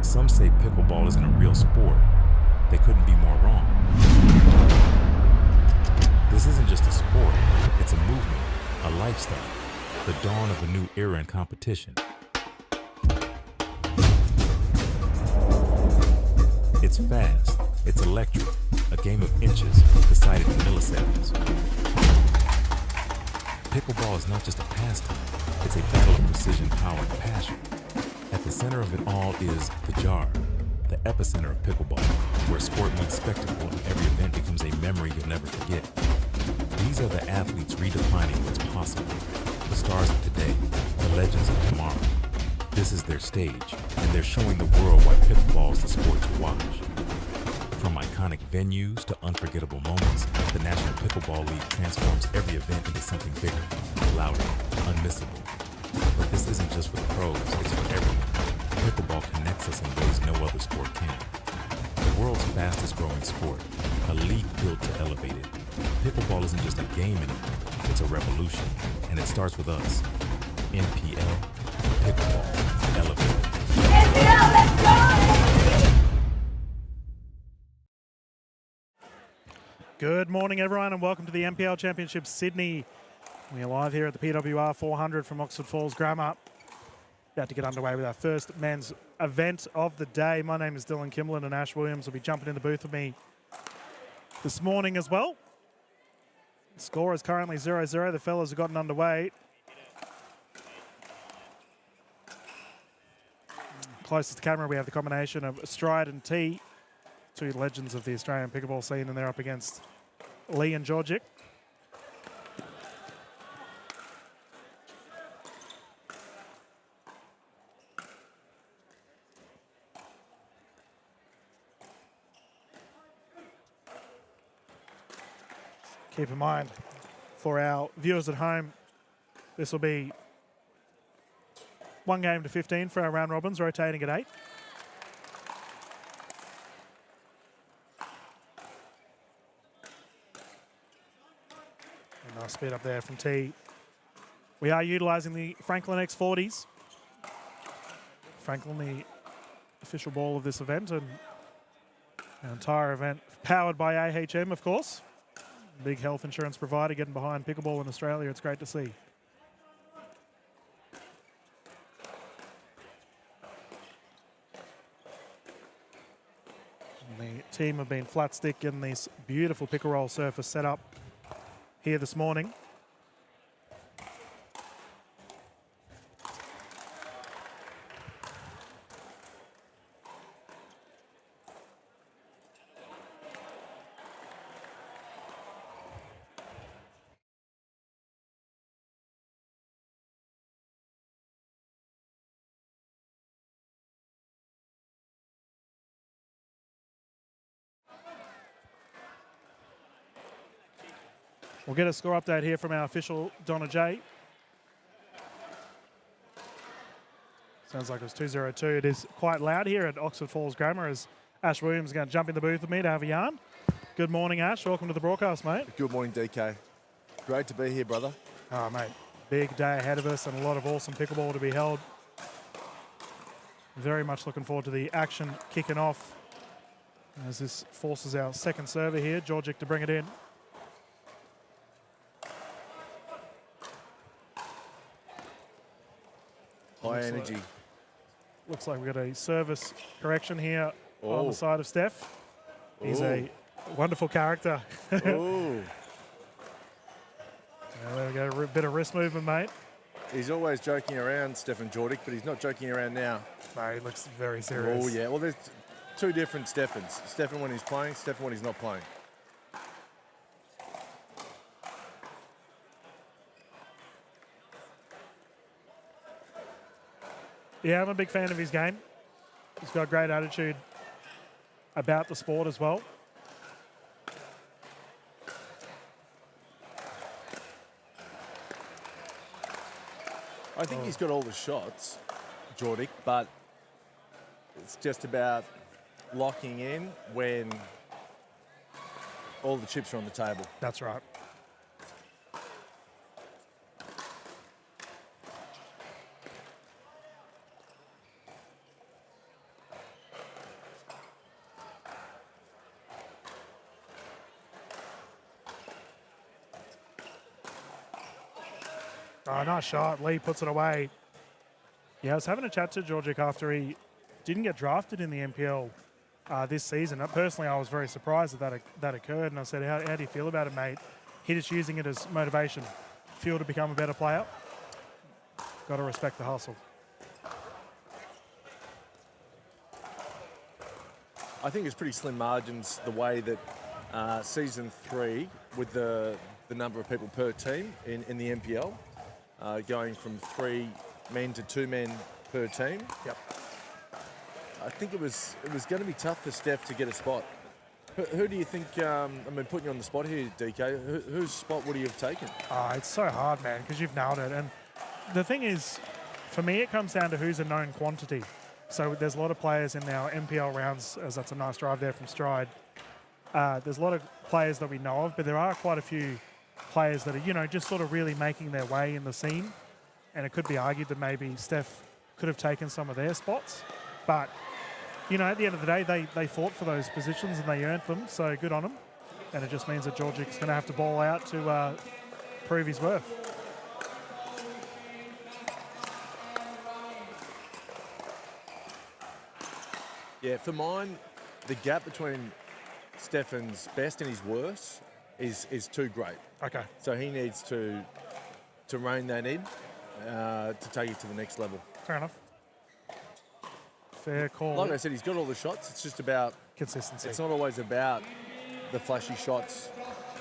some say pickleball isn't a real sport, they couldn't be more wrong. This isn't just a sport, it's a movement, a lifestyle, the dawn of a new era in competition. It's fast, it's electric, a game of inches decided in milliseconds. Pickleball is not just a pastime, it's a battle of precision, power, and passion. At the center of it all is the jar, the epicenter of pickleball, where sport meets spectacle and every event becomes a memory you'll never forget. These are the athletes redefining what's possible, the stars of today, the legends of tomorrow. This is their stage, and they're showing the world why pickleball is the sport to watch. From iconic venues to unforgettable moments, the National Pickleball League transforms every event into something bigger, louder, unmissable. But this isn't just for the pros, it's for everyone. Pickleball connects us in ways no other sport can. The world's fastest growing sport, a league built to elevate it. Pickleball isn't just a game anymore, it's a revolution, and it starts with us. NPL, Pickleball, Elevate. NPL, let's go! Good morning, everyone, and welcome to the NPL Championships Sydney. We are live here at the PWR 400 from Oxford Falls Grammar. About to get underway with our first men's event of the day. My name is Dylan Kimberlin, and Ash Williams will be jumping in the booth with me this morning as well. The score is currently 0-0. The fellas have gotten underway. Closest to camera, we have the combination of Stride and T, two legends of the Australian pickleball scene, and they're up against Lee and Georgic. Keep in mind, for our viewers at home, this will be 1 game to 15 for our round robins, rotating at 8. A nice speed up there from T. We are utilising the Franklin X40s. Franklin, the official ball of this event, and our entire event powered by AHM, of course. Big health insurance provider getting behind pickleball in Australia. It's great to see. And the team have been flat stick getting this beautiful pick and roll surface set up here this morning. We'll get a score update here from our official Donna J. Sounds like it was 2-0-2. It is quite loud here at Oxford Falls Grammar as Ash Williams is going to jump in the booth with me to have a yarn. Good morning, Ash. Welcome to the broadcast, mate. Good morning, DK. Great to be here, brother. Oh, mate. Big day ahead of us and a lot of awesome pickleball to be held. Very much looking forward to the action kicking off as this forces our second server here, Georgic, to bring it in. High energy. Looks like we've got a service correction here on the side of Steph. He's a wonderful character. Ooh. There we go, a bit of wrist movement, mate. He's always joking around, Stefan Jordic, but he's not joking around now. No, he looks very serious. Oh, yeah. Well, there's two different Stefans. Stefan when he's playing, Stefan when he's not playing. Yeah, I'm a big fan of his game. He's got a great attitude about the sport as well. I think he's got all the shots, Jordic, but it's just about locking in when all the chips are on the table. That's right. Oh, nice shot. Lee puts it away. Yeah, I was having a chat to Georgic after he didn't get drafted in the NPL this season. Personally, I was very surprised that occurred, and I said, how do you feel about it, mate? He just using it as motivation, fuel to become a better player. Got to respect the hustle. I think it's pretty slim margins the way that season 3, with the number of people per team in the NPL, going from 3 men to 2 men per team. Yep. I think it was going to be tough for Steph to get a spot. Who do you think? Putting you on the spot here, DK. Whose spot would he have taken? It's so hard, man, because you've nailed it. And the thing is, for me, it comes down to who's a known quantity. So there's a lot of players in our NPL rounds, as that's a nice drive there from Stride. There's a lot of players that we know of, but there are quite a few players that are, just sort of really making their way in the scene. And it could be argued that maybe Steph could have taken some of their spots. But, at the end of the day, they fought for those positions and they earned them, so good on them. And it just means that Georgic's going to have to ball out to prove his worth. Yeah, for mine, the gap between Stefan's best and his worst is too great. Okay. So he needs to rein that in to take it to the next level. Fair enough. Fair call. Like I said, he's got all the shots. It's just about Consistency. It's not always about the flashy shots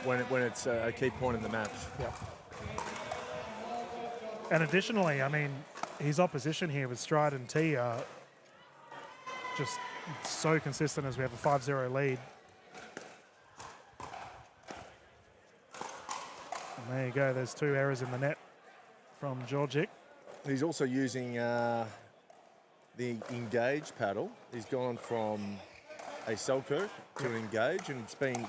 when it's a key point in the match. Yep. And additionally, his opposition here with Stride and T are just so consistent as we have a 5-0 lead. And there you go. There's 2 errors in the net from Georgic. He's also using the engage paddle. He's gone from a Showcourt to an engage, and it's been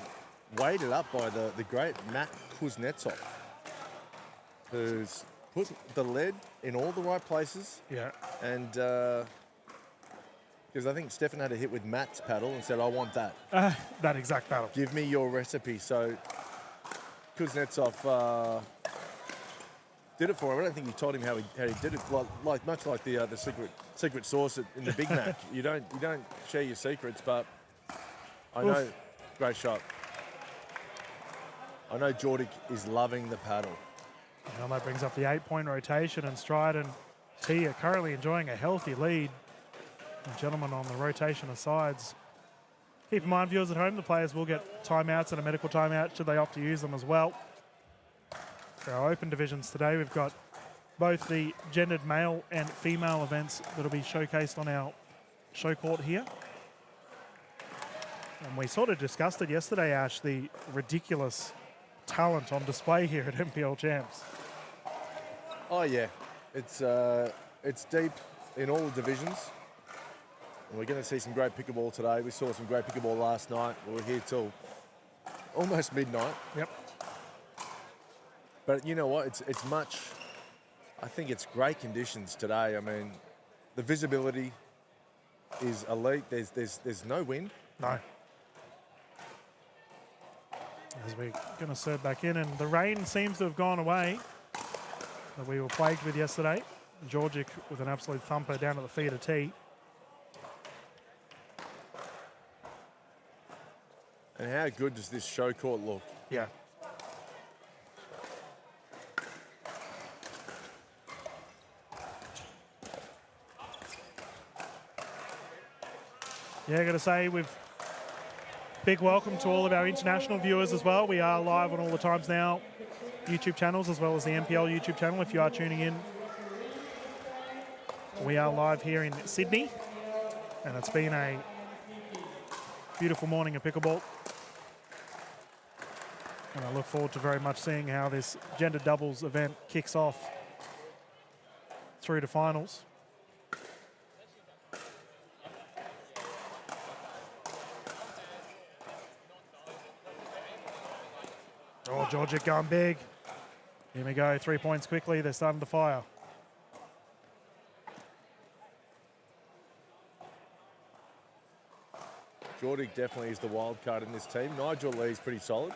weighted up by the great Matt Kuznetsov, who's put the lead in all the right places. Yeah. And because I think Stefan had a hit with Matt's paddle and said, I want that. That exact battle. Give me your recipe. So Kuznetsov did it for him. I don't think he told him how he did it. Much like the secret sauce in the Big Mac. You don't share your secrets, but I know. Oof. Great shot. I know Jordic is loving the paddle. And that brings up the 8-point rotation, and Stride and T are currently enjoying a healthy lead. The gentlemen on the rotation of sides. Keep in mind, viewers at home, the players will get timeouts and a medical timeout should they opt to use them as well. For our open divisions today, we've got both the gendered male and female events that will be showcased on our Showcourt here. And we sort of discussed it yesterday, Ash, the ridiculous talent on display here at NPL Champs. Oh yeah, it's deep in all the divisions. And we're going to see some great pickleball today. We saw some great pickleball last night. We were here till almost midnight. Yep. But you know what? It's much. I think it's great conditions today. The visibility is elite. There's no wind. No. As we're going to serve back in, and the rain seems to have gone away that we were plagued with yesterday. Georgic with an absolute thumper down at the feet of T. And how good does this Showcourt look? Yeah. Yeah, I got to say, big welcome to all of our international viewers as well. We are live on all the Times Now YouTube channels as well as the NPL YouTube channel if you are tuning in. We are live here in Sydney, and it's been a beautiful morning of pickleball. And I look forward to very much seeing how this gender doubles event kicks off through to finals. Oh, Georgia going big. Here we go, 3 points quickly. They're starting to fire. Jordic definitely is the wild card in this team. Nigel Lee's pretty solid.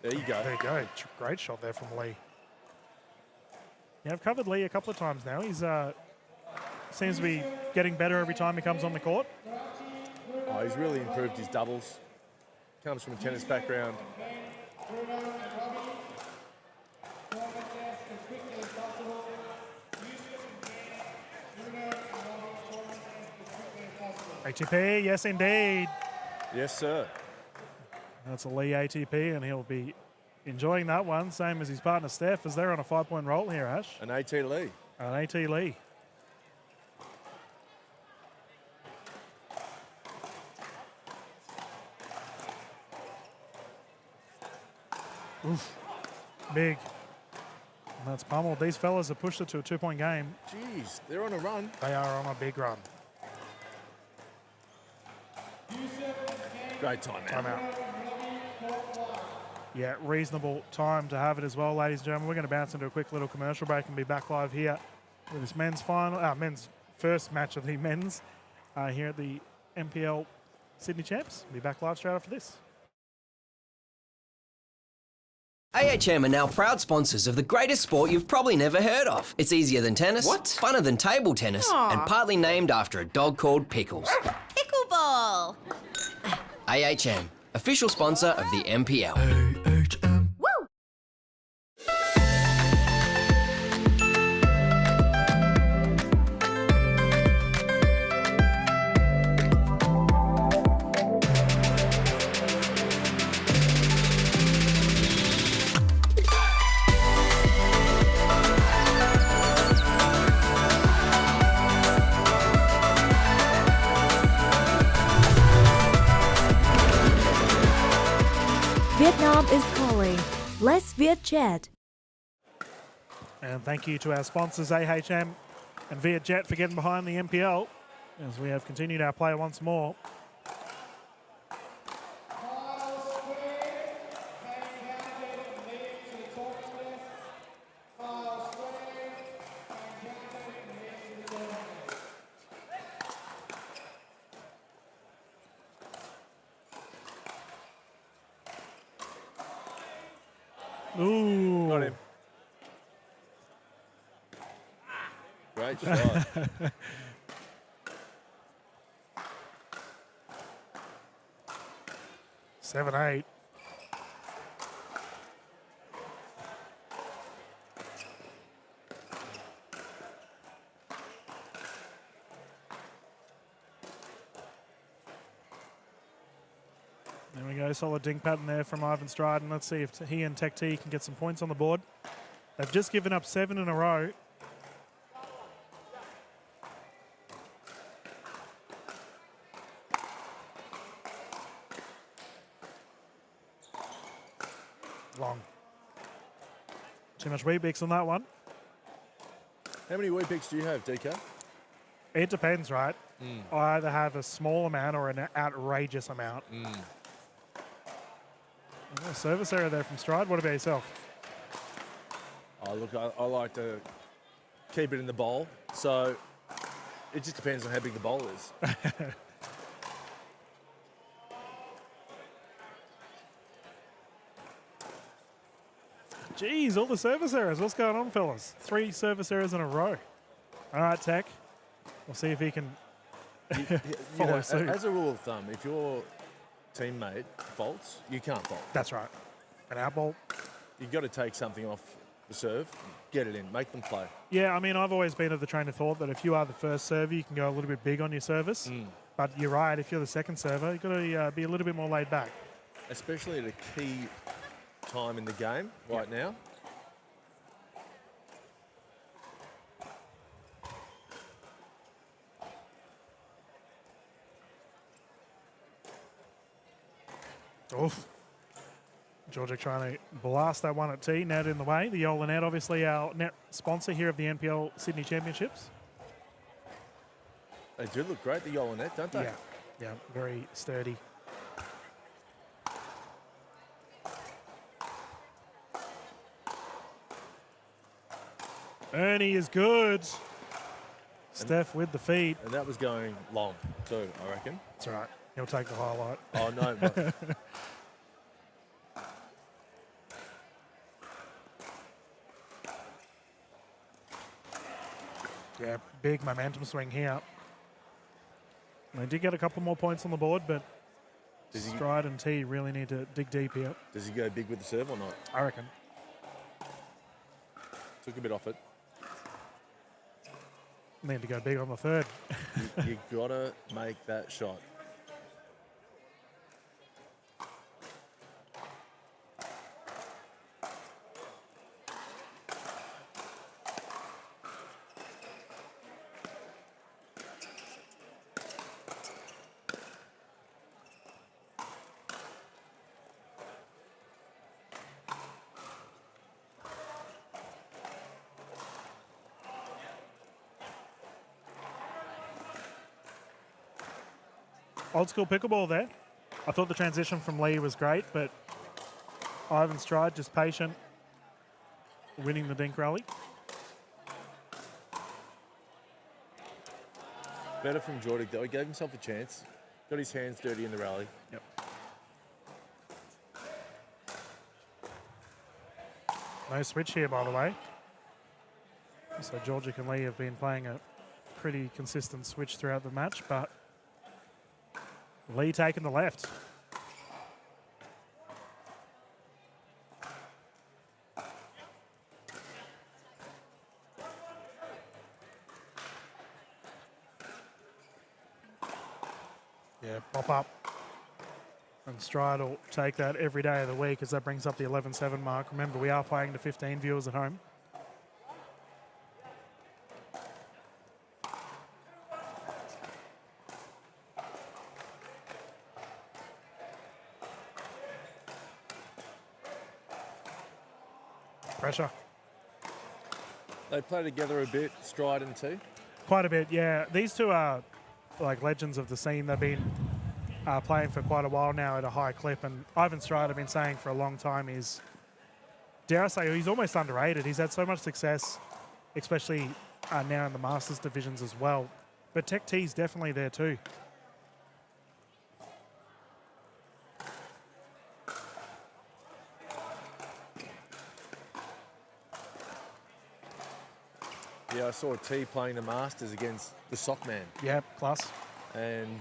There you go. There you go. Great shot there from Lee. Yeah, I've covered Lee a couple of times now. He's seems to be getting better every time he comes on the court. Oh, he's really improved his doubles. Comes from a tennis background. ATP, yes indeed. Yes, sir. That's a Lee ATP, and he'll be enjoying that one, same as his partner Steph, as they're on a 5-point roll here, Ash. An AT Lee. An AT Lee. Oof. Big. And that's pummeled. These fellas have pushed it to a 2-point game. Jeez, they're on a run. They are on a big run. Great timeout. Timeout. Yeah, reasonable time to have it as well, ladies and gentlemen. We're going to bounce into a quick little commercial break and be back live here with this men's first match of the men's here at the NPL Sydney Champs. We'll be back live straight after this. AHM are now proud sponsors of the greatest sport you've probably never heard of. It's easier than tennis, funner than table tennis, and partly named after a dog called Pickles. Pickleball. AHM, official sponsor of the NPL. Woo! Vietnam is calling. Let's Viet chat. And thank you to our sponsors, AHM and Vietjet, for getting behind the NPL as we have continued our play once more. Ooh. Got him. Great shot. 7-8. There we go, solid dink pattern there from Ivan Stryden. Let's see if he and Tech T can get some points on the board. They've just given up 7 in a row. Long. Too much Weet-Bix on that one. How many Weet-Bix do you have, DK? It depends, right? I either have a small amount or an outrageous amount. Oh, service error there from Stride. What about yourself? Oh, look, I like to keep it in the bowl. So it just depends on how big the bowl is. Jeez, all the service errors. What's going on, fellas? 3 service errors in a row. All right, Tech. We'll see if he can follow suit. As a rule of thumb, if your teammate faults, you can't fault. That's right. An out ball. You've got to take something off the serve, get it in, make them play. Yeah, I mean, I've always been of the train of thought that if you are the first server, you can go a little bit big on your service. But you're right, if you're the second server, you've got to be a little bit more laid back. Especially at a key time in the game right now. Oof. Georgia trying to blast that one at T. Net in the way. The Yola Net, obviously our net sponsor here of the NPL Sydney Championships. They do look great, the Yola Net, don't they? Yeah, very sturdy. Ernie is good. Steph with the feed. And that was going long too, I reckon. That's right. He'll take the highlight. Oh, no. But Yeah, big momentum swing here. They did get a couple more points on the board, but Stride and T really need to dig deep here. Does he go big with the serve or not? I reckon. Took a bit off it. Need to go big on the third. You gotta make that shot. Old school pickleball there. I thought the transition from Lee was great, but Ivan Stride just patient, winning the dink rally. Better from Jordic though. He gave himself a chance. Got his hands dirty in the rally. Yep. No switch here, by the way. So Georgic and Lee have been playing a pretty consistent switch throughout the match, but Lee taking the left. Yeah, pop up. And Stride will take that every day of the week as that brings up the 11-7 mark. Remember, we are playing to 15 viewers at home. Pressure. They play together a bit, Stride and T. Quite a bit, yeah. These two are like legends of the scene. They've been playing for quite a while now at a high clip, and Ivan Stride, I've been saying for a long time, is, dare I say, he's almost underrated. He's had so much success, especially now in the Masters divisions as well. But Tech T's definitely there too. Yeah, I saw T playing the Masters against the Sockman, Yep, class. and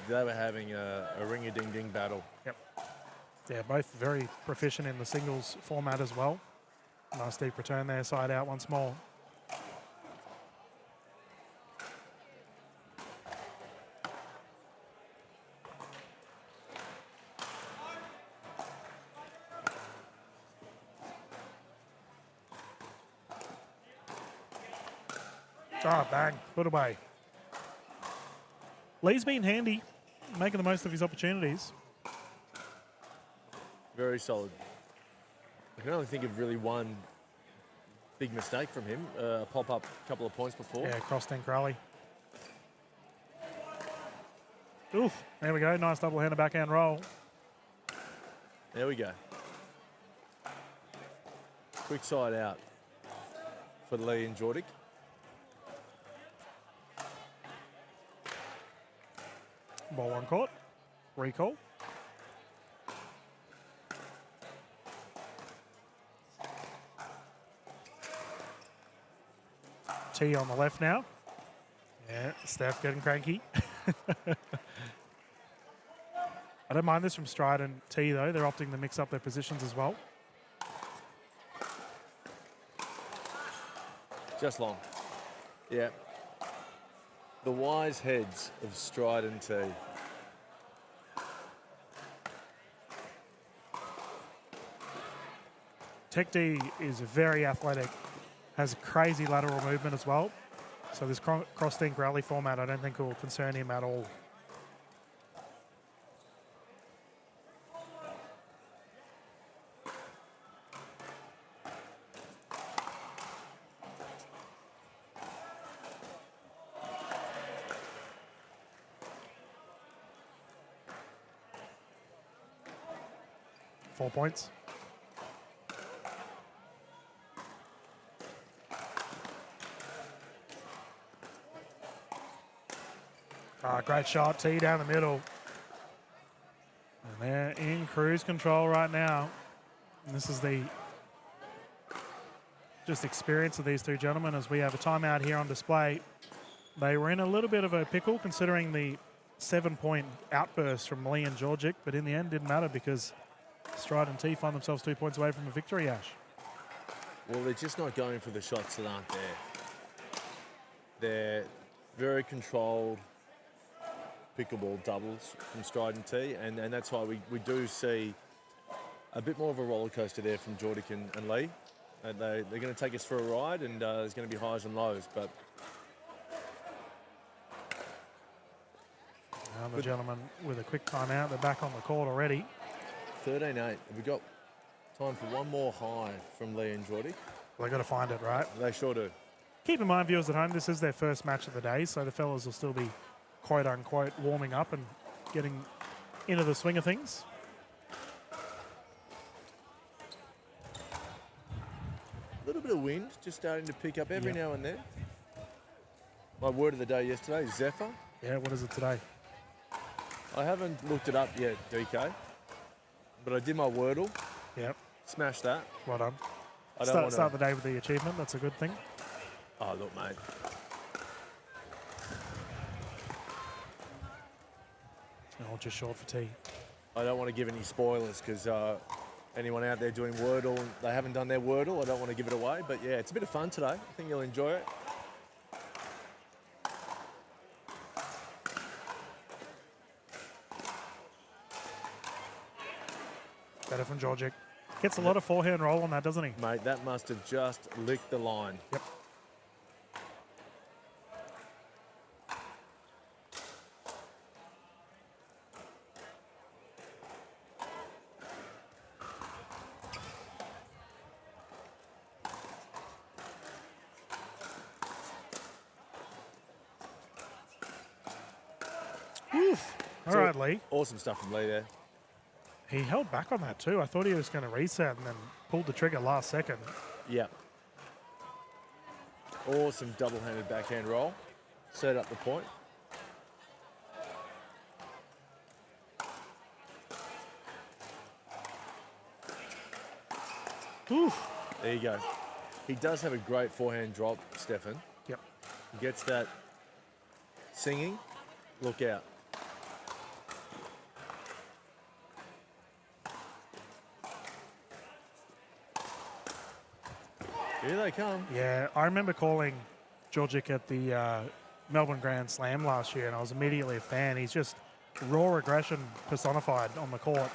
they were having a ring-a-ding-ding battle. Yep. Yeah, both very proficient in the singles format as well. Nice deep return there, side out once more. Ah, bang, put away. Lee's been handy, making the most of his opportunities. Very solid. I can only think of really one big mistake from him. A pop-up couple of points before. Yeah, cross dink rally. Oof, there we go. Nice double-hander backhand roll. There we go. Quick side out for Lee and Jordic. Ball on court. Recall. T on the left now. Yeah, Steph getting cranky. I don't mind this from Stride and T though. They're opting to mix up their positions as well. Just long. Yeah. The wise heads of Stride and T. Tech D is very athletic, has crazy lateral movement as well. So this cross dink rally format I don't think will concern him at all. Four points. Great shot, T down the middle. And they're in cruise control right now. And this is the just experience of these two gentlemen as we have a timeout here on display. They were in a little bit of a pickle considering the 7-point outburst from Lee and Georgic, but in the end didn't matter because Stride and T find themselves 2 points away from a victory, Ash. Well, they're just not going for the shots that aren't there. They're very controlled pickleball doubles from Stride and T, and that's why we do see a bit more of a roller coaster there from Georgic and Lee. And they're going to take us for a ride, and there's going to be highs and lows, but And the gentlemen with a quick timeout. They're back on the court already. 13-8. Have we got time for one more high from Lee and Geordic? Well, they've got to find it, right? They sure do. Keep in mind, viewers at home, this is their first match of the day, so the fellas will still be quote-unquote warming up and getting into the swing of things. A little bit of wind just starting to pick up every now and then. My word of the day yesterday is Zephyr. Yeah, what is it today? I haven't looked it up yet, DK, but I did my Wordle. Yep, Smashed that. well done. I don't want Start the day with the achievement. That's a good thing. Oh, look, mate. Oh, just short for T. I don't want to give any spoilers because anyone out there doing Wordle, they haven't done their Wordle. I don't want to give it away. But, yeah, it's a bit of fun today. I think you'll enjoy it. Better from Georgic. Gets a lot of forehand roll on that, doesn't he? Mate, that must have just licked the line. Yep. Oof. All right, Lee. Awesome stuff from Lee there. He held back on that too. I thought he was going to reset and then pulled the trigger last second. Yeah. Awesome double-handed backhand roll. Set up the point. Oof. There you go. He does have a great forehand drop, Stefan. Yep. He gets that singing. Look out. Here they come. Yeah, I remember calling Georgic at the Melbourne Grand Slam last year, and I was immediately a fan. He's just raw aggression personified on the court.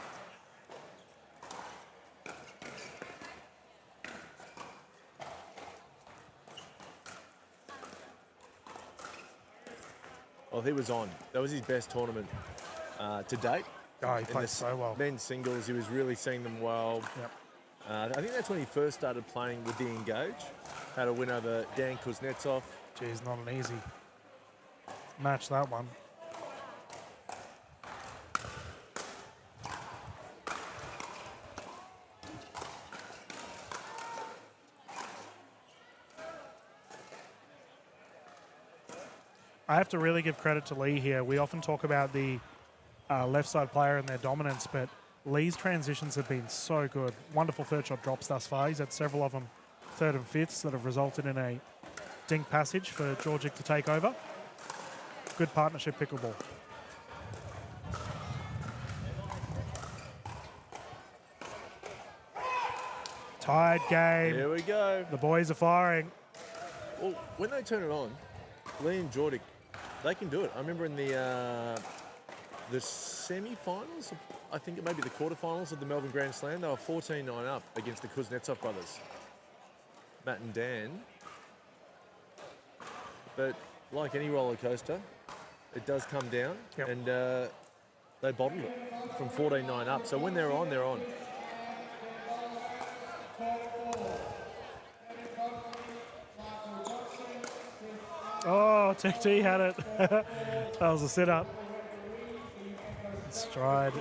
Well, he was on. That was his best tournament to date. Oh, he In played the so well. Men's singles, he was really seeing them well. Yep. I think that's when he first started playing with the Engage. Had a win over Dan Kuznetsov. Geez, not an easy match, that one. I have to really give credit to Lee here. We often talk about the left side player and their dominance, but Lee's transitions have been so good. Wonderful third shot drops thus far. He's had several of them third and fifths that have resulted in a dink passage for Georgic to take over. Good partnership pickleball. Tied game. Here we go. The boys are firing. Well, when they turn it on, Lee and Geordic, they can do it. I remember in the semi-finals, I think it may be the quarterfinals of the Melbourne Grand Slam, they were 14-9 up against the Kuznetsov brothers, Matt and Dan. But like any roller coaster, it does come down, Yep. and they bottled it from 14-9 up. So when they're on, they're on. Oh, TT had it. That was a sit-up. Stride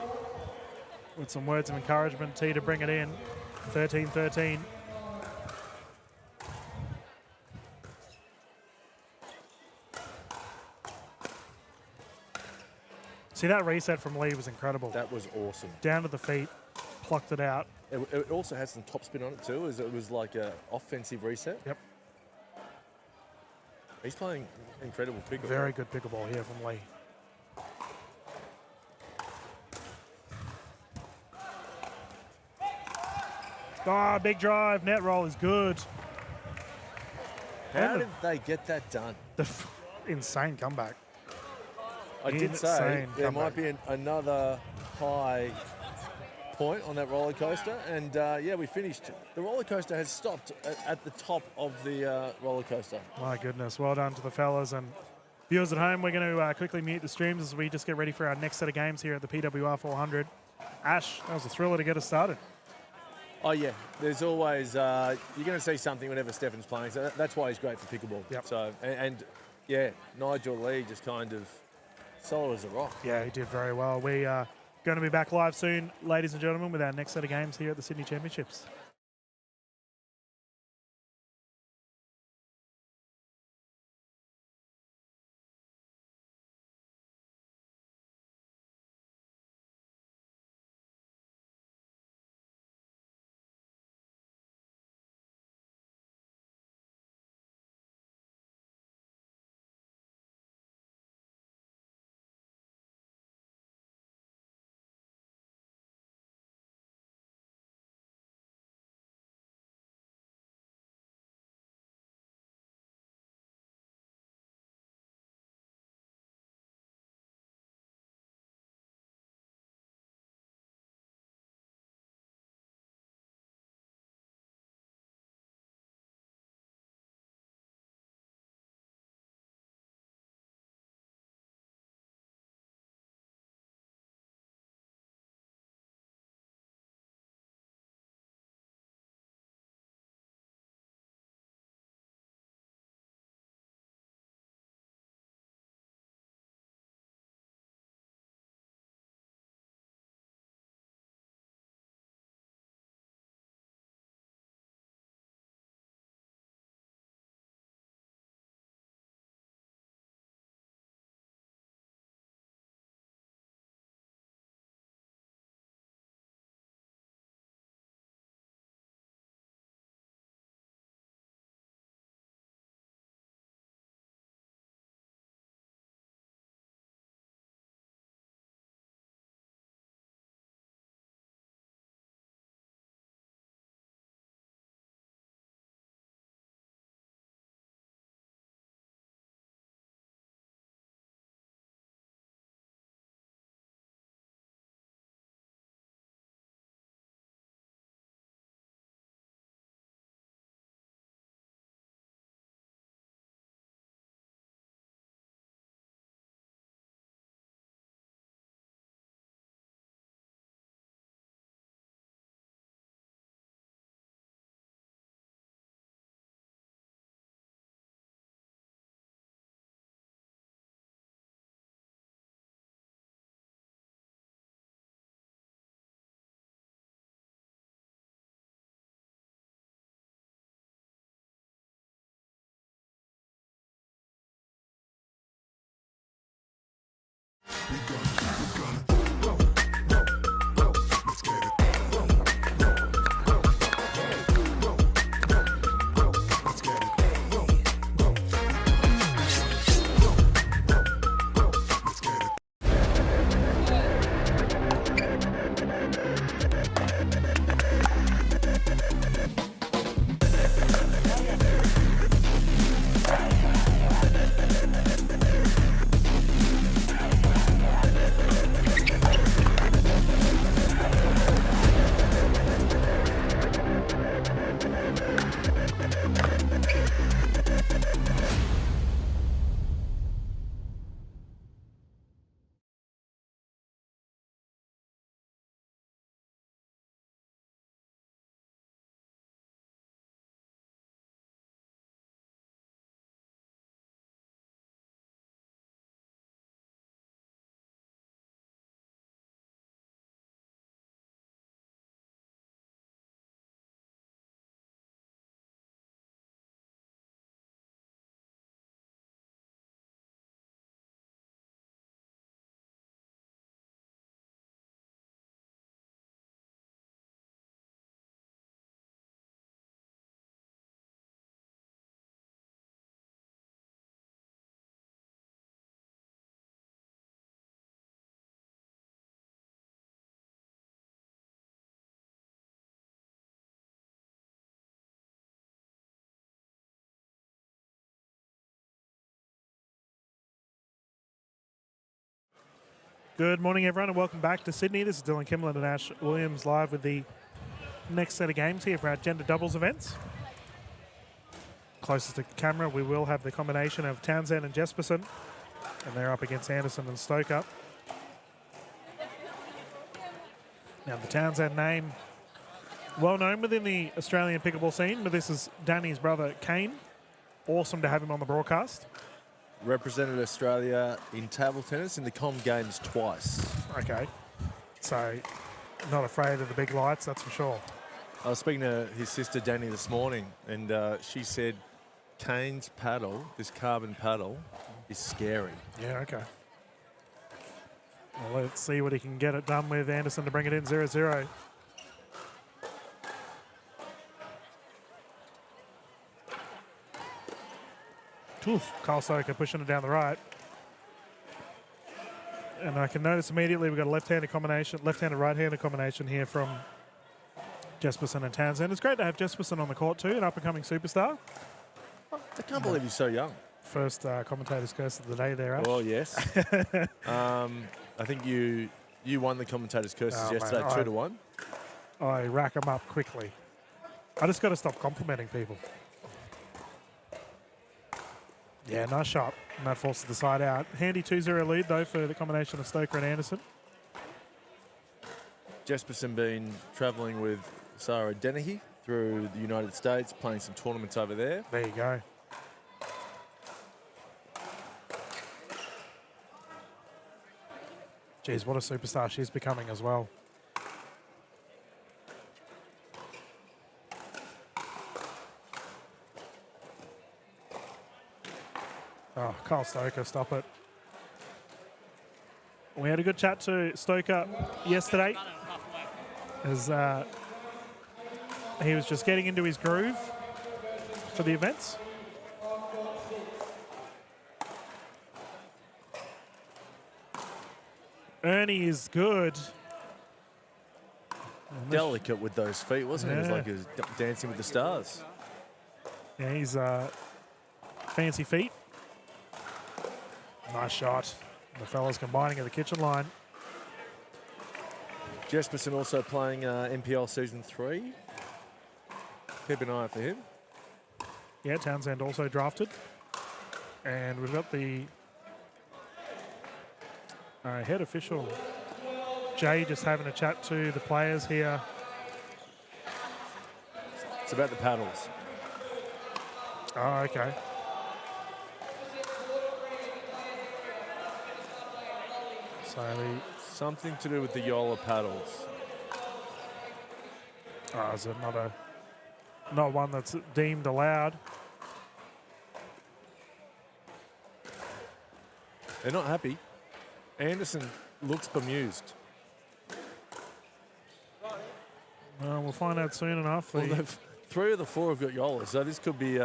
with some words of encouragement. T to bring it in. 13-13. See, that reset from Lee was incredible. That was awesome. Down to the feet, plucked it out. It also has some topspin on it too, as it was like a offensive reset. Yep. He's playing incredible pickleball. Very good pickleball here from Lee. Ah, big drive. Net roll is good. How did they get that done? Insane comeback. I did say Insane there comeback. might be another high point on that roller coaster, and yeah, we finished. The roller coaster has stopped at the top of the roller coaster. My goodness. Well done to the fellas. And viewers at home, we're going to quickly mute the streams as we just get ready for our next set of games here at the PWR 400. Ash, that was a thriller to get us started. Oh yeah, there's always you're going to see something whenever Stefan's playing. So that's why he's great for pickleball. Yep. So and yeah, Nigel Lee just kind of solid as a rock. Yeah, he did very well. We are going to be back live soon, ladies and gentlemen, with our next set of games here at the Sydney Championships. Good morning, everyone, and welcome back to Sydney. This is Dylan Kimberlin and Ash Williams live with the next set of games here for our gender doubles events. Closest to camera, we will have the combination of Townsend and Jesperson, and they're up against Anderson and Stoker. Now, the Townsend name, well known within the Australian pickleball scene, but this is Danny's brother, Kane. Awesome to have him on the broadcast. Represented Australia in table tennis in the Com Games twice. Okay, so not afraid of the big lights, that's for sure. I was speaking to his sister Danny this morning, and she said Kane's paddle, this carbon paddle, is scary. Yeah, okay. Well, let's see what he can get it done with. Anderson to bring it in 0-0. Oof, Kyle Stoker pushing it down the right. And I can notice immediately we've got a left-handed combination, left-handed, right-handed combination here from Jesperson and Townsend. It's great to have Jesperson on the court too, an up-and-coming superstar. I can't believe he's so young. First commentator's curse of the day there, Ash. Oh, yes. I think you won the commentator's curses yesterday, mate, 2-1. I rack them up quickly. I just got to stop complimenting people. Yeah, nice shot. And that forces the side out. Handy 2-0 lead, though, for the combination of Stoker and Anderson. Jesperson been travelling with Sarah Dennehy through the United States, playing some tournaments over there. There you go. Geez, what a superstar she's becoming as well. Oh, Kyle Stoker, stop it. We had a good chat to Stoker yesterday as he was just getting into his groove for the events. Ernie is good. Delicate with those feet, wasn't he? It was Yeah. like he was dancing with the stars. Yeah, he's fancy feet. Nice shot. The fellas combining at the kitchen line. Jesperson also playing NPL Season 3. Keep an eye out for him. Yeah, Townsend also drafted. And we've got the head official, Jay, just having a chat to the players here. It's about the paddles. Oh, okay. So Something to do with the Yola paddles. is it not one that's deemed allowed? They're not happy. Anderson looks bemused. Well, we'll find out soon enough. Well, 3 of the 4 have got Yola, so this could be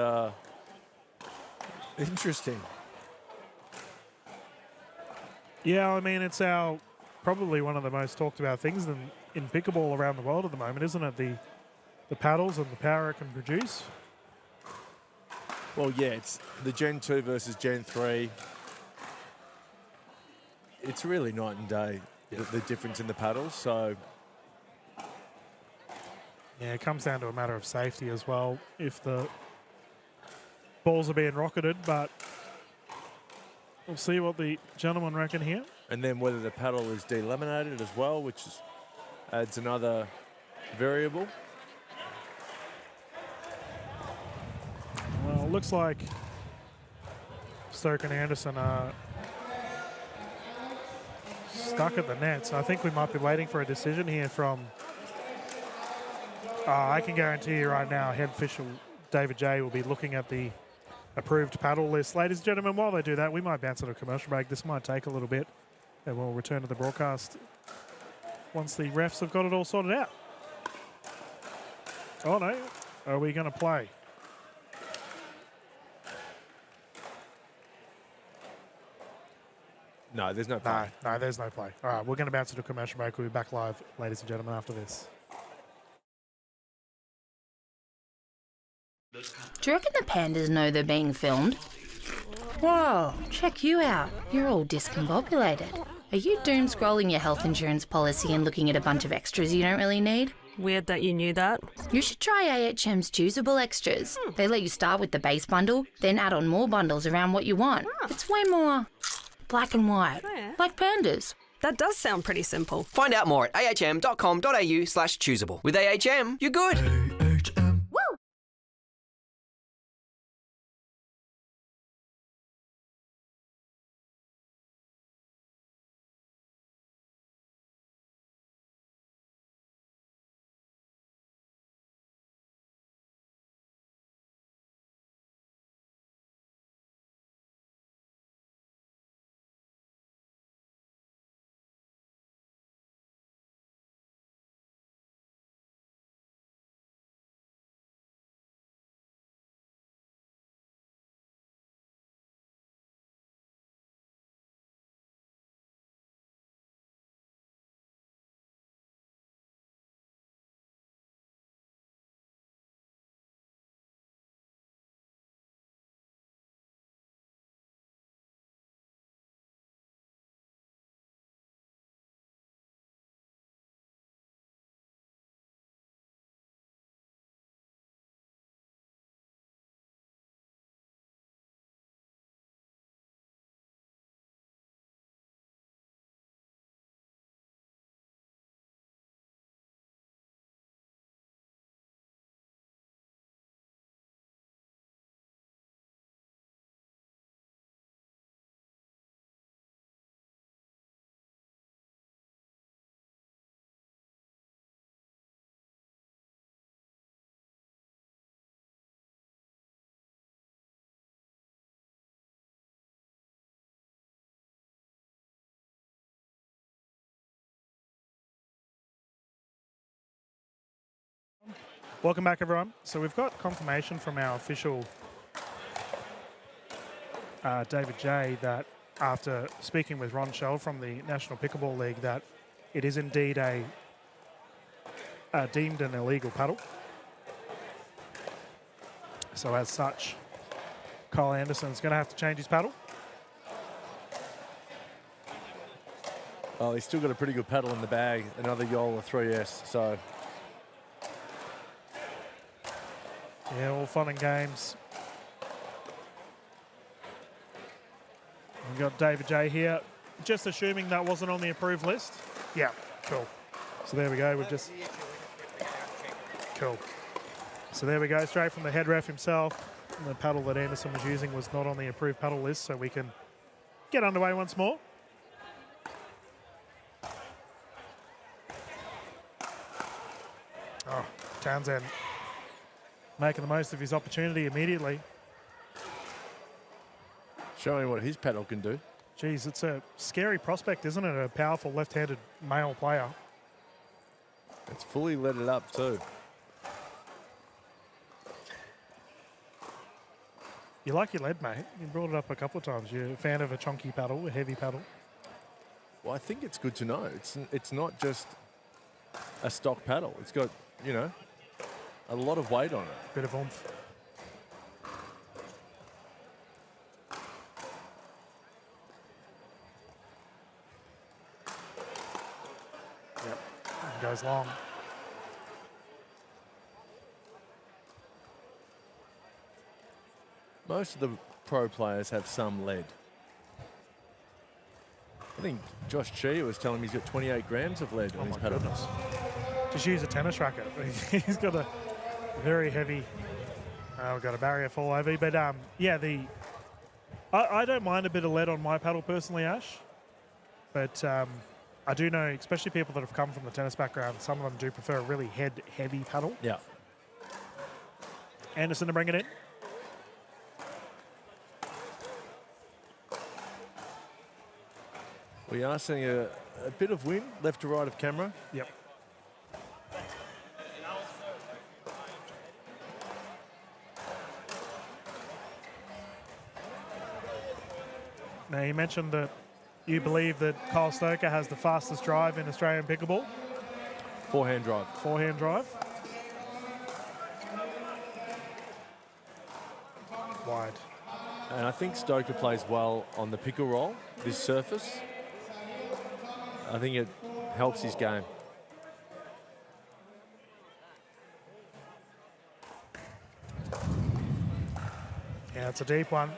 interesting. Yeah, I mean, it's probably one of the most talked about things in pickleball around the world at the moment, isn't it? The paddles and the power it can produce. Well, yeah, it's the Gen 2 versus Gen 3. It's really night and day, the difference in the paddles. So, Yeah, it comes down to a matter of safety as well. If the balls are being rocketed, but we'll see what the gentlemen reckon here. and then whether the paddle is delaminated as well, which adds another variable. Well, it looks like Stoke and Anderson are stuck at the net, so I think we might be waiting for a decision here from... I can guarantee you right now, head official David J will be looking at the approved paddle list. Ladies and gentlemen, while they do that, we might bounce on a commercial break. This might take a little bit, and we'll return to the broadcast once the refs have got it all sorted out. Oh no, are we going to play? No, there's no play. No, there's no play. All right, we're going to bounce to a commercial break. We'll be back live, ladies and gentlemen, after this. Do you reckon the pandas know they're being filmed? Whoa, check you out. You're all discombobulated. Are you doom scrolling your health insurance policy and looking at a bunch of extras you don't really need? Weird that you knew that. You should try AHM's choosable extras. They let you start with the base bundle, then add on more bundles around what you want. It's way more black and white, like pandas. That does sound pretty simple. Find out more at ahm.com.au/choosable. With AHM, you're good. Welcome back, everyone. So we've got confirmation from our official David J that after speaking with Ron Shell from the National Pickleball League that it is indeed deemed an illegal paddle. So as such, Kyle Anderson's going to have to change his paddle. Oh, he's still got a pretty good paddle in the bag. Another Yola 3S. So yeah, all fun and games. We've got David J here. Just assuming that wasn't on the approved list. Yeah, cool. So there we go. We've just... Cool. So there we go, straight from the head ref himself. And the paddle that Anderson was using was not on the approved paddle list, so we can get underway once more. Oh, Townsend making the most of his opportunity immediately. showing what his paddle can do. Geez, it's a scary prospect, isn't it? A powerful left-handed male player. It's fully let it up too. You like your lead, mate. You brought it up a couple of times. You're a fan of a chunky paddle, a heavy paddle. Well, I think it's good to know. It's not just a stock paddle. It's got, you know, a lot of weight on it. Bit of oomph. Yep, and goes long. Most of the pro players have some lead. I think Josh Chia was telling me he's got 28 grams of lead on his paddle. Goodness. Just use a tennis racket. He's got a very heavy. We've got a barrier fall over, but yeah, I don't mind a bit of lead on my paddle personally, Ash. But I do know, especially people that have come from the tennis background, some of them do prefer a really heavy paddle. Yeah. Anderson to bring it in. We are seeing a bit of wind left to right of camera. Yep. Now, you mentioned that you believe that Kyle Stoker has the fastest drive in Australian pickleball. Forehand drive. Forehand drive. Wide. And I think Stoker plays well on the pickle roll, this surface. I think it helps his game. Yeah, it's a deep one.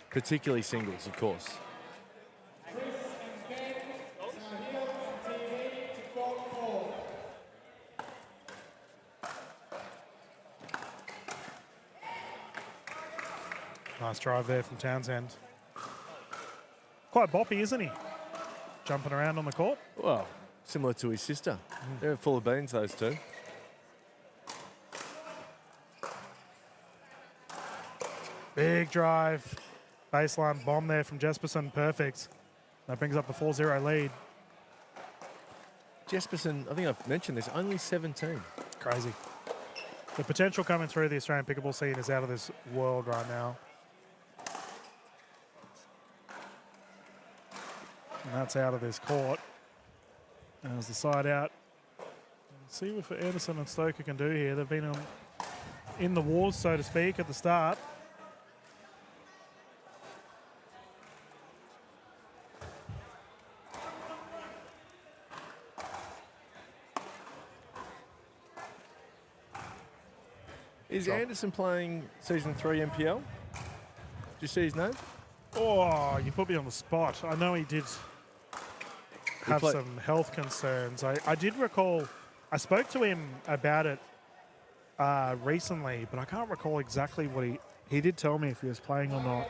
Particularly singles, of course. Nice drive there from Townsend. Quite boppy, isn't he? Jumping around on the court. Well, similar to his sister. They're full of beans, those two. Big drive. Baseline bomb there from Jesperson. Perfect. That brings up the 4-0 lead. Jesperson, I think I've mentioned this, only 17. Crazy. The potential coming through the Australian pickleball scene is out of this world right now. And that's out of this court. There's the side out. Let's see what Anderson and Stoker can do here. They've been in the wars, so to speak, at the start. Is Anderson playing Season 3 NPL? Did you see his name? Oh, you put me on the spot. I know he did have some health concerns. I did recall, I spoke to him about it recently, but I can't recall exactly what he did tell me if he was playing or not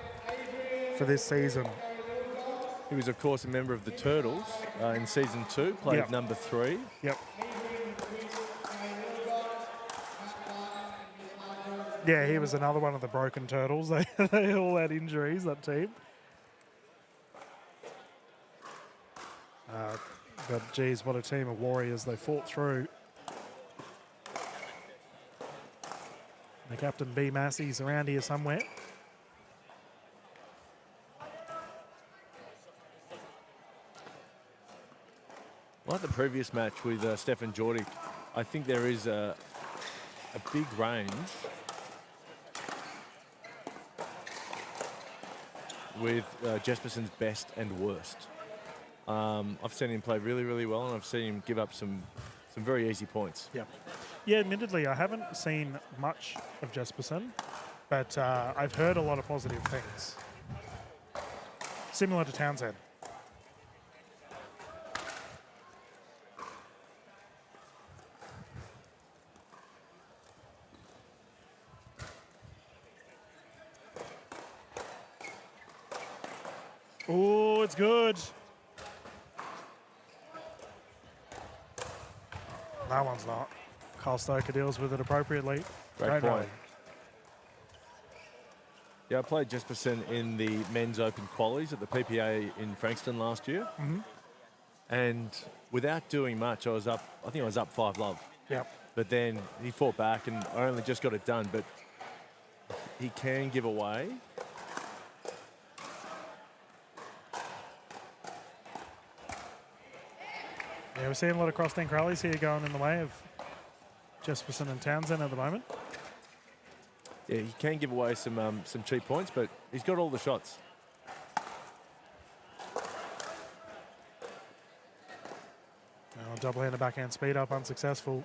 for this season. He was, of course, a member of the Turtles in Season 2, played number 3. Yep. Yeah, he was another one of the broken turtles. They all had injuries, that team. But geez, what a team of warriors. They fought through. The captain B. Massey's around here somewhere. Like the previous match with Stefan Jordik, I think there is a big range with Jesperson's best and worst. I've seen him play really, really well, and I've seen him give up some very easy points. Yeah, admittedly, I haven't seen much of Jesperson, but I've heard a lot of positive things. Similar to Townsend. Oh, it's good. That one's not. Kyle Stoker deals with it appropriately. Great point. Yeah, I played Jesperson in the men's open qualies at the PPA in Frankston last year. And without doing much, I think I was up 5-love. Yep. But then he fought back and I only just got it done. But he can give away. Yeah, we're seeing a lot of cross-dink rallies here going in the way of Jesperson and Townsend at the moment. Yeah, he can give away some cheap points, but he's got all the shots. Double-handed backhand speed up, unsuccessful.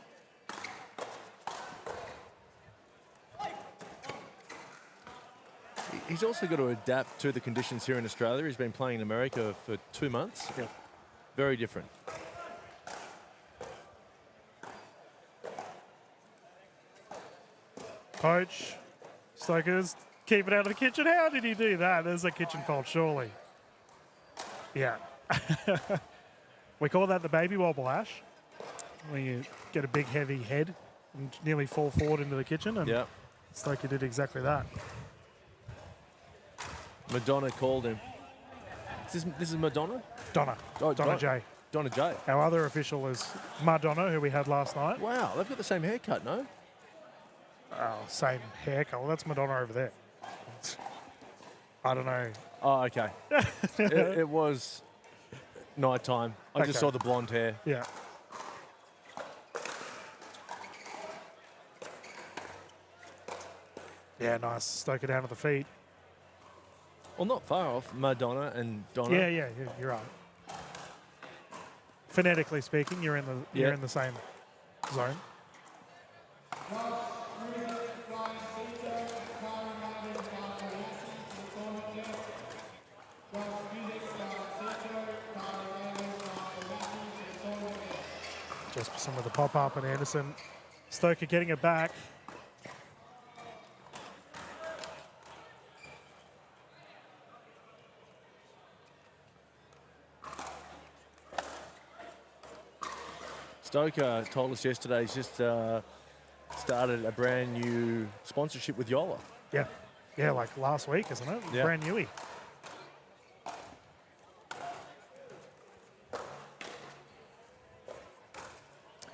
He's also got to adapt to the conditions here in Australia. He's been playing in America for 2 months. Yep. Very different. Poach. Stokers keep it out of the kitchen. How did he do that? There's a kitchen fault, surely. Yeah. We call that the baby wobble, Ash. When you get a big, heavy head and nearly fall forward into the kitchen. And Stoker did exactly that. Madonna called him. This is Madonna? Donna. Donna J. Donna J. Our other official is Madonna, who we had last night. Wow, they've got the same haircut, no? Oh, same hair colour. That's Madonna over there. I don't know. Oh, okay. it was night time. I just saw the blonde hair. Yeah. Yeah, nice. Stoker down to the feet. Well, not far off. Madonna and Donna. Yeah, you're right. phonetically speaking, you're in the same zone. Jesperson with the pop-up and Anderson. Stoker getting it back. Stoker told us yesterday he's just started a brand new sponsorship with Yola. Yeah. Yeah, like last week, isn't it? Yeah. Brand newy.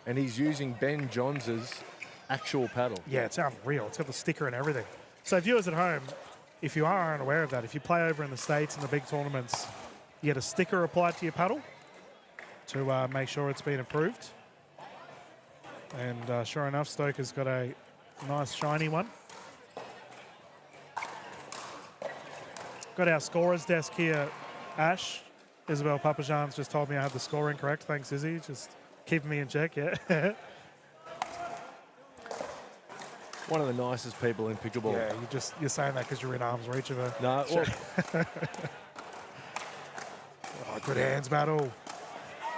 And he's using Ben Johns' actual paddle. Yeah, it's unreal. It's got the sticker and everything. So viewers at home, if you are unaware of that, if you play over in the States in the big tournaments, you get a sticker applied to your paddle to make sure it's been approved. And sure enough, Stoker's got a nice shiny one. Got our scorer's desk here, Ash. Isabel Papajan's just told me I had the score incorrect. Thanks, Izzy. Just keeping me in check, yeah. One of the nicest people in pickleball. Yeah, you're saying that because you're in arm's reach of her. No, well, Oh, good hands battle.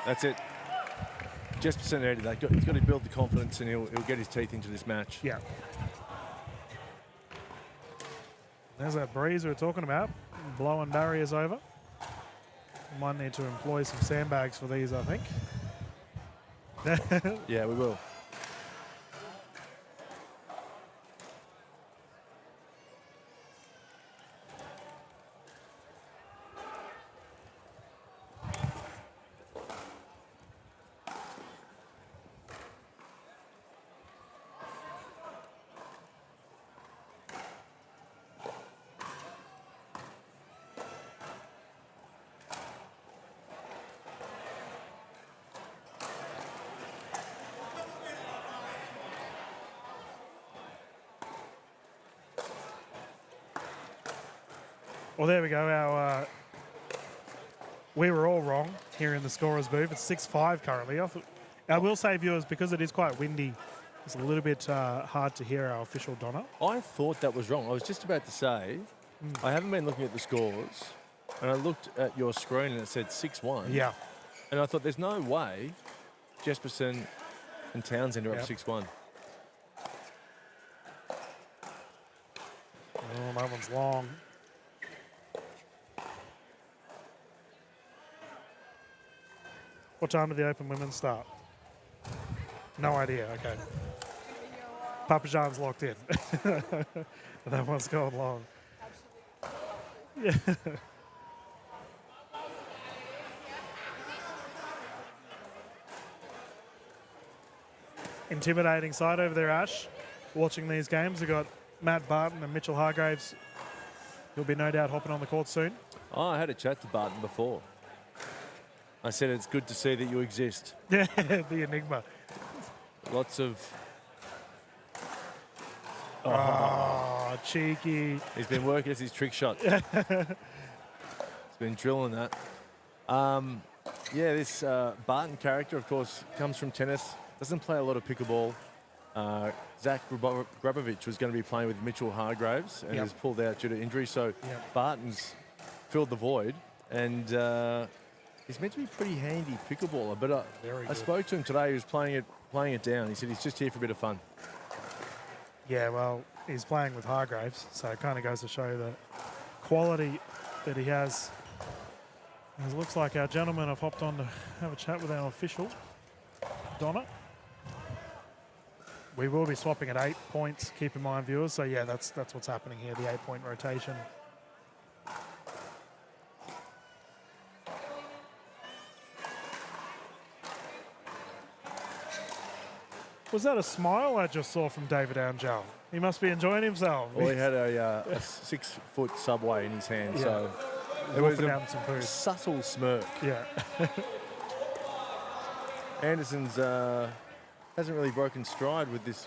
that's it. Jesperson added that. He's got to build the confidence and he'll get his teeth into this match. Yeah. There's that breeze we were talking about, blowing barriers over. Might need to employ some sandbags for these, I think. Yeah, we will. Well, there we go. We were all wrong here in the scorer's booth. It's 6-5 currently. I will say, viewers, because it is quite windy, it's a little bit hard to hear our official Donna. I thought that was wrong. I was just about to say, I haven't been looking at the scores, and I looked at your screen and it said 6-1. Yeah. And I thought, there's no way Jesperson and Townsend are up 6-1. Oh, that one's long. What time did the Open Women's start? No idea. Okay. Papajan's locked in. That one's going long. Yeah. Intimidating side over there, Ash. Watching these games, we've got Matt Barton and Mitchell Hargraves. He'll be no doubt hopping on the court soon. Oh, I had a chat to Barton before. I said it's good to see that you exist. Yeah, the enigma. Lots of... Oh, cheeky. He's been working as his trick shot. He's been drilling that. Yeah, this Barton character, of course, comes from tennis. Doesn't play a lot of pickleball. Zach Grabovich was going to be playing with Mitchell Hargraves and has pulled out due to injury. So Barton's filled the void. And he's meant to be pretty handy pickleballer. But I spoke to him today. He was playing it down. He said he's just here for a bit of fun. Yeah, well, he's playing with Hargraves, so it kind of goes to show the quality that he has. It looks like our gentlemen have hopped on to have a chat with our official, Donna. We will be swapping at 8 points, keep in mind, viewers. So, yeah, that's what's happening here, the 8-point rotation. Was that a smile I just saw from David Angel? He must be enjoying himself. Well, he had a 6-foot Subway in his hand, so it was down some food. subtle smirk. Yeah. Anderson's hasn't really broken stride with this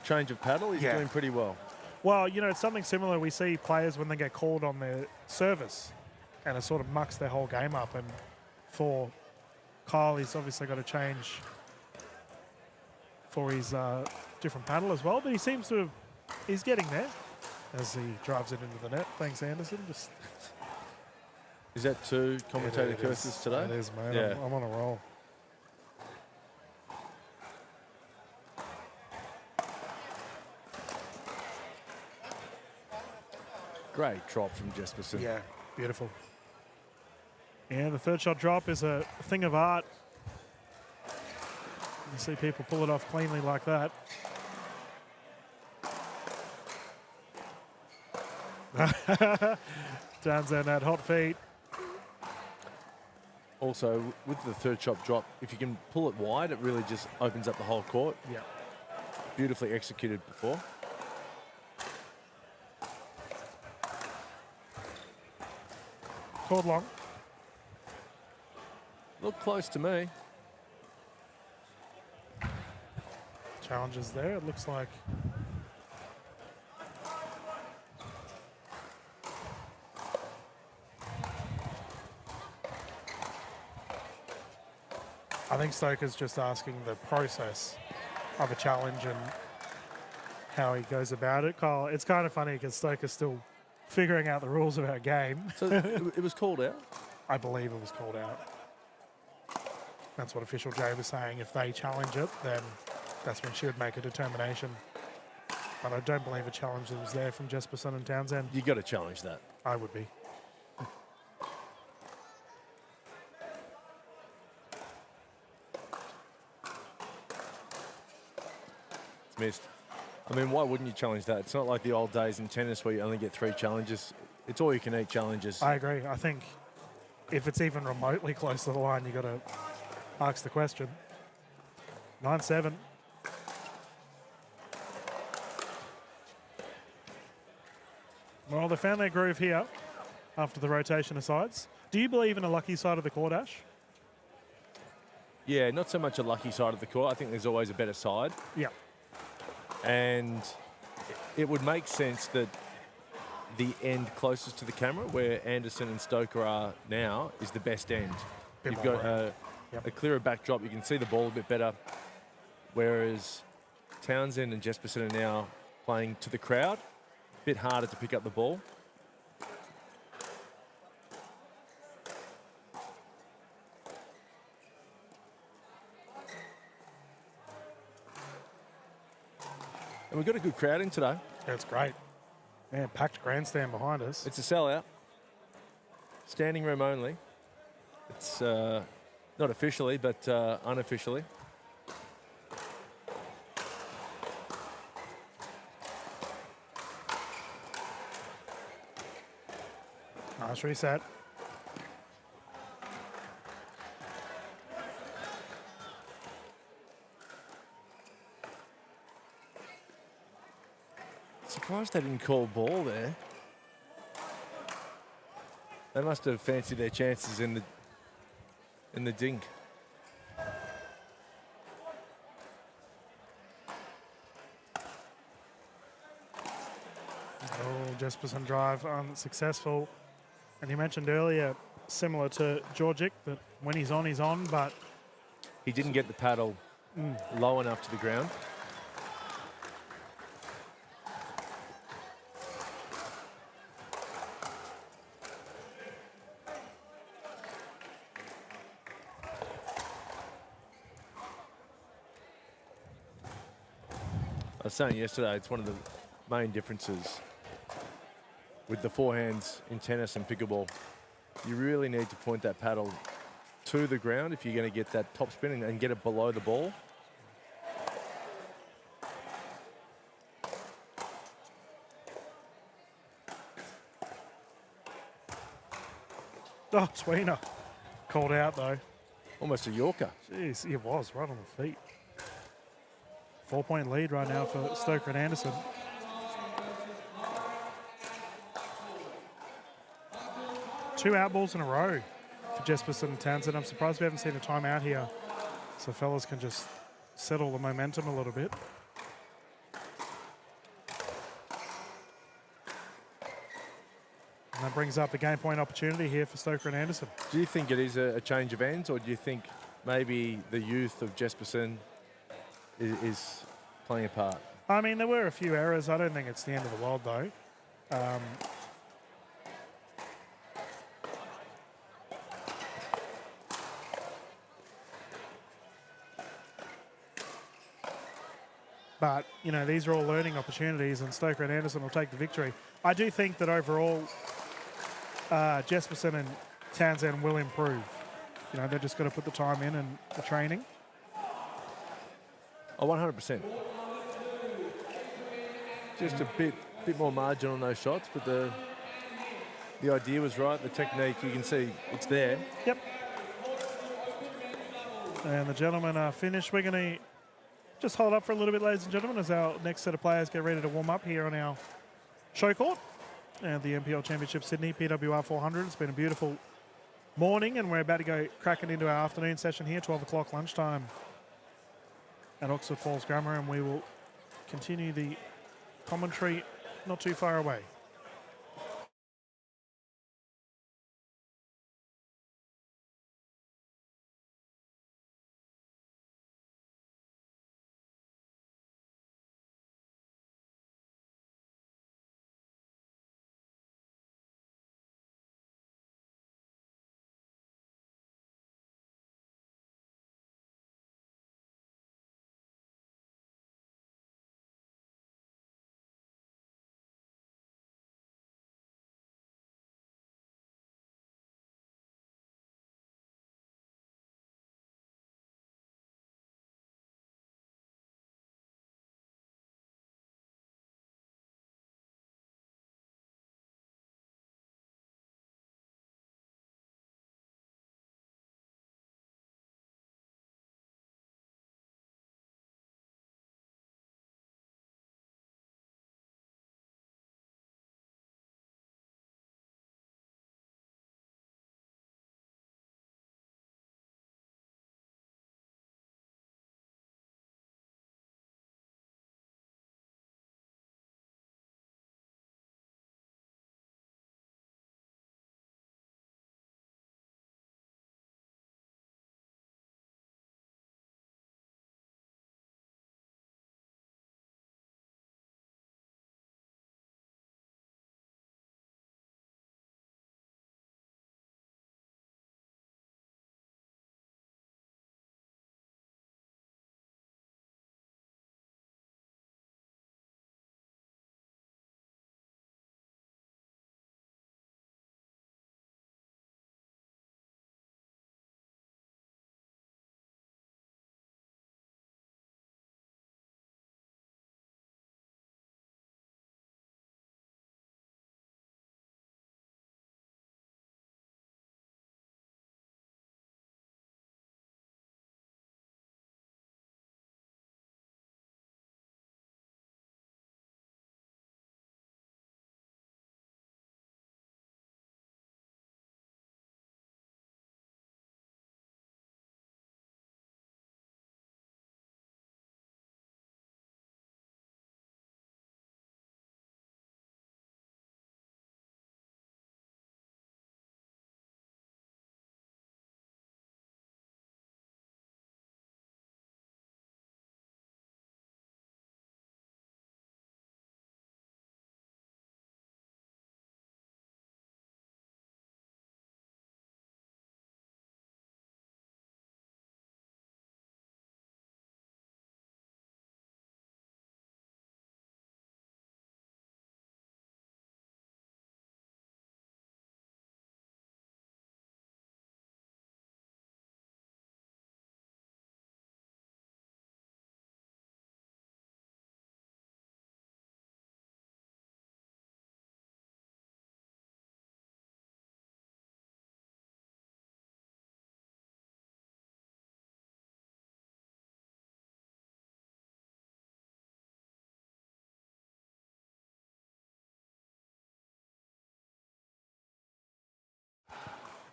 change of paddle. He's doing pretty well. Well, you know, it's something similar we see players when they get called on their service and it sort of mucks their whole game up. And for Kyle, he's obviously got to change for his different paddle as well, but he seems to have, he's getting there as he drives it into the net. Thanks, Anderson. Just Is that two commentator curses today? It is, man. Yeah. I'm on a roll. Great drop from Jesperson. Yeah, beautiful. Yeah, the third shot drop is a thing of art. You see people pull it off cleanly like that. Townsend had hot feet. Also, with the third shot drop, if you can pull it wide, it really just opens up the whole court. Yeah. Beautifully executed before. Called long. Look close to me. Challenges there. It looks like I think Stoker's just asking the process of a challenge and how he goes about it. Kyle, it's kind of funny because Stoker's still figuring out the rules of our game. So it was called out? I believe it was called out. That's what official Jay was saying. If they challenge it, then that's when she would make a determination. But I don't believe a challenge that was there from Jesperson and Townsend. You got to challenge that. I would be. It's missed. I mean, why wouldn't you challenge that? It's not like the old days in tennis where you only get 3 challenges. It's all you can eat challenges. I agree. I think if it's even remotely close to the line, you got to ask the question. 9-7. Well, they found their groove here after the rotation of sides. Do you believe in a lucky side of the court, Ash? Yeah, not so much a lucky side of the court. I think there's always a better side. Yeah. And it would make sense that the end closest to the camera, where Anderson and Stoker are now, is the best end. You've got a clearer backdrop. You can see the ball a bit better. Whereas Townsend and Jesperson are now playing to the crowd. A bit harder to pick up the ball. And we've got a good crowd in today. That's great. Man, packed grandstand behind us. It's a sellout. Standing room only. It's not officially, but unofficially. Nice reset. Surprised they didn't call ball there. They must have fancied their chances in the dink. Oh, Jesperson drive unsuccessful. And you mentioned earlier, similar to Georgic, that when he's on, but He didn't get the paddle low enough to the ground. I was saying yesterday, it's one of the main differences with the forehands in tennis and pickleball. You really need to point that paddle to the ground if you're going to get that top spin and get it below the ball. oh, tweener. Called out though. Almost a Yorker. Jeez, it was right on the feet. 4-point lead right now for Stoker and Anderson. Two out balls in a row for Jesperson and Townsend. I'm surprised we haven't seen a timeout here, so fellas can just settle the momentum a little bit. And that brings up a game point opportunity here for Stoker and Anderson. Do you think it is a change of ends, or do you think maybe the youth of Jesperson is playing a part. I mean, there were a few errors. I don't think it's the end of the world, though. But, you know, these are all learning opportunities, and Stoker and Anderson will take the victory. I do think that overall, Jesperson and Townsend will improve. You know, they've just got to put the time in and the training. Oh, 100%. Just a bit more margin on those shots, but the idea was right. The technique, you can see it's there. Yep. And the gentlemen are finished. We're going to just hold up for a little bit, ladies and gentlemen, as our next set of players get ready to warm up here on our Showcourt and the NPL Championships Sydney PWR 400. It's been a beautiful morning, and we're about to go cracking into our afternoon session here, 12 o'clock lunchtime at Oxford Falls Grammar, and we will continue the commentary not too far away.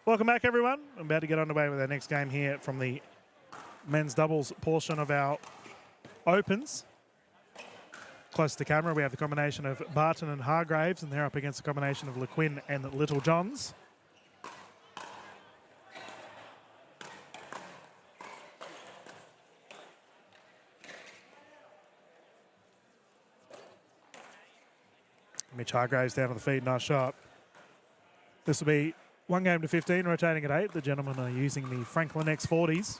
Welcome back, everyone. I'm about to get underway with our next game here from the men's doubles portion of our Opens. Close to the camera, we have the combination of Barton and Hargraves, and they're up against the combination of LeQuinn and Little Johns. Mitch Hargraves down to the feet, nice shot. This will be 1 game to 15, rotating at 8. The gentlemen are using the Franklin X40s.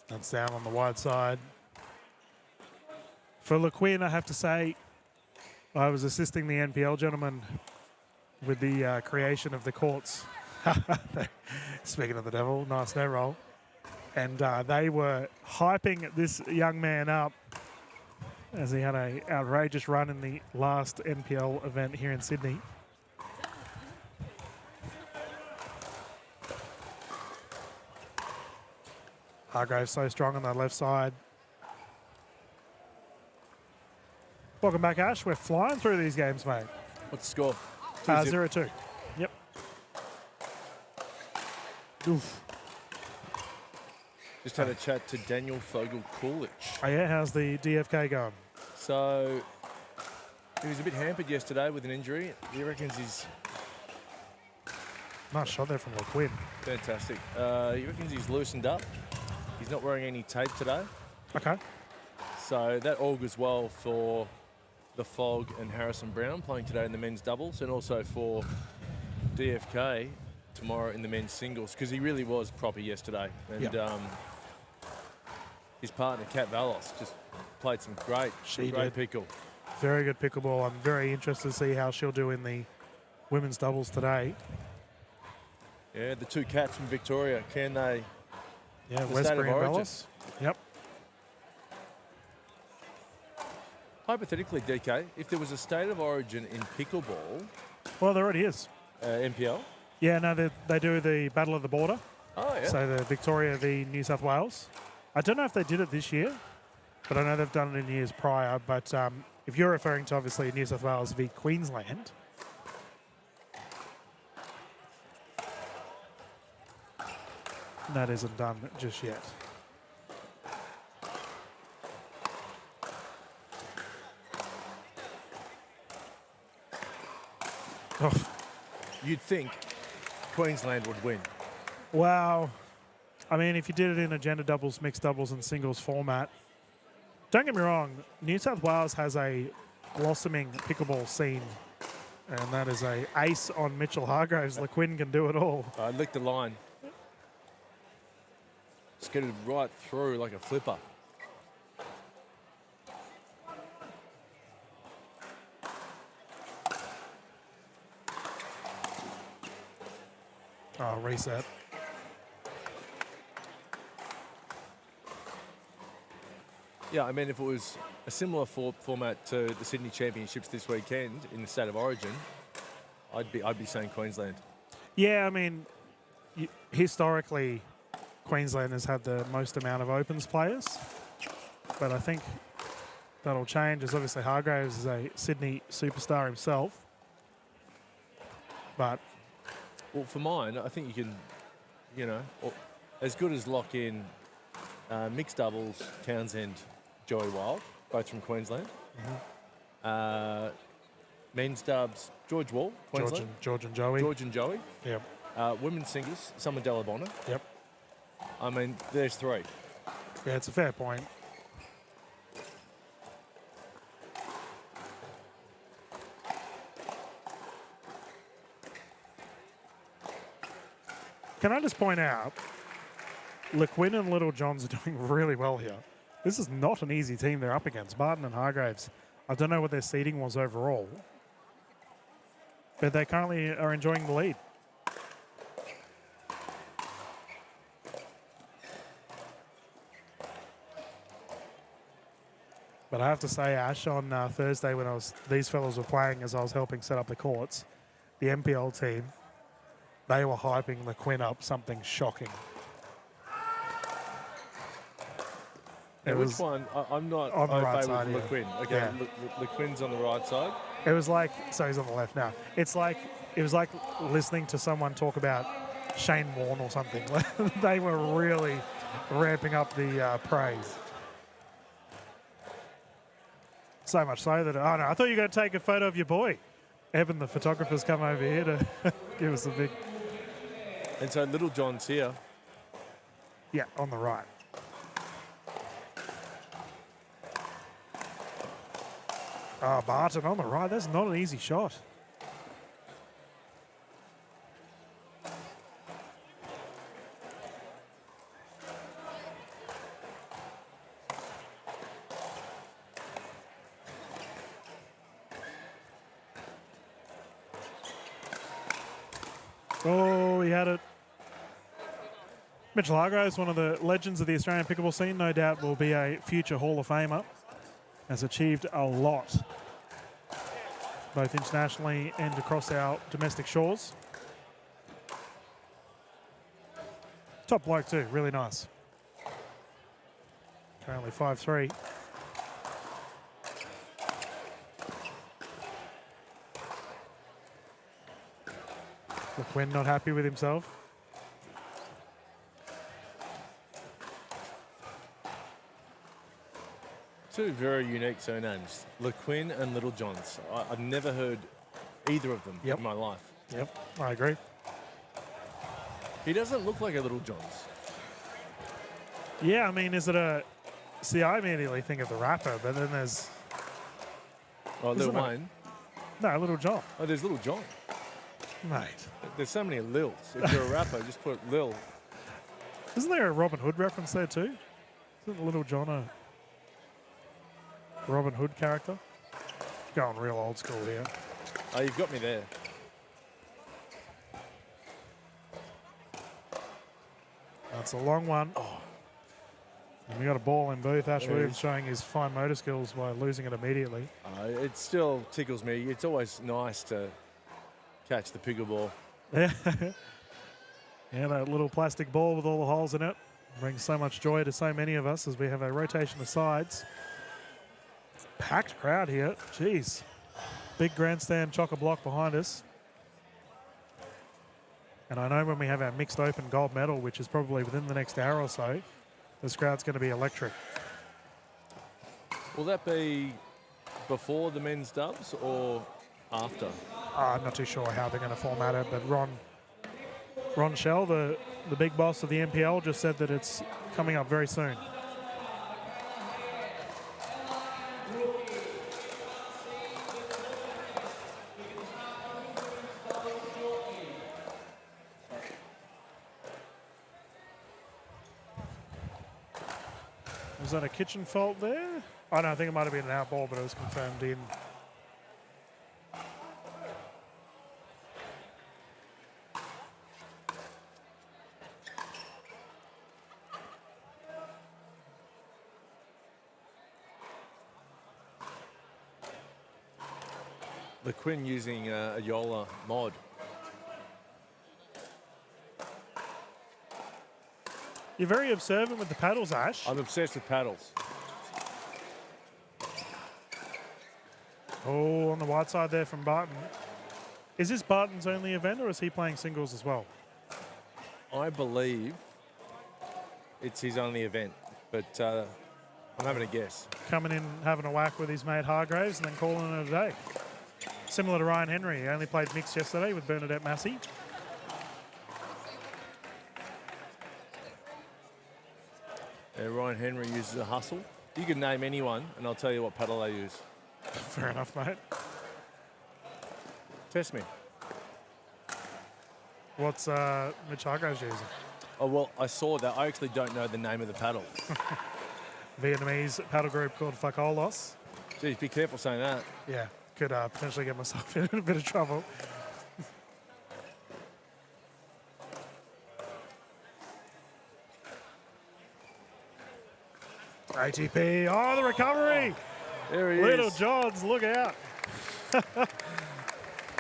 That's down on the wide side. For LeQuinn, I have to say, I was assisting the NPL gentleman with the creation of the courts. Speaking of the devil, nice no roll. And they were hyping this young man up as he had an outrageous run in the last NPL event here in Sydney. Hargraves so strong on that left side. Welcome back, Ash. We're flying through these games, mate. What's the score? 0-2. Yep. Oof. Just had a chat to Daniel Fogel-Coolidge. Oh, yeah? How's the DFK going? So he was a bit hampered yesterday with an injury. He reckons he's Nice shot there from LeQuinn. fantastic. He reckons he's loosened up. He's not wearing any tape today. Okay. So that augurs well for the Fog and Harrison Brown playing today in the men's doubles, and also for DFK tomorrow in the men's singles, because he really was proper yesterday. And his partner, Kat Valos, just played some great pickle. Very good pickleball. I'm very interested to see how she'll do in the women's doubles today. Yeah, the two cats from Victoria, can they? Yeah, The Westbury state of and origin. Bellis. Yep. Hypothetically, DK, if there was a state of origin in pickleball, Well, there already is. NPL. Yeah, no, they do the Battle of the Border. Oh, yeah. So the Victoria v New South Wales. I don't know if they did it this year, but I know they've done it in years prior. But if you're referring to, obviously, New South Wales v Queensland, that isn't done just yet. Oh, You'd think Queensland would win. wow. I mean, if you did it in a gender doubles, mixed doubles, and singles format, don't get me wrong, New South Wales has a blossoming pickleball scene, and that is a ace on Mitchell Hargraves. LeQuinn can do it all. I licked the line. Skidded right through like a flipper. Oh, reset. Yeah, I mean, if it was a similar format to the Sydney Championships this weekend in the state of origin, I'd be saying Queensland. Yeah, I mean, historically, Queensland has had the most amount of opens players, but I think that'll change, as obviously Hargraves is a Sydney superstar himself. But Well, for mine, I think you can, as good as lock in mixed doubles, Townsend, Joey Wild, both from Queensland. Men's dubs, George Wall, Queensland. George and Joey. George and Joey. Yep. Women's singles, Summer Delabonna. Yep. I mean, there's three. Yeah, it's a fair point. Can I just point out, LeQuinn and Little Johns are doing really well here. This is not an easy team they're up against. Martin and Hargraves. I don't know what their seeding was overall, but they currently are enjoying the lead. But I have to say, Ash, on Thursday when these fellas were playing as I was helping set up the courts, the MPL team, they were hyping LeQuinn up something shocking. Now, which one? I'm not on the au right fait side, with yeah. LeQuinn. Okay, Yeah. LeQuinn's on the right side. It was like, so he's on the left now. It was like listening to someone talk about Shane Warne or something. They were really ramping up the praise. So much so that, oh no, I thought you were going to take a photo of your boy. Evan, the photographer's come over here to give us a big... And so Little John's here. Yeah, on the right. Oh, Barton on the right. That's not an easy shot. Oh, he had it. Mitchell Hargraves, one of the legends of the Australian pickleball scene, no doubt will be a future Hall of Famer. Has achieved a lot, both internationally and across our domestic shores. Top bloke too, really nice. Currently 5'3". Quinn not happy with himself. Two very unique surnames, LeQuinn and Little Johns. I've never heard either of them in my life. Yep, I agree. He doesn't look like a Little Johns. Yeah, I mean, is it a... See, I immediately think of the rapper, but then there's... Oh, Lil Wayne? No, Little John. Oh, there's Little John. Mate. There's so many Lils. If you're a rapper, just put Lil. Isn't there a Robin Hood reference there too? Isn't Little John a Robin Hood character? Going real old school here. Oh, you've got me there. That's a long one. Oh. And we got a ball in booth. Ash Williams showing his fine motor skills by losing it immediately. It still tickles me. It's always nice to catch the pickleball. Yeah. Yeah, that little plastic ball with all the holes in it brings so much joy to so many of us as we have a rotation of sides. Packed crowd here. Jeez. Big grandstand chock-a-block behind us. And I know when we have our mixed open gold medal, which is probably within the next hour or so, this crowd's going to be electric. Will that be before the men's dubs or after? I'm not too sure how they're going to format it, but Ron Shell, the big boss of the NPL, just said that it's coming up very soon. Was that a kitchen fault there? Oh, no, I think it might have been an out ball, but it was confirmed in. LeQuinn using a Yola mod. You're very observant with the paddles, Ash. I'm obsessed with paddles. Oh, on the wide side there from Barton. Is this Barton's only event, or is he playing singles as well? I believe it's his only event, but I'm having a guess. Coming in, having a whack with his mate Hargraves, and then calling it a day. Similar to Ryan Henry. He only played mixed yesterday with Bernadette Massey. Ryan Henry uses a hustle. You can name anyone, and I'll tell you what paddle they use. Fair enough, mate. Test me. What's Mitch Hargraves using? Oh, well, I saw that. I actually don't know the name of the paddle. Vietnamese paddle group called Fakolos. Geez, be careful saying that. Yeah, could potentially get myself in a bit of trouble. ATP, oh, the recovery. There he Little is. Johns, look out.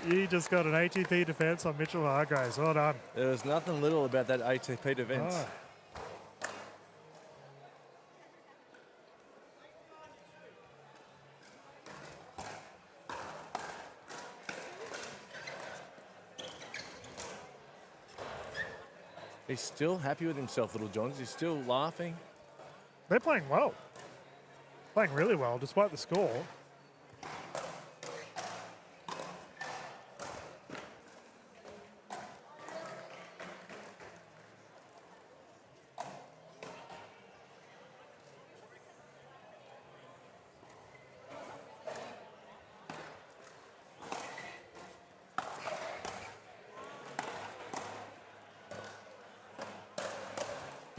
You just got an ATP defense on Mitchell Hargraves. Well done. There was nothing little about that ATP defense. Oh. He's still happy with himself, Little Johns. He's still laughing. They're playing well. Playing really well, despite the score.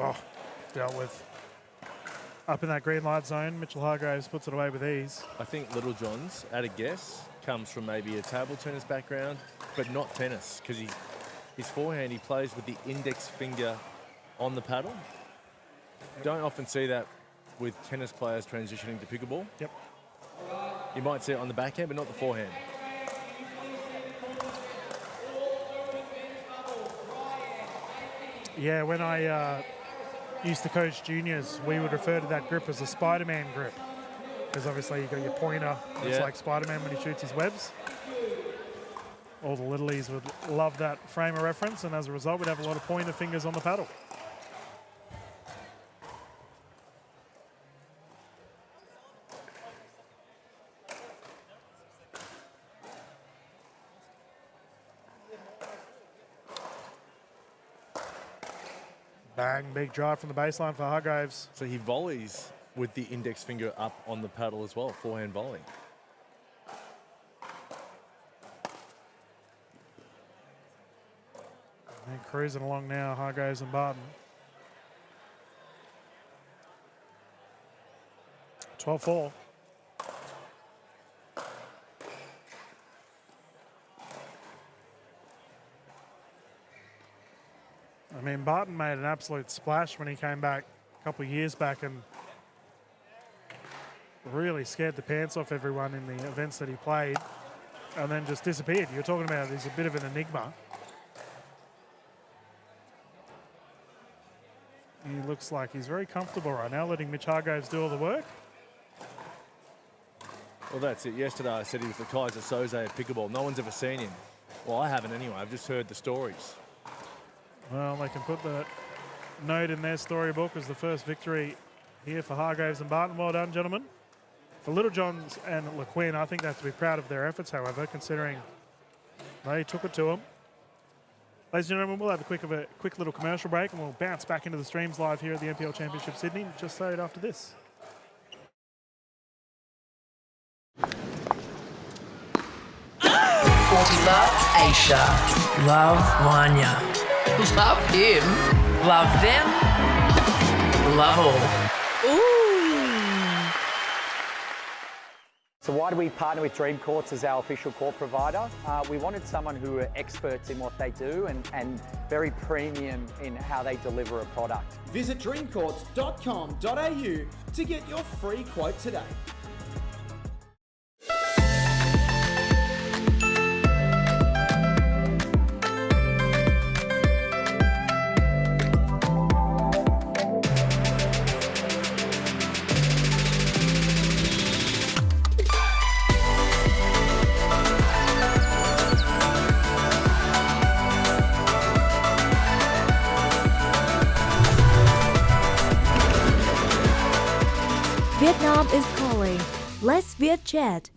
Oh, dealt with. Up in that green light zone, Mitchell Hargraves puts it away with ease. I think Little John's, at a guess, comes from maybe a table tennis background, but not tennis, because his forehand, he plays with the index finger on the paddle. Don't often see that with tennis players transitioning to pickleball. Yep. You might see it on the backhand, but not the forehand. Yeah, when I used to coach juniors, we would refer to that grip as a Spider-Man grip. Because obviously you've got your pointer, it's like Spider-Man when he shoots his webs. All the littlies would love that frame of reference, and as a result, we'd have a lot of pointer fingers on the paddle. Bang, big drive from the baseline for Hargraves. So he volleys with the index finger up on the paddle as well, forehand volley. And cruising along now, Hargraves and Barton. 12-4. I mean, Barton made an absolute splash when he came back a couple of years back and really scared the pants off everyone in the events that he played and then just disappeared. You're talking about he's a bit of an enigma. He looks like he's very comfortable right now, letting Mitch Hargraves do all the work. Well, that's it. Yesterday I said he was the Kaiser Soze of pickleball. No one's ever seen him. Well, I haven't anyway. I've just heard the stories. Well, they can put the note in their storybook as the first victory here for Hargraves and Barton. Well done, gentlemen. For Littlejohns and LeQuinn, I think they have to be proud of their efforts, however, considering they took it to them. Ladies and gentlemen, we'll have a quick little commercial break and we'll bounce back into the streams live here at the NPL Championship Sydney just straight after this. Love Aisha. Love Wanya. Love him. Love them. Love all. Ooh. So why do we partner with Dream Courts as our official court provider? We wanted someone who are experts in what they do and very premium in how they deliver a product. Visit dreamcourts.com.au to get your free quote today. Vietnam is calling. Let's Viet chat.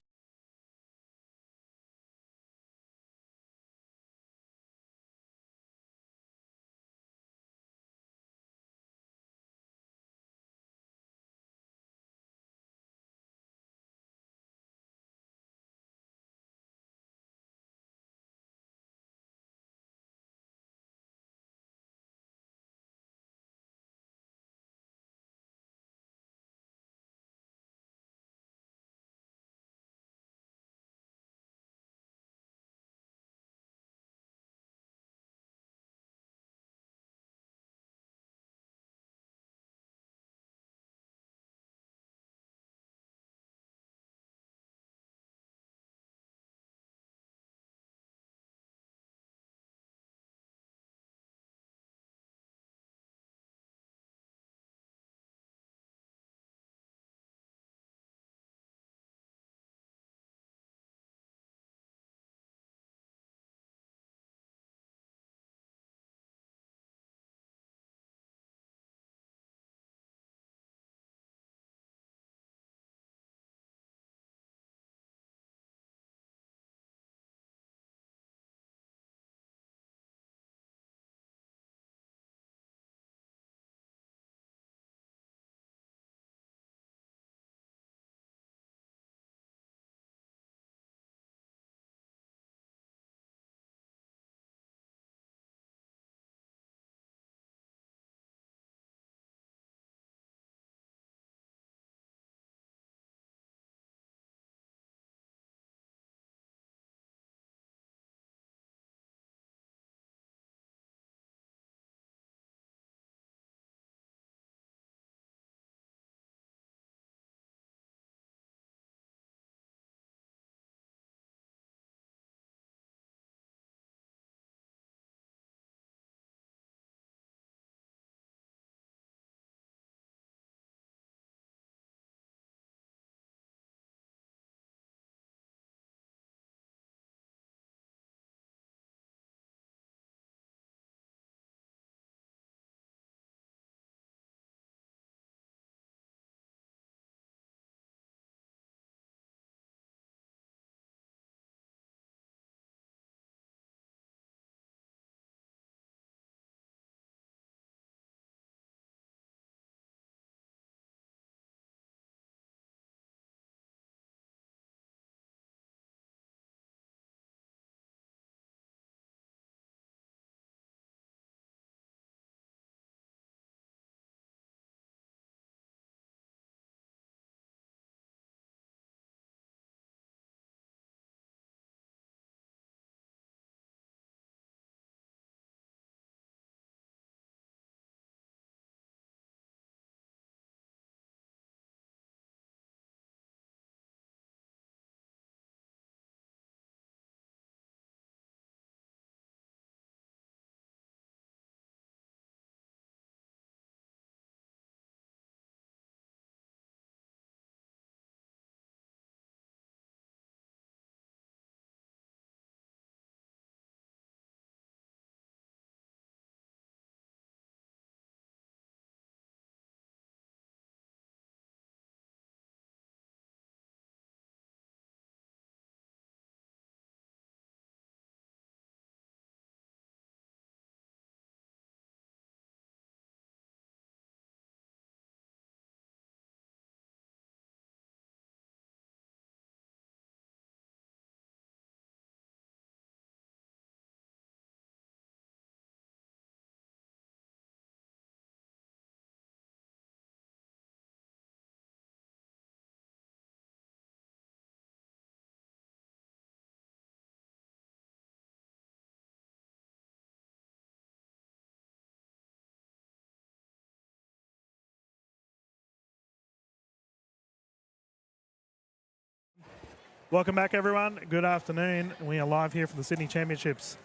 Welcome back, everyone. Good afternoon. We are live here from the Sydney Championships.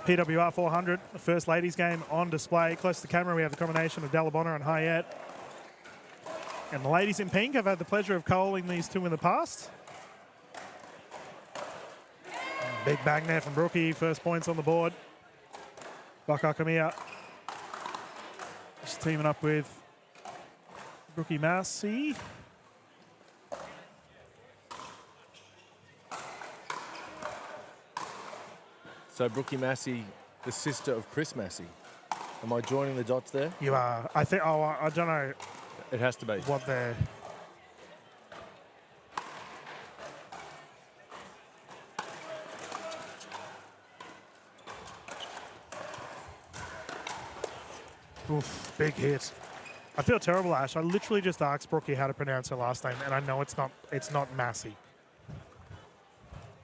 PWR 400, the first ladies game on display. Close to the camera, we have the combination of Dalabona and Hayat. And the ladies in pink have had the pleasure of coaling these two in the past. Big bang there from Brookie. First points on the board. Bakakamiya just teaming up with Brookie Massey. So Brookie Massey, the sister of Chris Massey. Am I joining the dots there? You are. I think. Oh, I don't know. It has to be. What they're. Oof, big hit. I feel terrible, Ash. I literally just asked Brookie how to pronounce her last name, and I know it's not Massey.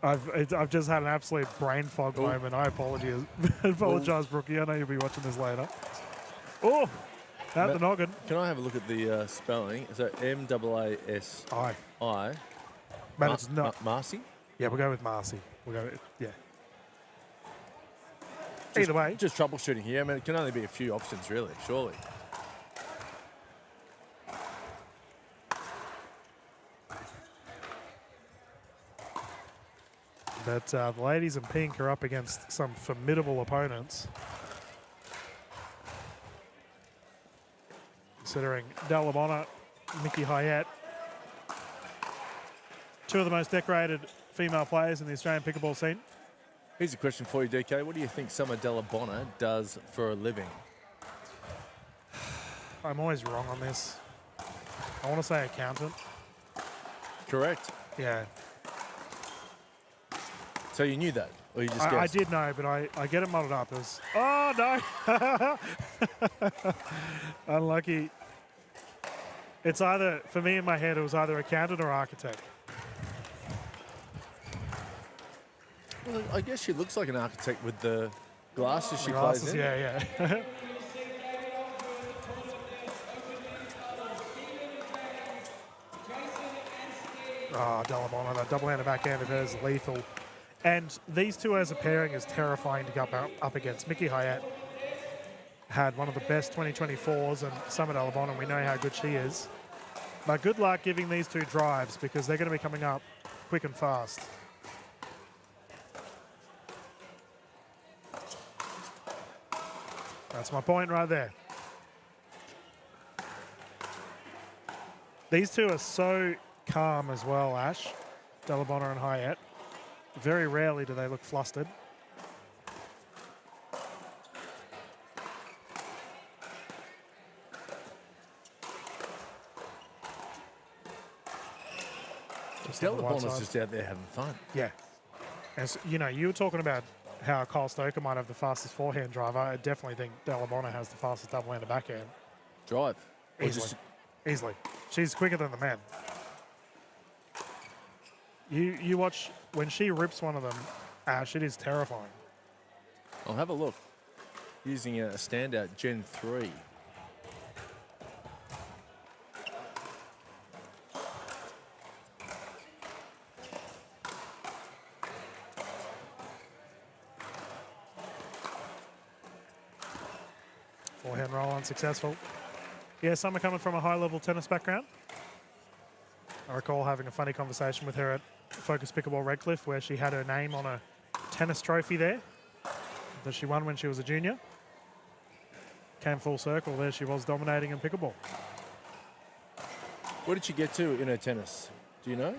I've just had an absolute brain fog moment. I apologize, Brookie. I know you'll be watching this later. Oh, at the noggin. Can I have a look at the spelling? So M-A-A-S-I. But it's not. Marcy? Yeah, we'll go with Marcy. Either way. Just troubleshooting here. I mean, it can only be a few options, really, surely. But the ladies in pink are up against some formidable opponents. Considering Dalabona, Mickey Hayat, two of the most decorated female players in the Australian pickleball scene. Here's a question for you, DK. What do you think Summer Dalabona does for a living? I'm always wrong on this. I want to say accountant. Correct. Yeah. So you knew that, or you just guessed? I did know, but I get it muddled up as, oh no! Unlucky. It's either, for me in my head, it was either accountant or architect. Well, I guess she looks like an architect with the glasses she plays in. Yeah. Oh, Dalabona, that double-handed backhand of hers is lethal. And these two as a pairing is terrifying to go up against. Mickey Hayat had one of the best 2024s, and Summer Dalabona, we know how good she is. But good luck giving these two drives because they're going to be coming up quick and fast. That's my point right there. These two are so calm as well, Ash. Dalabona and Hayat. Very rarely do they look flustered. Dalabona's just out there having fun. Yeah. And so, you know, you were talking about how Kyle Stoker might have the fastest forehand driver. I definitely think Dalabona has the fastest double-handed backhand. Drive. Easily. She's quicker than the men. You watch when she rips one of them, Ash, it is terrifying. I'll have a look. Using a standout Gen 3. Forehand roll unsuccessful. Yeah, Summer coming from a high-level tennis background. I recall having a funny conversation with her at Focus Pickleball Redcliffe where she had her name on a tennis trophy there that she won when she was a junior. Came full circle, there she was dominating in pickleball. Where did she get to in her tennis? Do you know?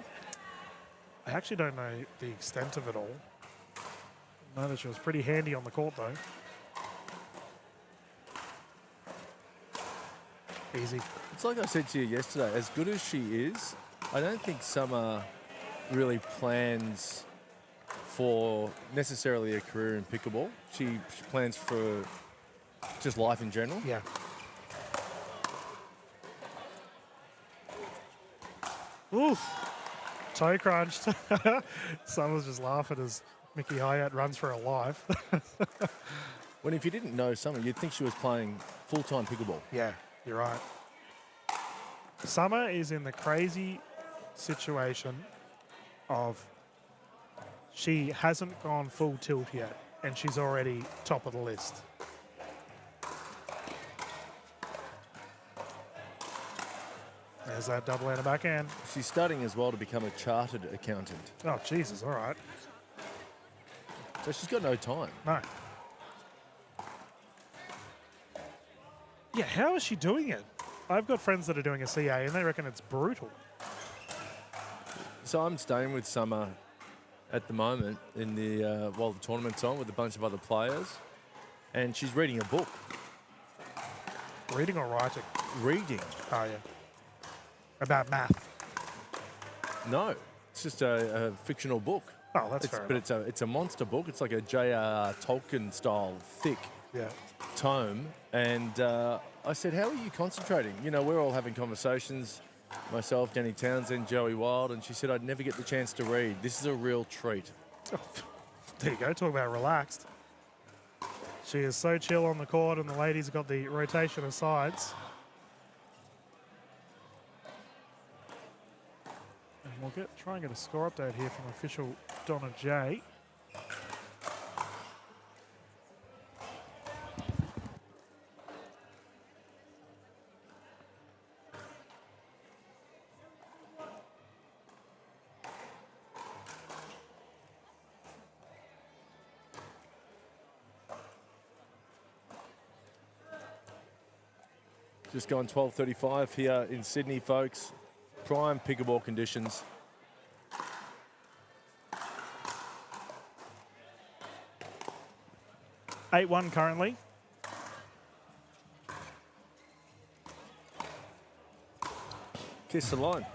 I actually don't know the extent of it all. I know that she was pretty handy on the court though. Easy. It's like I said to you yesterday, as good as she is, I don't think Summer really plans for necessarily a career in pickleball. She plans for just life in general. Yeah. Oof. Toe crunched. Summer's just laughing as Mickey Hayat runs for her life. When if you didn't know Summer, you'd think she was playing full-time pickleball. Yeah, you're right. Summer is in the crazy situation of she hasn't gone full tilt yet, and she's already top of the list. There's that double and a backhand. She's studying as well to become a chartered accountant. Oh, Jesus, all right. So she's got no time. No. Yeah, how is she doing it? I've got friends that are doing a CA, and they reckon it's brutal. So I'm staying with Summer at the moment in the while the tournament's on with a bunch of other players, and she's reading a book. Reading or writing? Reading. Oh, yeah. About math. No, it's just a fictional book. Oh, that's fair But enough. it's a monster book. It's like a J.R.R. Tolkien style thick tome. And I said, how are you concentrating? You know, we're all having conversations. Myself, Danny Townsend, Joey Wild, and she said I'd never get the chance to read. This is a real treat. There you go, talk about relaxed. She is so chill on the court, and the ladies have got the rotation of sides. And we'll try and get a score update here from official Donna J. Just gone 12:35 here in Sydney, folks. Prime pickleball conditions. 8-1 currently. Kiss the line.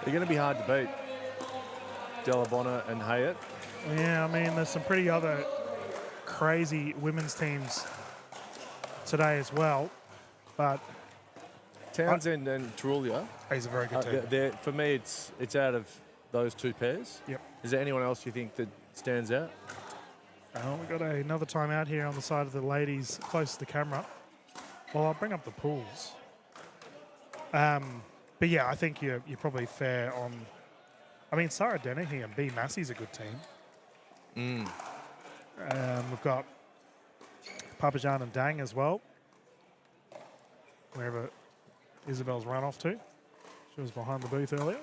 They're going to be hard to beat. Delabonna and Hayat. Yeah, I mean, there's some pretty other crazy women's teams today as well, but Townsend and Tarulia. He's a very good team. For me, it's out of those two pairs. Yep. Is there anyone else you think that stands out? We've got another timeout here on the side of the ladies close to the camera. Well, I'll bring up the pools. But yeah, I think you're probably fair on. I mean, Sarah Dennehy and B Massey's a good team. We've got Papajan and Dang as well. Wherever Isabel's run off to. She was behind the booth earlier.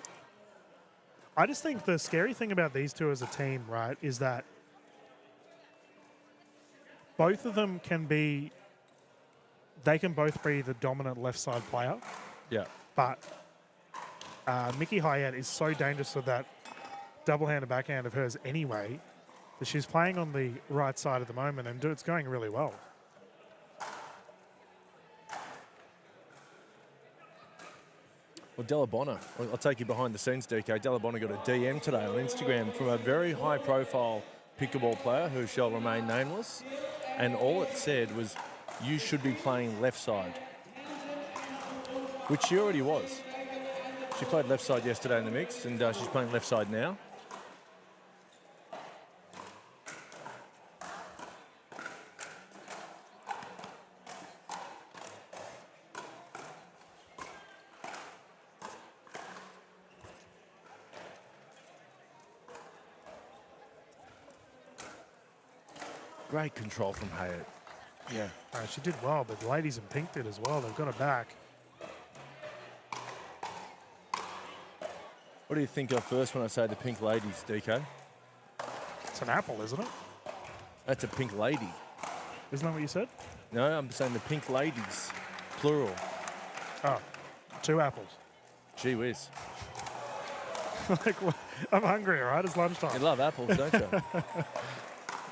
I just think the scary thing about these two as a team, right, is that both of them can be. They can both be the dominant left side player. Yeah. But Mickey Hayat is so dangerous with that double-handed backhand of hers anyway that she's playing on the right side at the moment, and it's going really well. Well, Delabonna, I'll take you behind the scenes, DK. Delabonna got a DM today on Instagram from a very high-profile pickleball player who shall remain nameless, and all it said was, you should be playing left side, which she already was. She played left side yesterday in the mix, and she's playing left side now. Great control from Hayat. Yeah. She did well, but the ladies in pink did as well. They've got her back. What do you think of first when I say the pink ladies, DK? It's an apple, isn't it? That's a pink lady. Isn't that what you said? No, I'm saying the pink ladies, plural. Oh, 2 apples. Gee whiz. Like, I'm hungry, all right? It's lunchtime. You love apples, don't you?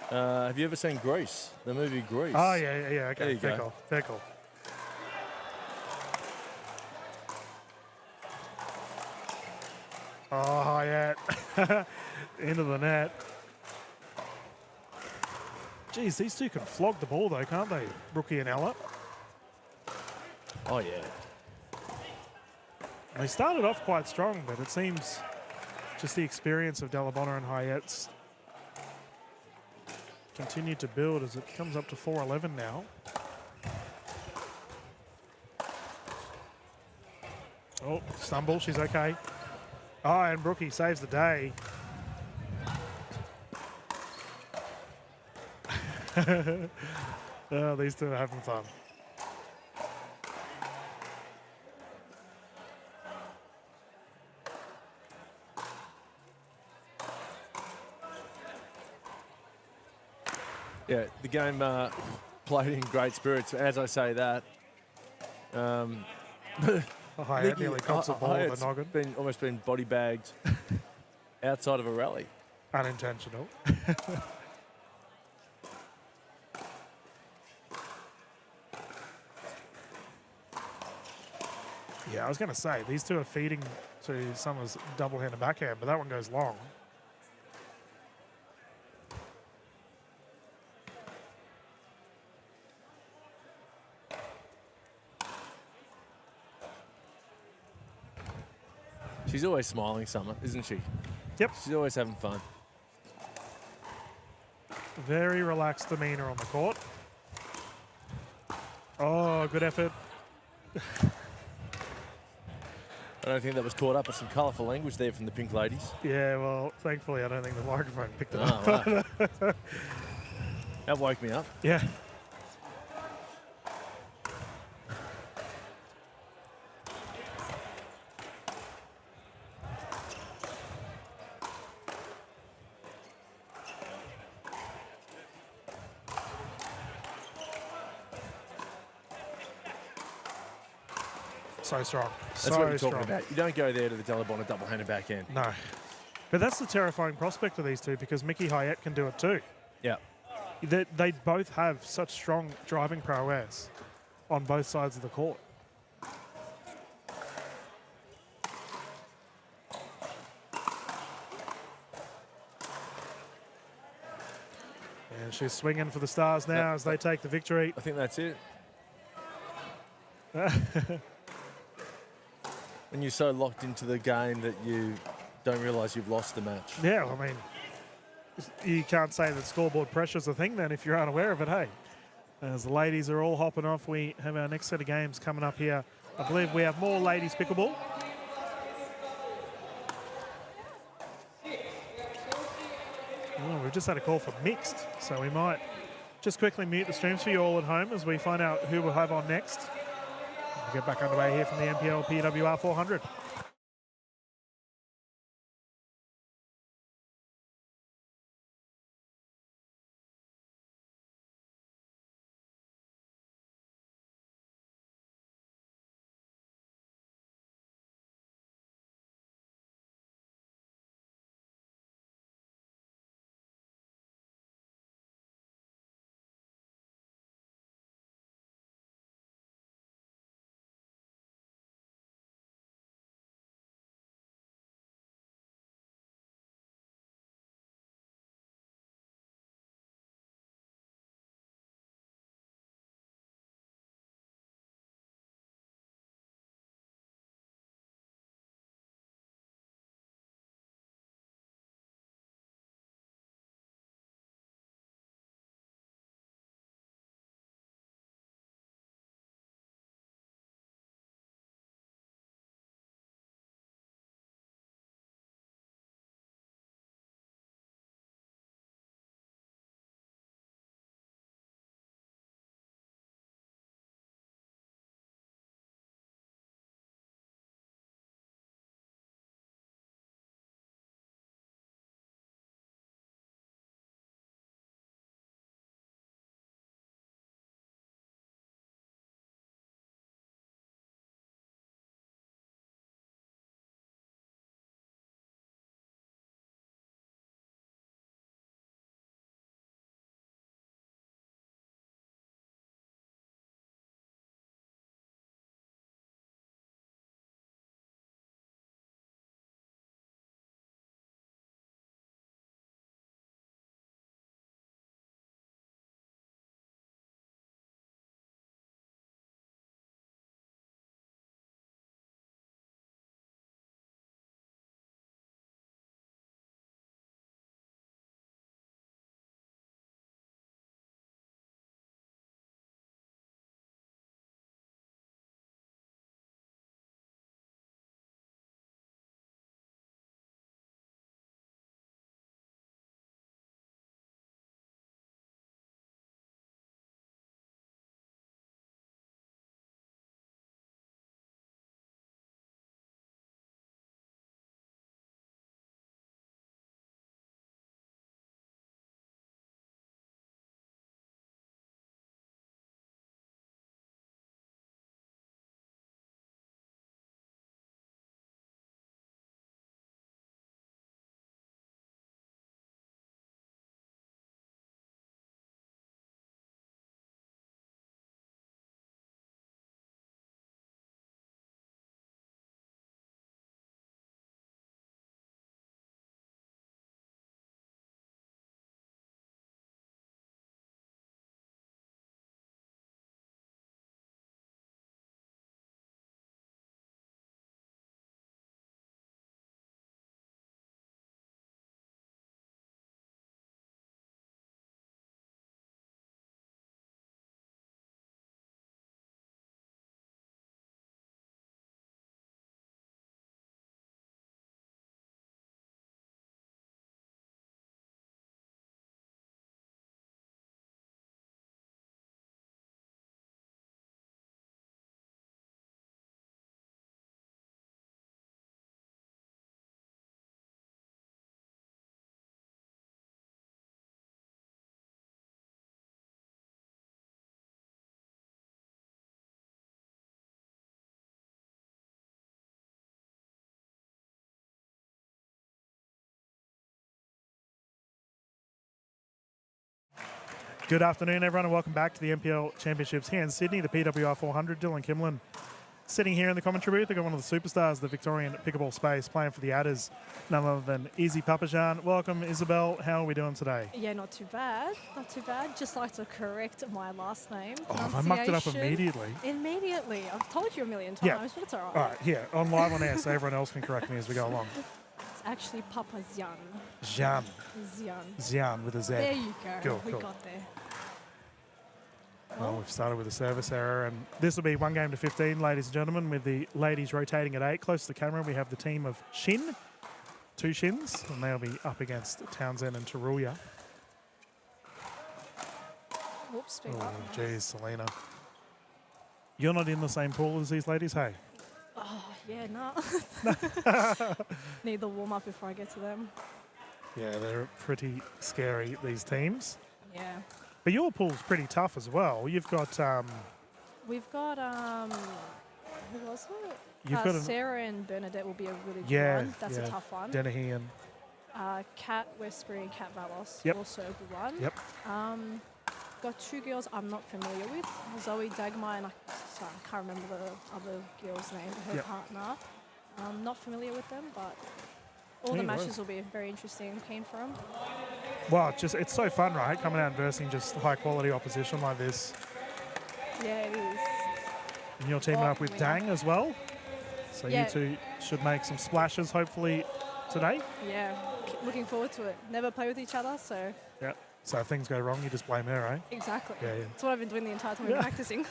Have you ever seen Grease, the movie Grease? Oh, yeah, okay. There you Fair go. call, fair call. Oh, Hyatt. Into the net. Geez, these two can flog the ball though, can't they? Brookie and Ella. Oh, yeah. They started off quite strong, but it seems just the experience of Delabonna and Hyatt's continued to build as it comes up to 4-11 now. Oh, stumble, she's okay. Oh, and Brookie saves the day. Oh, these two are having fun. Yeah, the game played in great spirits. As I say that, Hyatt nearly cops a ball with a noggin. Almost been body bagged outside of a rally. Unintentional. Yeah, I was going to say, these two are feeding to Summer's double-handed backhand, but that one goes long. She's always smiling, Summer, isn't she? Yep. She's always having fun. Very relaxed demeanour on the court. Oh, good effort. I don't think that was caught up with some colourful language there from the Pink Ladies. Yeah, well, thankfully, I don't think the microphone picked it Oh, up. wow. That woke me up. Yeah. So strong. That's what you're talking about. You don't go there to the Delabonna double-handed backhand. No. But that's the terrifying prospect of these two because Mickey Hyatt can do it too. Yeah. They both have such strong driving prowess on both sides of the court. And she's swinging for the stars now as they take the victory. I think that's it. When you're so locked into the game that you don't realise you've lost the match. Yeah, I mean, you can't say that scoreboard pressure's a thing then if you're unaware of it, hey. As the ladies are all hopping off, we have our next set of games coming up here. I believe we have more ladies pickleball. Oh, we've just had a call for mixed, so we might just quickly mute the streams for you all at home as we find out who we'll have on next. We'll get back underway here from the NPL PWR 400. Good afternoon, everyone, and welcome back to the NPL Championships here in Sydney, the PWR 400. Dylan Kimlin sitting here in the commentary booth. I've got one of the superstars of the Victorian pickleball space playing for the Adders, none other than Izzy Papajan. Welcome, Isabel. How are we doing today? Yeah, not too bad. Not too bad. Just like to correct my last name. Oh, I mucked it up immediately. Immediately. I've told you a million times, but it's all right. All right, here, on live on air, so everyone else can correct me as we go along. It's actually Papa Zian. Jan. Zian with a Z. There you go. Cool, we cool. got there. Well, we've started with a service error, and this will be 1 game to 15, ladies and gentlemen, with the ladies rotating at 8. Close to the camera, we have the team of Shin, 2 Shins, and they'll be up against Townsend and Taruya. Whoops, speak Oh, up. geez, Selena. You're not in the same pool as these ladies, hey? Oh, yeah, no. Need the warm up before I get to them. Yeah, they're pretty scary, these teams. Yeah. But your pool's pretty tough as well. You've got... We've got, who was it? You've got Sarah and Bernadette will be a really good one. That's a tough one. Dennehy and... Kat Westbury and Kat Valos, also a good one. Yep. Got 2 girls I'm not familiar with. Zoe Dagmar and I can't remember the other girl's name, her partner. I'm not familiar with them, but all the matches will be very interesting. Keen for them. Well, it's so fun, right? Coming out and versing just high-quality opposition like this. Yeah, it is. And you're teaming up with Dang as well. So you two should make some splashes, hopefully, today. Yeah, looking forward to it. Never play with each other, so... Yeah. So if things go wrong, you just blame her, right? Exactly. Yeah. That's what I've been doing the entire time we've been practicing.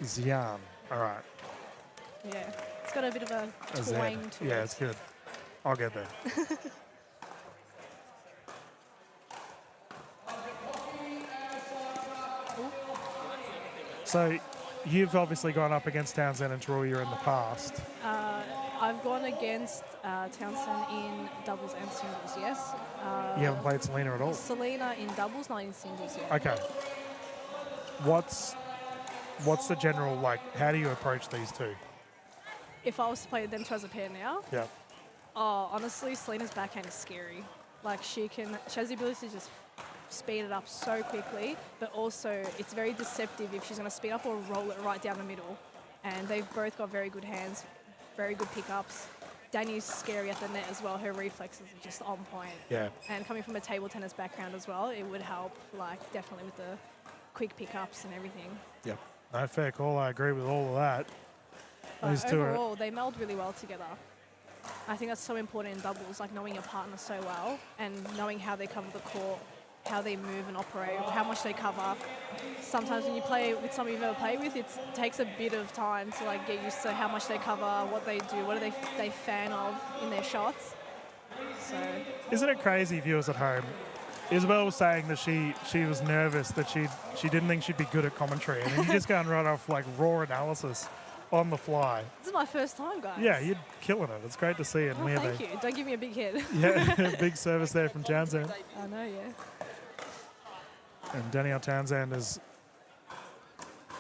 Xian. All right. Yeah. It's got a bit of a twang to it. Yeah, it's good. I'll get there. So you've obviously gone up against Townsend and Taruya in the past. I've gone against Townsend in doubles and singles, yes. You haven't played Selena at all? Selena in doubles, not in singles yet. Okay. What's the general, how do you approach these two? If I was to play them two as a pair now, Yeah. oh, honestly, Selena's backhand is scary. She has the ability to just speed it up so quickly, but also it's very deceptive if she's going to speed up or roll it right down the middle. And they've both got very good hands, very good pickups. Danny's scary at the net as well. Her reflexes are just on point. Yeah. And coming from a table tennis background as well, it would help, definitely with the quick pickups and everything. Yep. No, fair call. I agree with all of that. But overall, they meld really well together. I think that's so important in doubles, knowing your partner so well and knowing how they cover the court, how they move and operate, how much they cover. Sometimes when you play with someone you've never played with, it takes a bit of time to get used to how much they cover, what they do, what are they fan of in their shots. So isn't it crazy, viewers at home? Isabel was saying that she was nervous, that she didn't think she'd be good at commentary, and then you just go and run off raw analysis on the fly. This is my first time, guys. Yeah, you're killing it. It's great to see it. Oh, thank you. Don't give me a big head. Yeah, big service there from Townsend. I know, yeah. And Danielle Townsend is...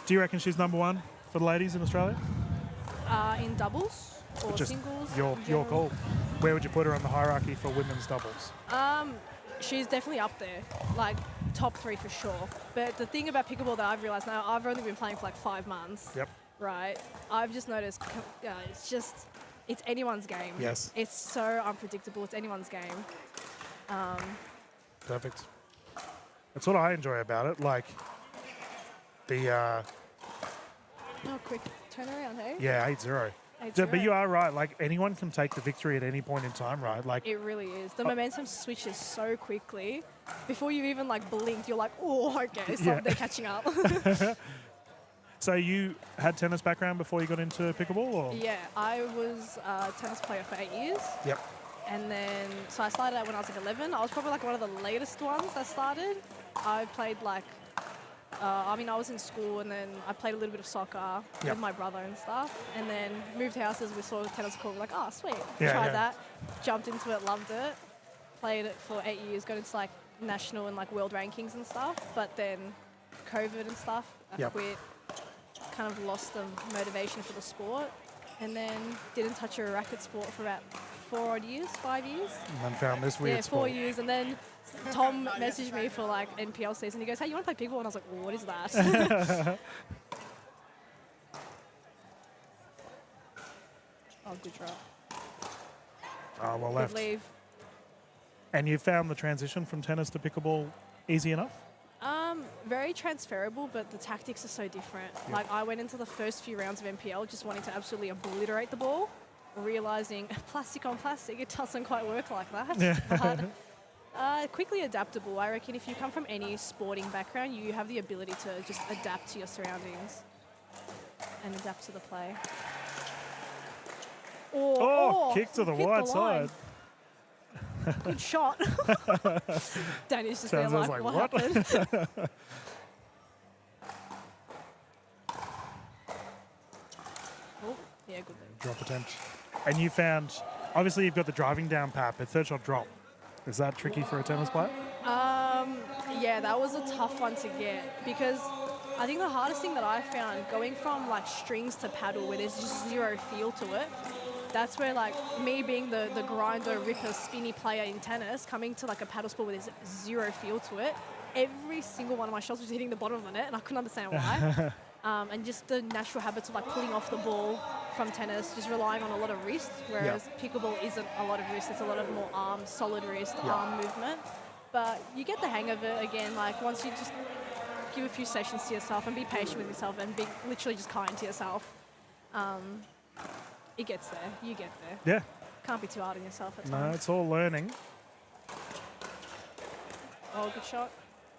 Do you reckon she's number 1 for the ladies in Australia? In doubles or Just singles? Your call. Where would you put her on the hierarchy for women's doubles? She's definitely up there, top 3 for sure. But the thing about pickleball that I've realised now, I've only been playing for 5 months. Yep. Right? I've just noticed it's anyone's game. Yes. It's so unpredictable. It's anyone's game. Perfect. That's what I enjoy about it. Oh, quick turnaround, hey? Yeah, 8-0. But you are right. Anyone can take the victory at any point in time, right? It really is. The momentum switches so quickly. Before you've even blinked, you're like, oh, okay, they're catching up. So you had tennis background before you got into pickleball, or? Yeah, I was a tennis player for 8 years. Yep. And then, so I started out when I was 11. I was probably one of the latest ones that started. I played I was in school and then I played a little bit of soccer with my brother and stuff. And then moved houses, we saw a tennis court, we're like, oh, sweet. Tried that, jumped into it, loved it. Played it for 8 years, got into national and world rankings and stuff. But then COVID and stuff, I quit. Kind of lost the motivation for the sport, and then didn't touch a racket sport for about 4 odd years, 5 years. And then found this weird Yeah, sport. 4 years. And then Tom messaged me for like NPL season. He goes, hey, you want to play pickleball? And I was like, well, what is that? Oh, good drop. Oh, well Good left. leave. And you found the transition from tennis to pickleball easy enough? Very transferable, but the tactics are so different. Yeah. Like, I went into the first few rounds of NPL just wanting to absolutely obliterate the ball, realizing plastic on plastic, it doesn't quite work like that. Yeah. But quickly adaptable. I reckon if you come from any sporting background, you have the ability to just adapt to your surroundings and adapt to the play. Oh, kick to the hit wide line. side. Good shot. Danny's just there Sounds like, like, what what? happened? Oh, yeah, good lead. Drop attempt. And you found, obviously you've got the driving down pat, but third shot drop. Is that tricky for a tennis player? Yeah, that was a tough one to get because I think the hardest thing that I found going from like strings to paddle where there's just zero feel to it, that's where like me being the grinder, ripper, spinny player in tennis, coming to like a paddle sport where there's zero feel to it, every single one of my shots was hitting the bottom of the net and I couldn't understand why. And just the natural habits of like pulling off the ball from tennis, just relying on a lot of wrist, whereas pickleball isn't a lot of wrist, it's a lot of more arm, solid wrist, arm movement. But you get the hang of it again, like once you just give a few sessions to yourself and be patient with yourself and be literally just kind to yourself. It gets there, you get there. Yeah. Can't be too hard on yourself at No, times. it's all learning. Oh, good shot.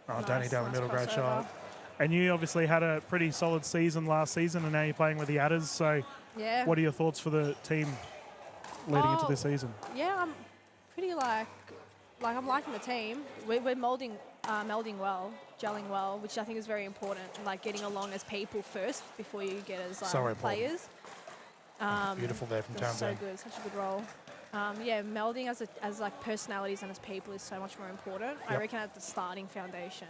Oh, Nice, Danny down the nice middle, great crossover. shot. And you obviously had a pretty solid season last season and now you're playing with the Adders. So Yeah. what are your thoughts for the team leading into this season? Yeah, I'm pretty like I'm liking the team. We're melding well, gelling well, which I think is very important. Like getting along as people first before you get as So important. players. Beautiful there from That's so Townsend. good, such a good role. Yeah, melding as like personalities and as people is so much more important. I Yep. reckon at the starting foundation,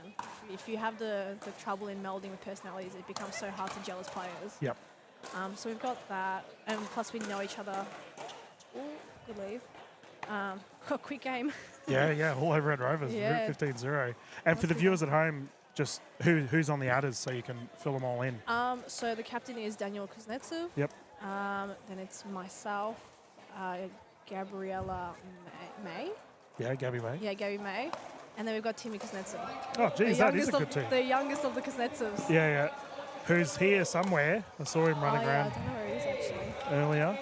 if you have the trouble in melding with personalities, it becomes so hard to gel as players. Yep. So we've got that, and plus we know each other. Ooh, good leave. Quick game. Yeah, all over Red Rovers, Yeah. 15-0. And for the viewers at home, just who's on the Adders so you can fill them all in. So the captain is Daniel Kuznetsov. Yep. Then it's myself, Gabriella May. Yeah, Gabby May. Yeah, Gabby May. And then we've got Timmy Kuznetsov. Oh, geez, that is a good team. The youngest of the Kuznetsovs. Yeah. Who's here somewhere. I saw him running I around don't know where he is actually. earlier.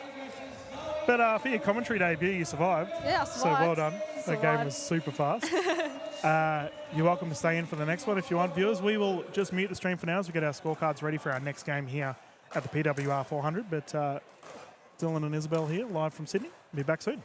But for your commentary debut, you survived. Yeah, I So survived. well done. That game was super fast. You're welcome to stay in for the next one if you want, viewers. We will just mute the stream for now as we get our scorecards ready for our next game here at the PWR 400. But Dylan and Isabel here, live from Sydney. Be back soon.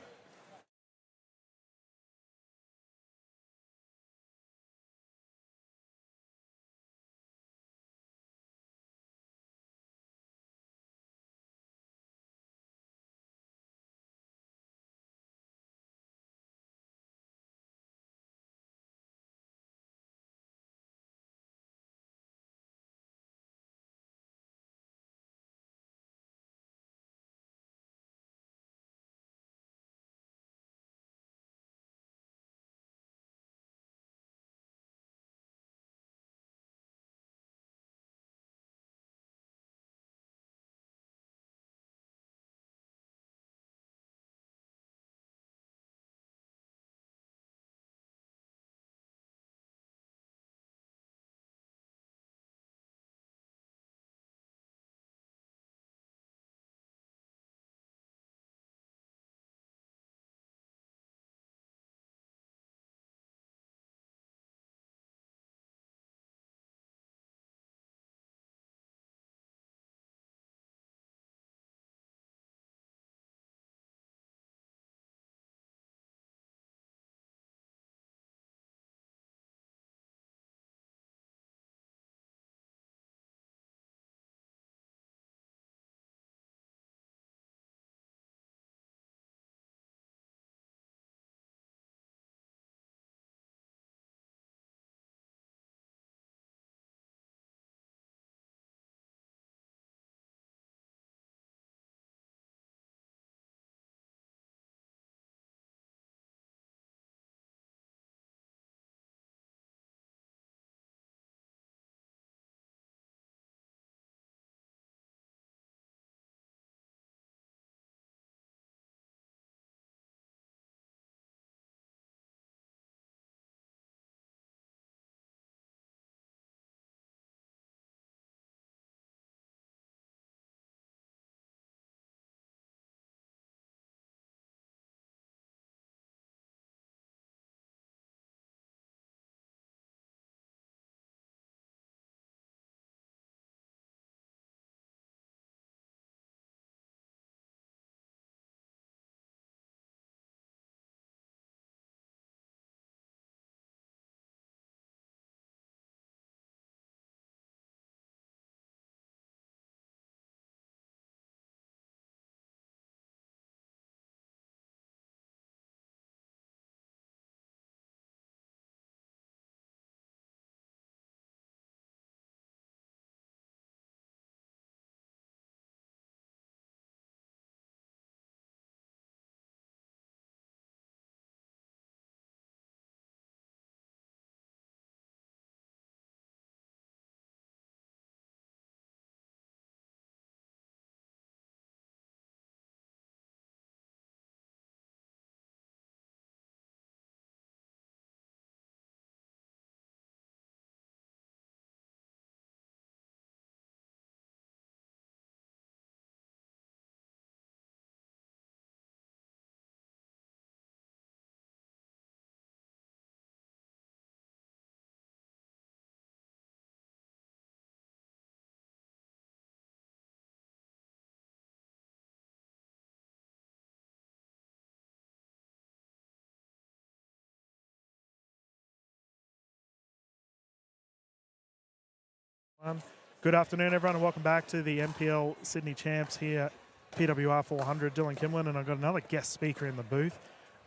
Good afternoon, everyone, and welcome back to the NPL Sydney Champs here, PWR 400. Dylan Kimlin, and I've got another guest speaker in the booth,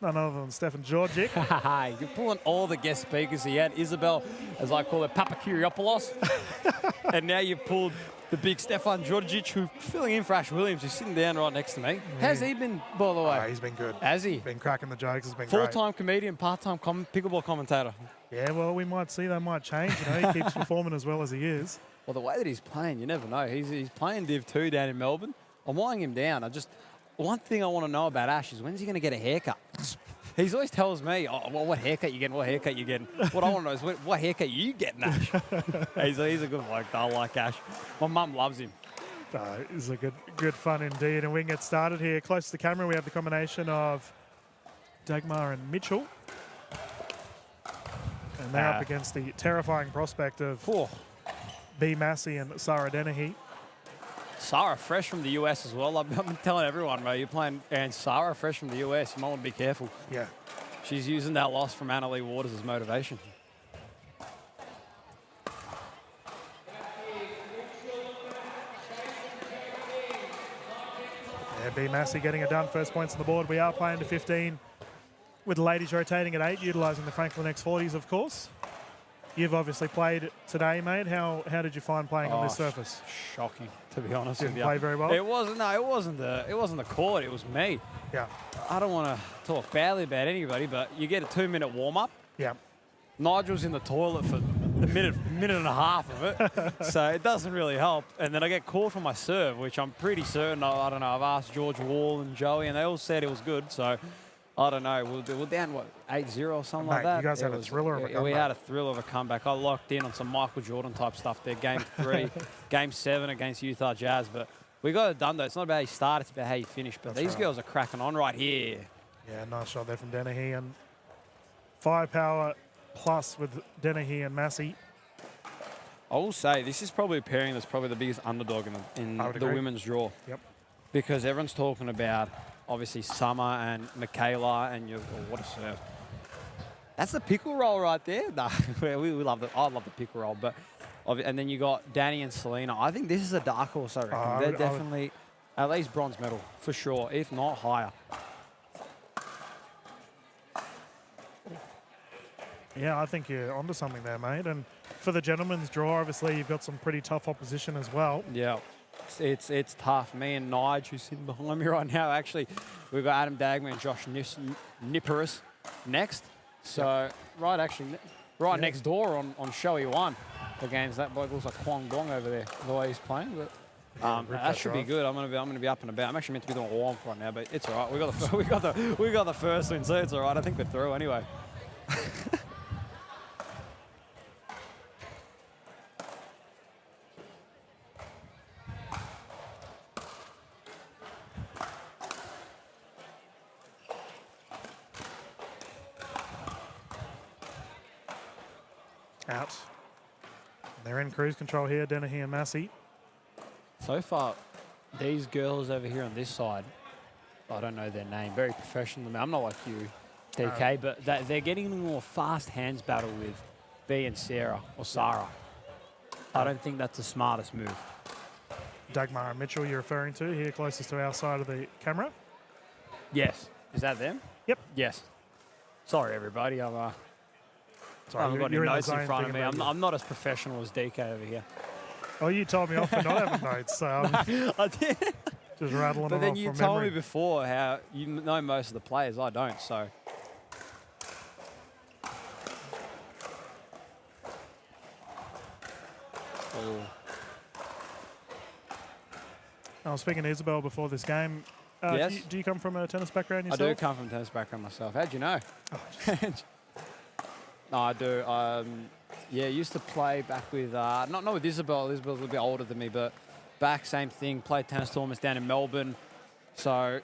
none other than Stefan Georgic. You're pulling all the guest speakers here. And Isabel, as I call her, Papakiriopoulos. And now you've pulled the big Stefan Georgic, who's filling in for Ash Williams, who's sitting down right next to me. How's he been, by the way? He's been good. Has he? Been cracking the jokes. Has been Full-time comedian, part-time pickleball commentator. Yeah, well, we might see that might change. You know, he keeps performing as well as he is. Well, the way that he's playing, you never know. He's playing Div 2 down in Melbourne. I'm eyeing him down. One thing I want to know about Ash is when's he going to get a haircut? He always tells me, oh, well, what haircut you getting, what haircut you getting. What I want to know is what haircut you getting, Ash? He's a good bloke. I like Ash. My mum loves him. It's a good fun indeed. And we can get started here. Close to the camera, we have the combination of Dagmar and Mitchell. And they're up against the terrifying prospect of B. Massey and Sarah Dennehy. Sarah, fresh from the US as well. I've been telling everyone, bro, you're playing, and Sarah, fresh from the US, you might want to be careful. Yeah. She's using that loss from Annalie Waters as motivation. Yeah, B. Massey getting it done. First points on the board. We are playing to 15 with the ladies rotating at 8, utilising the Franklin X40s, of course. You've obviously played today, mate. How did you find playing on this surface? Shocking, to be honest with you. Didn't play very well? It wasn't the court, it was me. Yeah. I don't want to talk badly about anybody, but you get a 2-minute warm-up. Yeah. Nigel's in the toilet for a minute and a half of it, so it doesn't really help. And then I get called for my serve, which I'm pretty certain, I don't know, I've asked George Wall and Joey, and they all said it was good, so I don't know. We're down, what, 8-0 or something like that? You guys had a thriller of a comeback. We had a thrill of a comeback. I locked in on some Michael Jordan type stuff there. Game 3, Game 7 against Utah Jazz. But we got it done, though. It's not about how you start, it's about how you finish. But these girls are cracking on right here. Yeah, nice shot there from Dennehy. And firepower plus with Dennehy and Massey. I will say, this is probably a pairing that's probably the biggest underdog in the women's draw. Yep. Because everyone's talking about, obviously, Summer and Michaela and what a serve. That's the pickle roll right there. No, we love it. I love the pickle roll. And then you got Danny and Selena. I think this is a dark horse, I reckon. They're definitely at least bronze medal, for sure, if not higher. Yeah, I think you're onto something there, mate. And for the gentlemen's draw, obviously, you've got some pretty tough opposition as well. Yeah. It's tough. Me and Nige, who's sitting behind me right now, actually, we've got Adam Dagman and Josh Nipperis next. So, right next door on Showy 1 against that bloke looks like Kwong Gong over there, the way he's playing. But that should be good. I'm gonna be up and about. I'm actually meant to be doing a warm right now, but it's all right. We got the first win, so it's all right. I think we're through anyway. Out. They're in cruise control here, Dennehy and Massey. So far, these girls over here on this side, I don't know their name, very professional. I'm not like you, DK, but they're getting a more fast hands battle with B and Sarah, or Sarah. I don't think that's the smartest move. Dagmar and Mitchell you're referring to here closest to our side of the camera? Yes. Is that them? Yep. Yes. Sorry, everybody. I haven't got any you're notes in front of me. I'm not as professional as DK over here. Oh, you told me off for not having notes, so I did. Just rattling but them then off you from told memory. me before how you know most of the players. I don't, so. I was speaking to Isabel before this game. Yes. Do you come from a tennis background yourself? I do come from a tennis background myself. How'd you know? No, I do. Yeah, used to play back with, not with Isabel. Isabel's a little bit older than me, but back, same thing. Played tennis tournaments down in Melbourne. So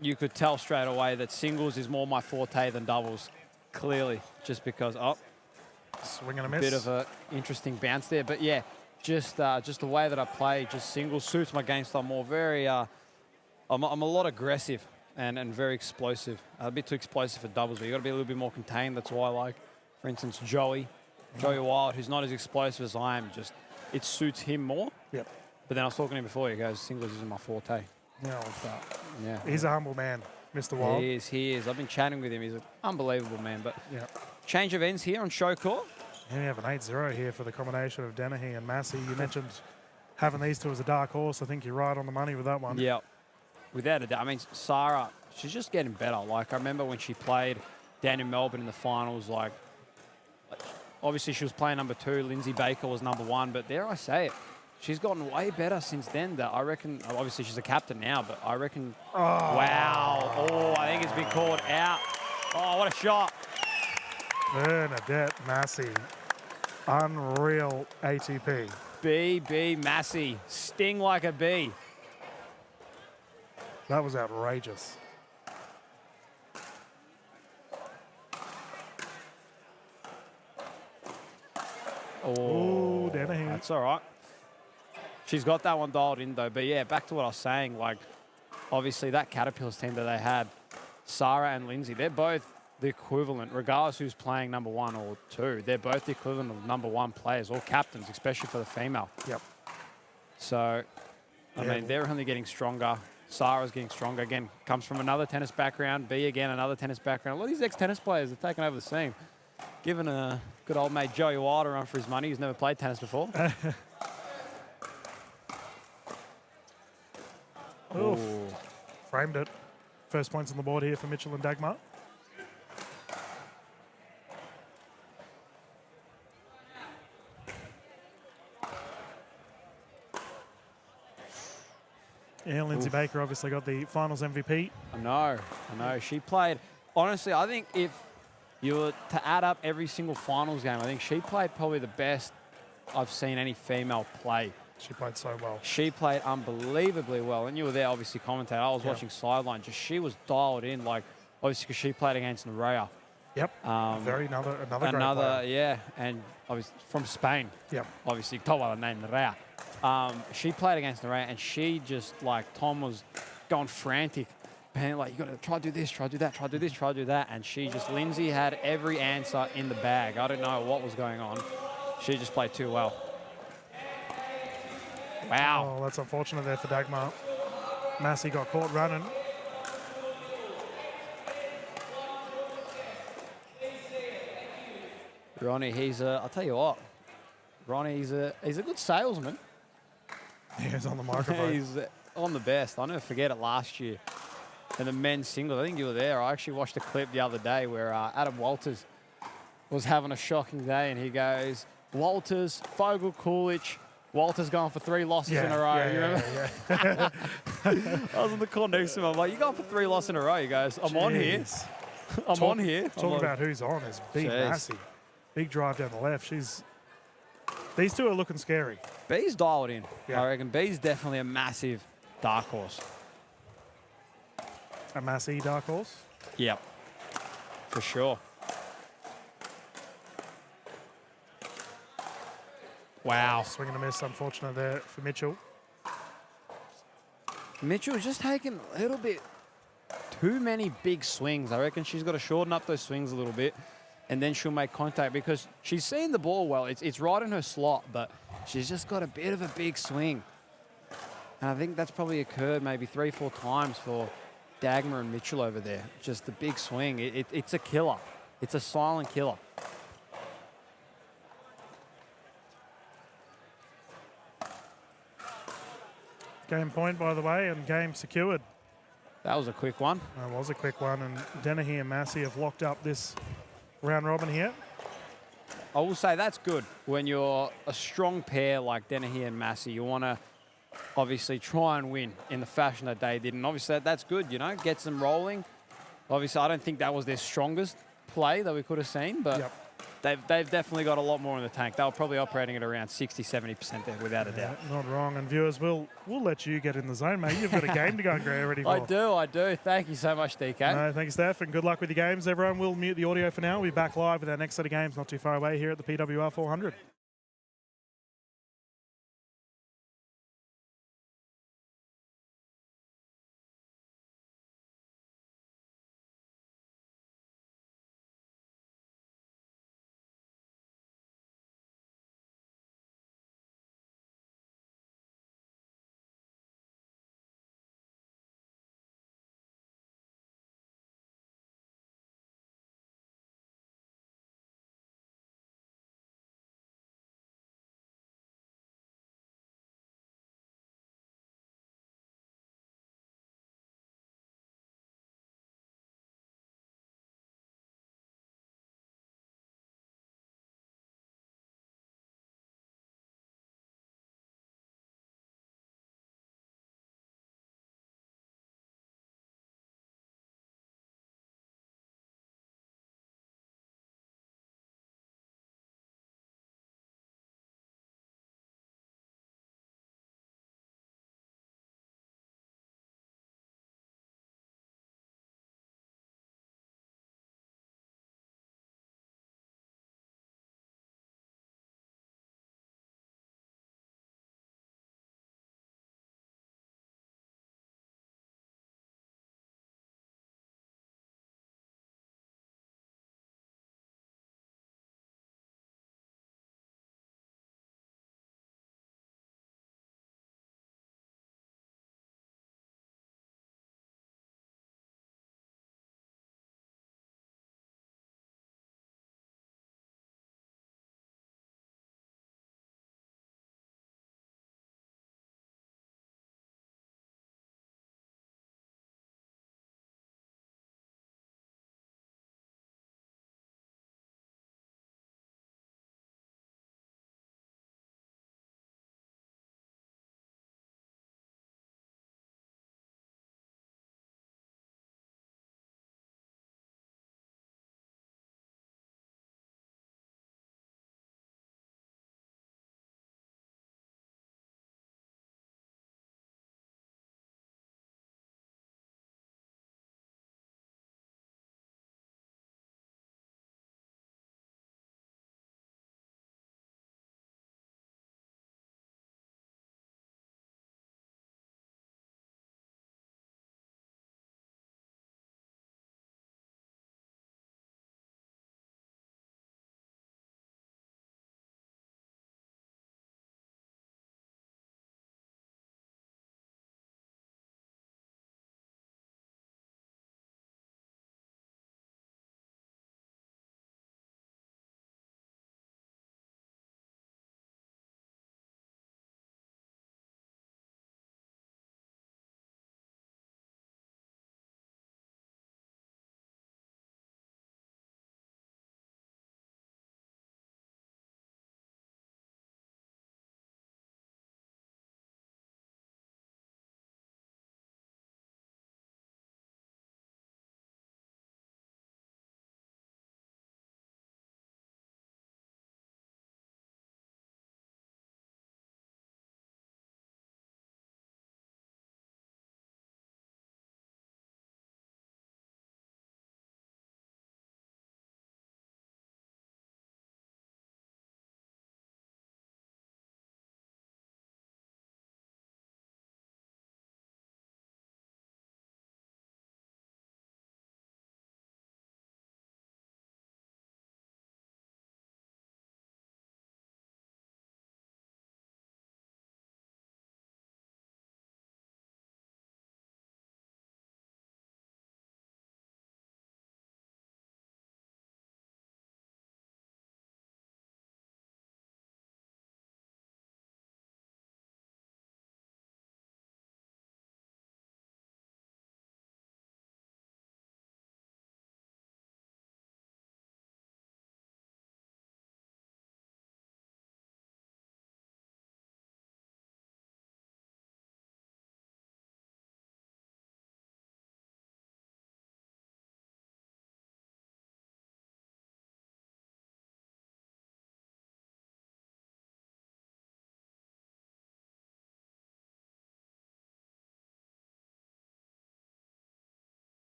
you could tell straight away that singles is more my forte than doubles, clearly, just because, swing and a miss. Bit of an interesting bounce there. But yeah, just the way that I play, just singles suits my game style more. I'm a lot aggressive and very explosive. A bit too explosive for doubles, but you got to be a little bit more contained. That's why I like, for instance, Joey Wild, who's not as explosive as I am, just it suits him more. Yep. But then I was talking to him before. He goes, singles isn't my forte. Yeah, Yeah. he's a humble man, Mr. Wild. He is. I've been chatting with him. He's an unbelievable man. But Yeah. change of ends here on Showcourt. And we have an 8-0 here for the combination of Dennehy and Massey. You mentioned having these two as a dark horse. I think you're right on the money with that one. Yeah. Without a doubt. I mean, Sarah, she's just getting better. Like, I remember when she played down in Melbourne in the finals, like obviously she was playing number 2. Lindsay Baker was number 1. But dare I say it, she's gotten way better since then. That I reckon, obviously she's a captain now, but I reckon, wow. Oh, I think it's been called out. Oh, what a shot. Bernadette Massey. Unreal ATP. B Massey. Sting like a bee. That was outrageous. Oh, Dennehy. That's all right. She's got that one dialed in, though. But, yeah, back to what I was saying. Like, obviously, that Caterpillars team that they had, Sarah and Lindsay, they're both the equivalent, regardless who's playing number 1 or 2. They're both the equivalent of number 1 players or captains, especially for the female. Yep. So, I mean, they're only getting stronger. Sarah's getting stronger. Again, comes from another tennis background. B, again, another tennis background. A lot of these ex-tennis players have taken over the scene. Given a good old mate Joey Wild a run for his money, who's never played tennis before. Oof. Framed it. First points on the board here for Mitchell and Dagmar. Yeah, Lindsay Baker obviously got the finals MVP. I know. She played, honestly, I think if you were to add up every single finals game, I think she played probably the best I've seen any female play. She played so well. She played unbelievably well. And you were there, obviously, commentator. I was watching sideline. Just she was dialed in, like, obviously, because she played against Nerea. Yep. Another great player. Yeah. And obviously from Spain. Yep. Obviously, told by the name Nerea. She played against Nerea, and she just, like, Tom was going frantic. And like, you got to try to do this, try to do that, try to do this, try to do that. And she just, Lindsay had every answer in the bag. I don't know what was going on. She just played too well. Wow. Oh, that's unfortunate there for Dagmar. Massey got caught running. Ronnie, I'll tell you what, Ronnie, he's a good salesman. He's on the microphone. He's on the best. I'll never forget it last year. And the men's singles, I think you were there. I actually watched a clip the other day where Adam Walters was having a shocking day, and he goes, Walters, Fogel, Coolidge, Walter's going for 3 losses in a row. You remember? I was in the corner next to him. I'm like, you going for 3 losses in a row? He goes, I'm on here. I'm on here. Talking about who's on is B Massey. Big drive down the left. These two are looking scary. B's dialed in. Yeah. I reckon B's definitely a massive dark horse. A Massey dark horse? Yep. For sure. Wow. Swing and a miss, unfortunate there for Mitchell. Mitchell's just taking a little bit too many big swings. I reckon she's got to shorten up those swings a little bit, and then she'll make contact because she's seeing the ball well. It's right in her slot, but she's just got a bit of a big swing. And I think that's probably occurred maybe 3-4 times for Dagmar and Mitchell over there. Just the big swing. It's a killer. It's a silent killer. Game point, by the way, and game secured. That was a quick one. That was a quick one, and Dennehy and Massey have locked up this round robin here. I will say that's good. When you're a strong pair like Dennehy and Massey, you want to obviously try and win in the fashion that they did. And obviously that's good, you know, gets them rolling. Obviously, I don't think that was their strongest play that we could have seen, but they've definitely got a lot more in the tank. They were probably operating at around 60-70% there, without a doubt. Not wrong. And viewers, we'll let you get in the zone, mate. You've got a game to go and get ready for. I do. Thank you so much, DK. No, thank you, Steph, and good luck with your games, everyone. We'll mute the audio for now. We'll be back live with our next set of games not too far away here at the PWR 400.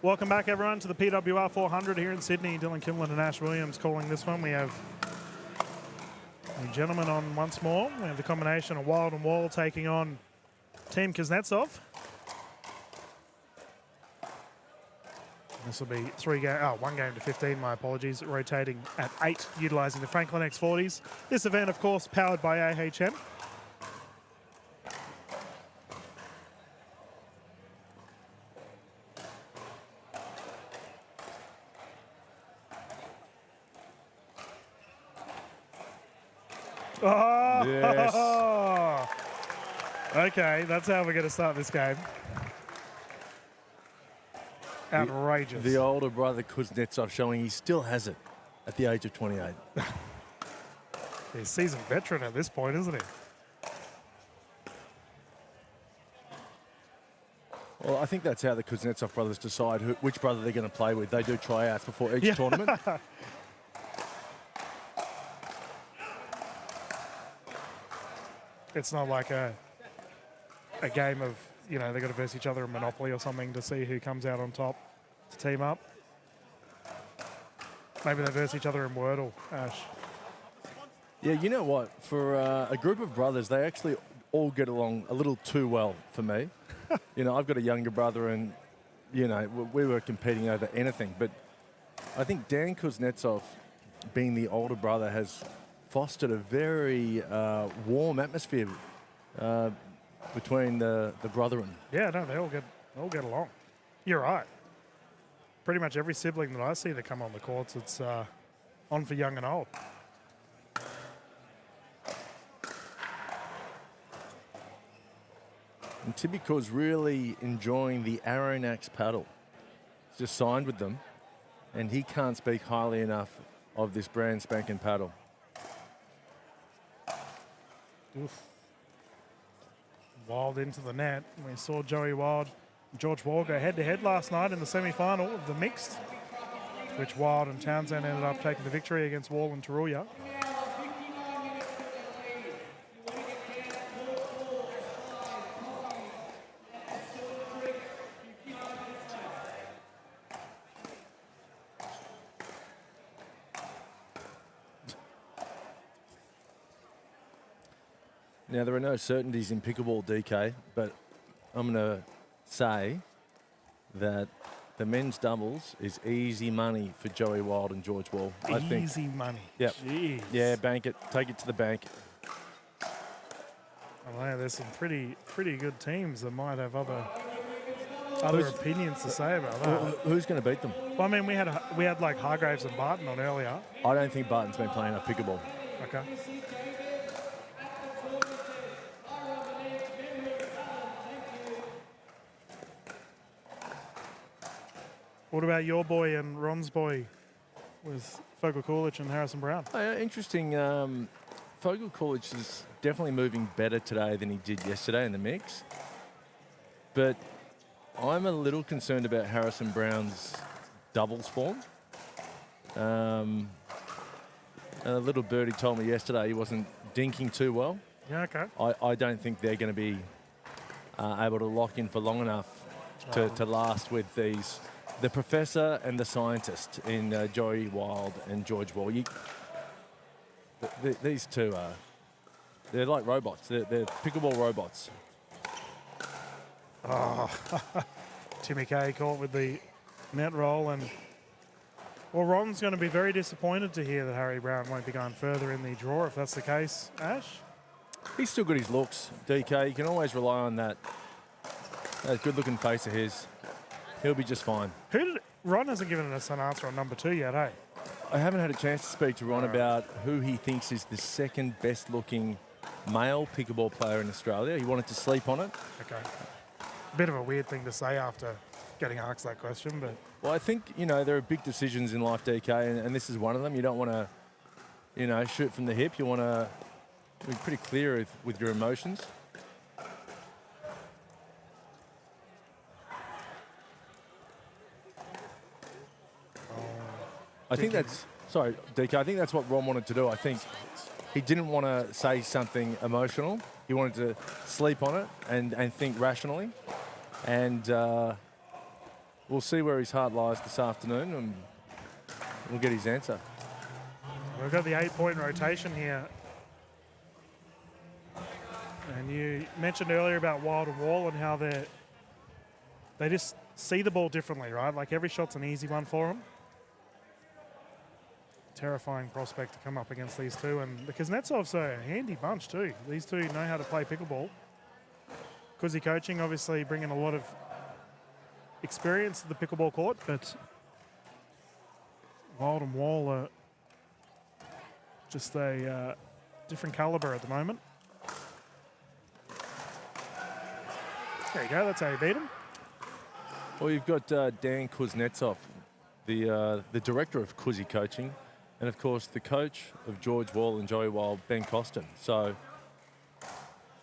Welcome back, everyone, to the PWR 400 here in Sydney. Dylan Kimlin and Ash Williams calling this one. We have a gentleman on once more. We have the combination of Wild and Wall taking on Team Kuznetsov. This will be 1 game to 15, my apologies, rotating at 8, utilising the Franklin X40s. This event, of course, powered by AHM. Oh! Yes. Okay, that's how we're going to start this game. Outrageous. The older brother Kuznetsov showing he still has it at the age of 28. He's a seasoned veteran at this point, isn't he? Well, I think that's how the Kuznetsov brothers decide which brother they're going to play with. They do tryouts before each tournament. It's not like a game of, they've got to verse each other in Monopoly or something to see who comes out on top to team up. Maybe they verse each other in Wordle, Ash. Yeah, you know what? For a group of brothers, they actually all get along a little too well for me. I've got a younger brother and, we were competing over anything. But I think Dan Kuznetsov, being the older brother, has fostered a very warm atmosphere between the brethren. Yeah, no, they all get along. You're right. Pretty much every sibling that I see that come on the courts, it's on for young and old. And Tibico's really enjoying the Aronax paddle. He's just signed with them, and he can't speak highly enough of this brand spanking paddle. Oof. Wild into the net. We saw Joey Wild and George Wall go head-to-head last night in the semi-final of the mixed, which Wild and Townsend ended up taking the victory against Wall and Taruya. Now, there are no certainties in pickleball, DK, but I'm going to say that the men's doubles is easy money for Joey Wild and George Wall. I think. Easy money. Yep. Jeez. Yeah, bank it. Take it to the bank. Oh, yeah, there's some pretty good teams that might have other opinions to say about that. Who's going to beat them? Well, I mean, we had like Hargraves and Barton on earlier. I don't think Barton's been playing enough pickleball. Okay. What about your boy and Ron's boy with Fogel Coolidge and Harrison Brown? Oh, yeah, interesting. Fogel Coolidge is definitely moving better today than he did yesterday in the mix. But I'm a little concerned about Harrison Brown's doubles form. A little birdie told me yesterday he wasn't dinking too well. Yeah, okay. I don't think they're going to be able to lock in for long enough to last with these. The professor and the scientist in Joey Wild and George Wall. These two they're like robots. They're pickleball robots. Oh, Timmy Kay caught with the net roll. And well, Ron's going to be very disappointed to hear that Harry Brown won't be going further in the draw if that's the case. Ash? He's still got his looks, DK. You can always rely on that good-looking face of his. He'll be just fine. Ron hasn't given us an answer on number 2 yet, eh? I haven't had a chance to speak to Ron about who he thinks is the second best-looking male pickleball player in Australia. He wanted to sleep on it. Okay. Bit of a weird thing to say after getting asked that question, but... Well, I think, there are big decisions in life, DK, and this is one of them. You don't want to, shoot from the hip. You want to be pretty clear with your emotions. I think that's, sorry, DK, I think that's what Ron wanted to do. I think he didn't want to say something emotional. He wanted to sleep on it and think rationally. And we'll see where his heart lies this afternoon, and we'll get his answer. We've got the 8-point rotation here. And you mentioned earlier about Wild and Wall and how they just see the ball differently, right? Like every shot's an easy one for them. Terrifying prospect to come up against these two. And the Kuznetsovs are a handy bunch too. These two know how to play pickleball. Kuzi coaching obviously bringing a lot of experience to the pickleball court, but Wild and Wall are just a different caliber at the moment. There you go, that's how you beat him. Well, you've got Dan Kuznetsov, the director of Kuzi coaching, and of course the coach of George Wall and Joey Wild, Ben Costin. So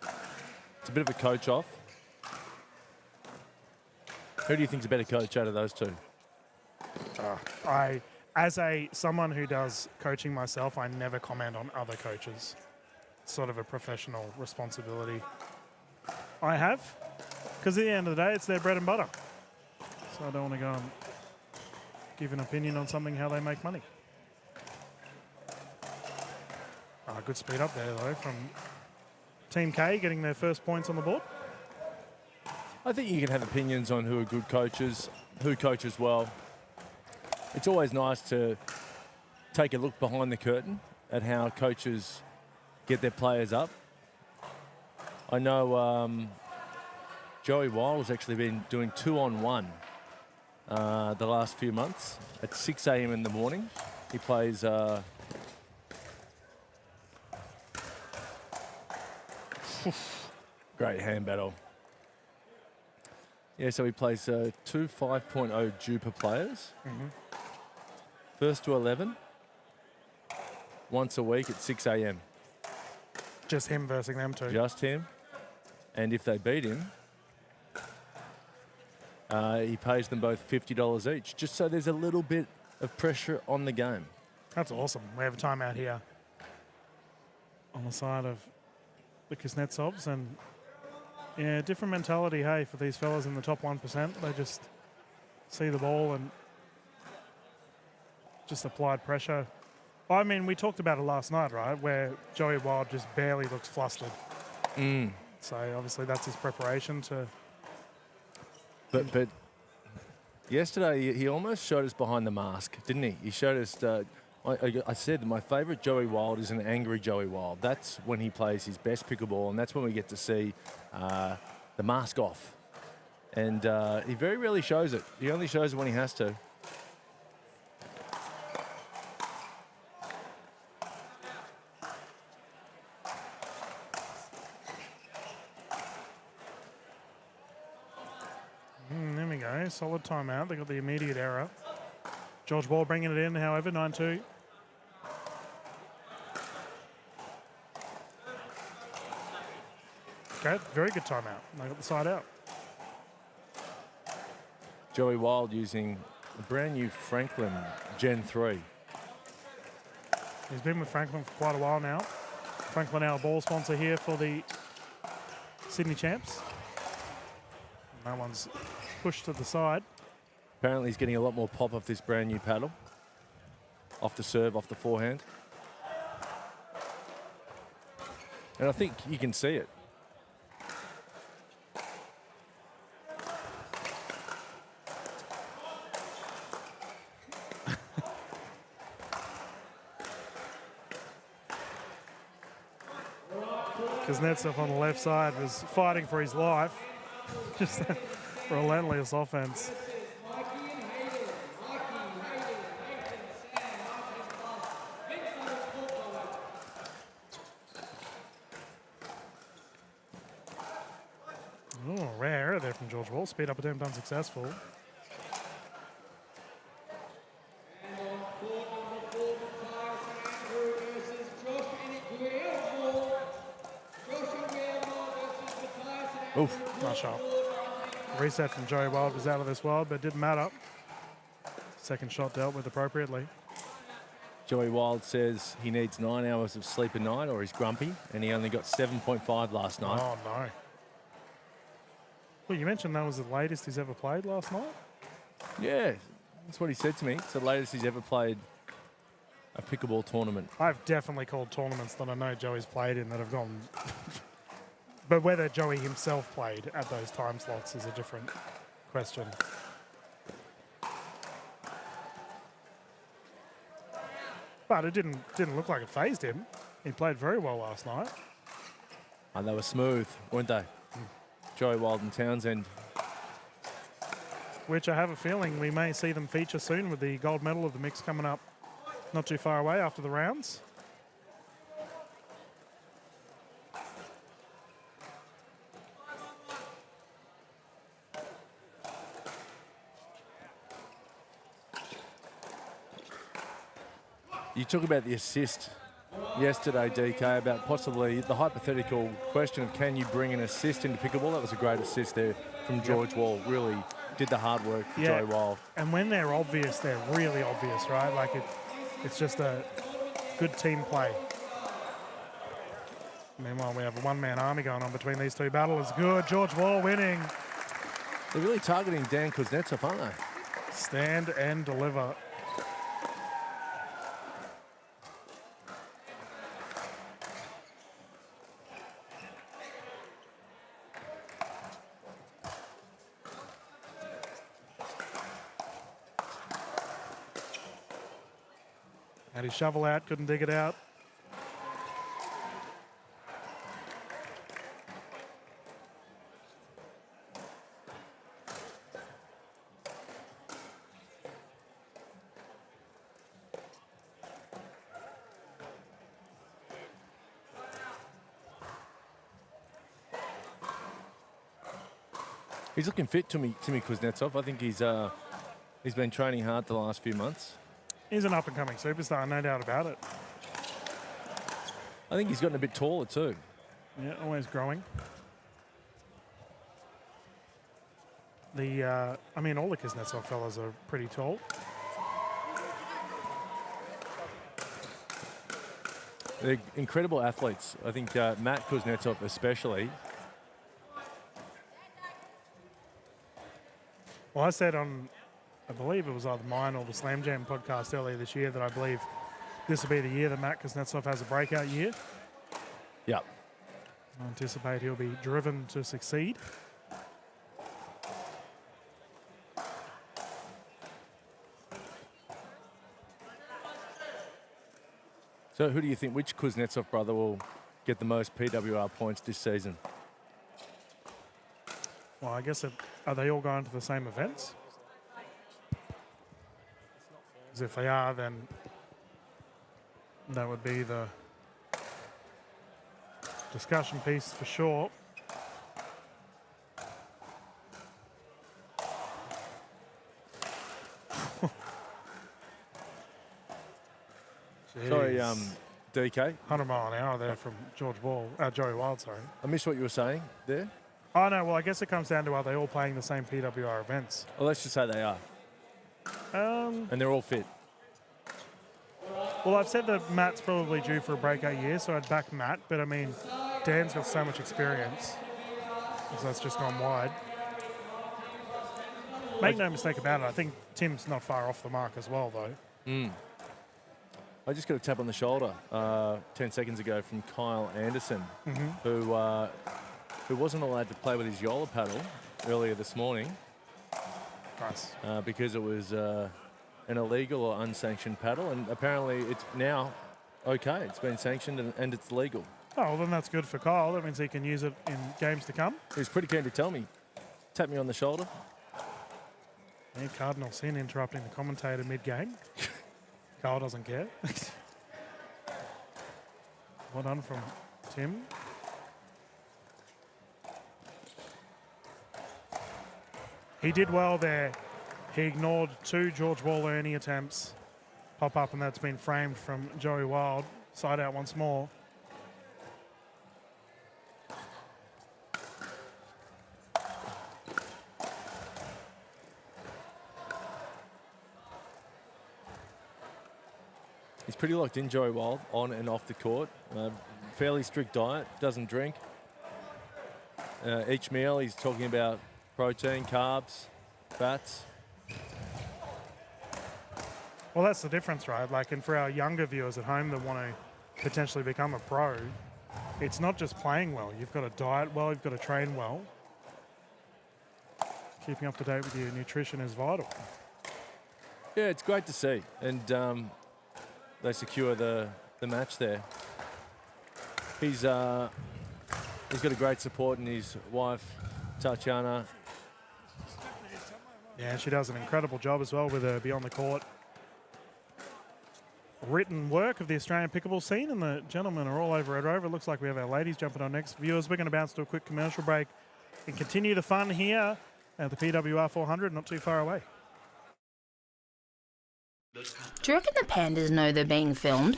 it's a bit of a coach off. Who do you think's a better coach out of those two? As someone who does coaching myself, I never comment on other coaches. It's sort of a professional responsibility I have, because at the end of the day, it's their bread and butter. So I don't want to go and give an opinion on something, how they make money. Good speed up there, though, from Team K, getting their first points on the board. I think you can have opinions on who are good coaches, who coaches well. It's always nice to take a look behind the curtain at how coaches get their players up. I know Joey Wild has actually been doing 2-on-1 the last few months at 6 a.m. in the morning. He plays great hand battle. Yeah, so he plays two 5.0 Jupa players. First to 11, once a week at 6 a.m. Just him versus them two. Just him. And if they beat him, he pays them both $50 each, just so there's a little bit of pressure on the game. That's awesome. We have a timeout here on the side of the Kuznetsovs, and yeah, different mentality, hey, for these fellas in the top 1%. They just see the ball and just applied pressure. I mean, we talked about it last night, right, where Joey Wild just barely looks flustered. So obviously that's his preparation to... But yesterday he almost showed us behind the mask, didn't he? He showed us... I said my favourite Joey Wild is an angry Joey Wild. That's when he plays his best pickleball, and that's when we get to see the mask off. And he very rarely shows it. He only shows it when he has to. There we go. Solid timeout. They got the immediate error. George Wall bringing it in, however, 9-2. Okay, very good timeout. They got the side out. Joey Wild using a brand new Franklin Gen 3. He's been with Franklin for quite a while now. Franklin, our ball sponsor here for the Sydney Champs. And that one's pushed to the side. Apparently he's getting a lot more pop off this brand new paddle. Off the serve, off the forehand. And I think you can see it. Kuznetsov on the left side was fighting for his life. Just a relentless offense. Oh, rare error there from George Wall. Speed up attempt unsuccessful. Oof. Nice shot. Reset from Joey Wild was out of this world, but didn't matter. Second shot dealt with appropriately. Joey Wild says he needs 9 hours of sleep a night or he's grumpy, and he only got 7.5 last night. Oh, no. Well, you mentioned that was the latest he's ever played last night? Yeah, that's what he said to me. It's the latest he's ever played a pickleball tournament. I've definitely called tournaments that I know Joey's played in that have gone. But whether Joey himself played at those time slots is a different question. But it didn't look like it fazed him. He played very well last night. And they were smooth, weren't they? Joey Wild and Townsend. Which I have a feeling we may see them feature soon with the gold medal of the mix coming up not too far away after the rounds. You talk about the assist yesterday, DK, about possibly the hypothetical question of can you bring an assist into pickleball? That was a great assist there from George Wall. Really did the hard work for Joey Wild. And when they're obvious, they're really obvious, right? Like it's just a good team play. Meanwhile, we have a one-man army going on between these two battlers. Good, George Wall winning. They're really targeting Dan Kuznetsov, aren't they? Stand and deliver. Had his shovel out, couldn't dig it out. He's looking fit, Timmy Kuznetsov. I think he's been training hard the last few months. He's an up-and-coming superstar, no doubt about it. I think he's gotten a bit taller too. Yeah, always growing. I mean, all the Kuznetsov fellas are pretty tall. They're incredible athletes. I think Matt Kuznetsov especially. Well, I said on, I believe it was either mine or the Slam Jam podcast earlier this year that I believe this will be the year that Matt Kuznetsov has a breakout year. Yep. I anticipate he'll be driven to succeed. So who do you think, which Kuznetsov brother will get the most PWR points this season? Well, I guess, are they all going to the same events? Because if they are, then that would be the discussion piece for sure. Sorry, DK. 100 mile an hour there from Joey Wild, sorry. I missed what you were saying there. Oh, no, well, I guess it comes down to are they all playing the same PWR events? Well, let's just say they are. And they're all fit. Well, I've said that Matt's probably due for a breakout year, so I'd back Matt. But, I mean, Dan's got so much experience, so that's just gone wide. Make no mistake about it, I think Tim's not far off the mark as well, though. I just got a tap on the shoulder 10 seconds ago from Kyle Anderson, who wasn't allowed to play with his Yola paddle earlier this morning. Nice. Because it was an illegal or unsanctioned paddle, and apparently it's now okay. It's been sanctioned and it's legal. Oh, well, then that's good for Kyle. That means he can use it in games to come. He was pretty keen to tell me. Tap me on the shoulder. Yeah, Cardinal Sin interrupting the commentator mid-game. Kyle doesn't care. Well done from Tim. He did well there. He ignored two George Wall Ernie attempts. Pop up, and that's been framed from Joey Wild. Side out once more. He's pretty locked in, Joey Wild, on and off the court. Fairly strict diet, doesn't drink. Each meal he's talking about protein, carbs, fats. Well, that's the difference, right? Like, and for our younger viewers at home that want to potentially become a pro, it's not just playing well. You've got to diet well, you've got to train well. Keeping up to date with your nutrition is vital. Yeah, it's great to see. And they secure the match there. He's got a great support in his wife, Tatiana. Yeah, she does an incredible job as well with her beyond the court written work of the Australian pickleball scene, and the gentlemen are all over Red Rover. Looks like we have our ladies jumping on next. Viewers, we're going to bounce to a quick commercial break and continue the fun here at the PWR 400, not too far away. Do you reckon the pandas know they're being filmed?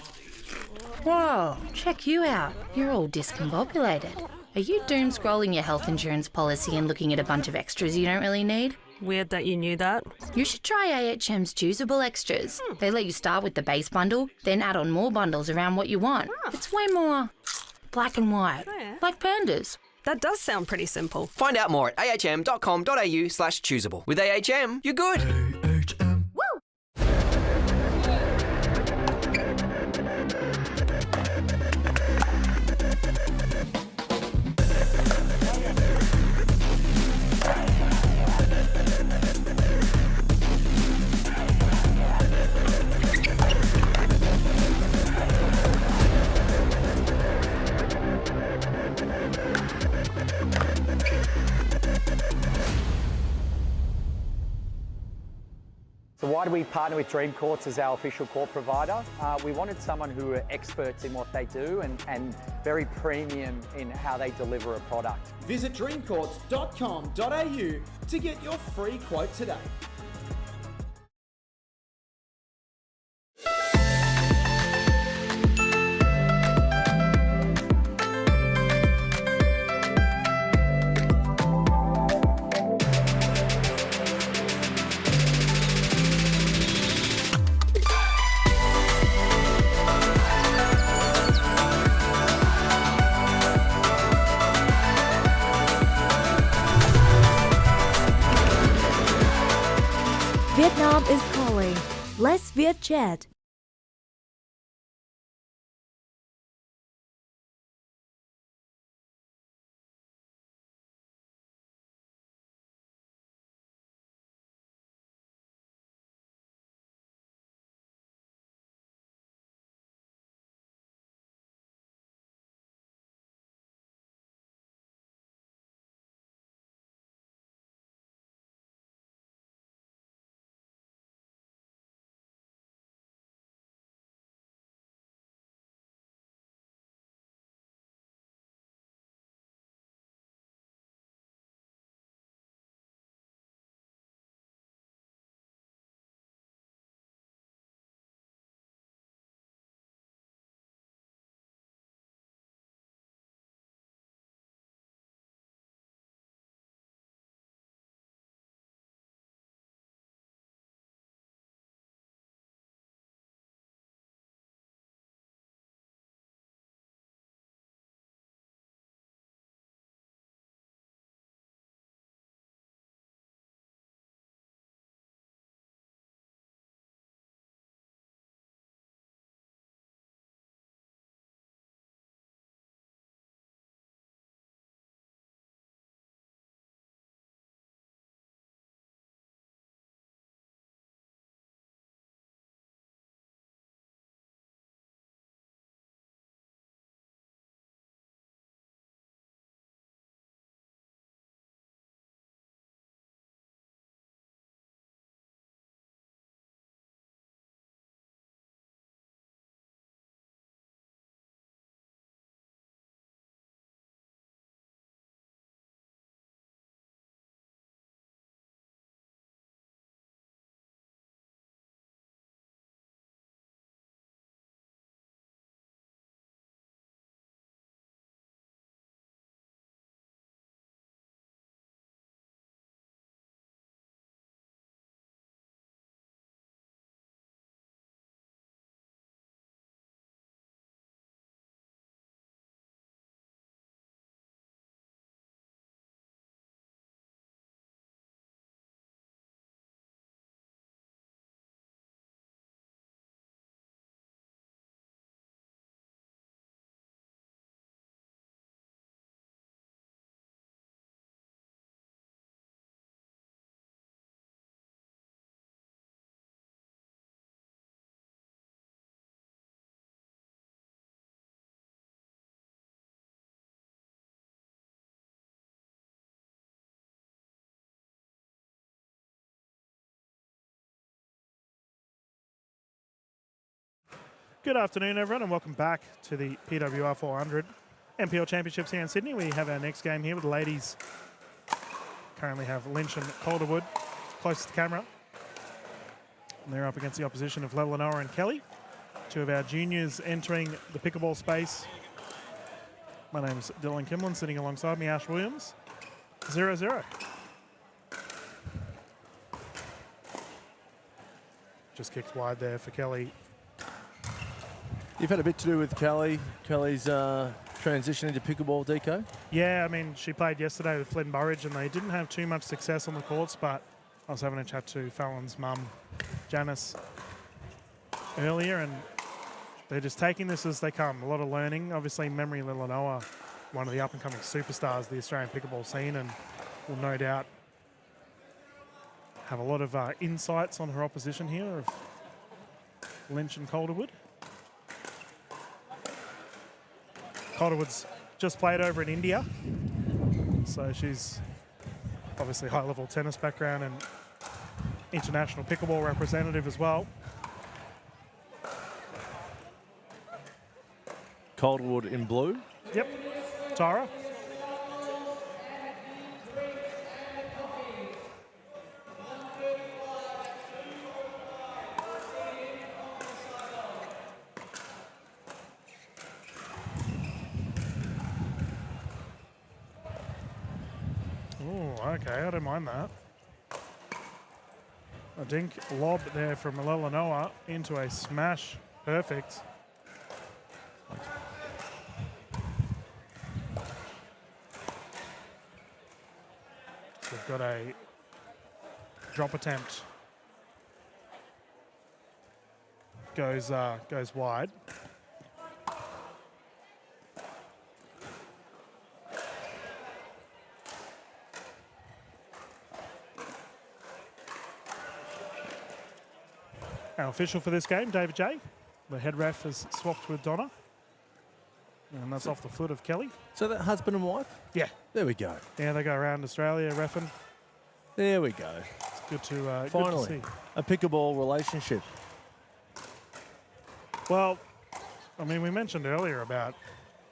Whoa, check you out. You're all discombobulated. Are you doom scrolling your health insurance policy and looking at a bunch of extras you don't really need? Weird that you knew that. You should try AHM's choosable extras. They let you start with the base bundle, then add on more bundles around what you want. It's way more black and white, like pandas. That does sound pretty simple. Find out more at ahm.com.au/choosable. With AHM, you're good. So why do we partner with Dream Courts as our official court provider? We wanted someone who are experts in what they do and very premium in how they deliver a product. Visit dreamcourts.com.au to get your free quote today. Vietnam is calling. Let's Viet chat. Good afternoon, everyone, and welcome back to the PWR 400 NPL Championships here in Sydney. We have our next game here with the ladies. Currently have Lynch and Calderwood closest to camera. And they're up against the opposition of Lelanoa and Kelly. Two of our juniors entering the pickleball space. My name is Dylan Kimlin, sitting alongside me, Ash Williams. 0-0. Just kicked wide there for Kelly. You've had a bit to do with Kelly. Kelly's transition into pickleball, DK? Yeah, I mean, she played yesterday with Flynn Burridge and they didn't have too much success on the courts, but I was having a chat to Fallon's mum, Janice, earlier, and they're just taking this as they come. A lot of learning. Obviously, Memory Lilanoa, one of the up-and-coming superstars of the Australian pickleball scene, and will no doubt have a lot of insights on her opposition here of Lynch and Calderwood. Calderwood's just played over in India, so she's obviously high-level tennis background and international pickleball representative as well. Calderwood in blue. Yep, Tara. Okay, I don't mind that. A dink lob there from Lelanoa into a smash. Perfect. So we've got a drop attempt. Goes wide. Our official for this game, David J. The head ref has swapped with Donna. And that's off the foot of Kelly. So that husband and wife? Yeah. There we go. Yeah, they go around Australia reffing. There we go. It's good to finally good to see. A pickleball relationship. Well, I mean, we mentioned earlier about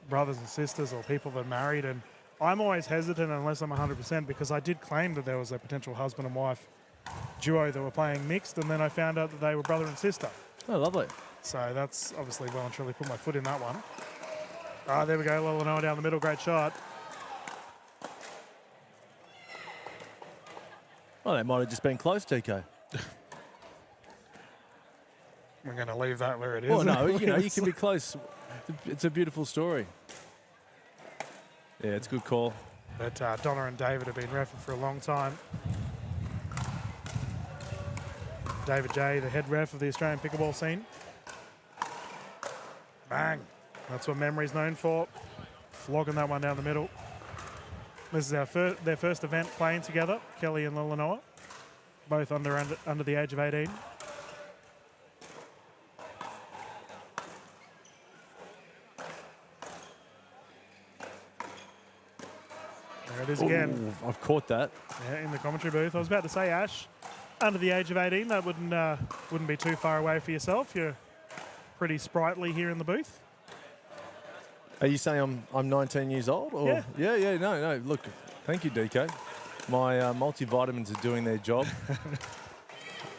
brothers and sisters or people that are married, and I'm always hesitant unless I'm 100% because I did claim that there was a potential husband and wife duo that were playing mixed, and then I found out that they were brother and sister. Oh, lovely. So that's obviously well and truly put my foot in that one. Ah, there we go, Lelanoa down the middle, great shot. Well, that might have just been close, TK. We're going to leave that where it is. Well, no, you can be close. It's a beautiful story. Yeah, it's a good call. But Donna and David have been reffing for a long time. David J, the head ref of the Australian pickleball scene. Bang. That's what Memory's known for. Flogging that one down the middle. This is their first event playing together, Kelly and Lelanoa. Both under the age of 18. There it is again. Ooh, I've caught that. Yeah, in the commentary booth. I was about to say, Ash, under the age of 18, that wouldn't be too far away for yourself. You're pretty sprightly here in the booth. Are you saying I'm 19 years old? Or? Yeah. No. Look, thank you, DK. My multivitamins are doing their job.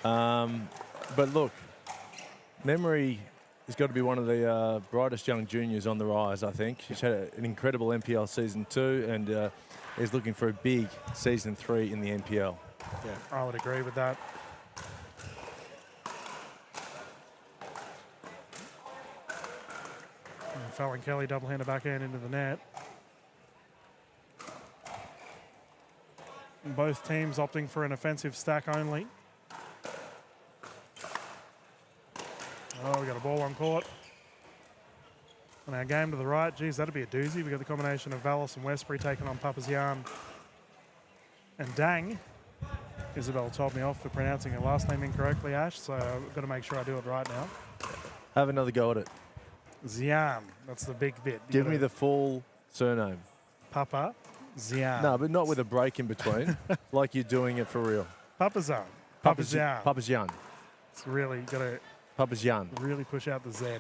But look, Memory has got to be one of the brightest young juniors on the rise, I think. She's had an incredible NPL Season 2 and is looking for a big Season 3 in the NPL. Yeah, I would agree with that. And Fallon Kelly double-hander backhand into the net. And both teams opting for an offensive stack only. Oh, we got a ball on court. And our game to the right, geez, that'd be a doozy. We got the combination of Vallis and Westbury taking on Papazian and Dang. Isabel told me off for pronouncing her last name incorrectly, Ash, so I've got to make sure I do it right now. Have another go at it. Zian, that's the big bit. Give me the full surname. Papa Zian. No, but not with a break in between, like you're doing it for real. Papazian. Papazian. It's really got to Papazian. really push out the Z.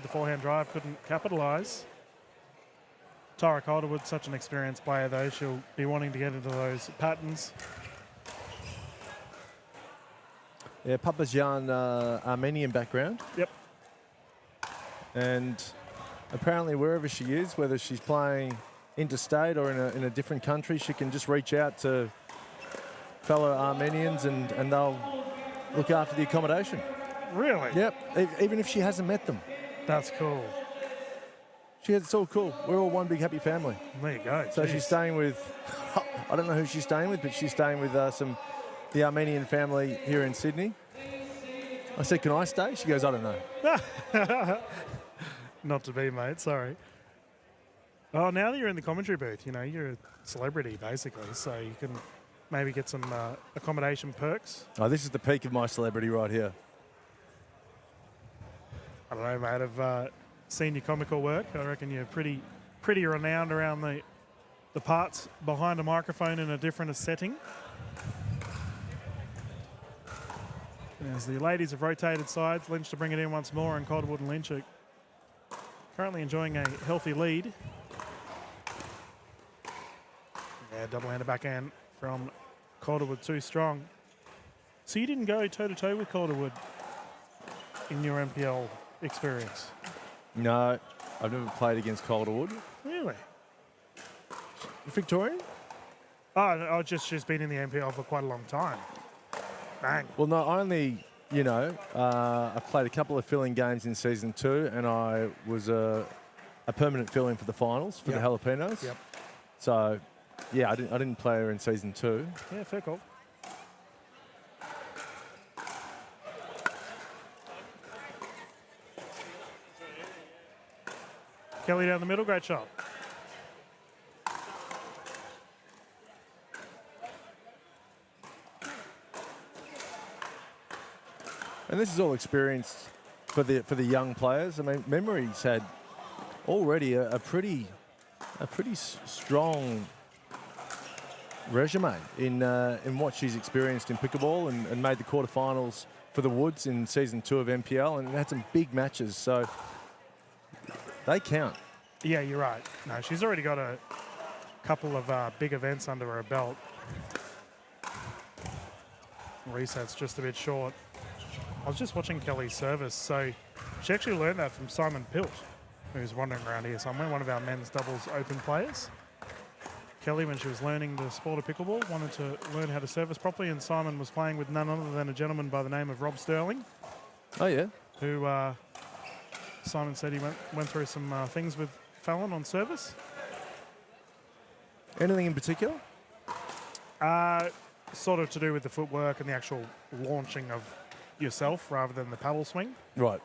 tried the forehand drive, couldn't capitalise. Tara Calderwood, such an experienced player though. She'll be wanting to get into those patterns. Yeah, Papazian, Armenian background. Yep. And apparently wherever she is, whether she's playing interstate or in a different country, she can just reach out to fellow Armenians and they'll look after the accommodation. Really? Yep, even if she hasn't met them. That's cool. It's all cool. We're all one big happy family. There you go. So Jeez. she's staying with, I don't know who she's staying with, but she's staying with the Armenian family here in Sydney. I said, can I stay? She goes, I don't know. Not to be, mate. Sorry. Oh, now that you're in the commentary booth, you know, you're a celebrity, basically, so you can maybe get some accommodation perks. Oh, this is the peak of my celebrity right here. I don't know, mate. I've seen your comical work. I reckon you're pretty renowned around the parts behind a microphone in a different setting. As the ladies have rotated sides, Lynch to bring it in once more, and Calderwood and Lynch are currently enjoying a healthy lead. Yeah, double-handed backhand from Calderwood, too strong. So you didn't go toe-to-toe with Calderwood in your NPL experience? No, I've never played against Calderwood. Really? Victorian? Oh, she's been in the NPL for quite a long time. Bang. Well, not only, you know, I played a couple of fill-in games in season 2, and I was a permanent fill-in for the finals for the Jalapenos. Yep. So, yeah, I didn't play her in season 2. Yeah, fair call. Kelly down the middle, great shot. And this is all experienced for the young players. I mean, Memory's had already a pretty strong resume in what she's experienced in pickleball and made the quarterfinals for the Woods in season 2 of NPL and had some big matches. So they count. Yeah, you're right. No, she's already got a couple of big events under her belt. Reset's just a bit short. I was just watching Kelly's service, so she actually learned that from Simon Pilt, who's wandering around here somewhere, one of our men's doubles open players. Kelly, when she was learning the sport of pickleball, wanted to learn how to service properly, and Simon was playing with none other than a gentleman by the name of Rob Sterling. Oh, yeah? Who Simon said he went through some things with Fallon on service. Anything in particular? Sort of to do with the footwork and the actual launching of yourself rather than the paddle swing. Right.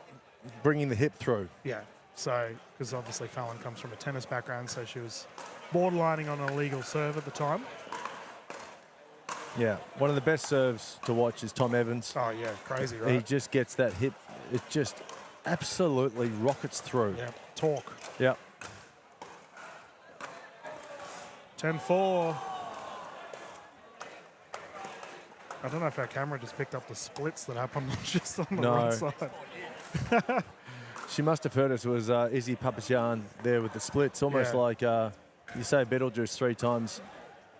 Bringing the hip through. Yeah. So, because obviously Fallon comes from a tennis background, so she was borderlining on an illegal serve at the time. Yeah. One of the best serves to watch is Tom Evans. Oh, yeah. Crazy, right? He just gets that hip. It just absolutely rockets through. Yeah. Torque. Yeah. 10-4. I don't know if our camera just picked up the splits that happened just on the right side. She must have heard us. It was Izzy Papazian there with the splits, almost like you say Betelgeuse 3 times,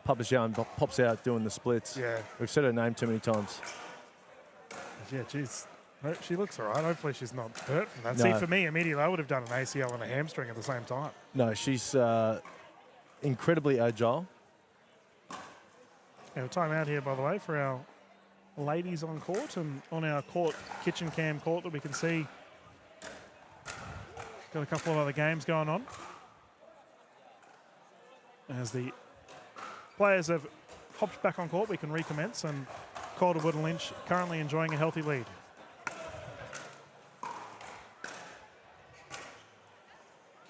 Papazian pops out doing the splits. Yeah. We've said her name too many times. Yeah, geez. She looks all right. Hopefully she's not hurt from that. No. See, for me, immediately, I would have done an ACL and a hamstring at the same time. No, she's incredibly agile. Yeah, time out here, by the way, for our ladies on court and on our court, kitchen cam court that we can see. Got a couple of other games going on. As the players have hopped back on court, we can recommence, and Calderwood and Lynch currently enjoying a healthy lead.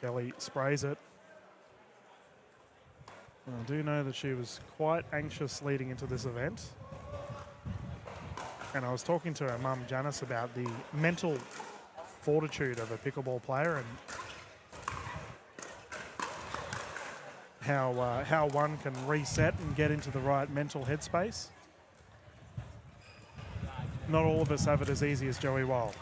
Kelly sprays it. I do know that she was quite anxious leading into this event. And I was talking to her mum, Janice, about the mental fortitude of a pickleball player and how one can reset and get into the right mental headspace. Not all of us have it as easy as Joey Wild.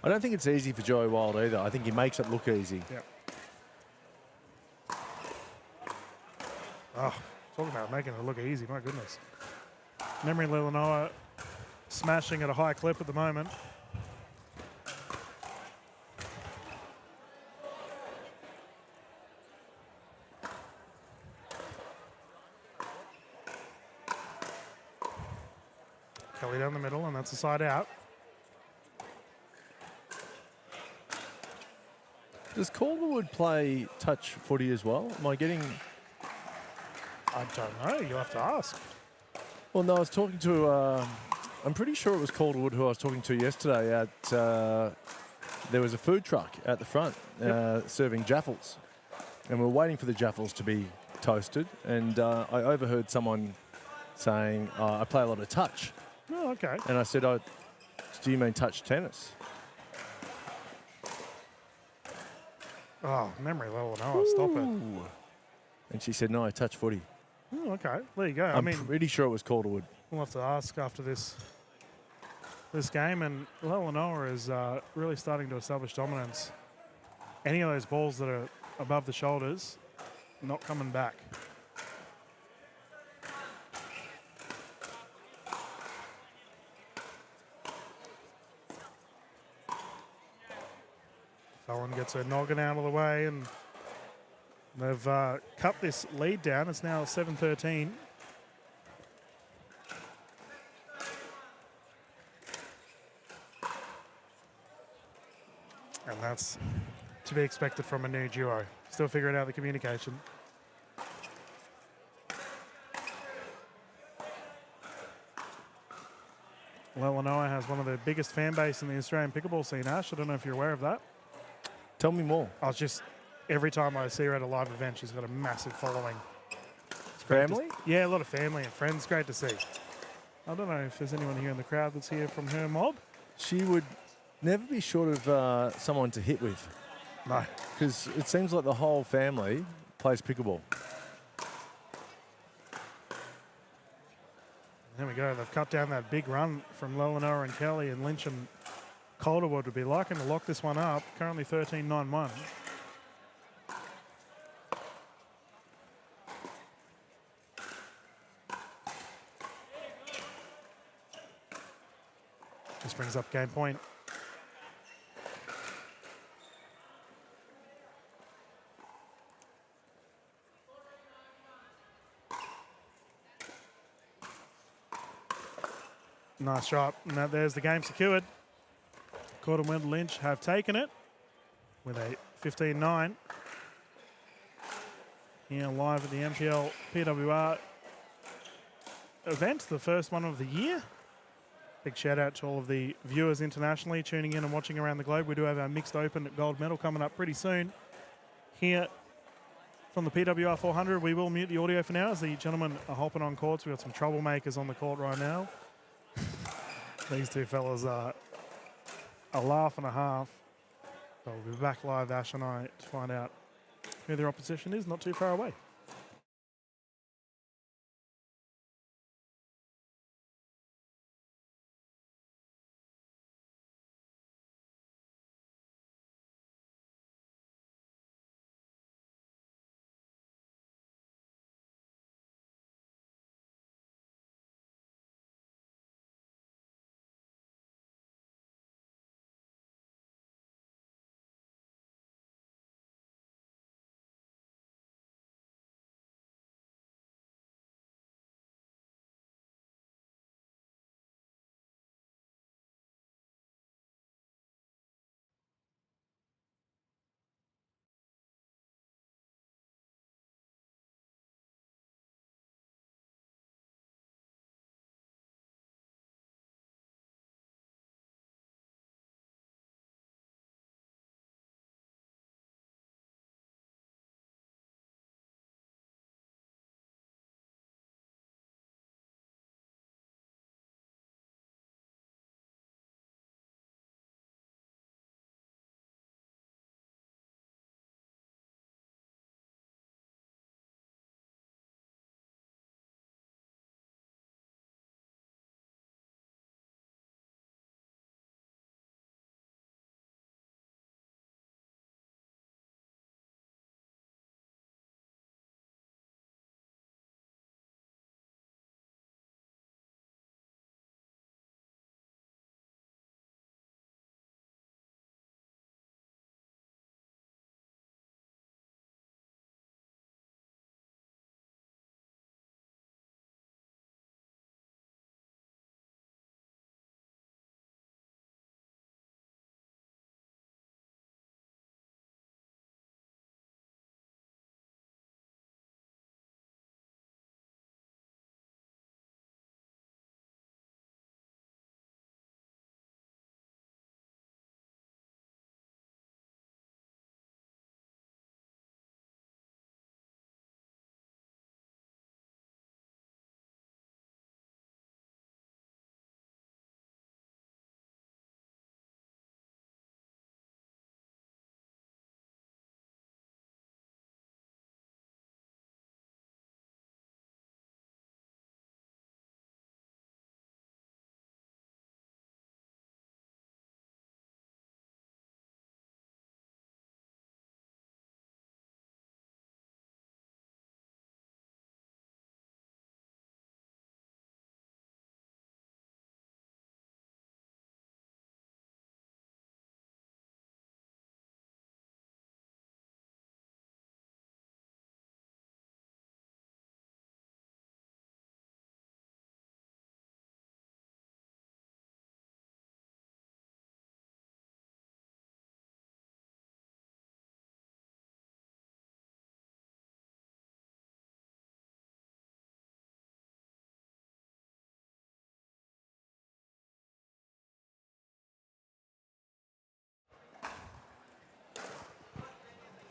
I don't think it's easy for Joey Wild either. I think he makes it look easy. Yeah. Oh, talking about making it look easy, my goodness. Memory Lilinoa smashing at a high clip at the moment. Kelly down the middle, and that's a side out. Does Calderwood play touch footy as well? Am I getting... I don't know. You'll have to ask. Well, no, I was talking to... I'm pretty sure it was Calderwood who I was talking to yesterday at... there was a food truck at the front serving jaffles. And we were waiting for the jaffles to be toasted. And I overheard someone saying, I play a lot of touch. Oh, okay. And I said, do you mean touch tennis? Oh, memory level. No, stop it. And she said, no, I touch footy. Oh, okay. There you go. I'm pretty sure it was Calderwood. We'll have to ask after this game. And Lelanoa is really starting to establish dominance. Any of those balls that are above the shoulders, not coming back. Fallon gets her noggin out of the way, and they've cut this lead down. It's now 7-13. And that's to be expected from a new duo. Still figuring out the communication. Lelanoa has one of the biggest fan base in the Australian pickleball scene, Ash. I don't know if you're aware of that. Tell me more. Every time I see her at a live event, she's got a massive following. Family? Yeah, a lot of family and friends. Great to see. I don't know if there's anyone here in the crowd that's here from her mob. She would never be short of someone to hit with. No. Because it seems like the whole family plays pickleball. There we go. They've cut down that big run from Lelanoa and Kelly, and Lynch and Calderwood would be liking to lock this one up. Currently 13-9-1. This brings up game point. Nice shot. And there's the game secured. Calderwood and Lynch have taken it with a 15-9. Here live at the NPL PWR event, the first one of the year. Big shout out to all of the viewers internationally tuning in and watching around the globe. We do have our mixed open gold medal coming up pretty soon. Here from the PWR 400, we will mute the audio for now as the gentlemen are hopping on courts. We've got some troublemakers on the court right now. These two fellas are a laugh and a half. So we'll be back live, Ash and I, to find out who their opposition is not too far away.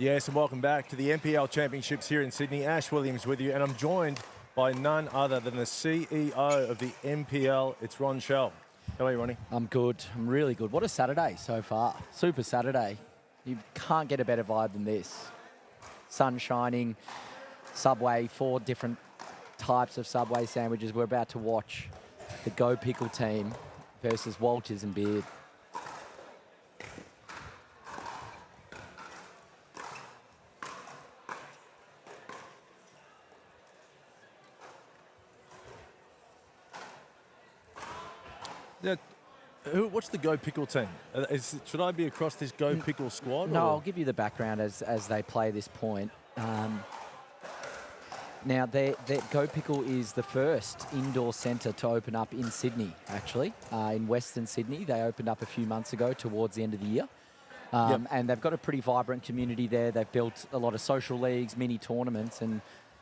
Yes, and welcome back to the NPL Championships here in Sydney. Ash Williams with you, and I'm joined by none other than the CEO of the NPL. It's Ron Shell. How are you, Ronnie? I'm good. I'm really good. What a Saturday so far. Super Saturday. You can't get a better vibe than this. Sun shining, Subway, 4 different types of Subway sandwiches. We're about to watch the Go Pickle team versus Walters and Beard. Yeah. What's the Go Pickle team? Should I be across this Go Pickle squad? No, or? I'll give you the background as they play this point. Now, Go Pickle is the first indoor centre to open up in Sydney, actually, in Western Sydney. They opened up a few months ago towards the end of the year. And they've got a pretty vibrant community there. They've built a lot of social leagues, mini tournaments, and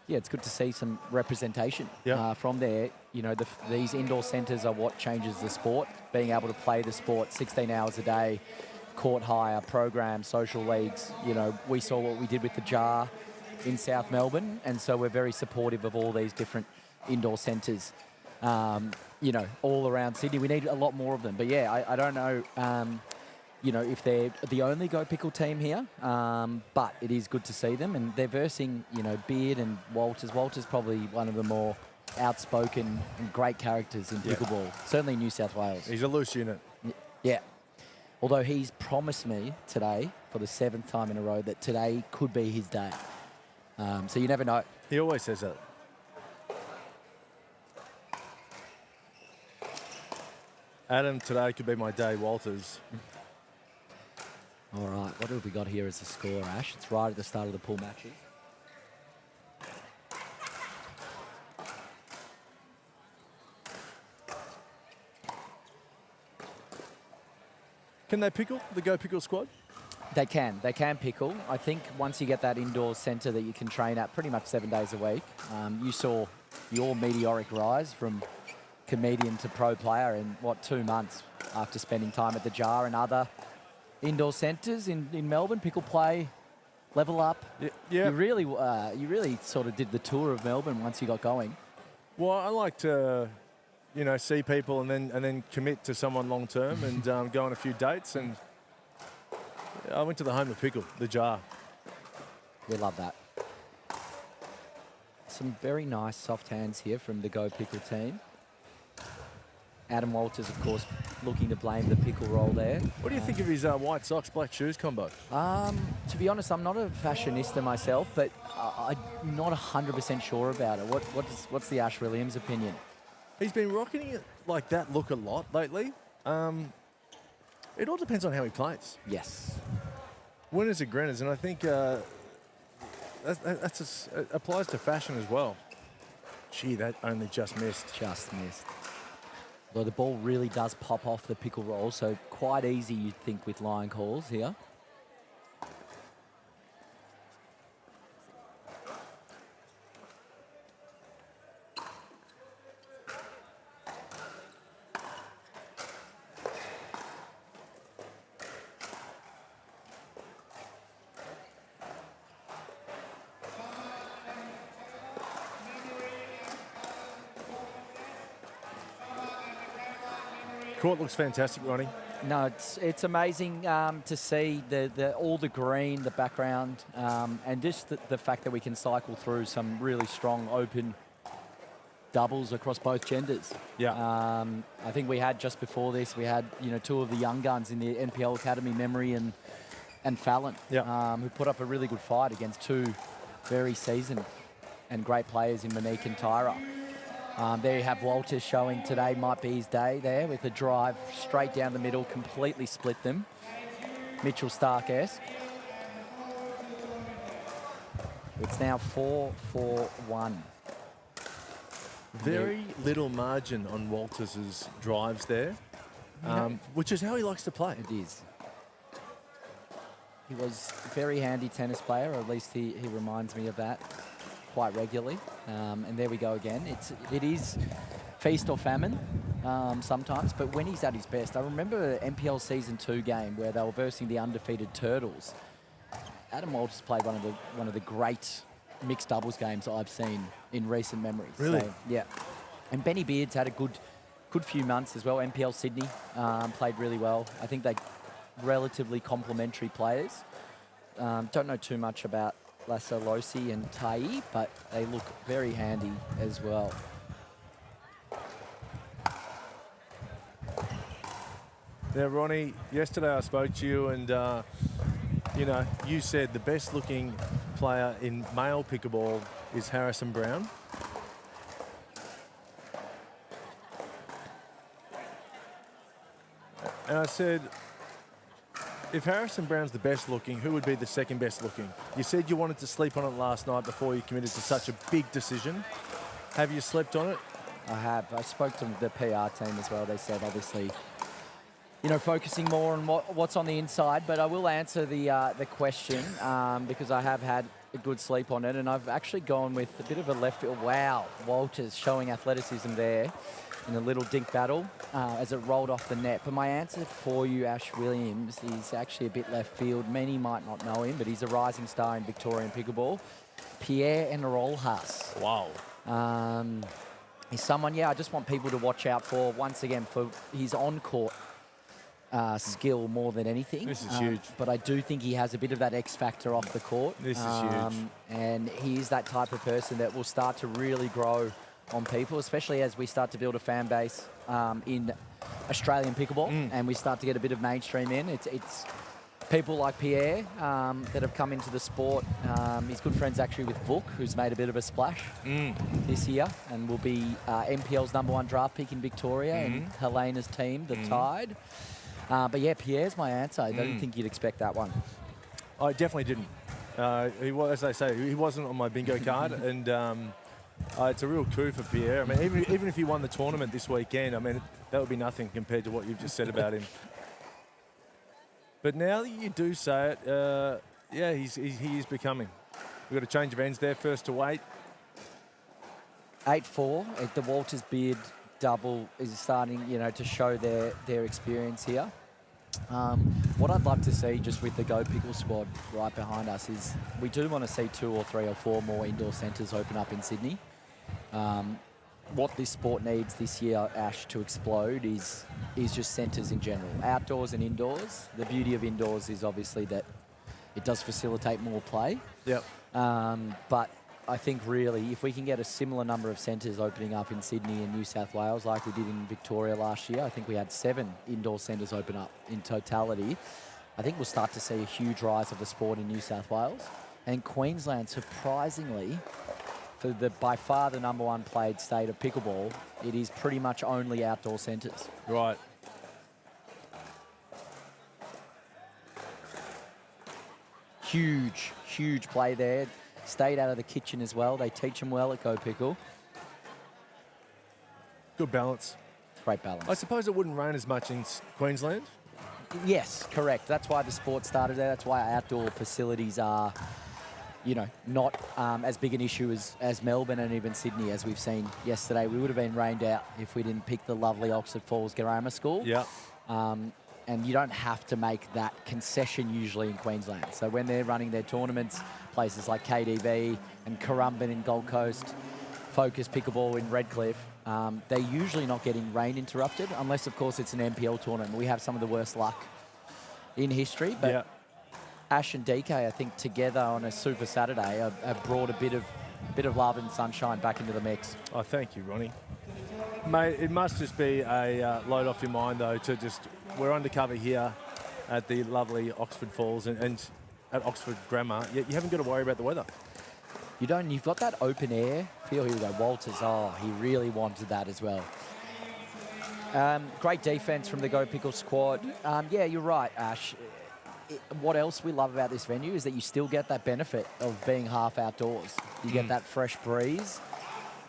yeah, it's good to see some representation from there. You know, these indoor centres are what changes the sport. Being able to play the sport 16 hours a day, court hire, programs, social leagues. You know, we saw what we did with the Jar in South Melbourne, and so we're very supportive of all these different indoor centres, you know, all around Sydney. We need a lot more of them. But yeah, I don't know, you know, if they're the only Go Pickle team here, but it is good to see them. And they're versing, you know, Beard and Walters. Walters probably one of the more outspoken and great characters in pickleball, certainly New South Wales. He's a loose unit. Yeah. Although he's promised me today, for the 7th time in a row, that today could be his day. So you never know. He always says that. Adam, today could be my day, Walters. All right, what have we got here as a score, Ash? It's right at the start of the pool matches. Can they pickle, the Go Pickle squad? They can pickle. I think once you get that indoor centre that you can train at pretty much 7 days a week, you saw your meteoric rise from comedian to pro player in, 2 months after spending time at the Jar and other indoor centres in Melbourne. Pickle play, level up. Yeah. You really sort of did the tour of Melbourne once you got going. Well, I like to, you know, see people and then commit to someone long term and go on a few dates. And I went to the home of Pickle, the Jar. We love that. Some very nice soft hands here from the Go Pickle team. Adam Walters, of course, looking to blame the pickle roll there. What do you think of his white socks, black shoes combo? To be honest, I'm not a fashionista myself, but I'm not 100% sure about it. What's the Ash Williams opinion? He's been rocking it like that look a lot lately. It all depends on how he plays. Yes. Winners are grinners, and I think that applies to fashion as well. Gee, that only just missed. Just missed. Though the ball really does pop off the pickle roll, so quite easy, you'd think, with line calls here. Court looks fantastic, Ronnie. No, it's amazing to see all the green, the background, and just the fact that we can cycle through some really strong open doubles across both genders. Yeah. I think we had just before this, we had 2 of the young guns in the NPL Academy, Memory and Fallon, who put up a really good fight against 2 very seasoned and great players in Monique and Tyra. There you have Walters showing today might be his day there with a drive straight down the middle, completely split them. Mitchell Stark-esque. It's now 4-4-1. Very little margin on Walters' drives there, which is how he likes to play. It is. He was a very handy tennis player, or at least he reminds me of that quite regularly. And there we go again. It is feast or famine sometimes, but when he's at his best. I remember an NPL Season 2 game where they were versing the undefeated Turtles. Adam Walters played one of the great mixed doubles games I've seen in recent memories. Really? So, yeah. And Benny Beard's had a good few months as well. NPL Sydney played really well. I think they relatively complementary players. Don't know too much about Lasolosi and Tai, but they look very handy as well. Now, Ronnie, yesterday I spoke to you and, you know, you said the best looking player in male pickleball is Harrison Brown. And I said, if Harrison Brown's the best looking, who would be the second best looking? You said you wanted to sleep on it last night before you committed to such a big decision. Have you slept on it? I have. I spoke to the PR team as well. They said, obviously, you know, focusing more on what's on the inside. But I will answer the question because I have had a good sleep on it. And I've actually gone with a bit of a left field. Wow, Walters showing athleticism there in a little dink battle as it rolled off the net. But my answer for you, Ash Williams, is actually a bit left field. Many might not know him, but he's a rising star in Victorian pickleball. Pierre Enrolhas. Wow. He's someone, I just want people to watch out for, once again, for his on-court skill more than anything. This is huge. But I do think he has a bit of that X factor off the court. This is huge. And he is that type of person that will start to really grow on people, especially as we start to build a fan base in Australian pickleball and we start to get a bit of mainstream in. It's people like Pierre that have come into the sport. He's good friends actually with Vuk, who's made a bit of a splash this year and will be NPL's #1 draft pick in Victoria and Helena's team, the Tide. But yeah, Pierre's my answer. I don't think you'd expect that one. I definitely didn't. He was, as I say, he wasn't on my bingo card, and it's a real coup for Pierre. I mean, even if he won the tournament this weekend, I mean, that would be nothing compared to what you've just said about him. But now that you do say it, yeah, he is becoming. We've got a change of ends there. First to 8. 8-4 at the Walters Beard double is starting, you know, to show their experience here. What I'd love to see just with the Go Pickle squad right behind us is we do want to see 2 or 3 or 4 more indoor centres open up in Sydney. What this sport needs this year, Ash, to explode is just centres in general, outdoors and indoors. The beauty of indoors is obviously that it does facilitate more play. Yep. But I think really, if we can get a similar number of centres opening up in Sydney and New South Wales like we did in Victoria last year, I think we had 7 indoor centres open up in totality. I think we'll start to see a huge rise of the sport in New South Wales. And Queensland, surprisingly, for the by far the #1 played state of pickleball, it is pretty much only outdoor centres. Right. Huge, huge play there. Stayed out of the kitchen as well. They teach them well at Go Pickle. Good balance. Great balance. I suppose it wouldn't rain as much in Queensland. Yes, correct. That's why the sport started there. That's why outdoor facilities are, you know, not as big an issue as Melbourne and even Sydney, as we've seen yesterday. We would have been rained out if we didn't pick the lovely Oxford Falls Grammar School. Yeah. And you don't have to make that concession usually in Queensland. So when they're running their tournaments, places like KDV and Currumbin in Gold Coast, Focus Pickleball in Redcliffe, they're usually not getting rain interrupted, unless, of course, it's an NPL tournament. We have some of the worst luck in history. But yeah. Ash and DK, I think, together on a Super Saturday have brought a bit of love and sunshine back into the mix. Oh, thank you, Ronnie. Mate, it must just be a load off your mind, though, to just... We're undercover here at the lovely Oxford Falls and at Oxford Grammar. You haven't got to worry about the weather. You don't. You've got that open air feel. Here we go. Walters, he really wanted that as well. Great defense from the Go Pickle squad. Yeah, you're right, Ash. What else we love about this venue is that you still get that benefit of being half outdoors. You get that fresh breeze.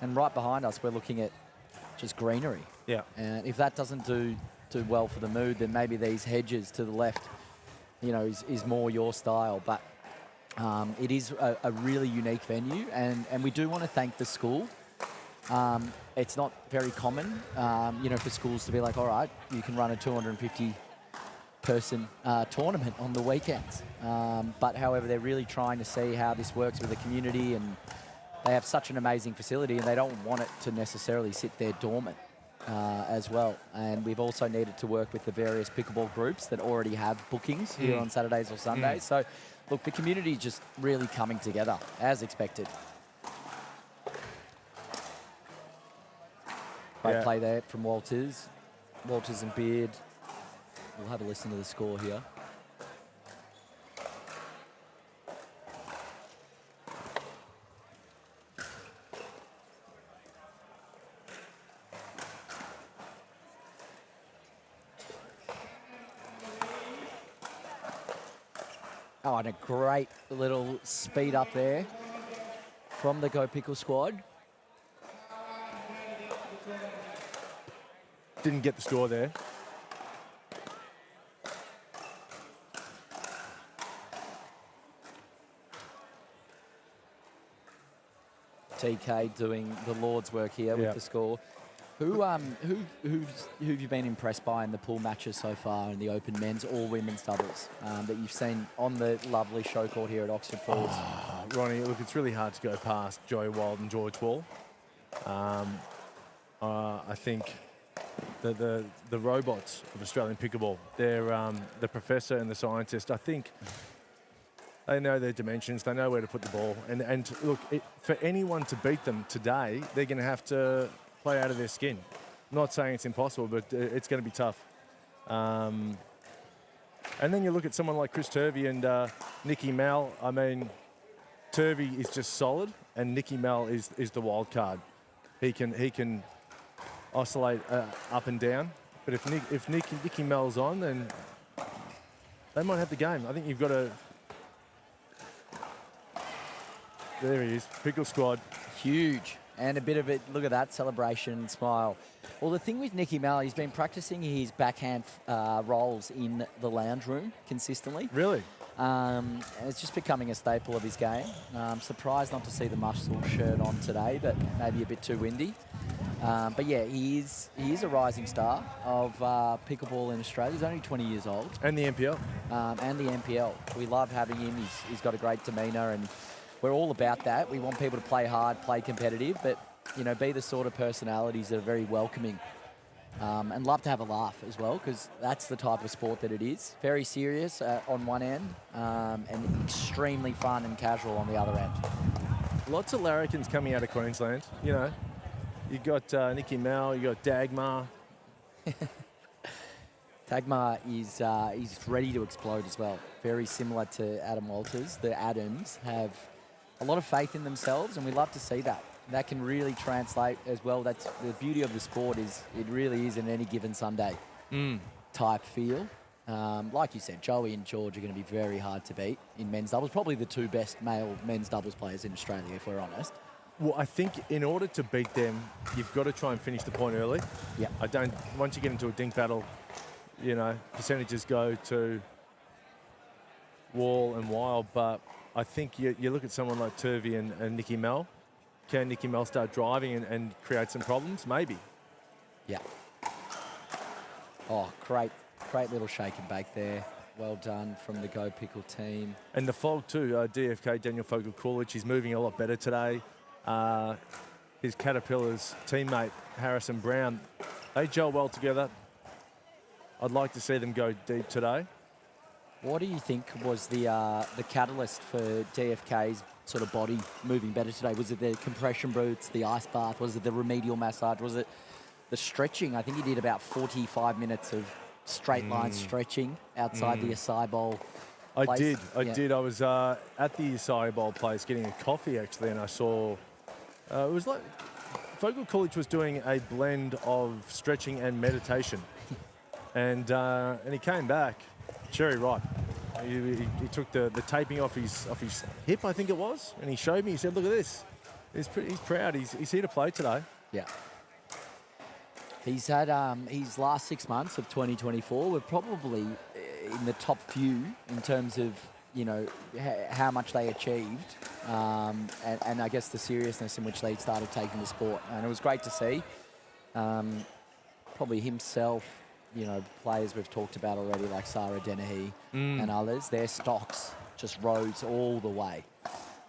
And right behind us, we're looking at just greenery. Yeah. And if that doesn't do well for the mood, then maybe these hedges to the left, you know, is more your style. But it is a really unique venue, and we do want to thank the school. It's not very common, you know, for schools to be like, all right, you can run a 250 person tournament on the weekends. But however, they're really trying to see how this works with the community, and they have such an amazing facility and they don't want it to necessarily sit there dormant as well. And we've also needed to work with the various pickleball groups that already have bookings here on Saturdays or Sundays. So look, the community is just really coming together as expected. Great play there from Walters. Walters and Beard. We'll have a listen to the score here. Oh, and a great little speed up there from the Go Pickle squad. Didn't get the score there. TK doing the Lord's work here with the score. Who have you been impressed by in the pool matches so far in the open men's or women's doubles that you've seen on the lovely Showcourt here at Oxford Falls? Oh, Ronnie, look, it's really hard to go past Joey Wild and George Wall. I think the robots of Australian pickleball, they're the professor and the scientist. I think they know their dimensions. They know where to put the ball. And look, for anyone to beat them today, they're going to have to play out of their skin. I'm not saying it's impossible, but it's going to be tough. And then you look at someone like Chris Turvey and Nicky Mal. I mean, Turvey is just solid, and Nicky Mal is the wild card. He can oscillate up and down. But if Nicky Mal's on, then they might have the game. I think you've got to. There he is, Pickle squad. Huge. And a bit of it, look at that celebration and smile. Well, the thing with Nicky Mal, he's been practicing his backhand rolls in the lounge room consistently. Really? And it's just becoming a staple of his game. I'm surprised not to see the muscle shirt on today, but maybe a bit too windy. But yeah, he is a rising star of pickleball in Australia. He's only 20 years old. And the NPL. And the NPL. We love having him. He's got a great demeanour, and we're all about that. We want people to play hard, play competitive, but be the sort of personalities that are very welcoming and love to have a laugh as well, because that's the type of sport that it is. Very serious on one end and extremely fun and casual on the other end. Lots of larrikins coming out of Queensland. You got Nicky Mal, you got Dagmar. Dagmar is ready to explode as well. Very similar to Adam Walters. The Adams have a lot of faith in themselves, and we love to see that. That can really translate as well. That's the beauty of the sport, is it really is an any given Sunday type feel. Like you said, Joey and George are going to be very hard to beat in men's doubles. Probably the two best male men's doubles players in Australia, if we're honest. Well, I think in order to beat them, you've got to try and finish the point early. Yeah. Once you get into a dink battle, percentages go to Wall and Wild, but I think you look at someone like Turvey and Nicky Mal. Can Nicky Mal start driving and create some problems? Maybe. Yeah. Oh, great little shake and bake there. Well done from the Go Pickle team. And the Fog too, DFK, Daniel Fogel-Coolidge, he's moving a lot better today. His Caterpillars teammate, Harrison Brown, they gel well together. I'd like to see them go deep today. What do you think was the catalyst for DFK's sort of body moving better today? Was it the compression boots, the ice bath? Was it the remedial massage? Was it the stretching? I think he did about 45 minutes of straight line stretching outside the acai bowl place. I did. I was at the acai bowl place getting a coffee, actually, and I saw... it was like... Fogel-Coolidge was doing a blend of stretching and meditation. and he came back cherry ripe. He took the taping off his hip, I think it was, and he showed me. He said, "Look at this." He's proud. He's here to play today. Yeah. He's had his last 6 months of 2024 were probably in the top few in terms of how much they achieved, and I guess the seriousness in which they started taking the sport. And it was great to see. Probably himself, players we've talked about already, like Sarah Dennehy and others, their stocks just rose all the way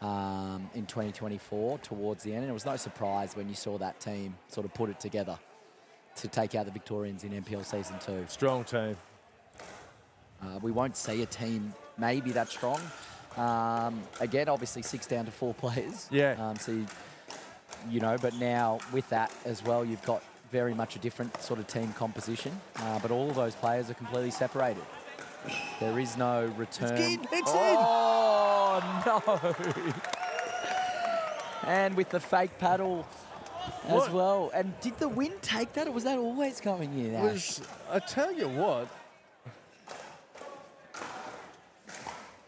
in 2024 towards the end. And it was no surprise when you saw that team sort of put it together to take out the Victorians in NPL Season 2. Strong team. We won't see a team maybe that strong. Again, obviously 6 down to 4 players. Yeah. But now with that as well, you've got very much a different sort of team composition. But all of those players are completely separated. There is no return. It's oh, no. And with the fake paddle as well. And did the wind take that, or was that always going in, Ash? I tell you what,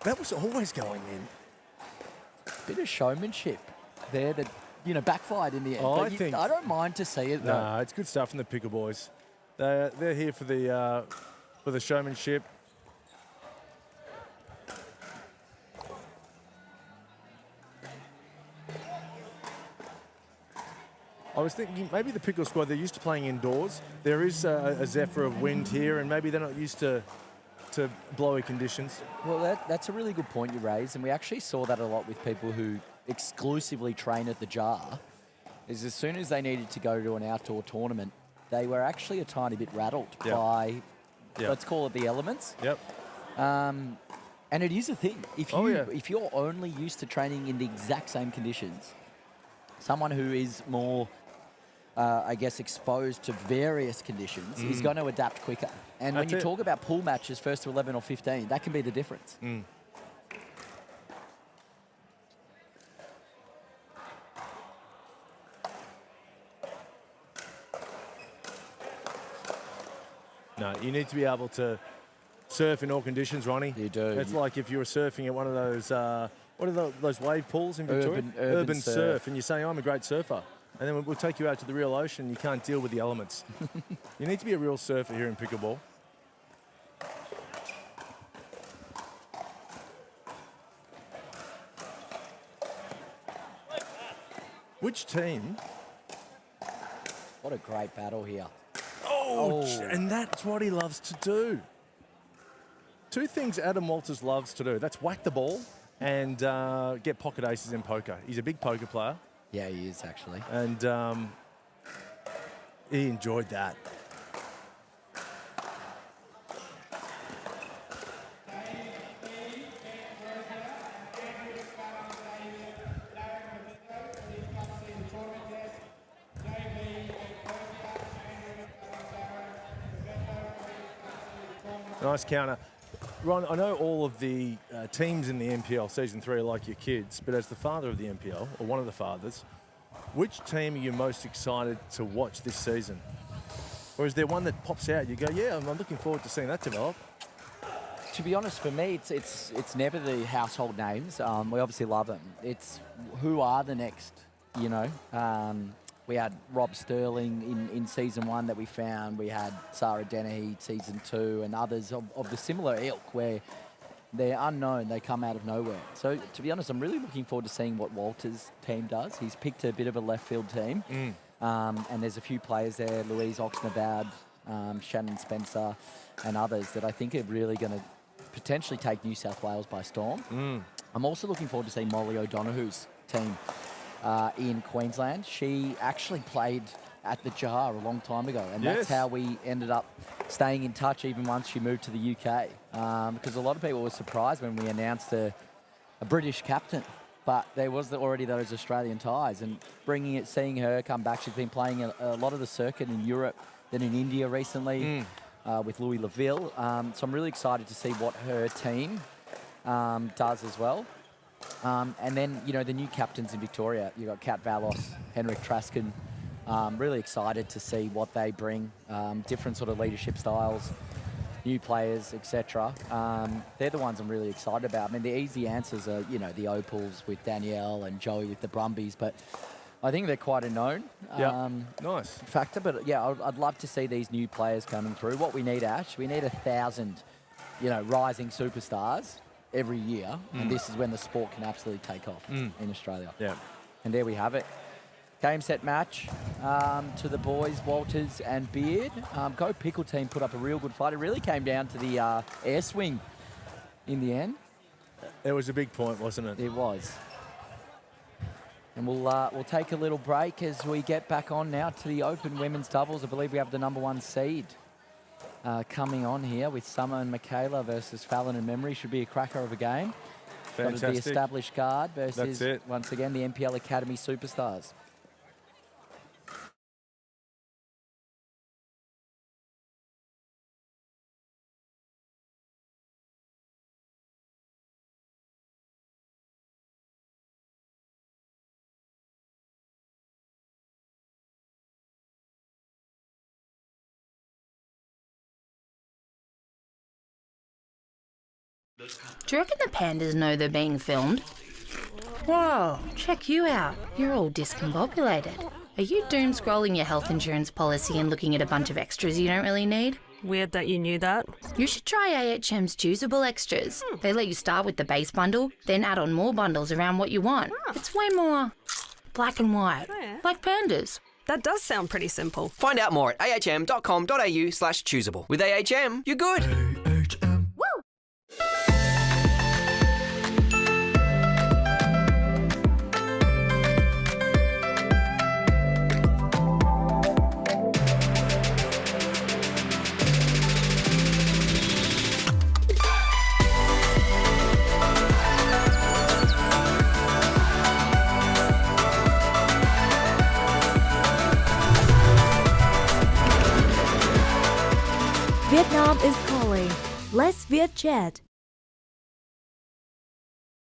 that was always going in. Bit of showmanship there that, backfired in the end. Oh, But I don't mind to see it, though. No, it's good stuff from the Pickle Boys. They're here for the showmanship. I was thinking maybe the Pickle squad, they're used to playing indoors. There is a zephyr of wind here, and maybe they're not used to blowy conditions. Well, that's a really good point you raised, and we actually saw that a lot with people who exclusively train at the Jar, is as soon as they needed to go to an outdoor tournament, they were actually a tiny bit rattled by, let's call it the elements. Yep. And it is a thing. If you're only used to training in the exact same conditions, someone who is more, exposed to various conditions is going to adapt quicker. And when you talk about pool matches, first to 11 or 15, that can be the difference. No, you need to be able to surf in all conditions, Ronnie. You do. It's like if you were surfing at one of those, what are those wave pools in Victoria? Urban surf. And you're saying, I'm a great surfer. And then we'll take you out to the real ocean and you can't deal with the elements. You need to be a real surfer here in Pickleball. Which team? What a great battle here. And that's what he loves to do. Two things Adam Walters loves to do. That's whack the ball and get pocket aces in poker. He's a big poker player. Yeah, he is, actually. And he enjoyed that. Nice counter. Ron, I know all of the teams in the NPL Season 3 are like your kids, but as the father of the NPL, or one of the fathers, which team are you most excited to watch this season? Or is there one that pops out, you go, yeah, I'm looking forward to seeing that develop? To be honest, for me, it's never the household names. We obviously love them. It's who are the next, we had Rob Sterling in Season 1 that we found. We had Sarah Dennehy Season 2 and others of the similar ilk where they're unknown, they come out of nowhere. So, to be honest, I'm really looking forward to seeing what Walter's team does. He's picked a bit of a left field team. And there's a few players there, Louise Oxnabad, Shannon Spencer and others that I think are really going to potentially take New South Wales by storm. I'm also looking forward to seeing Molly O'Donoghue's team in Queensland. She actually played at the Jar a long time ago, and that's how we ended up staying in touch even once she moved to the UK, because a lot of people were surprised when we announced a British captain, but there was already those Australian ties, and seeing her come back. She's been playing a lot of the circuit in Europe, then in India recently with Louis Laville, so I'm really excited to see what her team does as well. And then, the new captains in Victoria, you've got Kat Valos, Henrik Traskin. Really excited to see what they bring, different sort of leadership styles, new players, etc. They're the ones I'm really excited about. I mean, the easy answers are, the Opals with Danielle and Joey with the Brumbies, but I think they're quite a known nice factor. But, yeah, I'd love to see these new players coming through. What we need, Ash, we need 1,000, rising superstars every year, and this is when the sport can absolutely take off in Australia. Yeah. And there we have it. Game set match to the boys, Walters and Beard. Go Pickle team put up a real good fight. It really came down to the air swing in the end. It was a big point, wasn't it? It was. And we'll take a little break as we get back on now to the open women's doubles. I believe we have the #1 seed coming on here with Summer and Michaela versus Fallon and Memory. Should be a cracker of a game. Fantastic. The established guard versus, That's it. once again, the NPL Academy superstars. Do you reckon the pandas know they're being filmed? Whoa, check you out. You're all discombobulated. Are you doom scrolling your health insurance policy and looking at a bunch of extras you don't really need? Weird that you knew that. You should try AHM's choosable extras. They let you start with the base bundle, then add on more bundles around what you want. It's way more black and white, like pandas. That does sound pretty simple. Find out more at ahm.com.au/choosable. With AHM, you're good. Vietnam is calling. Let's Viet Chat.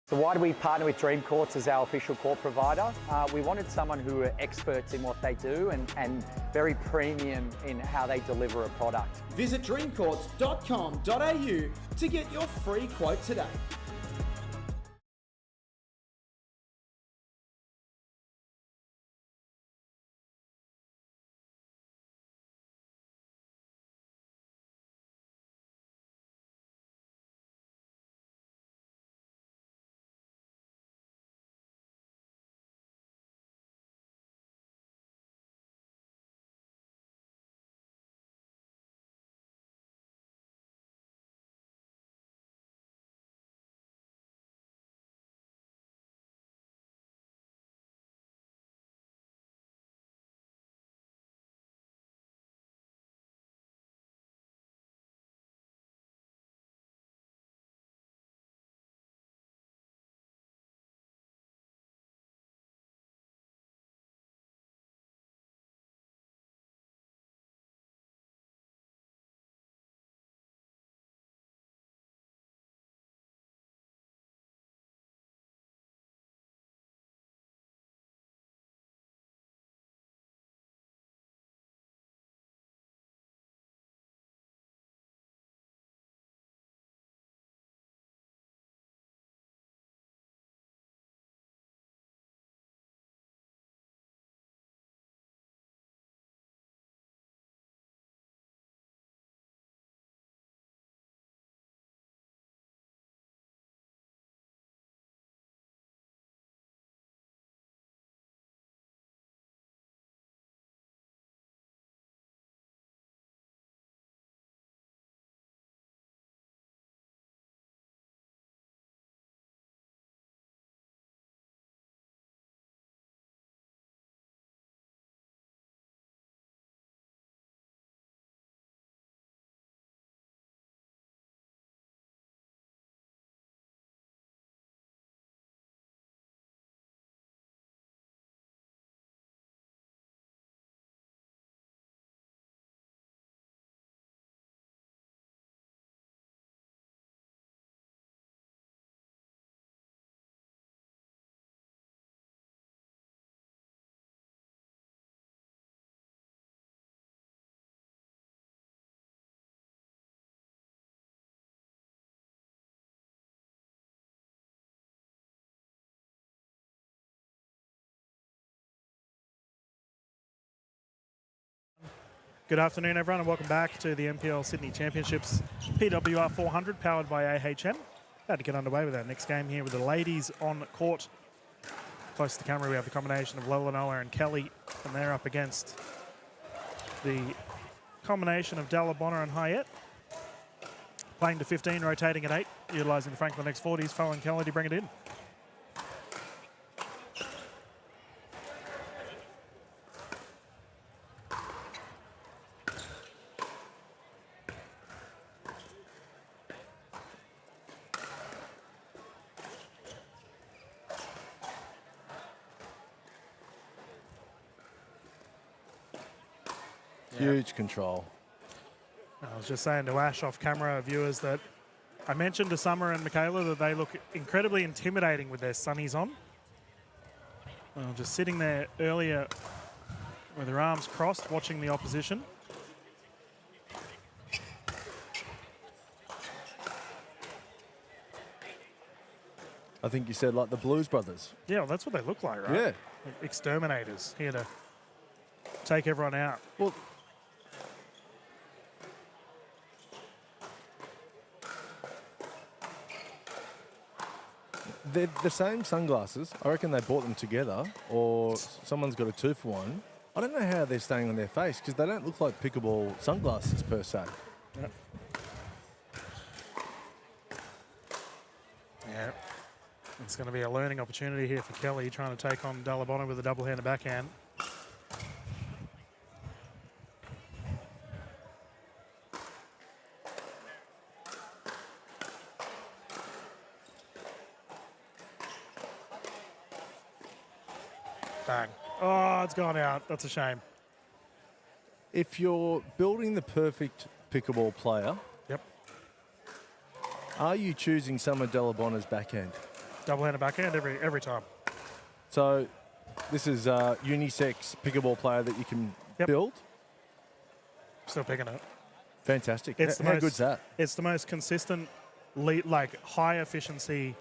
So why do we partner with Dream Courts as our official court provider? We wanted someone who are experts in what they do and very premium in how they deliver a product. Visit dreamcourts.com.au to get your free quote today. Good afternoon, everyone, and welcome back to the NPL Sydney Championships PWR 400, powered by AHM. About to get underway with our next game here with the ladies on court Close to the camera, we have the combination of Lelanoa and Kelly, and they're up against the combination of Dalabona and Hyatt. Playing to 15, rotating at 8, utilising the Franklin X40s, following Kelly to bring it in. Huge control. I was just saying to Ash off camera viewers that I mentioned to Summer and Michaela that they look incredibly intimidating with their sunnies on. Just sitting there earlier with their arms crossed, watching the opposition. I think you said like the Blues Brothers. Yeah, well, that's what they look like, right? Yeah. Like exterminators here to take everyone out. Well, they're the same sunglasses. I reckon they bought them together, or someone's got a 2-for-1. I don't know how they're staying on their face because they don't look like pickleball sunglasses per se. Yep. Yeah. It's going to be a learning opportunity here for Kelly, trying to take on Dalabona with a double-handed backhand. Bang. Oh, it's gone out. That's a shame. If you're building the perfect pickleball player, yep, are you choosing Summer Dalabona's backhand? Double-handed backhand every time. So this is a unisex pickleball player that you can build? Still picking it. Fantastic. It's How good's that? It's the most consistent, like high efficiency,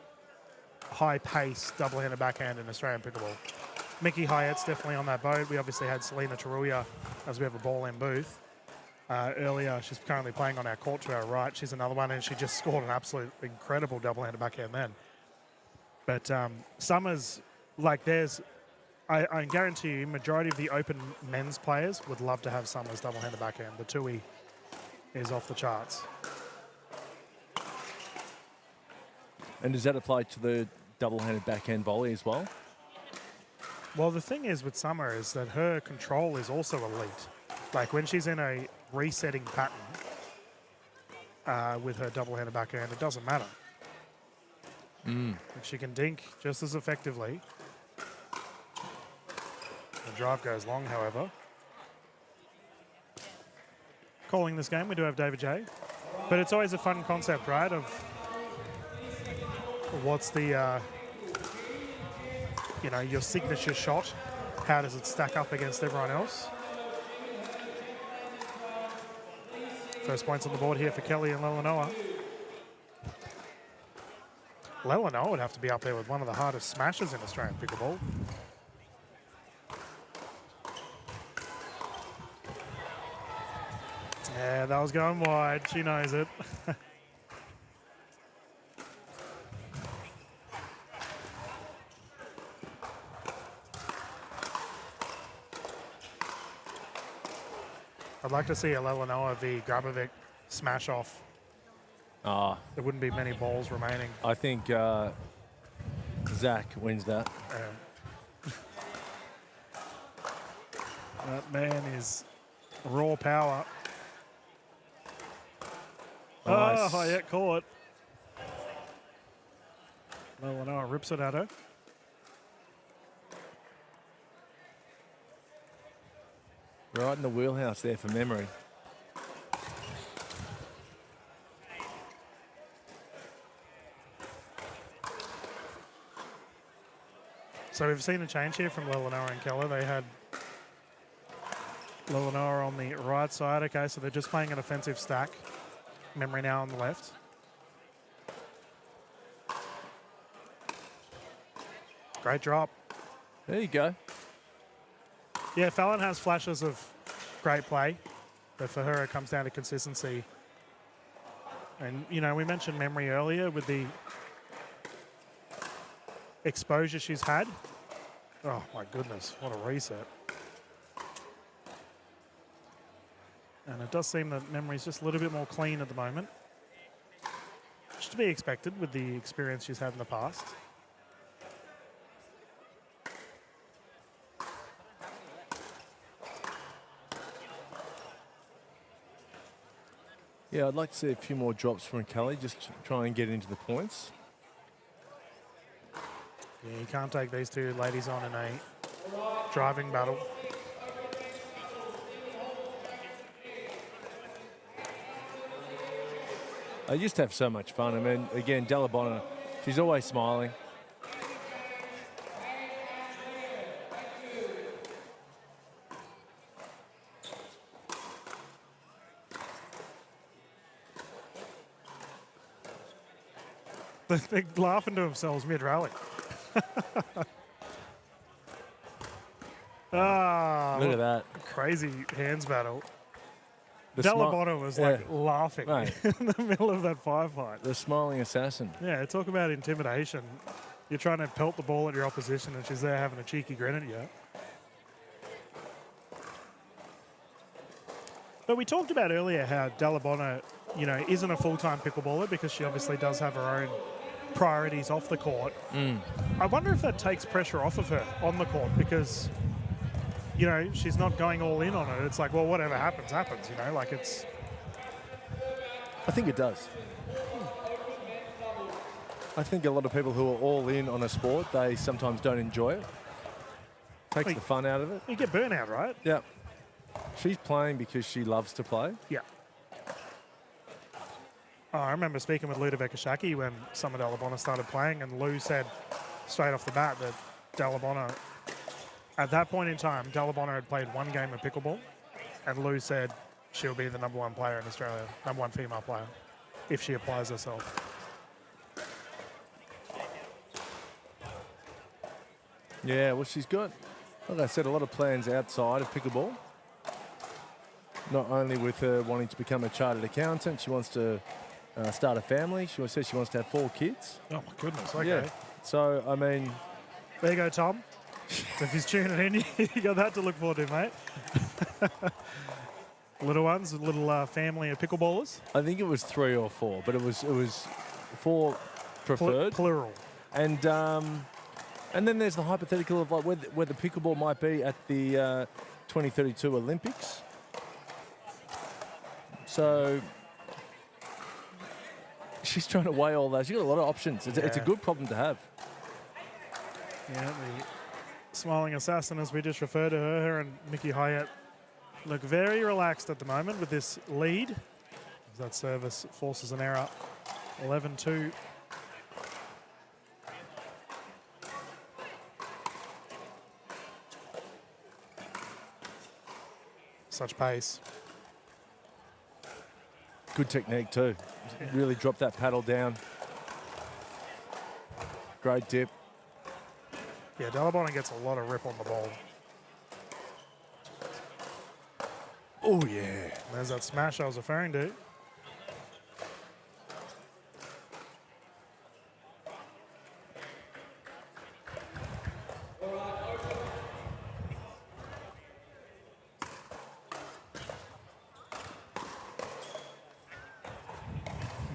high pace double-handed backhand in Australian pickleball. Mickey Hyatt's definitely on that boat. We obviously had Selena Taruya as we have a ball in booth. Earlier, she's currently playing on our court to our right. She's another one, and she just scored an absolute incredible double-handed backhand then. But Summers, like I guarantee you, majority of the open men's players would love to have Summers double-handed backhand. The Tui is off the charts. And does that apply to the double-handed backhand volley as well? Well, the thing is with Summer is that her control is also elite. Like when she's in a resetting pattern with her double-handed backhand, it doesn't matter. She can dink just as effectively. The drive goes long, however. Calling this game, we do have David J. But it's always a fun concept, right, of what's the... your signature shot, how does it stack up against everyone else? First points on the board here for Kelly and Lelanoa. Lelanoa would have to be up there with one of the hardest smashes in Australian pickleball. Yeah, that was going wide. She knows it. I'd like to see a Lelanoa v. Grabovic smash off. There wouldn't be many balls remaining. I think Zach wins that. That man is raw power. Nice. Oh, yeah, caught. Lelanoa rips it at her. Right in the wheelhouse there for memory. So we've seen a change here from Lelanoa and Keller. They had Lelanoa on the right side. Okay, so they're just playing an offensive stack. Memory now on the left. Great drop. There you go. Yeah, Fallon has flashes of great play, but for her it comes down to consistency. And, we mentioned memory earlier with the exposure she's had Oh, my goodness. What a reset. And it does seem that memory's just a little bit more clean at the moment. Which is to be expected with the experience she's had in the past. Yeah, I'd like to see a few more drops from Kelly, just to try and get into the points. Yeah, you can't take these two ladies on in a driving battle. I used to have so much fun. I mean, again, Della Bonner, she's always smiling. They're laughing to themselves mid-rally. Look at that. Crazy hands battle. The Della Bonner was like laughing Right. in the middle of that firefight. The smiling assassin. Yeah, talk about intimidation. You're trying to pelt the ball at your opposition and she's there having a cheeky grin at you. But we talked about earlier how Della Bonner, you know, isn't a full-time pickleballer because she obviously does have her own priorities off the court. I wonder if that takes pressure off of her on the court because, you know, she's not going all in on it. It's like, well, whatever happens, happens, you know, like it's... I think it does. I think a lot of people who are all in on a sport, they sometimes don't enjoy it. Takes the fun out of it. You get burnout, right? Yeah. She's playing because she loves to play. Yeah. Oh, I remember speaking with Ludovica Shaki when some of Della Bonner started playing, and Lou said straight off the bat that Della Bonner, at that point in time, Della Bonner had played one game of pickleball, and Lou said she'll be the #1 player in Australia, #1 female player, if she applies herself. Yeah, well, she's got, like I said, a lot of plans outside of pickleball. Not only with her wanting to become a chartered accountant, she wants to start a family. She says she wants to have 4 kids. Oh, my goodness. Okay. Yeah. So, I mean... There you go, Tom. If he's tuning in, you got that to look forward to, mate. Little ones, a little family of pickleballers. I think it was 3 or 4, but it was 4 preferred. Plural. And then there's the hypothetical of like where the pickleball might be at the 2032 Olympics. So she's trying to weigh all that. She's got a lot of options. It's a good problem to have. Yeah, the smiling assassin, as we just referred to her and Mickey Hyatt, look very relaxed at the moment with this lead. That service forces an error. 11-2. Such pace. Good technique too. Really drop that paddle down. Great dip. Yeah, Della Bonner gets a lot of rip on the ball. Oh, yeah. There's that smash I was referring to.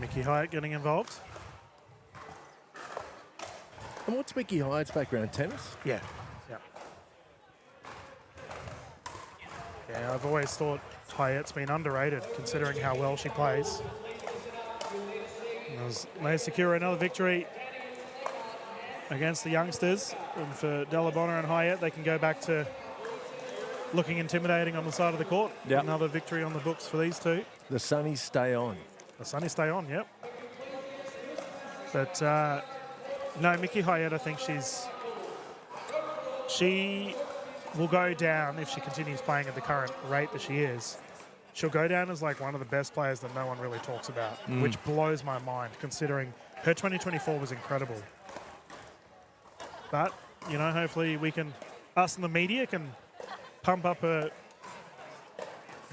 Mickey Hyatt getting involved. And what's Mickey Hyatt's background? Tennis? Yeah. Yeah. Yeah, I've always thought Hyatt's been underrated considering how well she plays. As they secure another victory against the youngsters, and for Della Bonner and Hyatt, they can go back to looking intimidating on the side of the court. Yep. Another victory on the books for these two. The Sunnies stay on. The Sunnies stay on, yep. But no, Mickey Hyatt, I think she will go down if she continues playing at the current rate that she is. She'll go down as like one of the best players that no one really talks about, which blows my mind considering her 2024 was incredible. But, you know, hopefully us in the media can pump up her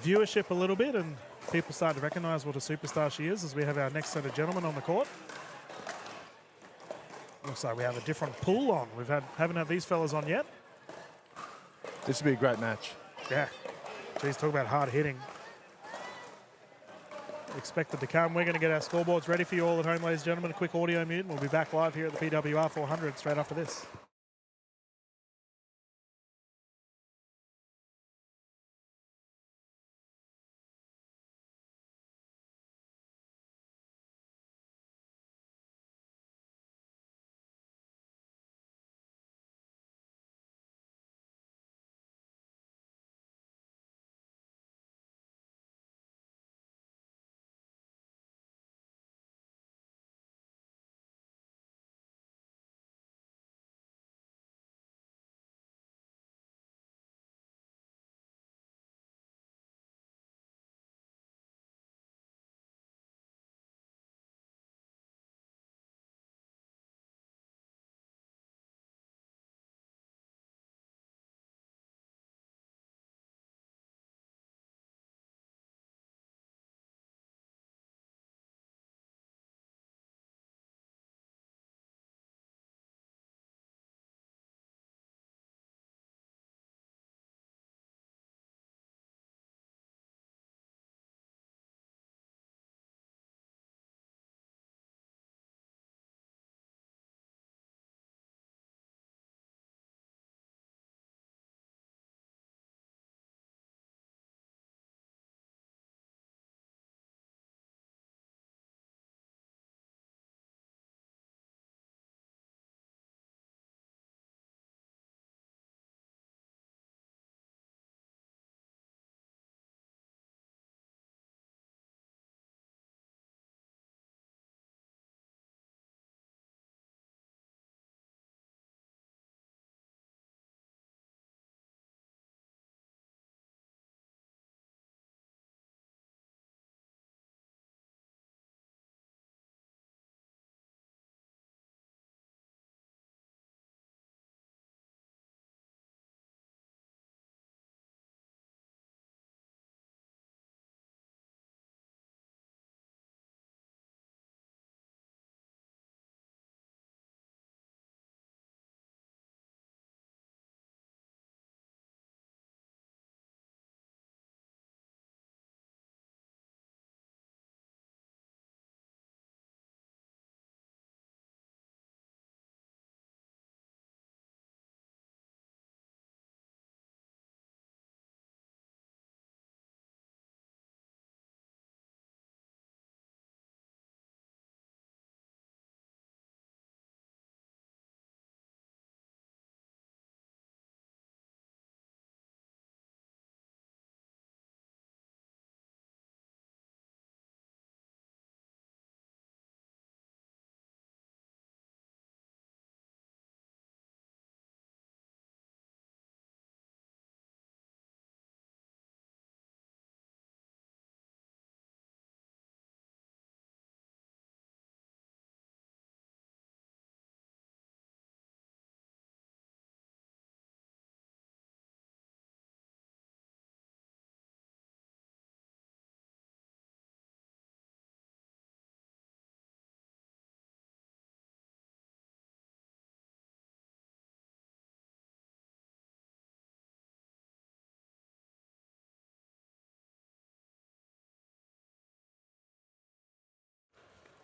viewership a little bit and people start to recognise what a superstar she is as we have our next set of gentlemen on the court. Looks like we have a different pool on. Haven't had these fellas on yet. This would be a great match. Yeah. Geez, talk about hard hitting. Expected to come. We're going to get our scoreboards ready for you all at home, ladies and gentlemen. A quick audio mute, and we'll be back live here at the PWR 400 straight after this.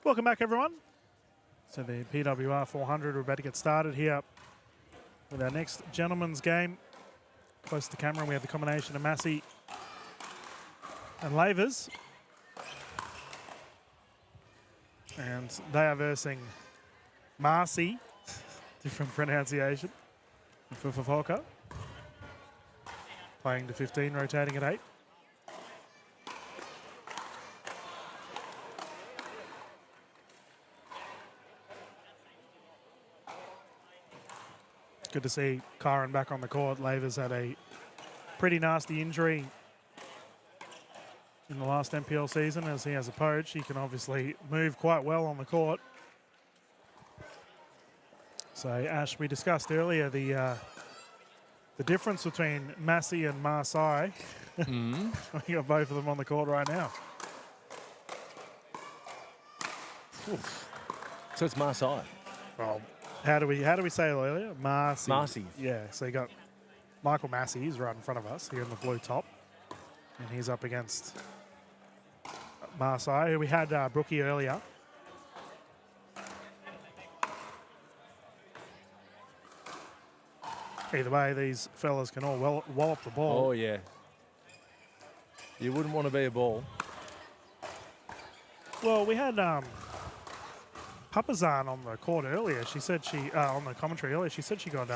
Welcome back, everyone. So the PWR 400, we're about to get started here with our next gentleman's game. Close to the camera, we have the combination of Massey and Lavers. And they are versing Marcy, different pronunciation, for Fafoka. Playing to 15, rotating at 8. Good to see Kyron back on the court. Lavers had a pretty nasty injury in the last NPL season. As he has a poach, he can obviously move quite well on the court. So, Ash, we discussed earlier the difference between Massey and Marseille. We got both of them on the court right now. Oof. So it's Marseille. Well, how do we say it earlier? Marcy. Marcy. Yeah, so you got Michael Massey is right in front of us here in the blue top. And he's up against Marseille, who we had Brookie earlier. Either way, these fellas can all wallop the ball. Oh, yeah. You wouldn't want to be a ball. Well, we had Papazan on the court earlier. She said she, on the commentary earlier, she said she got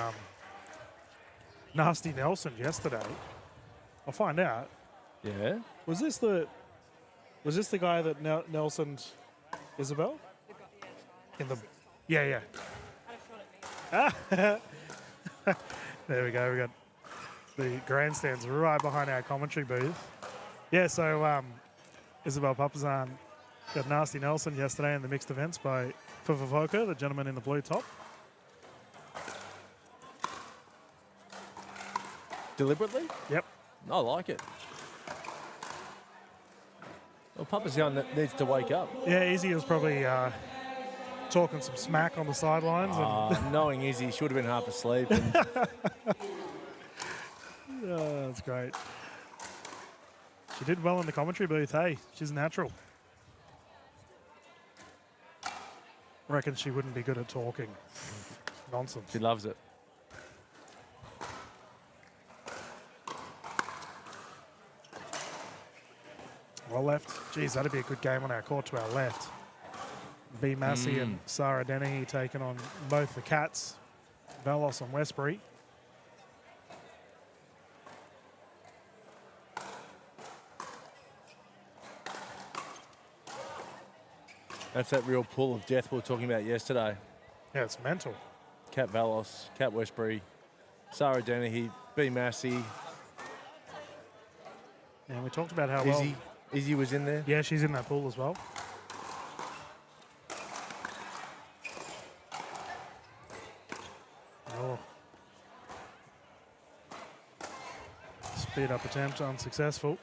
Nasty Nelson yesterday. I'll find out. Yeah. Was this the guy that Nelsoned Isabel? In the, yeah. There we go. We got the grandstands right behind our commentary booth. Yeah, so Isabel Papazan got Nasty Nelson yesterday in the mixed events by Fufavoka, the gentleman in the blue top. Deliberately? Yep. I like it. Well, Papazan needs to wake up. Yeah, Izzy was probably talking some smack on the sidelines. Knowing Izzy, should have been half asleep. And oh, that's great. She did well in the commentary booth, hey. She's natural. Reckon she wouldn't be good at talking. Nonsense. She loves it. Well left. Geez, that'd be a good game on our court to our left. B. Massey and Sarah Dennehy taking on both the Cats, Velos and Westbury. That's that real pool of death we were talking about yesterday. Yeah, it's mental. Cat Velos, Cat Westbury, Sarah Dennehy, B. Massey. And we talked about how Izzy was in there. Yeah, she's in that pool as well. Oh. Speed up attempt unsuccessful.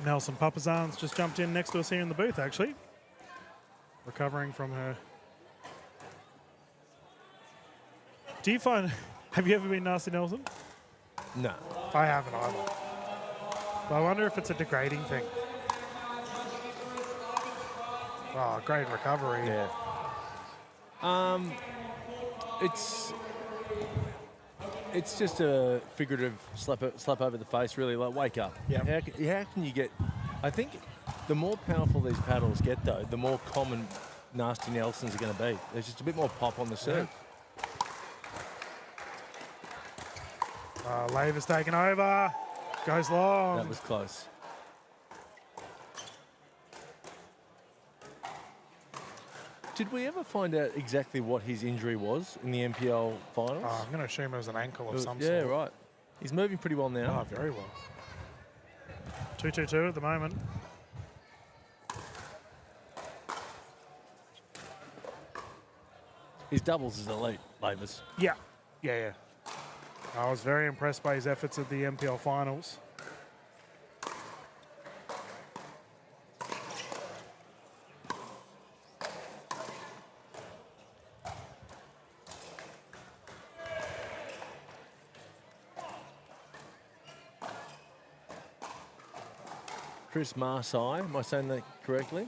Nelson Papazan's just jumped in next to us here in the booth, actually. Recovering from her. Do you find, have you ever been Nasty Nelson? No. I haven't either. But I wonder if it's a degrading thing. Oh, great recovery. Yeah. It's just a figurative slap over the face, really. Like, wake up. Yeah. How can you get? I think the more powerful these paddles get, though, the more common Nasty Nelsons are going to be. There's just a bit more pop on the serve. Laver's taken over. Goes long. That was close. Did we ever find out exactly what his injury was in the NPL finals? I'm going to assume it was an ankle of some sort. Yeah, right. He's moving pretty well now. Oh, very well. 2-2-2 at the moment. His doubles is elite, Lavers. Yeah. I was very impressed by his efforts at the NPL finals. Chris Marseille, am I saying that correctly?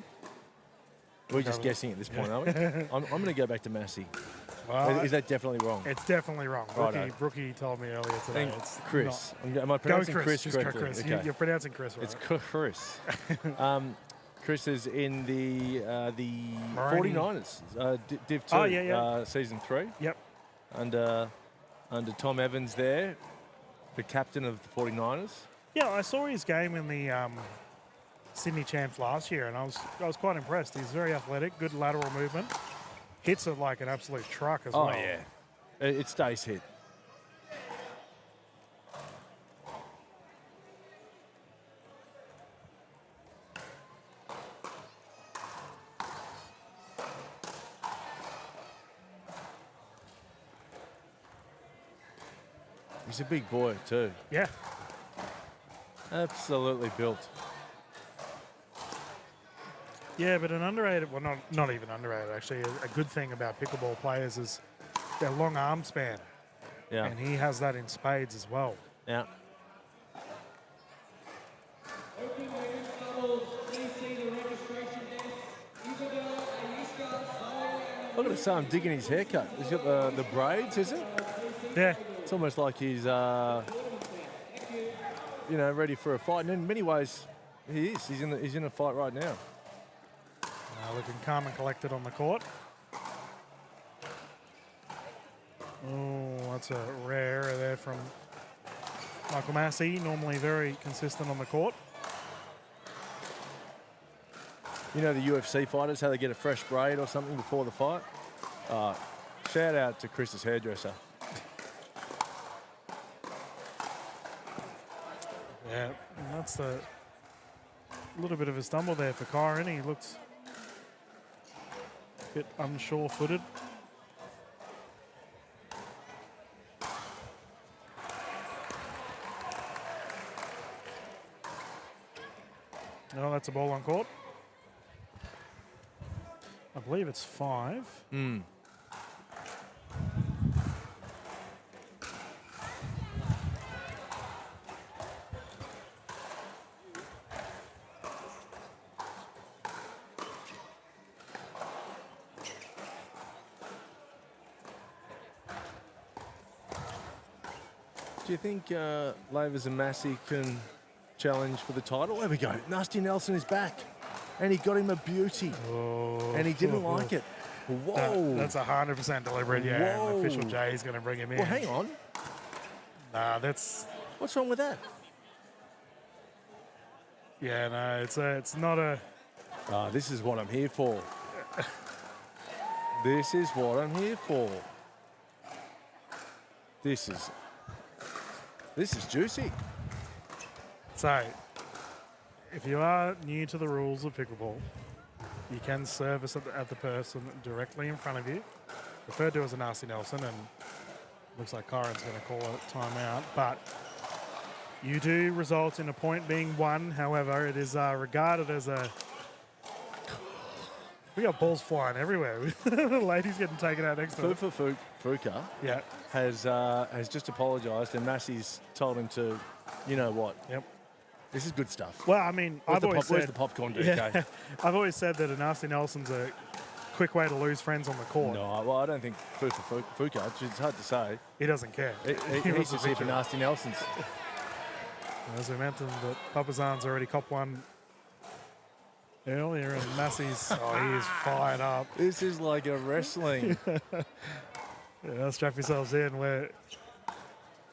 We're just guessing at this point, aren't we? I'm going to go back to Massey. Well, is that definitely wrong? It's definitely wrong. Righto. Rookie told me earlier today. It's Chris. not. Am I pronouncing Chris Just correctly? go Chris. Okay. You're pronouncing Chris right. It's Chris. Chris is in the Moroni. 49ers, Div 2, Oh, yeah. Season 3. Yep. Under Tom Evans there, the captain of the 49ers. Yeah, I saw his game in the Sydney Champs last year, and I was quite impressed. He's very athletic, good lateral movement. Hits it like an absolute truck as well. Oh, yeah. It stays hit. He's a big boy too. Yeah. Absolutely built. Yeah, but an underrated, well, not even underrated, actually. A good thing about pickleball players is their long arm span. Yeah. And he has that in spades as well. Yeah. Look at the son digging his haircut. He's got the braids, is it? Yeah. It's almost like he's, ready for a fight. And in many ways, he is. He's in a fight right now. Looking calm and collected on the court. Oh, that's a rare error there from Michael Massey. Normally very consistent on the court. You know the UFC fighters, how they get a fresh braid or something before the fight? Shout out to Chris's hairdresser. Yeah, and that's a little bit of a stumble there for Kyron. He looks a bit unsure-footed. No, that's a ball on court. I believe it's 5. Mm. Do you think Lavers and Massey can challenge for the title? There we go. Nasty Nelson is back. And he got him a beauty. Oh, and he didn't like it. Whoa. That's 100% deliberate, yeah. Whoa. And official Jay is going to bring him in. Well, hang on. Nah, that's... What's wrong with that? Yeah, no, it's not a... This is what I'm here for. This is what I'm here for. This is juicy. So, if you are new to the rules of pickleball, you can service at the person directly in front of you, referred to as a nasty Nelson, and looks like Kyron's going to call a timeout. But you do result in a point being won. However, it is regarded as a... We got balls flying everywhere. The ladies getting taken out next to them. Fuka Yeah. has just apologised, and Massey's told him to, you know what? Yep. This is good stuff. Well, I mean, Where's the popcorn, DK? Yeah, I've always said that a nasty Nelson's a quick way to lose friends on the court. No, well, I don't think Fuka. It's hard to say. He doesn't care. He's just here for nasty Nelsons. As we mentioned, that Papazan's already copped one earlier, and Massey's, he is fired up. This is like a wrestling. Yeah, strap yourselves in, where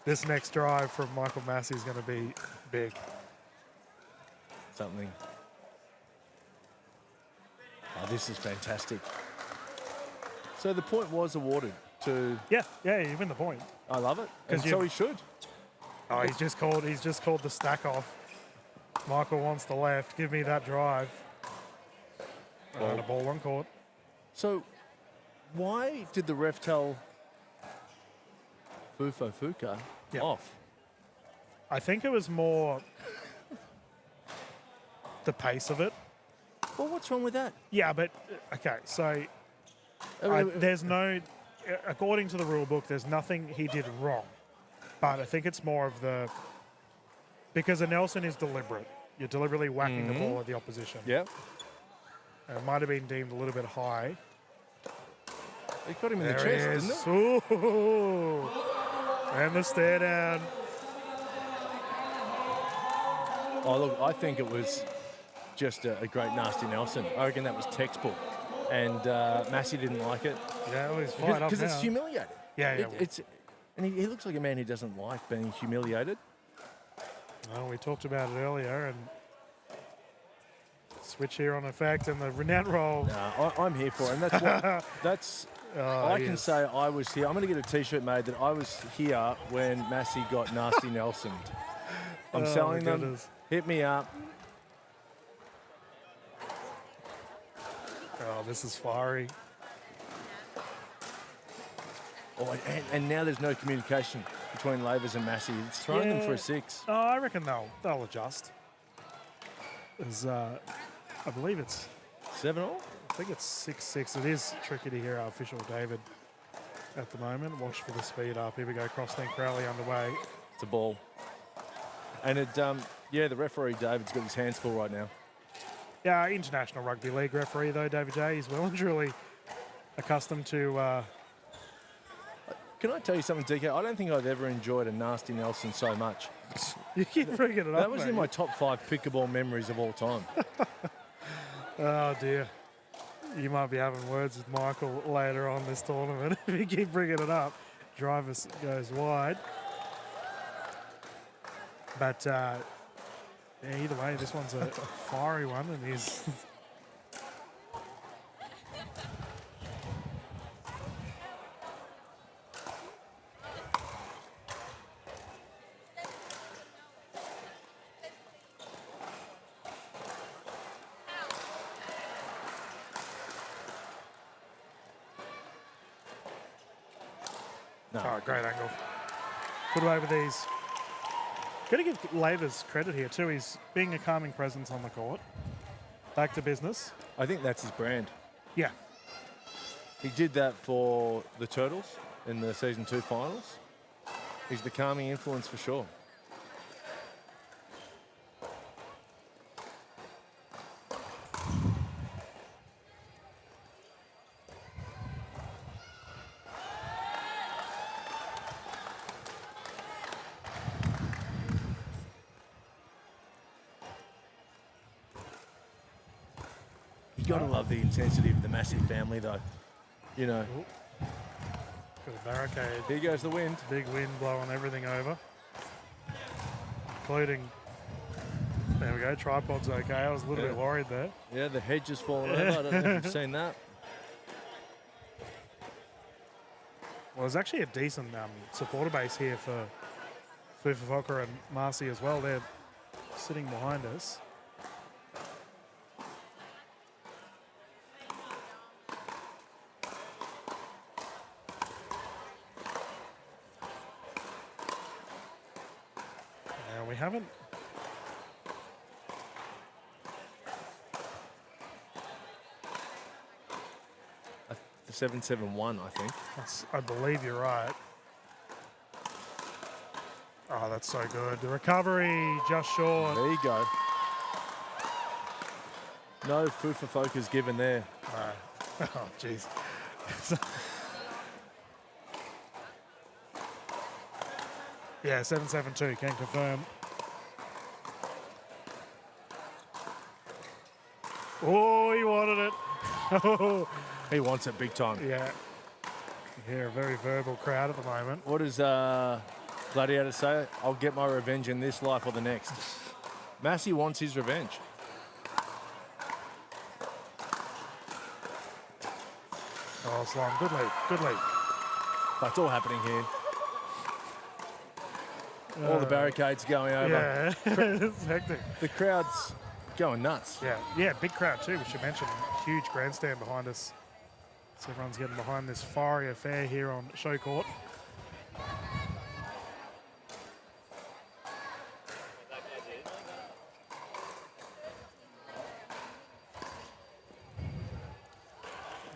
this next drive from Michael Massey is going to be big. Something. Oh, this is fantastic. So the point was awarded to... Yeah, you win the point. I love it. And so he should. Oh, he's just called the stack off. Michael wants the left. Give me that drive. And a ball on court. So why did the ref tell Fuka off? I think it was more the pace of it. Well, what's wrong with that? Yeah, but, okay, so there's no, according to the rule book, there's nothing he did wrong. But I think it's more of because a Nelson is deliberate. You're deliberately whacking the ball at the opposition. Yep. And it might have been deemed a little bit high. It got him in the chest, didn't it? Ooh. And the stare down. Oh, look, I think it was just a great nasty Nelson. I reckon that was textbook. And Massey didn't like it. Yeah, well, he's fired up because it's now. humiliating. Yeah. And he looks like a man who doesn't like being humiliated. Well, we talked about it earlier, and switch here on effect, and the net roll. No, I'm here for it, and that's what I can say. I was here. I'm going to get a T-shirt made that I was here when Massey got nasty Nelsoned. I'm selling them. Goodness. Hit me up. Oh, this is fiery. Oh, and now there's no communication. between Lavers and Massey. It's throwing them for a 6. Oh, I reckon they'll adjust. As I believe it's 7-all? I think it's 6-6. It is tricky to hear our official David at the moment. Watch for the speed up. Here we go. Cross-link rally underway. It's a ball. And it, the referee David's got his hands full right now. Yeah, international rugby league referee though, David J. He's well and truly accustomed to. Can I tell you something, DK? I don't think I've ever enjoyed a nasty Nelson so much. You keep bringing it up. That was mate. in my top 5 pickleball memories of all time. Oh dear. You might be having words with Michael later on this tournament if you keep bringing it up. Drivers goes wide. But either way, this one's a fiery one, and he's. No. Oh, great angle. Put away with these. Got to give Lavers credit here too. He's being a calming presence on the court. Back to business. I think that's his brand. Yeah. He did that for the Turtles in the Season 2 finals. He's the calming influence for sure. You gotta love the intensity of the Massey family, though. You know. Got a barricade. Here goes the wind. Big wind blowing everything over, including. There we go. Tripod's okay. I was a little bit worried there. Yeah, the hedge is falling over. I don't know if you've seen that. Well, there's actually a decent supporter base here for Fufafoka and Marcy as well. They're sitting behind us. Now we haven't. The 7-7-1, I think. I believe you're right. Oh, that's so good. The recovery just short. There you go. No Fufafoka's given there. Oh, jeez. Yeah, 7-7-2, can confirm. Oh, he wanted it. Oh. He wants it big time. Yeah. You hear a very verbal crowd at the moment. What does Gladiator say? I'll get my revenge in this life or the next. Massey wants his revenge. Oh, Slong, good lead, good lead. But it's all happening here. All the barricades going over. Yeah, it's hectic. The crowd's going nuts. Yeah, big crowd too, we should mention. Huge grandstand behind us. So everyone's getting behind this fiery affair here on Showcourt.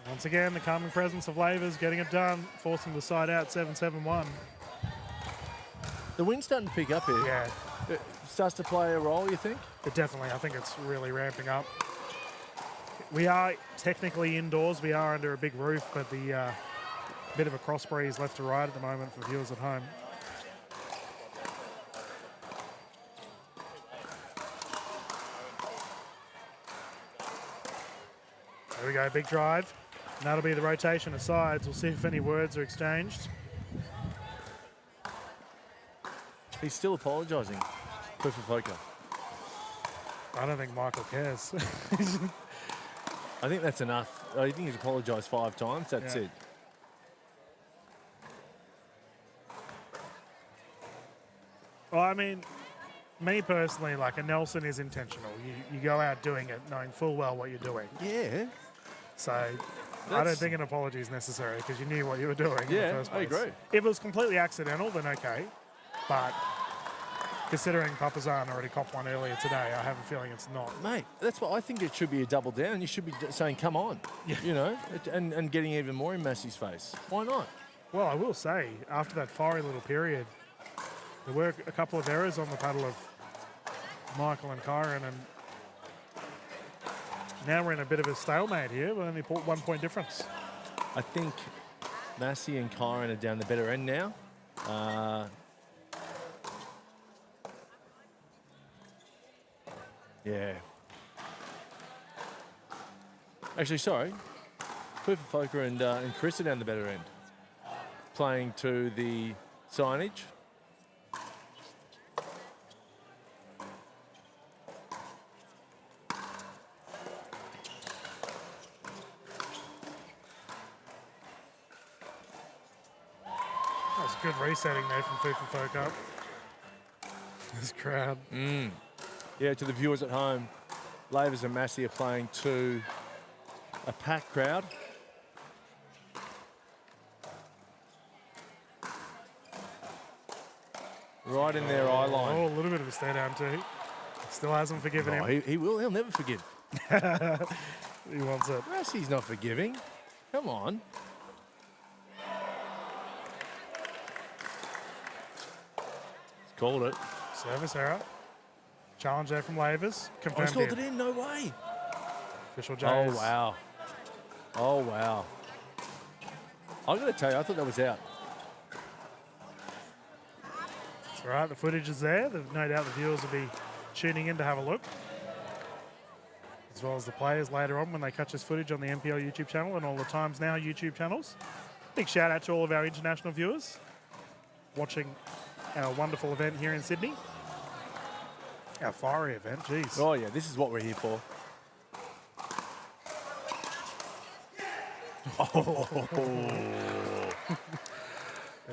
Once again, the calming presence of Lavers getting it done, forcing the side out 7-7-1. The wind's starting to pick up here. Yeah. It starts to play a role, you think? It definitely, I think it's really ramping up. We are technically indoors. We are under a big roof, but the bit of a cross breeze left to right at the moment for viewers at home. There we go, big drive. And that'll be the rotation of sides. We'll see if any words are exchanged. He's still apologising. Fufafoka. I don't think Michael cares. I think that's enough. I think he's apologised 5 times. That's it. Well, I mean, me personally, like a Nelson is intentional. You go out doing it knowing full well what you're doing. Yeah. So I don't think an apology is necessary because you knew what you were doing in the first place. I agree. If it was completely accidental, then okay. But considering Papazan already copped one earlier today, I have a feeling it's not. Mate, that's what I think it should be a double down. You should be saying, come on, you know, and getting even more in Massey's face. Why not? Well, I will say, after that fiery little period, there were a couple of errors on the paddle of Michael and Kyron, and now we're in a bit of a stalemate here. We're only 1 point difference. I think Massey and Kyron are down the better end now. Yeah. Actually, sorry. Fufafoka and Chris are down the better end. Playing to the signage. That was good resetting there from Fufafoka. This crowd. Yeah, to the viewers at home, Lavers and Massey are playing to a packed crowd. Right in their eye line. Oh, a little bit of a stare down too. Still hasn't forgiven him. He will. He'll never forgive. He wants it. Massey's not forgiving. Come on. He's called it. Service error. Challenge there from Lavers. Oh, Confirmed he's called it in. No way. Official Jays. Oh, wow. Oh, wow. I'm going to tell you, I thought that was out. It's all right. The footage is there. No doubt the viewers will be tuning in to have a look, as well as the players later on when they catch this footage on the NPL YouTube channel and all the Times Now YouTube channels. Big shout out to all of our international viewers watching our wonderful event here in Sydney. Our fiery event, jeez. Oh, yeah, this is what we're here for.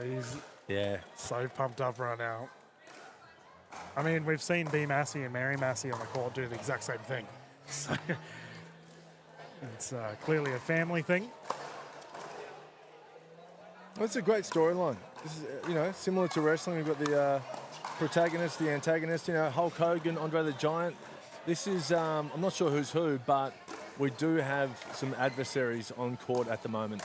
He's yeah, so pumped up right now. I mean, we've seen B. Massey and Mary Massey on the court do the exact same thing. So it's clearly a family thing. Well, it's a great storyline. This is, you know, similar to wrestling. We've got the protagonist, the antagonist, you know, Hulk Hogan, Andre the Giant. This is, I'm not sure who's who, but we do have some adversaries on court at the moment.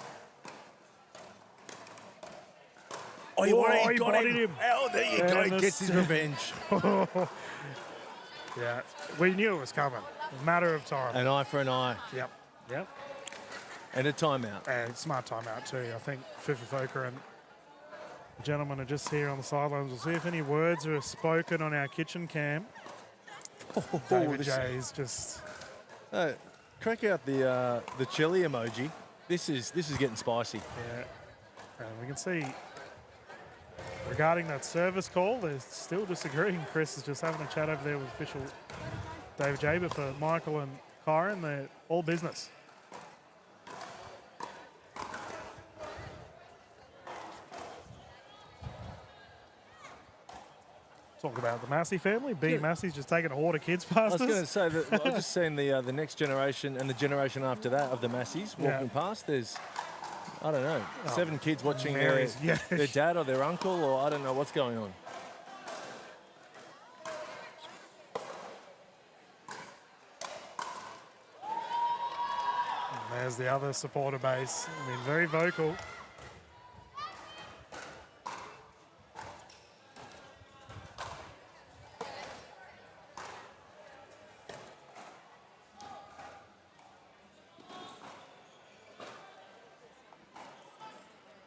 Oh, he bodied him. Oh, there you go. He gets his revenge. Yeah, we knew it was coming. It was a matter of time. An eye for an eye. Yep, yep. And a timeout. And smart timeout too. I think Fufafoka and the gentlemen are just here on the sidelines. We'll see if any words are spoken on our kitchen cam. David J is just... Crack out the chili emoji. This is getting spicy. Yeah, and we can see regarding that service call, they're still disagreeing. Chris is just having a chat over there with official David J. But for Michael and Kyron, they're all business. Talk about the Massey family. B. Massey's just taking a horde of kids past us. I was going to say that I've just seen the next generation and the generation after that of the Masseys walking past. There's, I don't know, 7 kids watching their dad or their uncle, or I don't know what's going on. And there's the other supporter base. I mean, very vocal.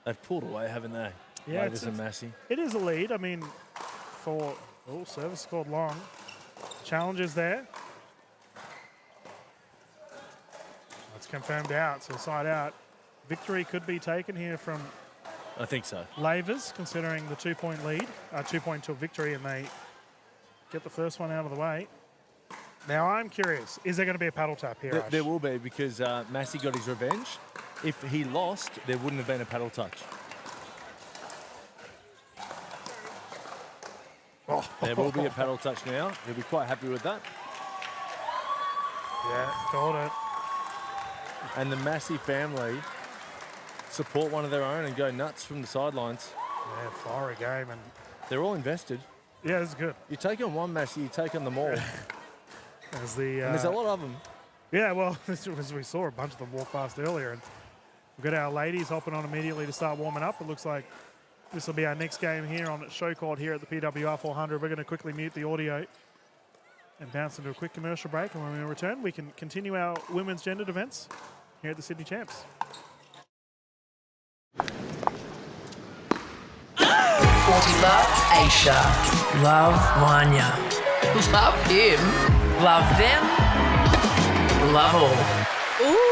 They've pulled away, haven't they? Yeah, Lavers and Massey. It is a lead. I mean, for service scored long. Challenges there. It's confirmed out, so side out. Victory could be taken here from I think so. Lavers, considering the 2-point lead, 2-point to victory, and they get the first one out of the way. Now I'm curious, is there going to be a paddle tap here, There will be, because Massey got his revenge. If he lost, there wouldn't have been a paddle touch. Oh. There will be a paddle touch now. He'll be quite happy with that. Yeah, called it. and the Massey family support one of their own and go nuts from the sidelines. Yeah, fire a game, and they're all invested. Yeah, this is good. You take on one Massey, you take on them all. and there's a lot of them. Yeah, well, as we saw a bunch of them walk past earlier, and we've got our ladies hopping on immediately to start warming up. It looks like this will be our next game here on Showcourt here at the PWR 400. We're going to quickly mute the audio and bounce into a quick commercial break. And when we return, we can continue our women's gendered events here at the Sydney Champs. 40 Love Aisha. Love Wanya. Love him. Love them. Love all. Ooh.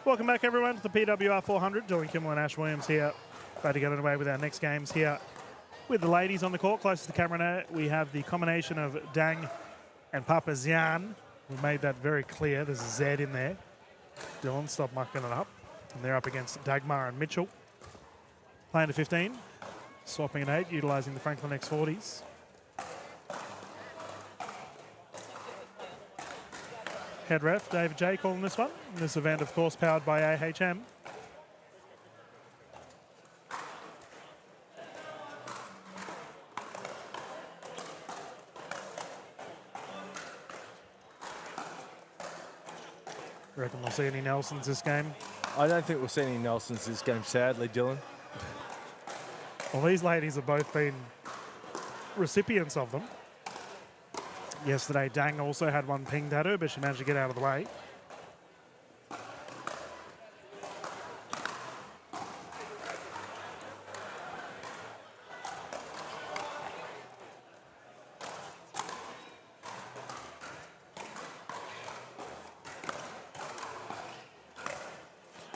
Welcome back, everyone, to the PWR 400. Dylan Kimmel and Ash Williams here. Glad to get underway with our next games here with the ladies on the court. Closest to the camera now, we have the combination of Dang and Papazian. We made that very clear. There's a Z in there. Dylan, stop mucking it up. And they're up against Dagmar and Mitchell. Playing to 15. Swapping an 8, utilising the Franklin X40s. Head ref, David J, calling this one. This event, of course, powered by AHM. Reckon we'll see any Nelsons this game? I don't think we'll see any Nelsons this game, sadly, Dylan. Well, these ladies have both been recipients of them. Yesterday, Dang also had one pinged at her, but she managed to get out of the way.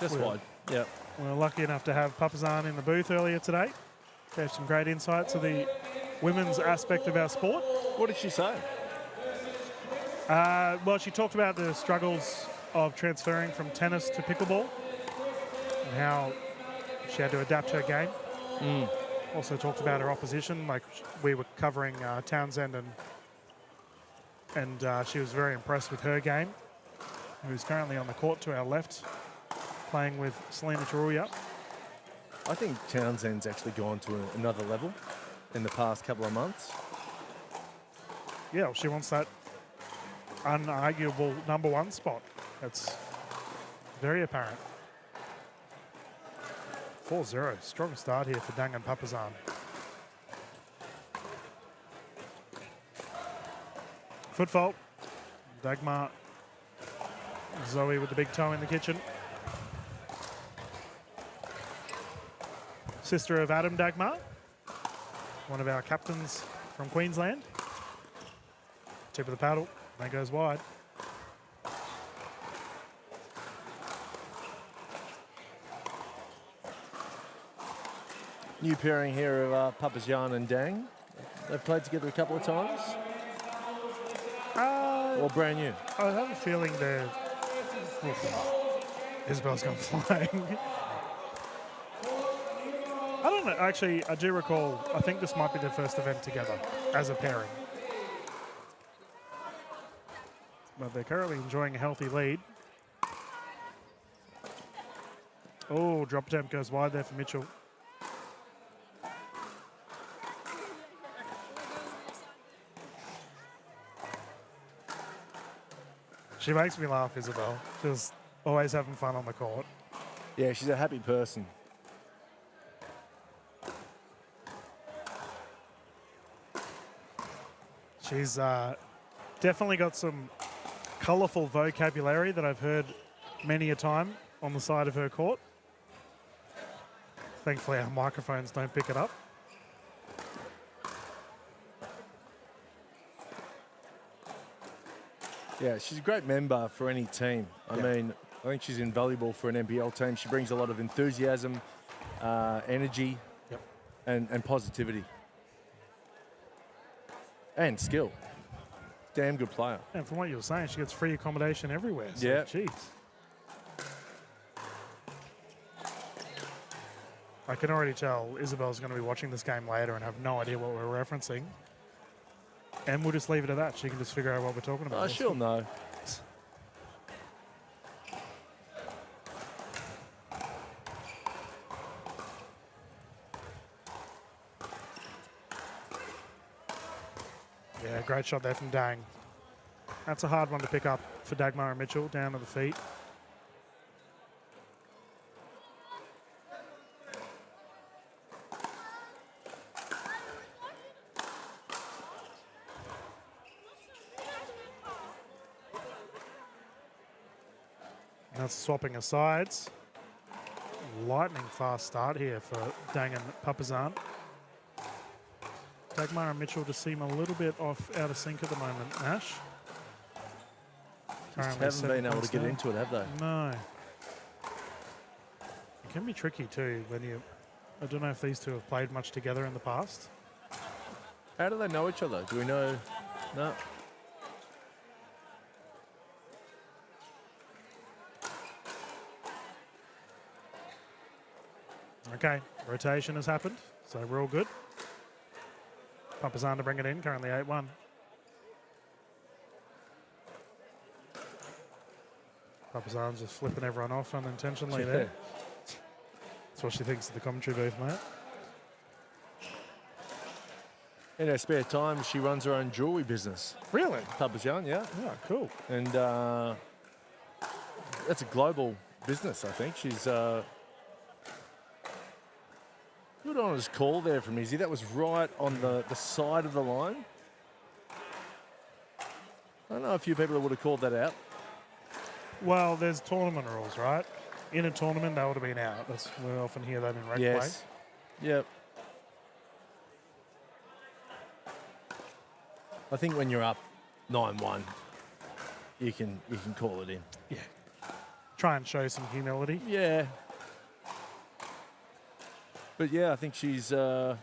Just wide. Yeah. We were lucky enough to have Papazan in the booth earlier today. Gave some great insight to the women's aspect of our sport. What did she say? Well, she talked about the struggles of transferring from tennis to pickleball and how she had to adapt her game. Also talked about her opposition, like we were covering Townsend, and she was very impressed with her game, who's currently on the court to our left, playing with Selena Taruya. I think Townsend's actually gone to another level in the past couple of months. Yeah, well, she wants that unarguable #1 spot. That's very apparent. 4-0, strong start here for Dang and Papazan. Foot fault. Dagmar. Zoe with the big toe in the kitchen. Sister of Adam Dagmar, one of our captains from Queensland. Tip of the paddle, that goes wide. New pairing here of Papazan and Dang. They've played together a couple of times. Or brand new? I have a feeling they're... Isabel's gone flying. I don't know. Actually, I do recall, I think this might be their first event together as a pairing. But they're currently enjoying a healthy lead. Oh, drop attempt goes wide there for Mitchell. She makes me laugh, Isabel. Just always having fun on the court. Yeah, she's a happy person. She's definitely got some colourful vocabulary that I've heard many a time on the side of her court. Thankfully, our microphones don't pick it up. Yeah, she's a great member for any team. I mean, I think she's invaluable for an NPL team. She brings a lot of enthusiasm, energy, and positivity. And skill. Damn good player. And from what you were saying, she gets free accommodation everywhere. So, yeah. Jeez. I can already tell Isabel's going to be watching this game later and have no idea what we're referencing. And we'll just leave it at that. She can just figure out what we're talking about. Oh, she'll know. Yeah, great shot there from Dang. That's a hard one to pick up for Dagmar and Mitchell, down to the feet. That's swapping of sides. Lightning fast start here for Dang and Papazan. Dagmar and Mitchell just seem a little bit off out of sync at the moment, Ash. Just haven't been able to get into it, have they? No. It can be tricky too when you... I don't know if these two have played much together in the past. How do they know each other? Do we know? No. Okay, rotation has happened, so we're all good. Papazan to bring it in, currently 8-1. Papazan's just flipping everyone off unintentionally there. That's what she thinks of the commentary booth, mate. In her spare time, she runs her own jewellery business. Really? Papazan, yeah. Yeah, cool. And that's a global business, I think. She's good on his call there from Izzy. That was right on the side of the line. I don't know a few people that would have called that out. Well, there's tournament rules, right? In a tournament, that would have been out. We often hear that in rec play. Yep. I think when you're up 9-1, you can call it in. Yeah. Try and show some humility. Yeah. But yeah, I think she's wanting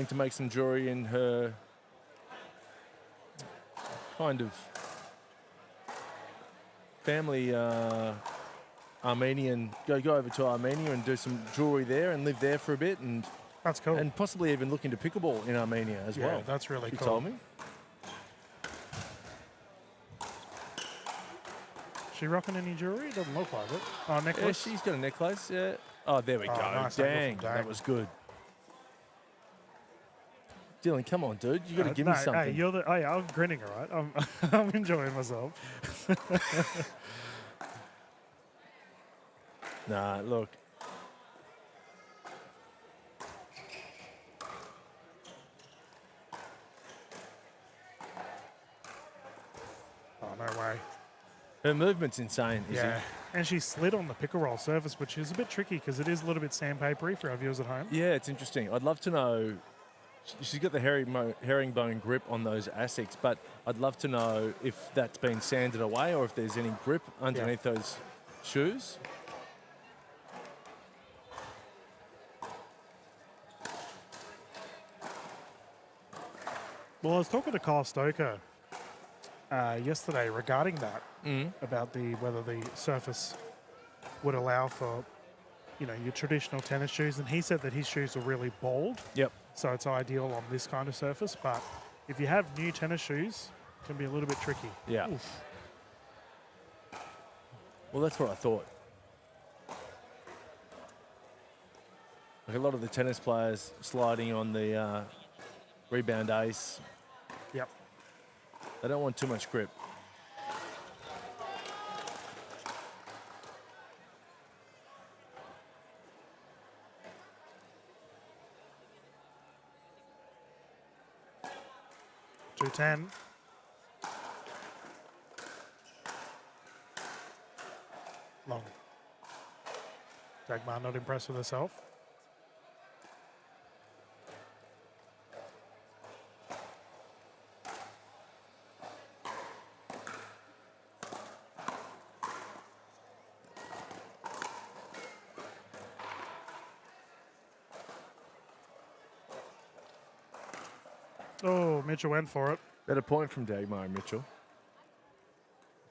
to make some jewelry in her kind of family Armenian, go over to Armenia and do some jewelry there and live there for a bit, and that's cool. And possibly even look into pickleball in Armenia as well. Yeah, that's really cool. cool. Told me. She rocking any jewelry? Doesn't look like it. Oh, necklace. Yeah, she's got a necklace. Yeah. Oh, there we go. Nice. Dang, that was good. Dylan, come on, dude. You got to give me something. Hey, I'm grinning, all right? I'm enjoying myself. Nah, look. Oh, no way. Her movement's insane, yeah. And she slid on the pickle roll surface, which is a bit tricky because it is a little bit sandpapery for our viewers at home. Yeah, it's interesting. I'd love to know. She's got the herringbone grip on those ASICs, but I'd love to know if that's been sanded away or if there's any grip underneath those shoes. Well, I was talking to Kyle Stoker yesterday regarding that, about whether the surface would allow for, your traditional tennis shoes, and he said that his shoes are really bald. Yep. So it's ideal on this kind of surface, but if you have new tennis shoes, it can be a little bit tricky. Yeah. Oof. Well, that's what I thought. Like a lot of the tennis players sliding on the rebound ace. Yep. They don't want too much grip. .210. Long. Dagmar not impressed with herself. Oh, Mitchell went for it. Better point from Dagmar and Mitchell.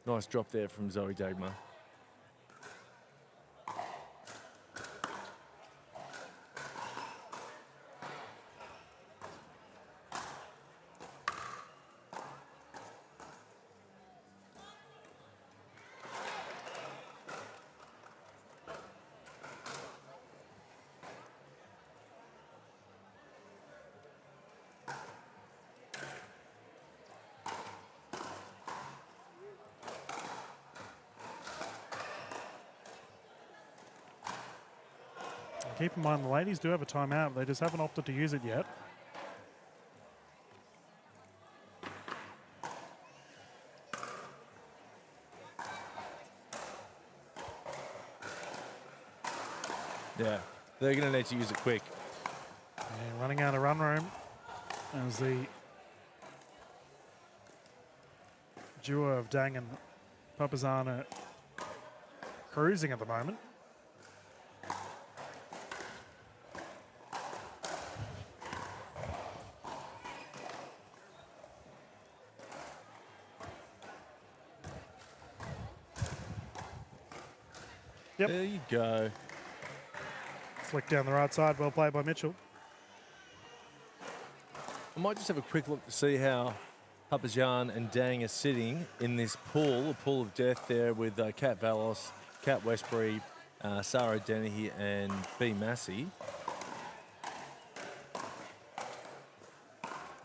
Nice drop there from Zoe Dagmar. Keep in mind, the ladies do have a timeout. They just haven't opted to use it yet. Yeah, they're going to need to use it quick. Yeah, running out of run room as the duo of Dang and Papazana cruising at the moment. Yep. There you go. Flick down the right side. Well played by Mitchell. I might just have a quick look to see how Papajan and Dang are sitting in this pool, a pool of death there with Kat Valos, Kat Westbury, Sarah Dennehy and B. Massey.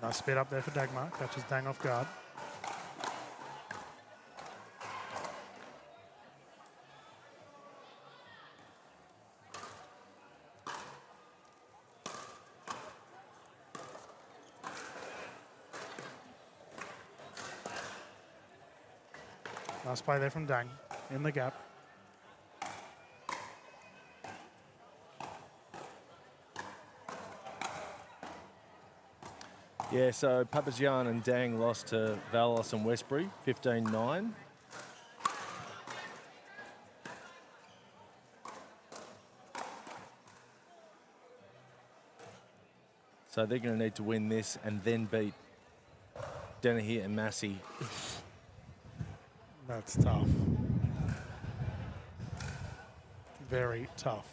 Nice speed up there for Dagmar. Catches Dang off guard. Nice play there from Dang in the gap. Yeah, so Papazian and Dang lost to Valos and Westbury, 15-9. So they're going to need to win this and then beat Dennehy and Massey. That's tough. Very tough.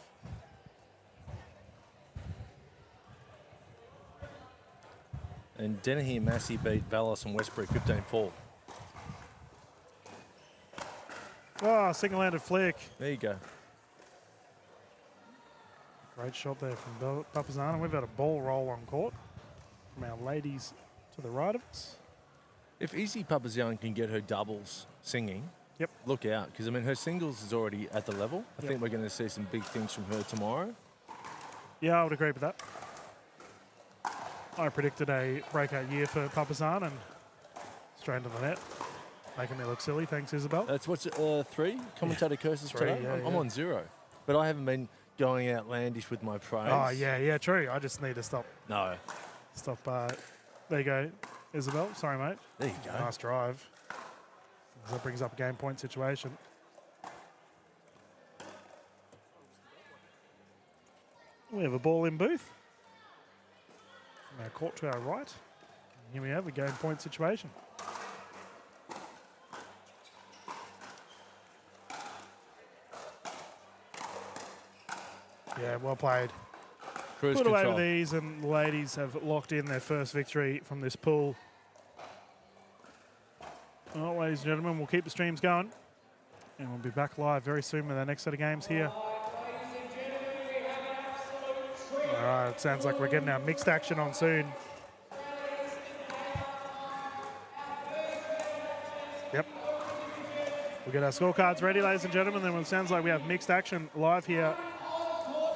And Dennehy and Massey beat Valos and Westbury 15-4. Oh, single-handed flick. There you go. Great shot there from Papazana. We've had a ball roll on court from our ladies to the right of us. If Izzy Papazian can get her doubles singing, yep, look out. Because, I mean, her singles is already at the level. I think we're going to see some big things from her tomorrow. Yeah, I would agree with that. I predicted a breakout year for Papazan and straight into the net. Making me look silly. Thanks, Isabel. That's what's 3 commentator curses 3, today. yeah, I'm on 0. But I haven't been going outlandish with my praise. Oh, yeah, true. I just need to stop. No. Stop. There you go, Isabel. Sorry, mate. There you go. Nice drive. That brings up a game point situation. We have a ball in booth. From our court to our right. And here we have a game point situation. Yeah, well played. Cruise Put away control. with these, and the ladies have locked in their first victory from this pool. Well, ladies and gentlemen, we'll keep the streams going. And we'll be back live very soon with our next set of games here. All right, it sounds like we're getting our mixed action on soon. Yep. We'll get our scorecards ready, ladies and gentlemen. Then it sounds like we have mixed action live here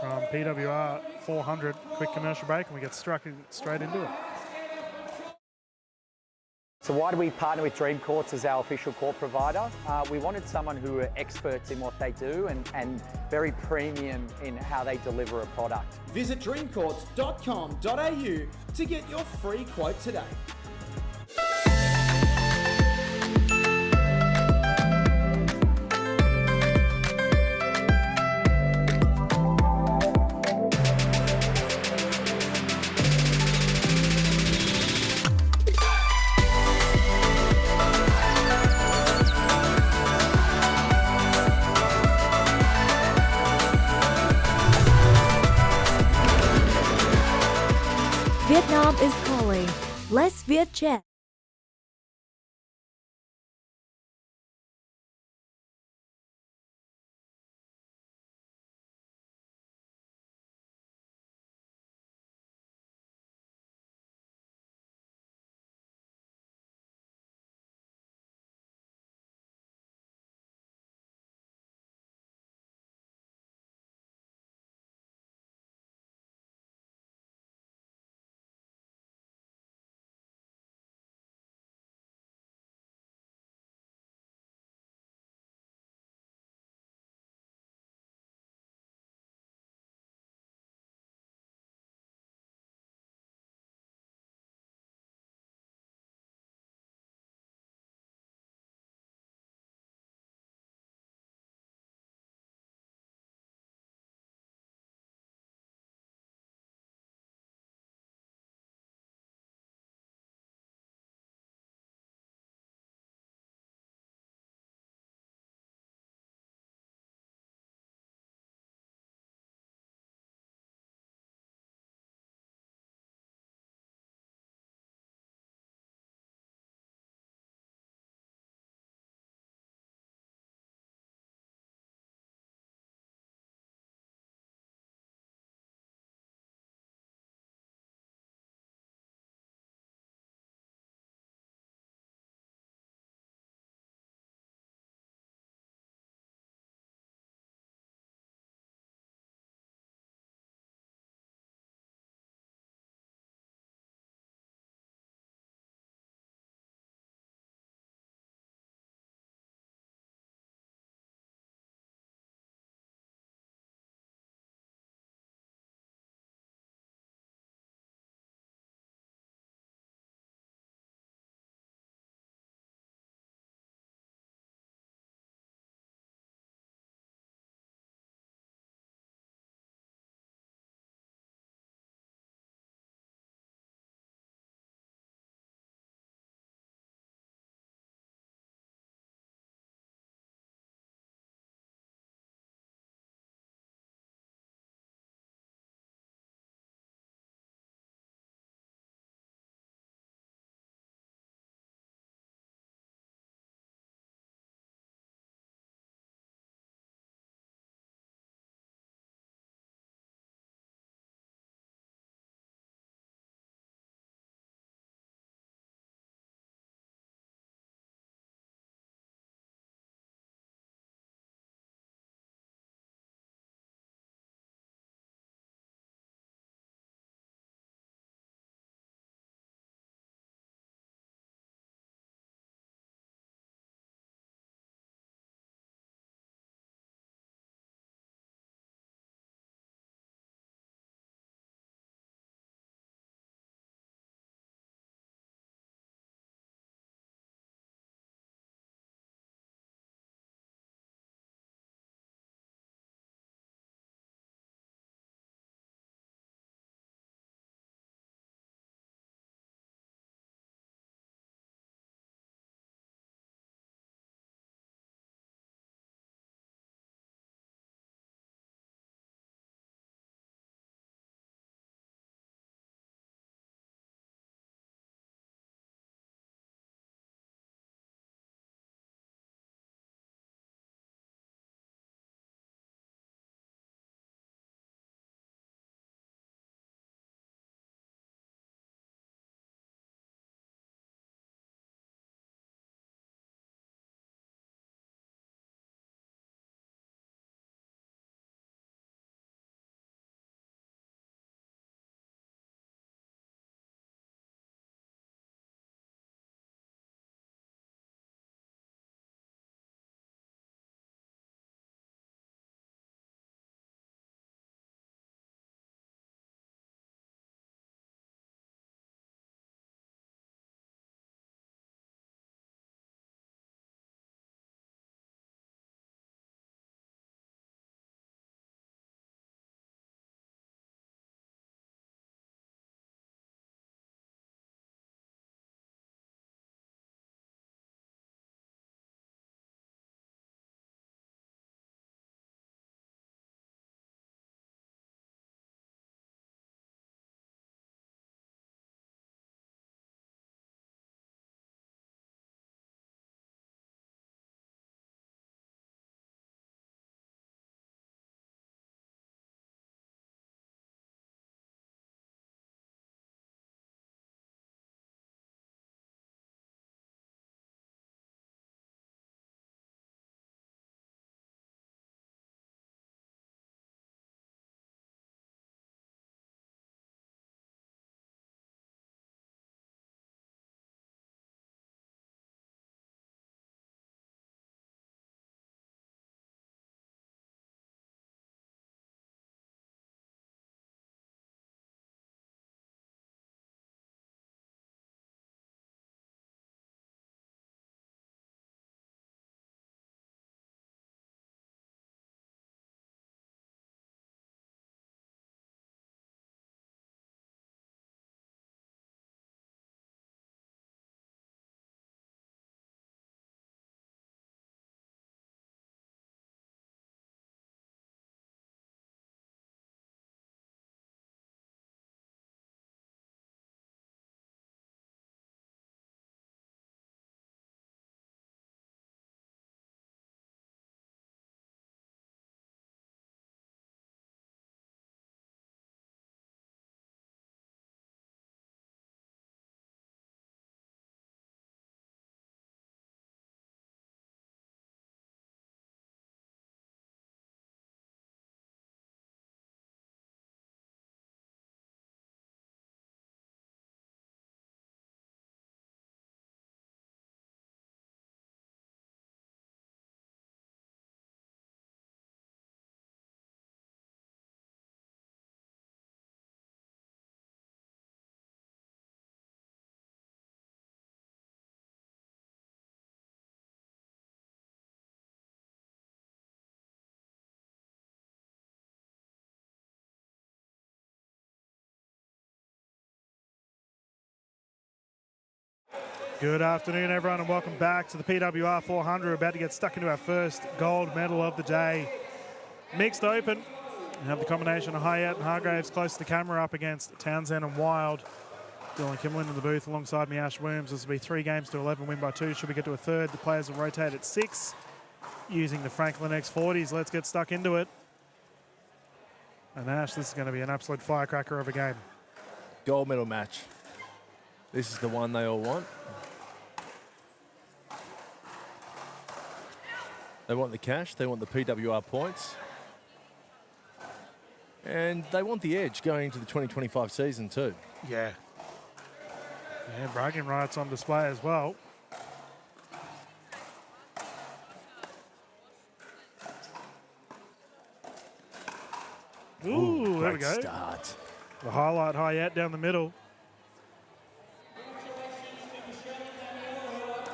from PWR 400. Quick commercial break, and we get straight into it. So why do we partner with Dream Courts as our official court provider? We wanted someone who are experts in what they do and very premium in how they deliver a product. Visit dreamcourts.com.au to get your free quote today. Vietnam is calling. Let's Viet chat. Good afternoon, everyone, and welcome back to the PWR 400. We're about to get stuck into our first gold medal of the day. Mixed open. We have the combination of Hyatt and Hargraves close to the camera up against Townsend and Wild. Dylan Kimlin in the booth alongside me, Ash Williams. This will be 3 games to 11, win by 2. Should we get to a third, the players will rotate at 6 using the Franklin X40s. Let's get stuck into it. And Ash, this is going to be an absolute firecracker of a game. Gold medal match. This is the one they all want. They want the cash, they want the PWR points. And they want the edge going into the 2025 season too. Yeah. Yeah, bragging rights on display as well. Ooh, there we go. Start. The highlight Hyatt down the middle.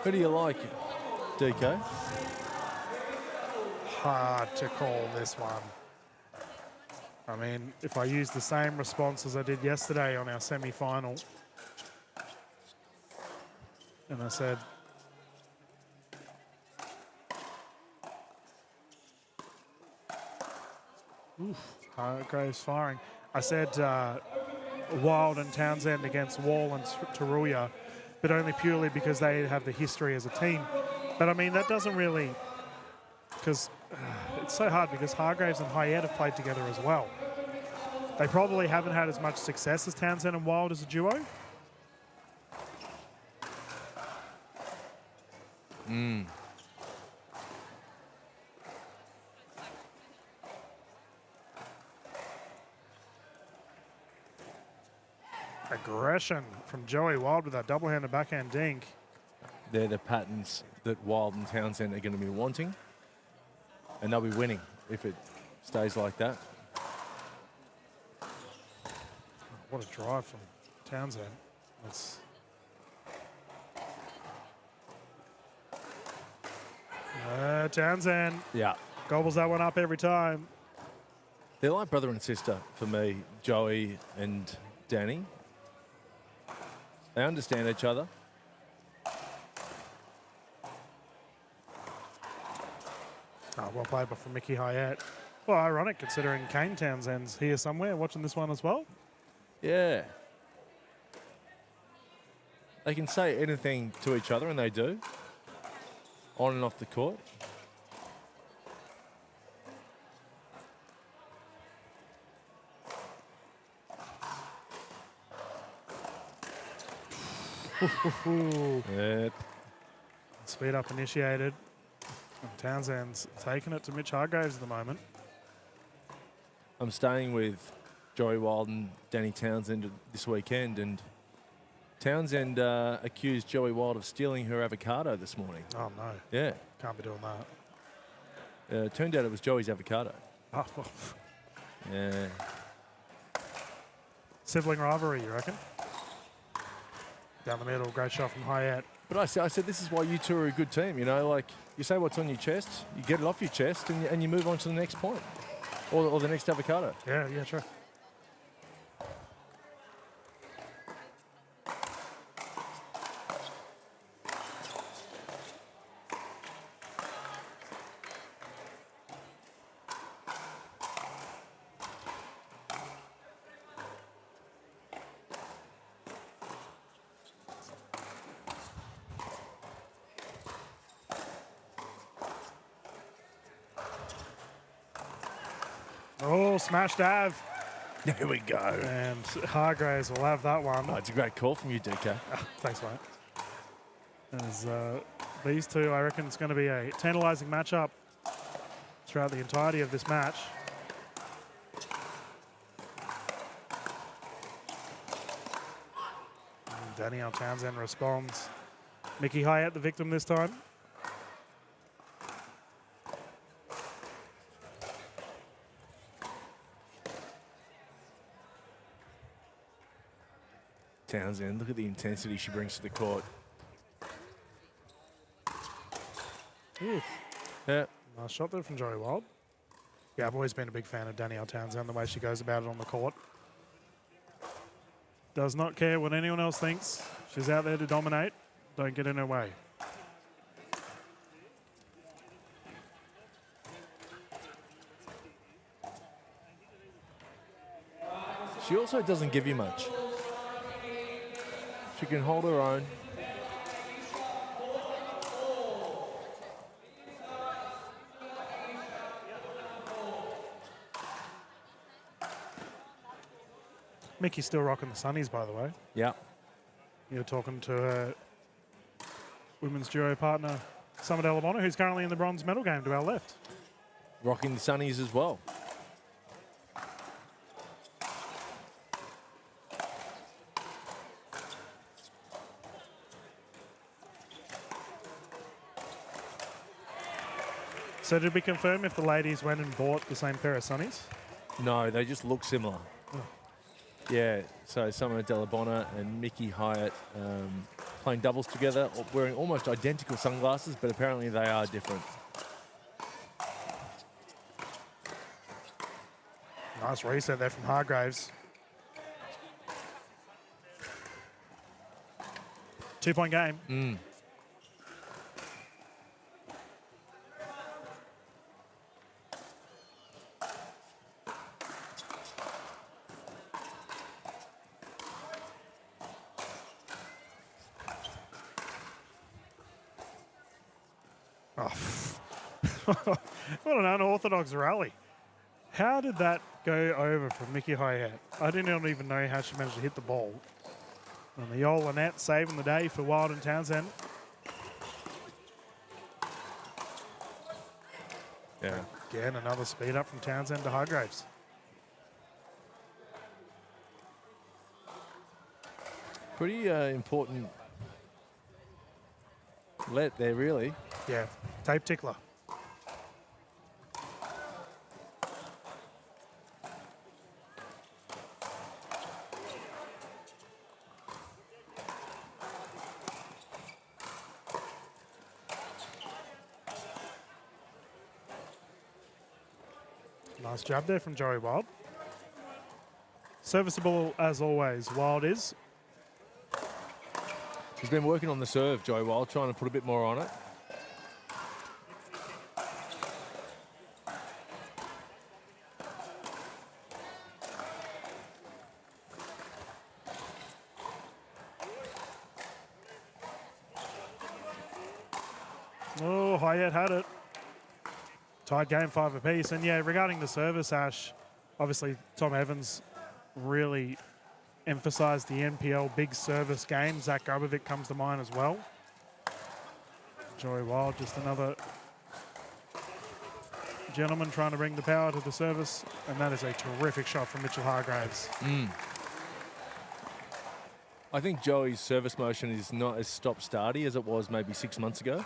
Who do you like, DK? Hard to call this one. I mean, if I use the same response as I did yesterday on our semi-final, and I said, Hargraves firing. I said Wild and Townsend against Wall and Taruya, but only purely because they have the history as a team. But I mean, that doesn't really, because it's so hard because Hargraves and Hyatt have played together as well. They probably haven't had as much success as Townsend and Wild as a duo. Aggression from Joey Wild with that double-handed backhand dink. They're the patterns that Wild and Townsend are going to be wanting. And they'll be winning if it stays like that. What a drive from Townsend. That's Townsend. Yeah. Gobbles that one up every time. They're like brother and sister for me, Joey and Danny. They understand each other. Oh, well played by from Mickey Hyatt. Well, ironic considering Kane Townsend's here somewhere watching this one as well. Yeah. They can say anything to each other, and they do. On and off the court. Yep. Speed up initiated. And Townsend's taking it to Mitch Hargraves at the moment. I'm staying with Joey Wild and Danny Townsend this weekend, and Townsend accused Joey Wild of stealing her avocado this morning. Oh, no. Yeah. Can't be doing that. It turned out it was Joey's avocado. Oh, well. Yeah. Sibling rivalry, you reckon? Down the middle, great shot from Hyatt. But I said this is why you two are a good team, you know, like you say what's on your chest, you get it off your chest, and you move on to the next point or the next avocado. Yeah, true. Oh, smashed Av. There we go. And Hargraves will have that one. Oh, it's a great call from you, DK. Thanks, mate. As these two, I reckon it's going to be a tantalising matchup throughout the entirety of this match. And Danielle Townsend responds. Mickey Hyatt, the victim this time. Townsend, look at the intensity she brings to the court. Oof. Yeah. Nice shot there from Joey Wild. Yeah, I've always been a big fan of Danielle Townsend, the way she goes about it on the court. Does not care what anyone else thinks. She's out there to dominate. Don't get in her way. She also doesn't give you much. She can hold her own. Mickey's still rocking the sunnies, by the way. Yeah. You're talking to her women's duo partner, Summer Delabona, who's currently in the bronze medal game to our left. Rocking the sunnies as well. So did we confirm if the ladies went and bought the same pair of sunnies? No, they just look similar. Yeah, so Summer Delabona and Mickey Hyatt playing doubles together, wearing almost identical sunglasses, but apparently they are different. Nice reset there from Hargraves. 2-point game. What an unorthodox rally. How did that go over from Mickey Hyatt? I didn't even know how she managed to hit the ball. And the Yola net saving the day for Wild and Townsend. Yeah. Again, another speed up from Townsend to Hargraves. Pretty important let there, really. Yeah, tape tickler. Nice job there from Joey Wild. Serviceable as always, Wild is. He's been working on the serve, Joey Wild, trying to put a bit more on it. Oh, Hyatt had it. Tied game 5 apiece. And yeah, regarding the service, Ash, obviously Tom Evans really emphasised the NPL big service game. Zach Grubovic comes to mind as well. Joey Wild, just another gentleman trying to bring the power to the service. And that is a terrific shot from Mitchell Hargraves. I think Joey's service motion is not as stop-starty as it was maybe 6 months ago.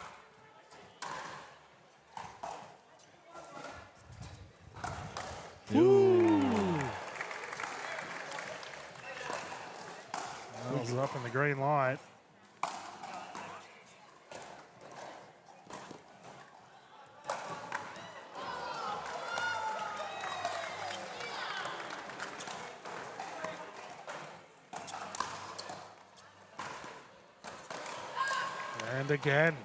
Nails it up in the green light. And again.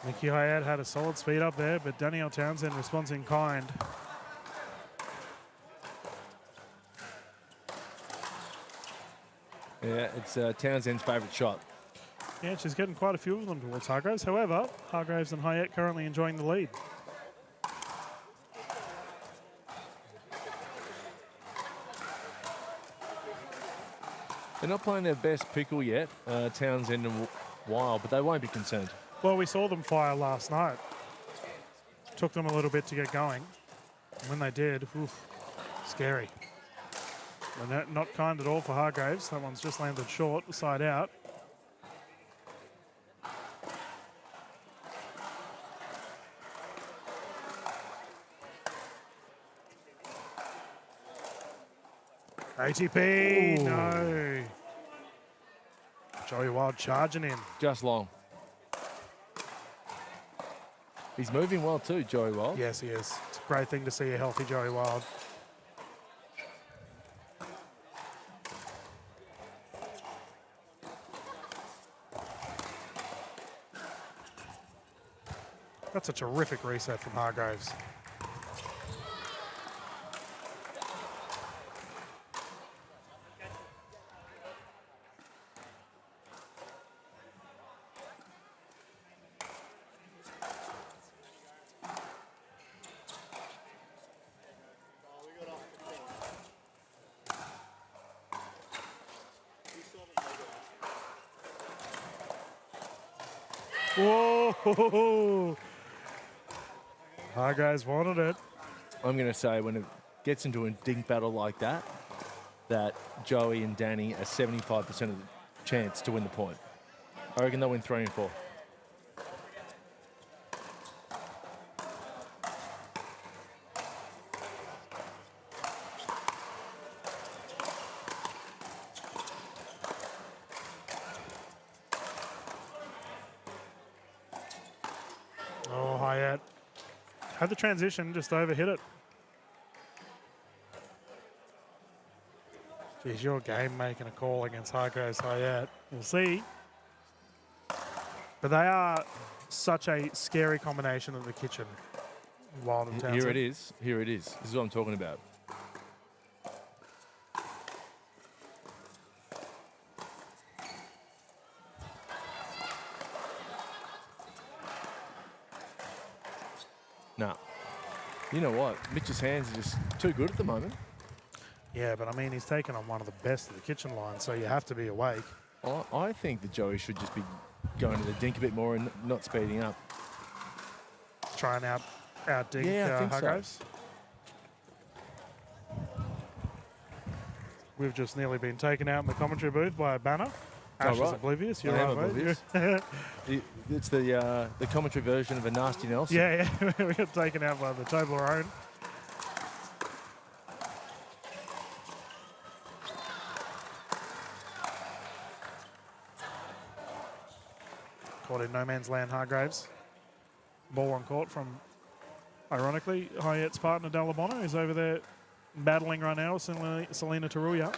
Mickey Hyatt had a solid speed up there, but Danielle Townsend responds in kind. Yeah, it's Townsend's favourite shot. Yeah, she's getting quite a few of them towards Hargraves. However, Hargraves and Hyatt currently enjoying the lead. They're not playing their best pickle yet, Townsend and Wild, but they won't be concerned. Well, we saw them fire last night. Took them a little bit to get going. And when they did, oof, scary. And not kind at all for Hargraves. That one's just landed short, side out. ATP, no. Joey Wild charging in. Just long. He's moving well too, Joey Wild. Yes, he is. It's a great thing to see a healthy Joey Wild. That's a terrific reset from Hargraves. Whoa! Hargraves wanted it. I'm going to say when it gets into a dink battle like that, that Joey and Danny are 75% of the chance to win the point. I reckon they'll win 3 and 4. Oh, Hyatt. Had the transition, just overhit it. Geez, your game making a call against Hargraves Hyatt. We'll see. But they are such a scary combination in the kitchen. Wild and Townsend. Here it is. Here it is. This is what I'm talking about. No. You know what? Mitch's hands are just too good at the moment. Yeah, but I mean, he's taken on one of the best of the kitchen line, so you have to be awake. I think that Joey should just be going to the dink a bit more and not speeding up. Try and out dink Yeah, I think Hargraves. We've just nearly been taken out in the commentary booth by a banner. Ash is oblivious. You're I am right, mate. oblivious. It's the commentary version of a nasty Nelson. Yeah, we got taken out by the Toblerone. Caught in no man's land, Hargraves. Ball on court from, ironically, Hyatt's partner Dallabona, who's over there battling right now with Selena Taruya.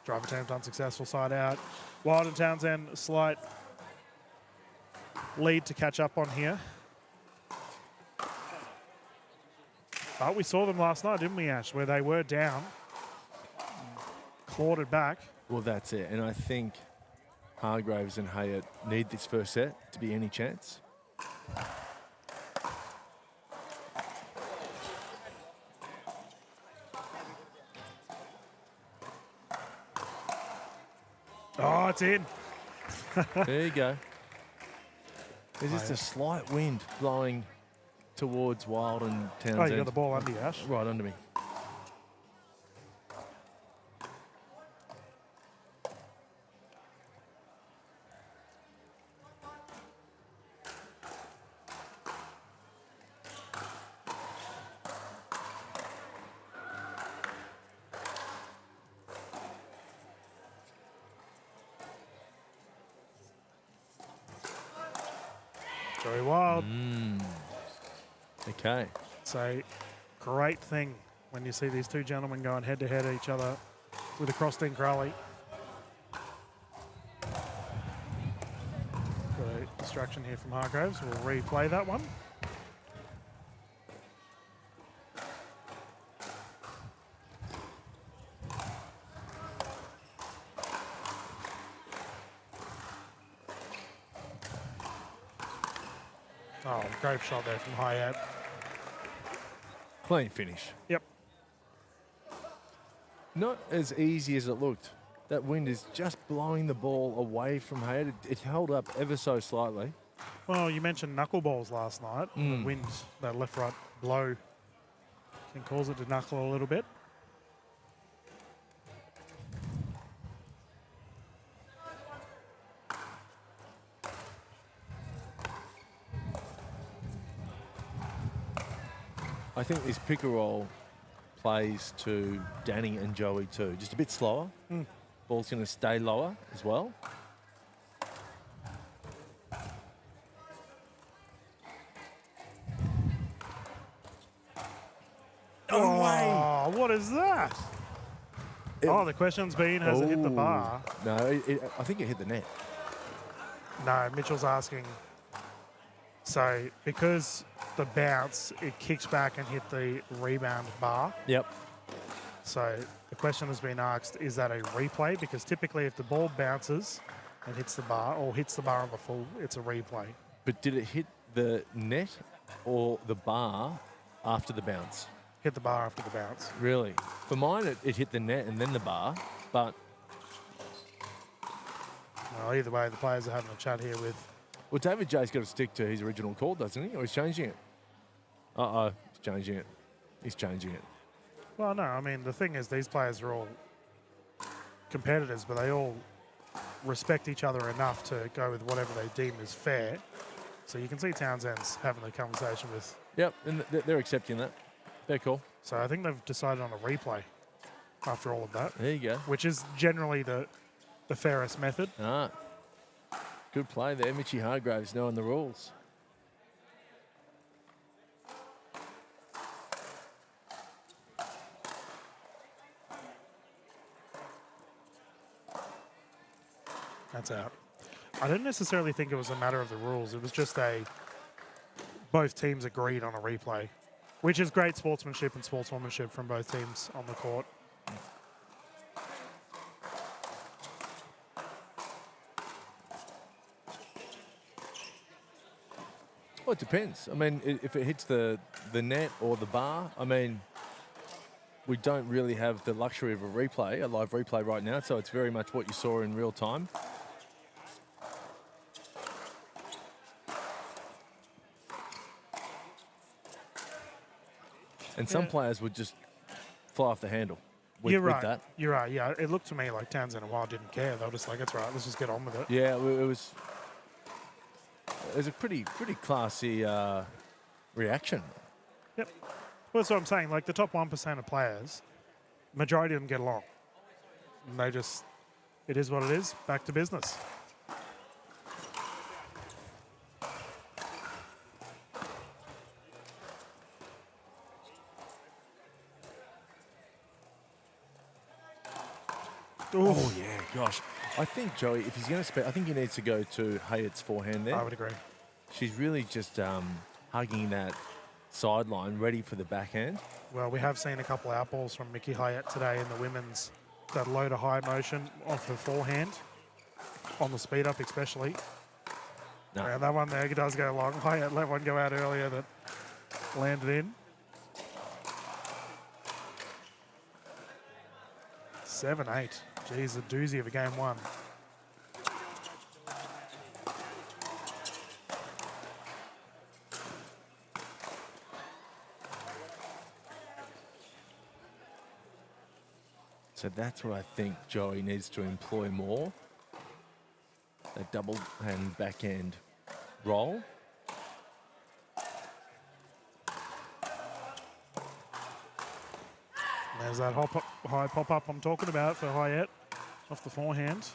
Drive attempt unsuccessful, side out. Wild and Townsend, slight lead to catch up on here. But we saw them last night, didn't we, Ash, where they were down, clawed it back. Well, that's it. And I think Hargraves and Hyatt need this first set to be any chance. Oh, it's in. There you go. There's just a slight wind blowing towards Wild and Townsend. Oh, you got the ball under you, Ash. Right under me. Very wild. Okay. It's a great thing when you see these two gentlemen going head to head at each other with a cross dink rally. Got a distraction here from Hargraves. We'll replay that one. Oh, great shot there from Hyatt. Clean finish. Yep. Not as easy as it looked. That wind is just blowing the ball away from Hyatt. It held up ever so slightly. Well, you mentioned knuckleballs last night. The wind, that left-right blow, can cause it to knuckle a little bit. I think this pick and roll plays to Danny and Joey too. Just a bit slower. Ball's going to stay lower as well. No way! What is that? The question's been, has it hit the bar? No, I think it hit the net. No, Mitchell's asking. So because the bounce, it kicked back and hit the rebound bar. Yep. So the question has been asked, is that a replay? Because typically if the ball bounces and hits the bar or hits the bar on the full, it's a replay. But did it hit the net or the bar after the bounce? Hit the bar after the bounce. Really? For mine, it hit the net and then the bar, but... Well, either way, the players are having a chat here with... Well, David J's got to stick to his original call, doesn't he? Or he's changing it? Uh-oh, he's changing it. He's changing it. Well, no, I mean, the thing is these players are all competitors, but they all respect each other enough to go with whatever they deem is fair. So you can see Townsend's having a conversation with... Yep, and they're accepting that. They're cool. So I think they've decided on a replay after all of that. There you go. Which is generally the fairest method. Ah, good play there. Mitchy Hargraves knowing the rules. That's out. I didn't necessarily think it was a matter of the rules. It was just both teams agreed on a replay, which is great sportsmanship and sportswomanship from both teams on the court. Well, it depends. I mean, if it hits the net or the bar, I mean, we don't really have the luxury of a live replay right now, so it's very much what you saw in real time. And some players would just fly off the handle with that. You're right. Yeah, it looked to me like Townsend and Wild didn't care. They were just like, it's right, let's just get on with it. Yeah, it was a pretty classy reaction. Yep. Well, that's what I'm saying. Like the top 1% of players, majority of them get along. And they just, it is what it is. Back to business. Oh, yeah, gosh. I think, Joey, if he's going to spend, I think he needs to go to Hayat's forehand there. I would agree. She's really just hugging that sideline, ready for the backhand. Well, we have seen a couple of outballs from Mickey Hyatt today in the women's, that low to high motion off the forehand, on the speed up especially. No. And that one there does go long. Hyatt let one go out earlier that landed in. 7-8. Geez, a doozy of a game one. So that's what I think Joey needs to employ more. That double hand backhand roll. There's that high pop-up I'm talking about for Hyatt off the forehand.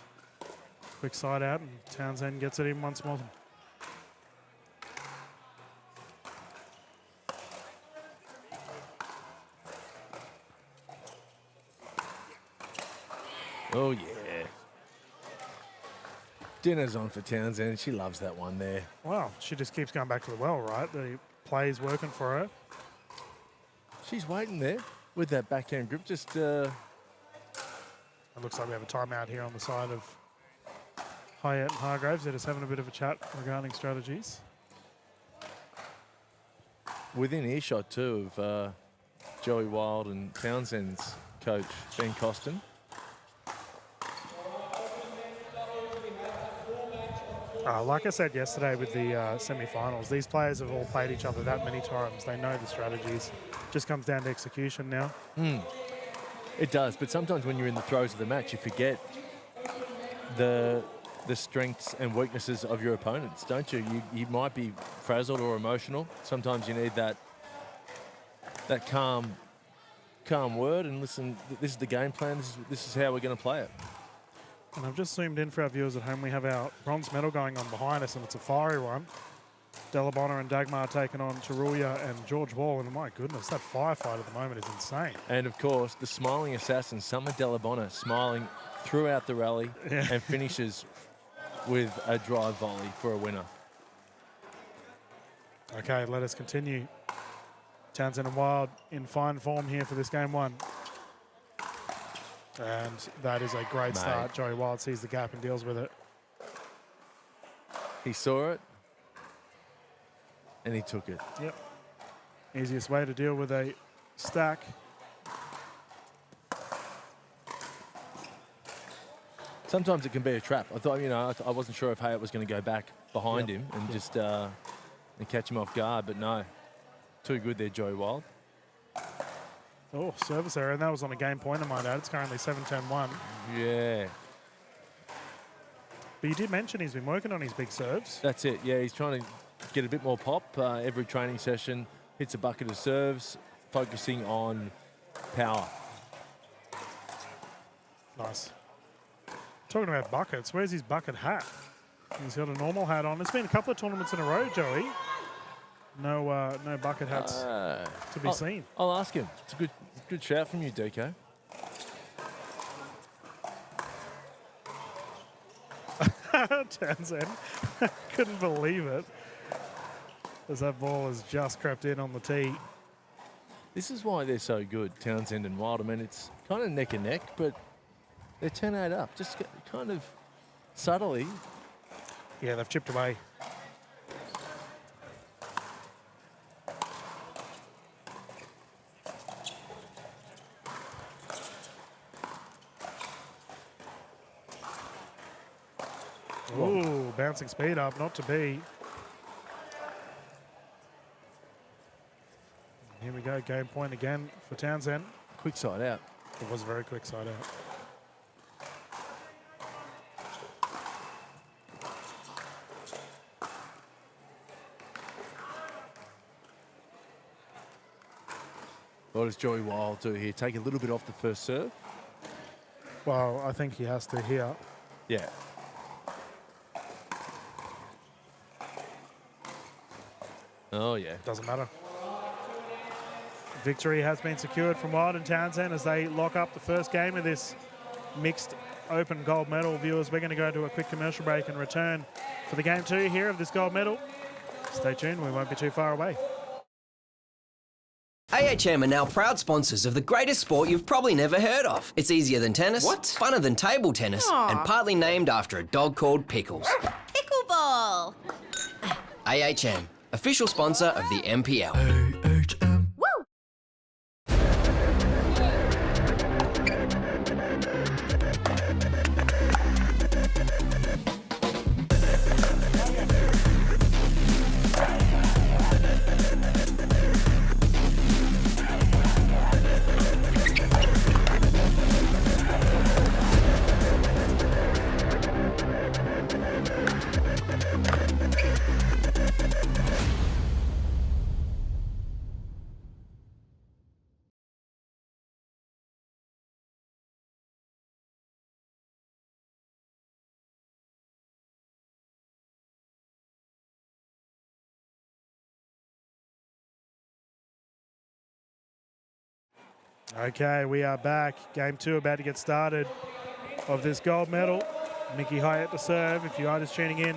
Quick side out, and Townsend gets it in once more. Oh, yeah. Dinner's on for Townsend. She loves that one there. Wow, she just keeps going back to the well, right? The play's working for her. She's waiting there with that backhand grip. Just It looks like we have a timeout here on the side of Hyatt and Hargraves. They're just having a bit of a chat regarding strategies. within earshot too of Joey Wild and Townsend's coach, Ben Costin. Like I said yesterday with the semi-finals, these players have all played each other that many times. They know the strategies. Just comes down to execution now. It does, but sometimes when you're in the throes of the match, you forget the strengths and weaknesses of your opponents, don't you? You might be frazzled or emotional. Sometimes you need that calm word and listen, this is the game plan, this is how we're going to play it. And I've just zoomed in for our viewers at home. We have our bronze medal going on behind us, and it's a fiery one. Delabonna and Dagmar taking on Taruya and George Wall, and my goodness, that firefight at the moment is insane. And of course, the smiling assassin, Summer Delabonna, smiling throughout the rally and finishes with a drive volley for a winner. Okay, let us continue. Townsend and Wild in fine form here for this game one. And that is a great start. Joey Wild sees the gap and deals with it. He saw it and he took it. Yep. Easiest way to deal with a stack. Sometimes it can be a trap. I thought, I wasn't sure if Hayat was going to go back behind him and just and catch him off guard, but no. Too good there, Joey Wild. Oh, service error, and that was on a game point, I might add. It's currently 7-10-1. Yeah. But you did mention he's been working on his big serves. That's it, yeah. He's trying to get a bit more pop. Every training session, hits a bucket of serves, focusing on power. Nice. Talking about buckets, where's his bucket hat? He's got a normal hat on. It's been a couple of tournaments in a row, Joey. No bucket hats to be seen. I'll ask him. It's a good shout from you, DK. Townsend couldn't believe it as that ball has just crept in on the tee. This is why they're so good, Townsend and Wild. I mean, it's kind of neck and neck, but they're 10-8 up, just kind of subtly. Yeah, they've chipped away. Ooh, bouncing speed up, not to be. Here we go, game point again for Townsend. Quick side out. It was a very quick side out. What does Joey Wild do here? Take a little bit off the first serve? Well, I think he has to here. Yeah. Oh, yeah. Doesn't matter. Victory has been secured from Wild and Townsend as they lock up the first game of this mixed open gold medal. Viewers, we're going to go to a quick commercial break and return for the game 2 here of this gold medal. Stay tuned, we won't be too far away. AHM are now proud sponsors of the greatest sport you've probably never heard of. It's easier than tennis, funner than table tennis, and partly named after a dog called Pickles. Pickleball. AHM, official sponsor of the NPL. Okay, we are back. Game 2 about to get started of this gold medal. Mickey Hyatt to serve. If you are just tuning in,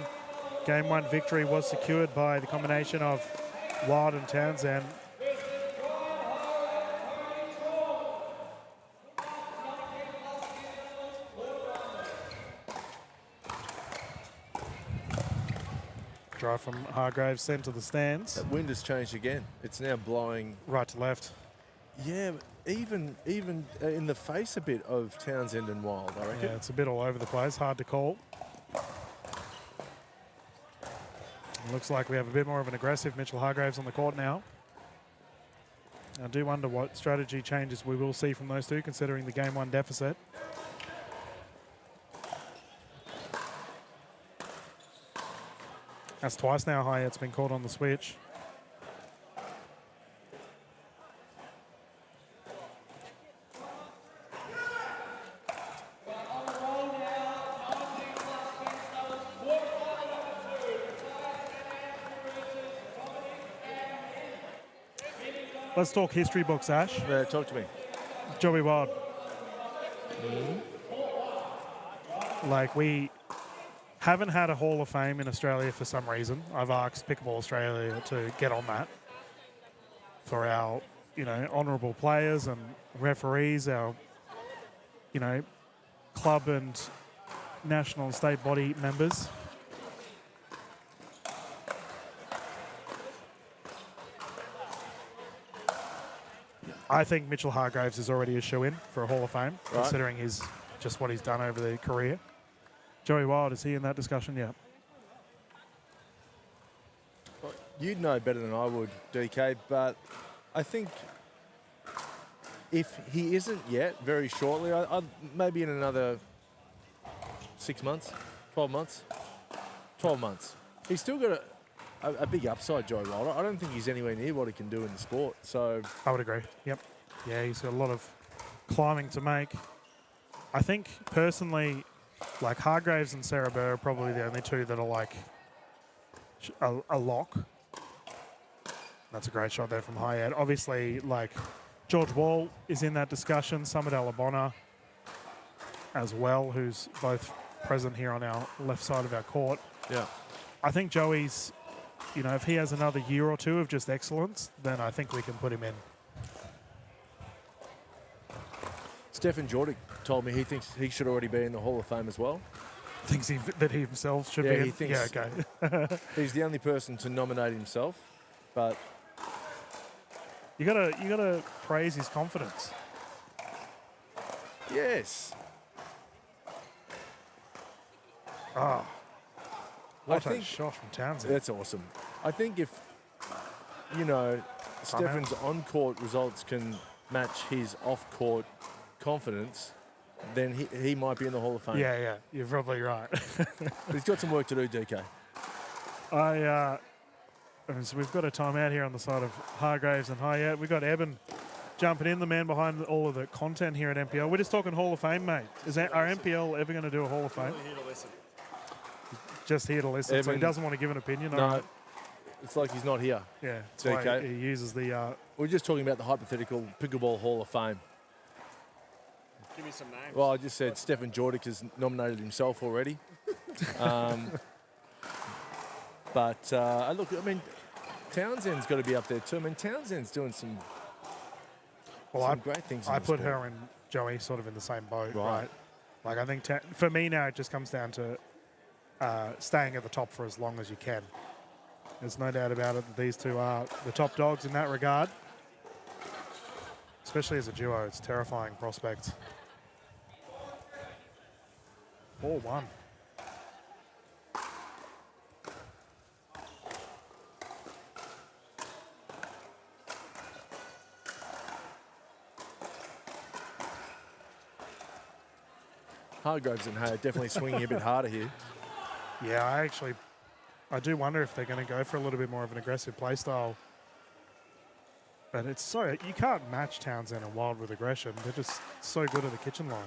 Game 1 victory was secured by the combination of Wild and Townsend. Drive from Hargraves sent to the stands. That wind has changed again. It's now blowing right to left. Yeah, even in the face a bit of Townsend and Wild, I reckon. Yeah, it's a bit all over the place, hard to call. Looks like we have a bit more of an aggressive Mitchell Hargraves on the court now. I do wonder what strategy changes we will see from those two, considering the Game 1 deficit. That's twice now Hyatt's been caught on the switch. Let's talk history books, Ash. Talk to me. Joey Wild. Like Haven't had a Hall of Fame in Australia for some reason. I've asked Pickleball Australia to get on that for our, honourable players and referees, our, club and national and state body members. I think Mitchell Hargraves is already a shoe-in for a Hall of Fame, considering just what he's done over the career. Joey Wild, is he in that discussion? Yeah. Well, you'd know better than I would, DK, but I think if he isn't yet, very shortly, maybe in another 6 months, 12 months, 12 months. He's still got a big upside, Joey Wilder. I don't think he's anywhere near what he can do in the sport. So I would agree. Yep. Yeah, he's got a lot of climbing to make. I think personally, like Hargraves and Sarah Burr are probably the only two that are like a lock. That's a great shot there from high end. Obviously, like George Wall is in that discussion. Summit Alabona as well, who's both present here on our left side of our court. Yeah. I think Joey's, if he has another year or two of just excellence, then I think we can put him in. Stefan Jordic told me he thinks he should already be in the Hall of Fame as well. Thinks that he himself should be in? He thinks okay. he's the only person to nominate himself, but you gotta praise his confidence. Yes. Oh, what a shot from Townsend. That's awesome. I think if, Stefan's on-court results can match his off-court confidence, then he might be in the Hall of Fame. Yeah, you're probably right. But he's got some work to do, DK. So we've got a timeout here on the side of Hargraves and Hyatt. We've got Eben jumping in, the man behind all of the content here at NPL. We're just talking Hall of Fame, mate. Our NPL ever going to do a Hall of Fame? Here to listen. Just here to listen, Eben, so he doesn't want to give an opinion. No, it's like he's not here. Yeah, that's DK. why he uses the... We're just talking about the hypothetical Pickleball Hall of Fame. Give me some names. Well, I just said Stefan Jordic has nominated himself already. But look, I mean, Townsend's got to be up there too. I mean, Townsend's doing some great things. I put her and Joey sort of in the same boat, right? Like, I think for me now, it just comes down to staying at the top for as long as you can. There's no doubt about it that these two are the top dogs in that regard. Especially as a duo, it's a terrifying prospect. 4-1. Hargraves and Hay are definitely swinging a bit harder here. Yeah, I do wonder if they're going to go for a little bit more of an aggressive play style. But it's you can't match Townsend and Wild with aggression. They're just so good at the kitchen line.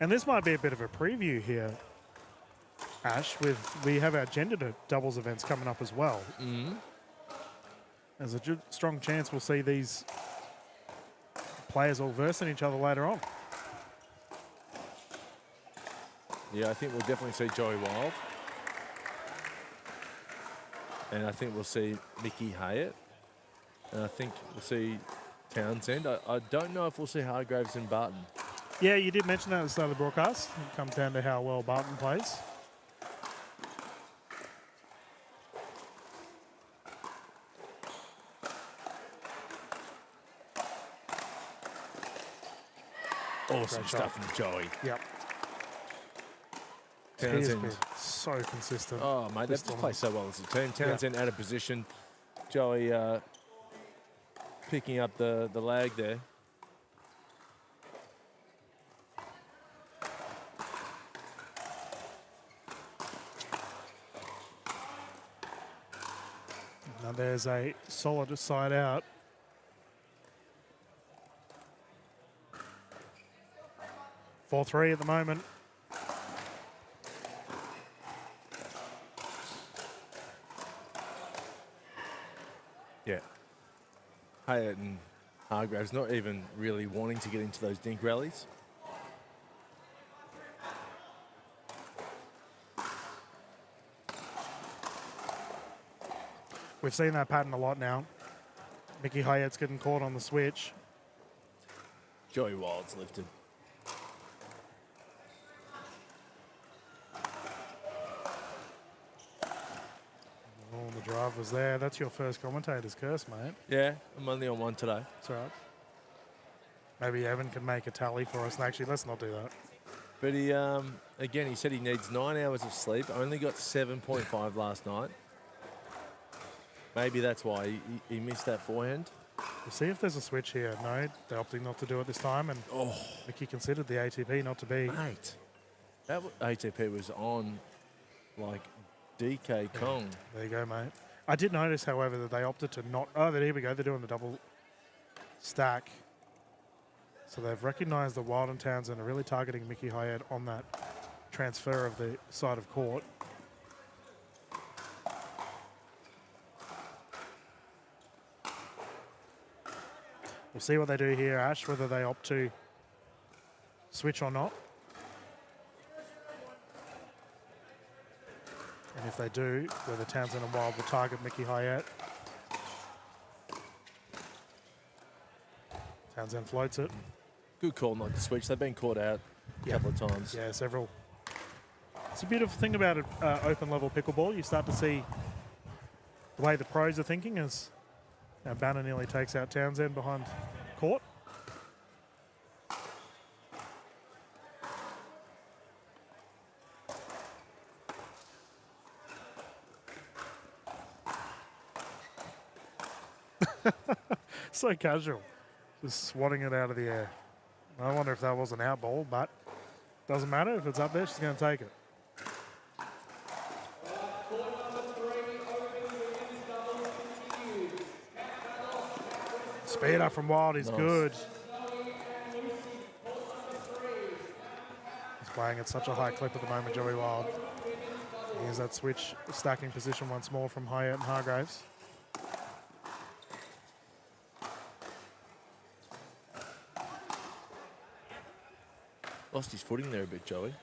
And this might be a bit of a preview here, Ash, we have our gender doubles events coming up as well. Mm-hmm. There's a strong chance we'll see these players all versing each other later on. Yeah, I think we'll definitely see Joey Wild. And I think we'll see Mickey Hyatt. And I think we'll see Townsend. I don't know if we'll see Hargraves and Barton. Yeah, you did mention that at the start of the broadcast. It comes down to how well Barton plays. Awesome stuff from Joey. Yep. Townsend. So consistent. Oh, mate, they've just played so well as a team. Townsend out of position. Joey picking up the lag there. Now there's a solid side out. 4-3 at the moment. Yeah. Hyatt and Hargraves not even really wanting to get into those dink rallies. We've seen that pattern a lot now. Mickey Hyatt's getting caught on the switch. Joey Wild's lifted. Oh, the drive was there. That's your first commentator's curse, mate. Yeah, I'm only on one today. That's all right. Maybe Evan can make a tally for us. And actually, let's not do that. But he, again, he said he needs 9 hours of sleep. Only got 7.5 last night. Maybe that's why he missed that forehand. We'll see if there's a switch here. No, they're opting not to do it this time. And Mickey considered the ATP not to be. Mate, that ATP was on like DK Kong. There you go, mate. I did notice, however, that they opted to not. Oh, here we go. They're doing the double stack. So they've recognised that Wild and Townsend are really targeting Mickey Hyatt on that transfer of the side of court. We'll see what they do here, Ash, whether they opt to switch or not. And if they do, whether Townsend and Wild will target Mickey Hyatt. Townsend floats it. Good call not to switch. They've been caught out a couple of times. Yeah, several. It's a beautiful thing about open level pickleball. You start to see the way the pros are thinking as Banner nearly takes out Townsend behind court. So casual. Just swatting it out of the air. I wonder if that was an out ball, but doesn't matter. If it's up there, she's going to take it. Speed up from Wild is good. He's playing at such a high clip at the moment, Joey Wild. Here's that switch stacking position once more from Hyatt and Hargraves. Lost his footing there a bit, Joey.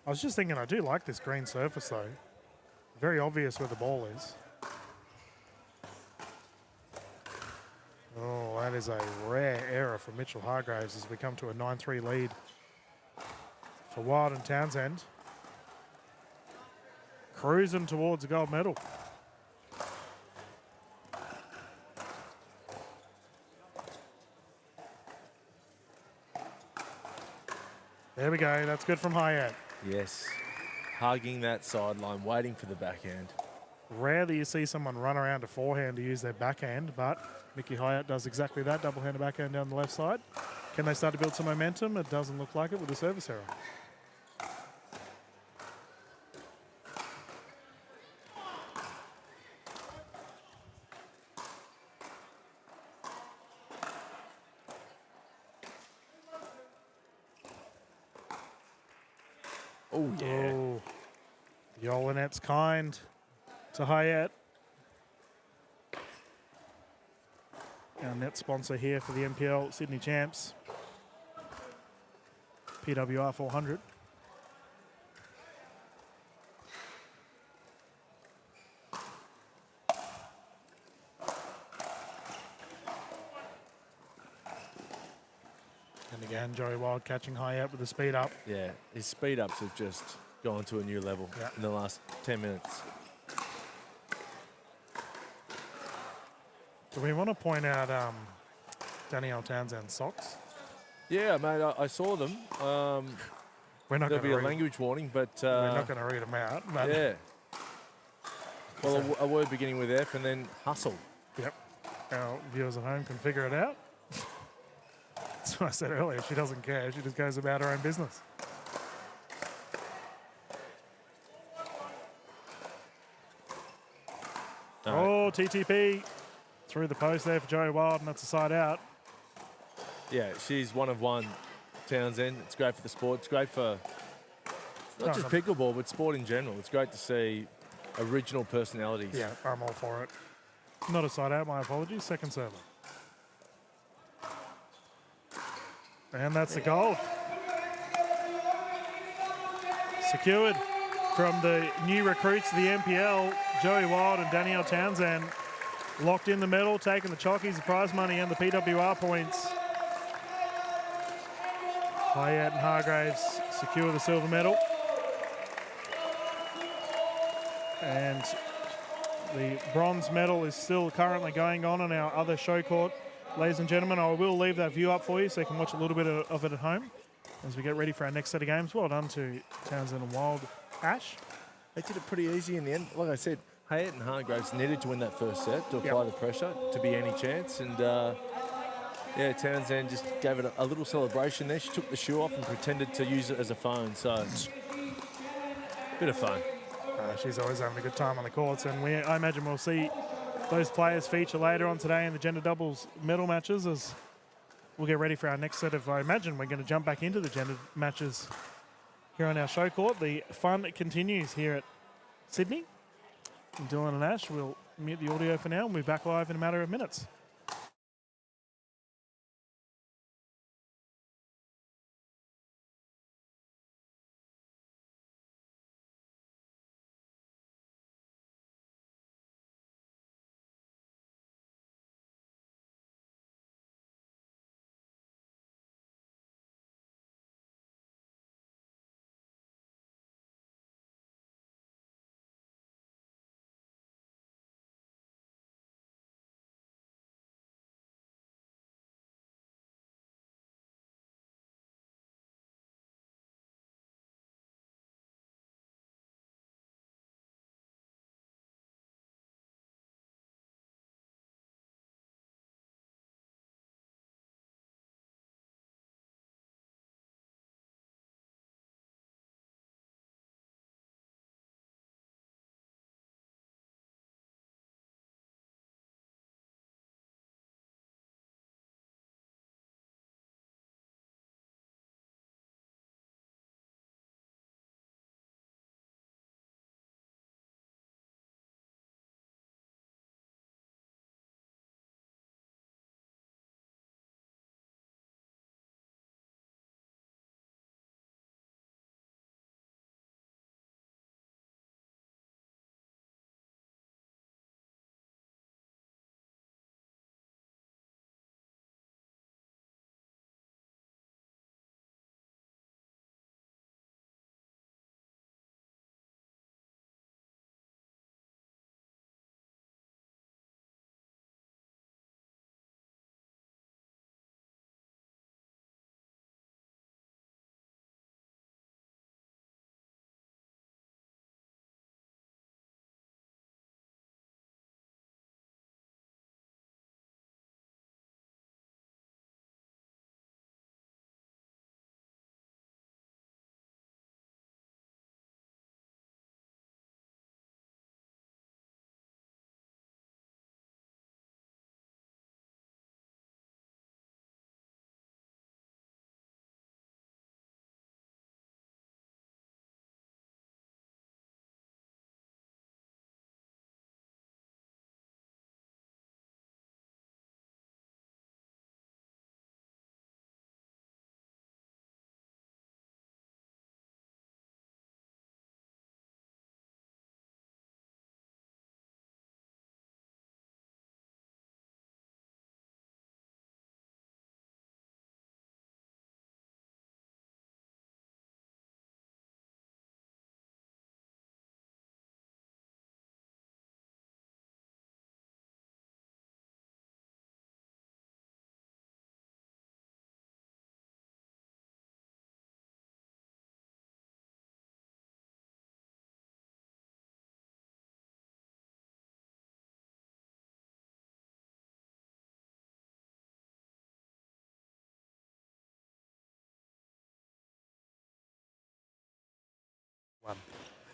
I was just thinking, I do like this green surface though. Very obvious where the ball is. Oh, that is a rare error from Mitchell Hargraves as we come to a 9-3 lead for Wild and Townsend. Cruising towards a gold medal. There we go. That's good from Hyatt. Yes. Hugging that sideline, waiting for the backhand. Rarely you see someone run around a forehand to use their backhand, but Mickey Hyatt does exactly that, double-handed backhand down the left side. Can they start to build some momentum? It doesn't look like it with the service error. Oh, yeah. Oh, Yolinette's kind to Hyatt. Our net sponsor here for the NPL Sydney Champs. PWR 400. And again, Joey Wild catching Hyatt with the speed up. Yeah, his speed ups have just gone to a new level in the last 10 minutes. Do we want to point out Danielle Townsend's socks? Yeah, mate, I saw them. We're not There'll be a read. language warning, but... We're not going to read them out. But yeah. Well, a word beginning with F and then hustle. Yep. Our viewers at home can figure it out. That's what I said earlier. She doesn't care. She just goes about her own business. Oh, TTP through the post there for Joey Wild, and that's a side out. Yeah, she's one of one, Townsend. It's great for the sport. It's great for not just pickleball, but sport in general. It's great to see original personalities. Yeah, I'm all for it. Not a side out, my apologies. Second server. And that's the gold. Secured from the new recruits to the NPL, Joey Wild and Danielle Townsend. Locked in the medal, taking the chockies, the prize money, and the PWR points. Payette and Hargraves secure the silver medal. And the bronze medal is still currently going on in our other show court. Ladies and gentlemen, I will leave that view up for you so you can watch a little bit of it at home as we get ready for our next set of games. Well done to Townsend and Wild. Ash? They did it pretty easy in the end. Like I said, Hayat and Hargraves needed to win that first set to apply the pressure to be any chance. And yeah, Townsend just gave it a little celebration there. She took the shoe off and pretended to use it as a phone. So, bit of fun. She's always having a good time on the courts, and I imagine we'll see those players feature later on today in the gender doubles medal matches as we'll get ready for our next set of, I imagine we're going to jump back into the gender matches here on our show court. The fun continues here at Sydney. Dylan and Ash will mute the audio for now, and we'll be back live in a matter of minutes.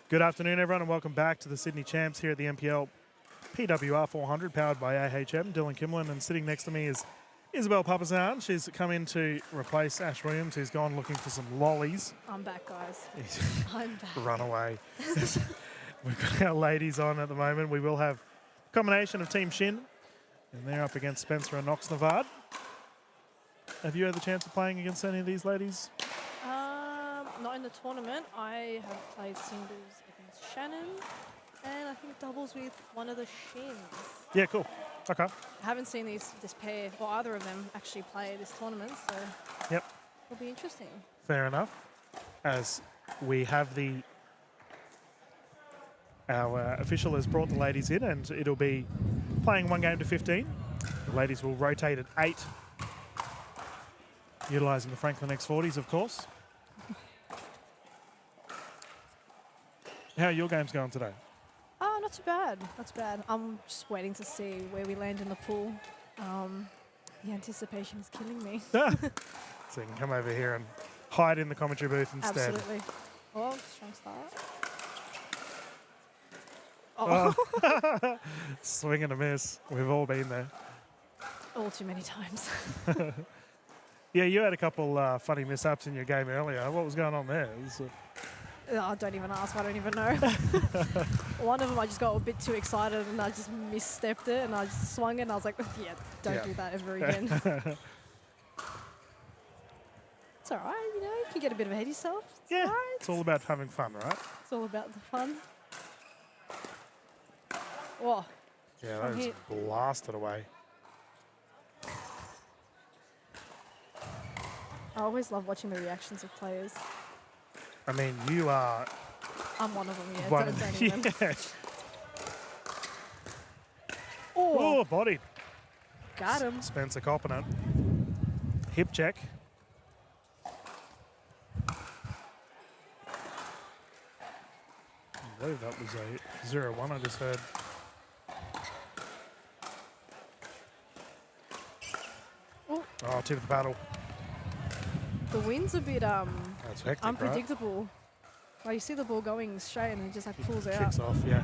Good afternoon, everyone, and welcome back to the Sydney Champs here at the NPL PWR 400, powered by AHM. Dylan Kimlin, and sitting next to me is Isabel Papazan. She's come in to replace Ash Williams, who's gone looking for some lollies. I'm back, guys. I'm back. Run away. We've got our ladies on at the moment. We will have a combination of Team Shin, and they're up against Spencer and Oxnard. Have you had the chance of playing against any of these ladies? Not in the tournament. I have played singles against Shannon, and I think doubles with one of the Shins. Yeah, cool. Okay. I haven't seen this pair or either of them actually play this tournament, so Yep. it'll be interesting. Fair enough. As we have our official has brought the ladies in, and it'll be playing 1 game to 15. The ladies will rotate at 8, utilising the Franklin X40s, of course. How are your games going today? Not too bad. Not too bad. I'm just waiting to see where we land in the pool. The anticipation is killing me. So you can come over here and hide in the commentary booth instead. Absolutely. Oh, strong start. Oh. Swing and a miss. We've all been there. All too many times. Yeah, you had a couple funny mishaps in your game earlier. What was going on there? I don't even ask. I don't even know. One of them, I just got a bit too excited and I just misstepped it and I just swung it and I was like, yeah, don't do that ever again. It's all right, you know, you can get a bit ahead of yourself. It's all right. It's all about having fun, right? It's all about the fun. Whoa. Yeah, that was blasted away. I always love watching the reactions of players. I mean, you are... I'm one of them, yeah. One Don't even. yeah. Oh, bodied. Got him. Spencer copping it. Hip check. I believe that was a 0-1 I just heard. Oh, tip of the paddle. The wind's a bit That's hectic, unpredictable. Right? Like you see the ball going straight and it just like pulls out. Kicks off, yeah.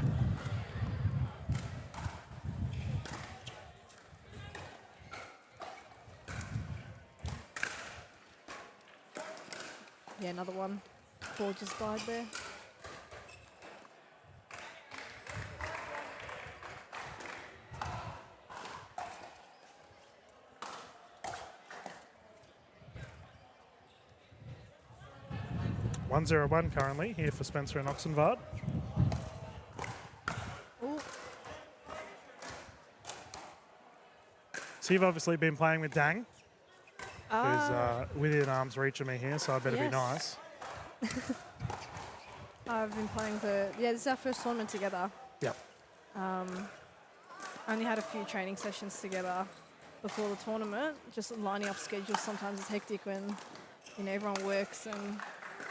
Yeah, another one. Ball just died there. (1-0-1) currently here for Spencer and Oxenvard. Ooh. So you've obviously been playing with Dang, who's within arm's reach of me here, so I better be nice. I've been playing this is our first tournament together. Yep. Only had a few training sessions together before the tournament. Just lining up schedules sometimes is hectic when, you know, everyone works and,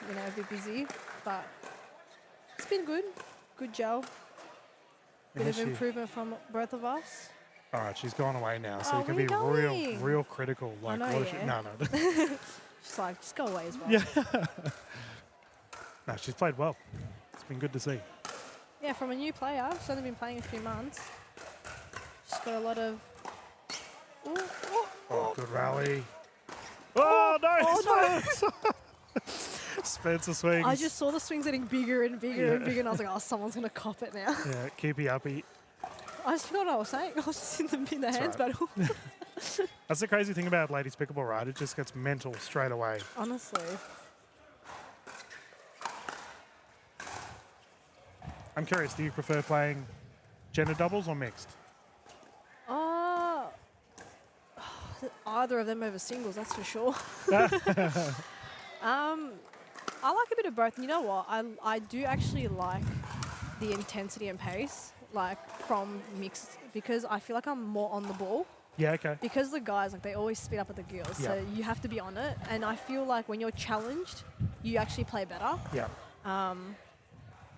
you know, a bit busy. But it's been good. Good gel. Bit of improvement from both of us. All right, she's gone away now, so you can where be you going? real critical. Like, I know, what is she? yeah. No. She's like, just go away as well. Yeah. No, she's played well. It's been good to see. Yeah, from a new player. She's only been playing a few months. She's got a lot of... Oh, good rally. Oh, no! Spencer swings. I just saw the swings getting bigger and bigger and bigger, and I was like, oh, someone's going to cop it now. Yeah, keepy uppy. I just forgot what I was saying. I was just in the hands battle. That's the crazy thing about ladies pickleball, right? It just gets mental straight away. Honestly. I'm curious, do you prefer playing gender doubles or mixed? Either of them over singles, that's for sure. I like a bit of both. And you know what? I do actually like the intensity and pace, like from mixed, because I feel like I'm more on the ball. Yeah, okay. Because the guys, like, they always speed up at the girls, so you have to be on it. And I feel like when you're challenged, you actually play better. Yeah.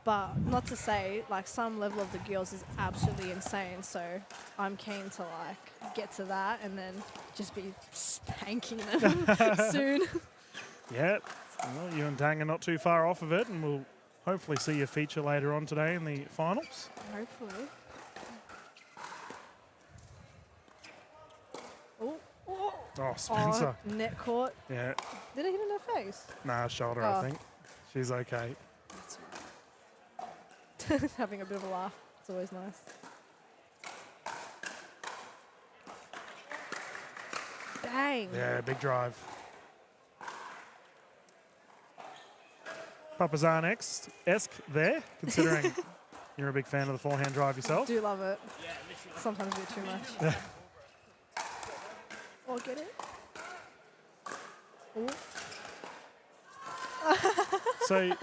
But not to say, like, some level of the girls is absolutely insane. So I'm keen to, like, get to that and then just be spanking them soon. Yeah. Well, you and Dang are not too far off of it, and we'll hopefully see you feature later on today in the finals. Hopefully. Oh, Spencer. Oh, net caught. Yeah. Did it hit in her face? Nah, shoulder, I think. She's okay. Having a bit of a laugh. It's always nice. Bang. Yeah, big drive. Papazan-esque there, considering you're a big fan of the forehand drive yourself. Do love it. Sometimes a bit too much. Oh, get it? Ooh. So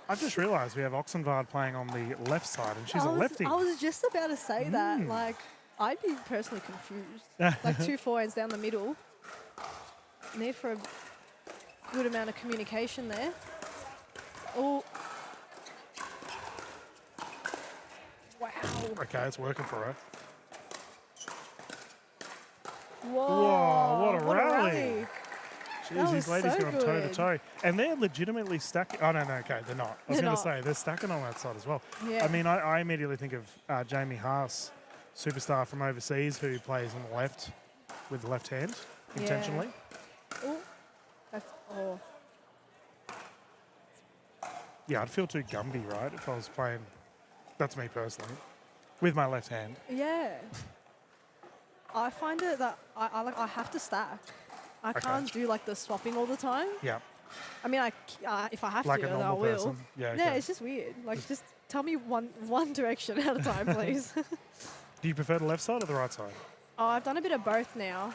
I've just realised we have Oxenvard playing on the left side, and she's a lefty. I was just about to say that. Like, I'd be personally confused. Like 2 forehands down the middle. Need for a good amount of communication there. Oh. Wow. Okay, it's working for her. Whoa. What a rally. Jeez, these ladies so going toe to toe. And they're legitimately stacking. Oh, no, okay, they're not. I was going to say, they're stacking on that side as well. Yeah. I mean, I immediately think of Jamie Haas, superstar from overseas who plays on the left with the left hand intentionally. Ooh. Oh. Yeah, I'd feel too Gumby, right, if I was playing, that's me personally, with my left hand. Yeah. I find it that I have to stack. I can't do like the swapping all the time. Yeah. I mean, if I have Like to, a then I normal will. person. Yeah, Yeah, okay. it's just weird. Like, just tell me one direction at a time, please. Do you prefer the left side or the right side? Oh, I've done a bit of both now.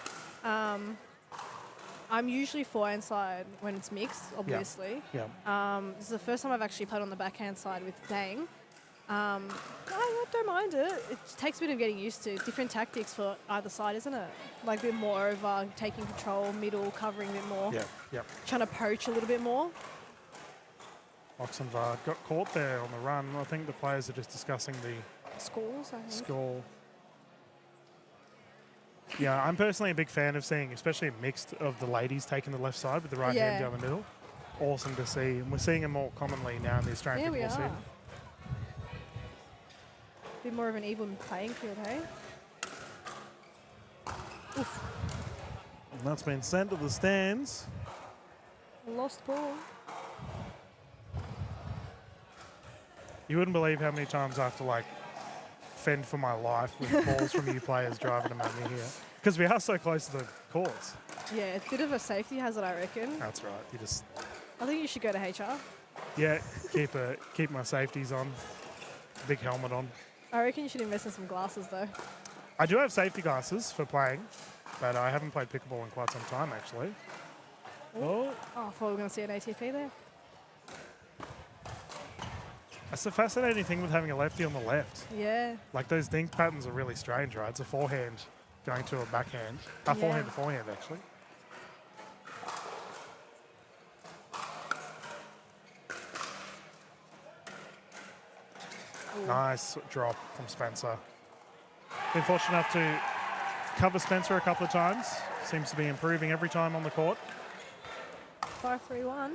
I'm usually forehand side when it's mixed, obviously. Yeah. This is the first time I've actually played on the backhand side with Dang. I don't mind it. It takes a bit of getting used to. Different tactics for either side, isn't it? Like a bit more over taking control, middle, covering a bit more. Yeah, yeah. Trying to poach a little bit more. Oxenvard got caught there on the run. I think the players are just discussing the Scores, I think. score. Yeah, I'm personally a big fan of seeing, especially a mixed of the ladies taking the left side with the right hand down the middle. Awesome to see. And we're seeing it more commonly now in the Australian There we pickleball are. scene. Bit more of an even playing field, hey? Oof. And that's been sent to the stands. Lost ball. You wouldn't believe how many times I have to like fend for my life with balls from you players driving them at me here. Because we are so close to the courts. Yeah, it's a bit of a safety hazard, I reckon. That's right. You just, I think you should go to HR. yeah, keep my safeties on. Big helmet on. I reckon you should invest in some glasses, though. I do have safety glasses for playing, but I haven't played pickleball in quite some time, actually. Oh. I thought we were going to see an ATP there. That's the fascinating thing with having a lefty on the left. Yeah. Like those dink patterns are really strange, right? It's a forehand going to a backhand. Forehand to forehand, actually. Ooh. Nice drop from Spencer. Been fortunate enough to cover Spencer a couple of times. Seems to be improving every time on the court. 5-3-1.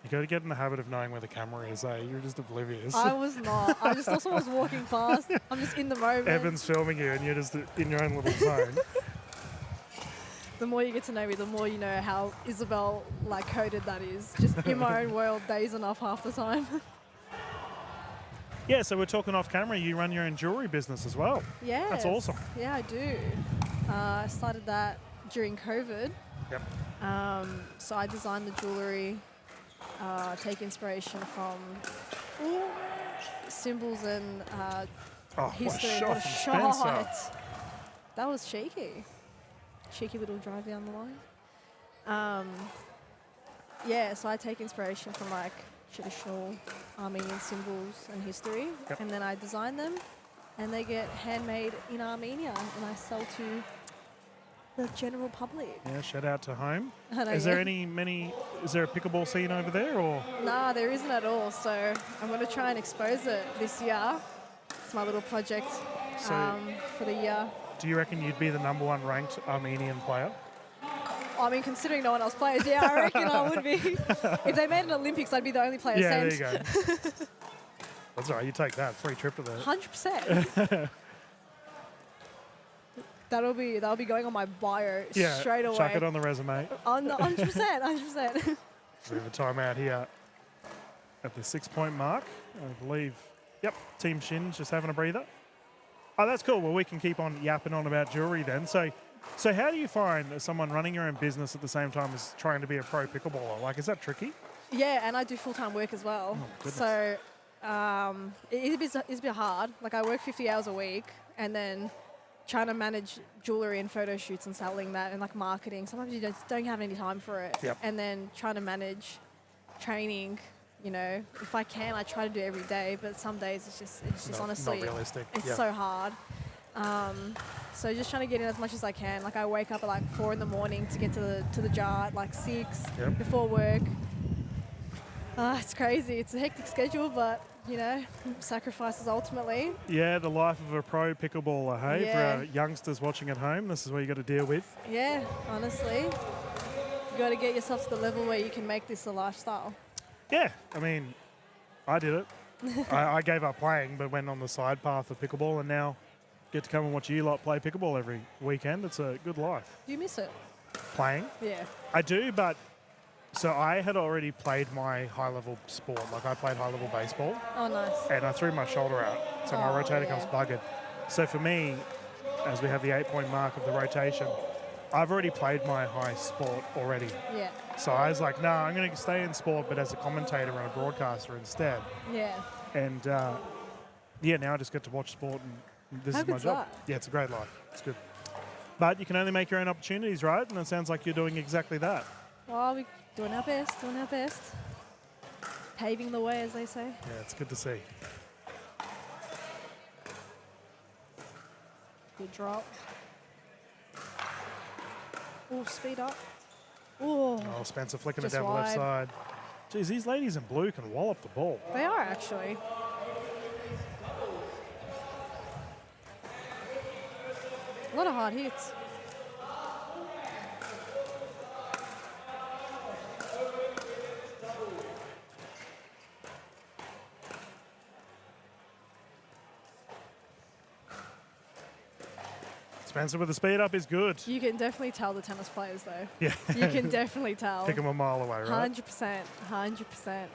You got to get in the habit of knowing where the camera is, eh? You're just oblivious. I was not. I just thought someone was walking past. I'm just in the moment. Evan's filming you and you're just in your own little zone. The more you get to know me, the more you know how Isabel like coded that is. Just in my own world, days enough half the time. Yeah, so we're talking off camera. You run your own jewelry business as well. Yeah. That's awesome. Yeah, I do. I started that during COVID. Yep. So I designed the jewelry, take inspiration from symbols and history. What a shot from Spencer. That was cheeky. Cheeky little drive down the line. Yeah, so I take inspiration from like traditional Armenian symbols and history, and then I design them, and they get handmade in Armenia, and I sell to the general public. Yeah, shout out to home. I know, Is there a pickleball scene over there, or? Nah, there isn't at all. So I'm going to try and expose it this year. It's my little project for the year. Do you reckon you'd be the #1 ranked Armenian player? I mean, considering no one else plays, yeah, I reckon I would be. If they made an Olympics, I'd be the only player Yeah, sent. there you go. That's all right. You take that free trip to the. 100%. That'll be going on my bio straight away. Chuck it on the resume. 100%. We have a timeout here at the 6-point mark. I believe, yep, Team Shin's just having a breather. Oh, that's cool. Well, we can keep on yapping on about jewelry then. So how do you find someone running your own business at the same time as trying to be a pro pickleballer? Like, is that tricky? Yeah, and I do full-time work as well. Oh, so it's a bit hard. Like, I work 50 hours a week, and then trying to manage jewelry and photo shoots and selling that and like marketing. Sometimes you just don't have any time for it. Yep. And then trying to manage training. You know, if I can, I try to do every day, but some days it's just honestly not realistic. It's so hard. So just trying to get in as much as I can. Like, I wake up at like 4 in the morning to get to the jar at like 6 before work. It's crazy. It's a hectic schedule, but you know, sacrifices ultimately. Yeah, the life of a pro pickleballer, hey? Yeah. For our youngsters watching at home, this is what you got to deal with. Yeah, honestly. You got to get yourself to the level where you can make this a lifestyle. Yeah, I mean, I did it. I gave up playing, but went on the side path of pickleball, and now get to come and watch you lot play pickleball every weekend. It's a good life. Do you miss it? Playing? Yeah. I do, but so I had already played my high-level sport. Like, I played high-level baseball. Oh, nice. And I threw my shoulder out, so my rotator cuff's buggered. So for me, as we have the 8-point mark of the rotation, I've already played my high sport already. Yeah. So I was like, no, I'm going to stay in sport, but as a commentator and a broadcaster instead. Yeah. And now I just get to watch sport, and this is my job. Yeah, it's a great life. It's good. But you can only make your own opportunities, right? And it sounds like you're doing exactly that. Well, we're doing our best, Paving the way, as they say. Yeah, it's good to see. Good drop. Oh, speed up. Oh, Spencer flicking it just down the left wide. side. Geez, these ladies in blue can wallop the ball. They are, actually. A lot of hard hits. Spencer with the speed up is good. You can definitely tell the tennis players, though. Yeah. You can definitely tell. Pick them a mile away, right? 100%. 100%.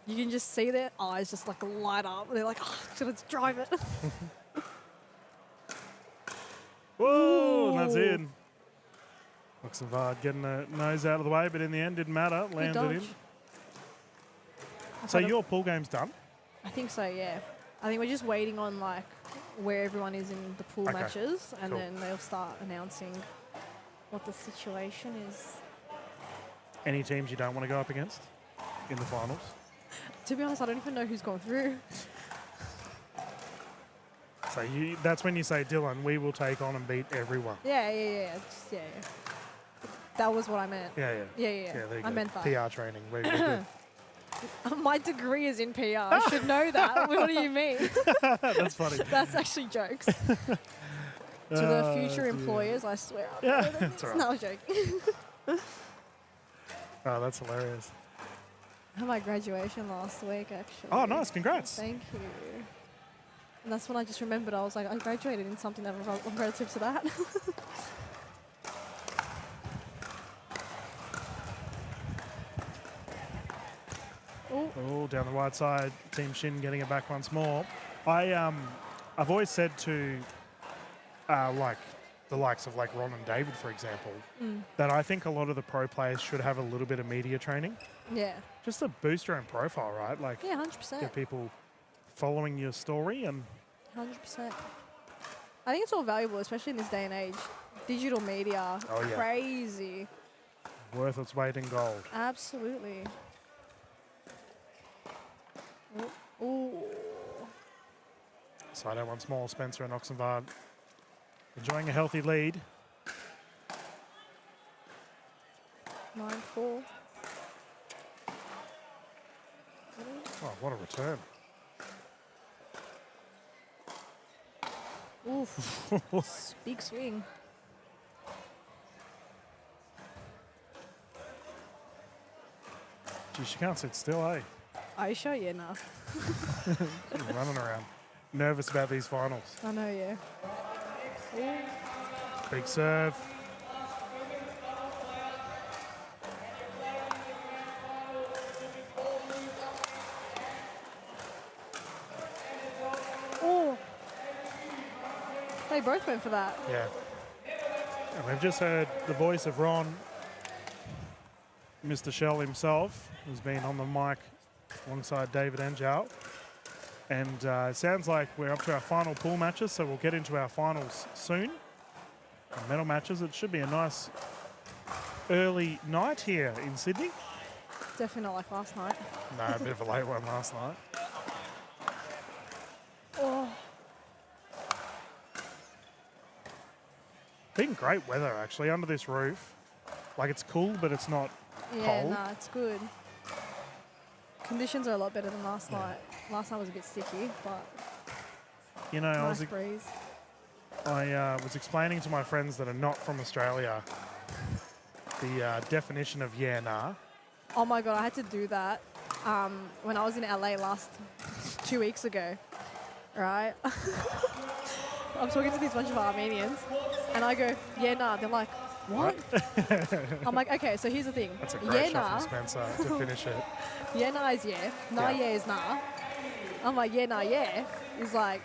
You can just see their eyes just like light up. They're like, oh, let's drive it. Whoa, and that's in. Luxembourg getting the nose out of the way, but in the end, didn't matter. Landed in. So your pool game's done? I think so, yeah. I think we're just waiting on like where everyone is in the pool matches, and then they'll start announcing what the situation is. Any teams you don't want to go up against in the finals? To be honest, I don't even know who's gone through. So that's when you say, Dylan, we will take on and beat everyone. Yeah. That was what I meant. Yeah. Yeah, there you I go. meant that. PR training. We're good. My degree is in PR. I should know that. What do you mean? That's funny. That's actually jokes. To the future employers, I swear. Yeah, that's all right. No, I'm joking. Oh, that's hilarious. I had my graduation last week, actually. Oh, nice. Congrats. Thank you. And that's when I just remembered. I was like, I graduated in something that was relative to that. Oh, down the right side. Team Shin getting it back once more. I've always said to like the likes of like Ron and David, for example, that I think a lot of the pro players should have a little bit of media training. Yeah. Just to boost your own profile, right? Like, yeah, 100%. Get people following your story and 100%. I think it's all valuable, especially in this day and age. Digital media, crazy. Worth its weight in gold. Absolutely. Ooh. Side out once more, Spencer and Oxenvard enjoying a healthy lead. 9-4. Oh, what a return. Oof. Big swing. Gee, she can't sit still, eh? Are you sure? Yeah, nah. Running around. Nervous about these finals. I know, yeah. Ooh. Big serve. They both went for that. Yeah. And we've just heard the voice of Ron, Mr. Shell himself, who's been on the mic alongside David Angel. And it sounds like we're up to our final pool matches, so we'll get into our finals soon. And medal matches. It should be a nice early night here in Sydney. Definitely not like last night. No, a bit of a late one last night. Oh. Been great weather, actually, under this roof. Like, it's cool, but it's not Yeah, cold. no, it's good. Conditions are a lot better than last night. Last night was a bit sticky, but You know, nice breeze. I was explaining to my friends that are not from Australia the definition of yeah, nah. Oh my God, I had to do that when I was in LA 2 weeks ago, right? I'm talking to this bunch of Armenians, and I go, yeah, nah. They're like, what? I'm like, okay, so here's the thing. That's a great yeah, shot nah. from Spencer to finish it. Yeah, nah is yeah. Nah, Yeah. yeah is nah. I'm like, yeah, nah, yeah. He's like,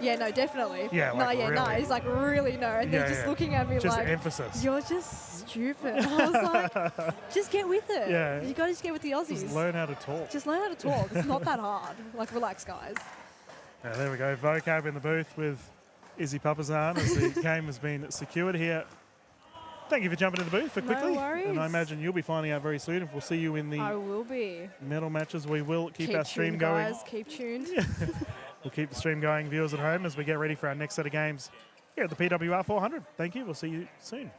yeah, no, definitely. Yeah, nah, like yeah, nah. really. He's like, really no. And Yeah, they're just yeah. looking at me Just like, emphasis. you're just stupid. I was like, just get with it. Yeah. You got to just get with the Aussies. Just learn how to talk. Just learn how to talk. It's not that hard. Like, relax, guys. Yeah, there we go. Vocab in the booth with Izzy Papazan as the game has been secured here. Thank you for jumping in the booth for quickly. No worries. And I imagine you'll be finding out very soon if we'll see you in I the will be. medal matches. We will keep our stream tuned, going. guys. Keep tuned. We'll keep the stream going, viewers at home, as we get ready for our next set of games here at the PWR 400. Thank you. We'll see you soon.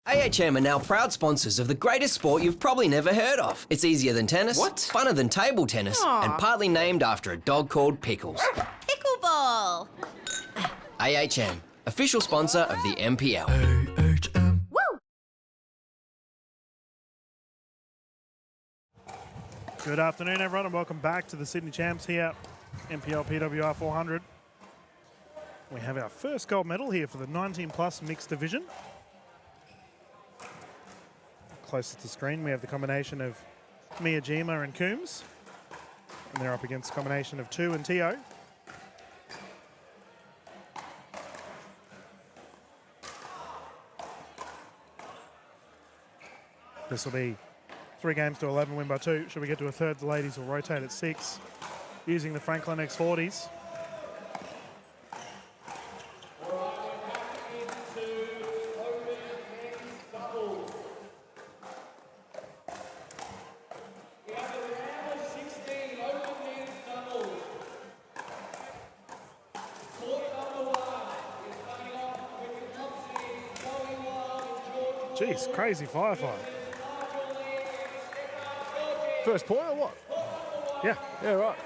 AHM are now proud sponsors of the greatest sport you've probably never heard of. It's easier than tennis, funner than table tennis, and partly named after a dog called Pickles. Pickleball. AHM, official sponsor of the NPL. Good afternoon, everyone, and welcome back to the Sydney Champs here, NPL PWR 400. We have our first gold medal here for the 19-plus mixed division. Closest to screen, we have the combination of Miyajima and Coombs, and they're up against a combination of 2 and Tio. This will be 3 games to 11, win by 2. Should we get to a third, the ladies will rotate at 6, using the Franklin X40s. Jeez, crazy firefight. First point or what? Yeah. Yeah, right.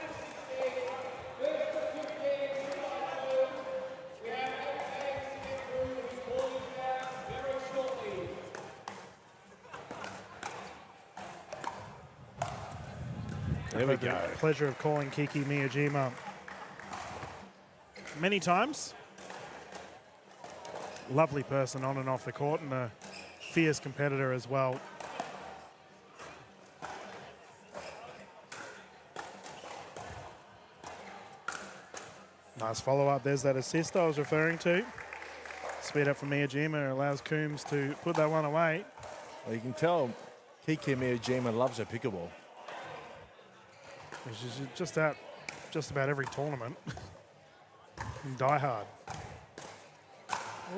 There we go. Pleasure of calling Kiki Miyajima many times. Lovely person on and off the court, and a fierce competitor as well. Nice follow-up. There's that assist I was referring to. Speed up from Miyajima allows Coombs to put that one away. Well, you can tell Kiki Miyajima loves her pickleball. She's just at just about every tournament. Die hard.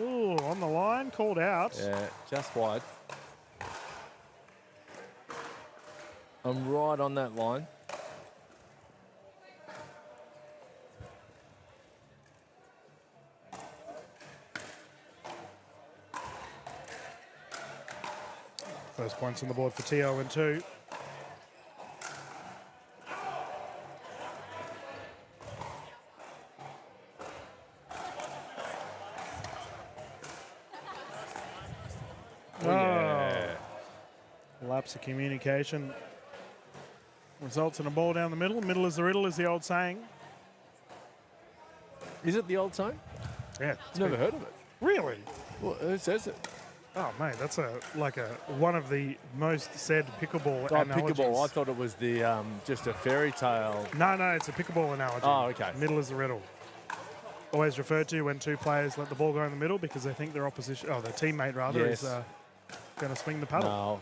Ooh, on the line, called out. Yeah, just wide. I'm right on that line. First points on the board for Tio and 2. Lapse of communication results in a ball down the middle. Middle is the riddle, is the old saying. Is it the old saying? Yeah. Never heard of it. Really? Well, who says it? Oh, mate, that's one of the most said pickleball analogies. Pickleball. I thought it was the just a fairy tale. No, it's a pickleball analogy. Oh, okay. Middle is the riddle. Always referred to when 2 players let the ball go in the middle because they think their opposition, their teammate rather, is going to swing the paddle. No.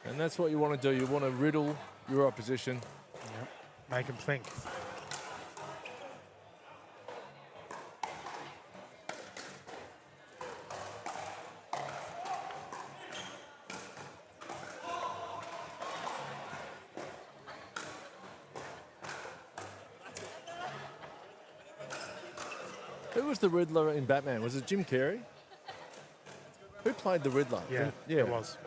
And that's what you want to do. You want to riddle your opposition. Yep. Make them think. Who was the Riddler in Batman? Was it Jim Carrey? Who played the Riddler? Yeah, it was.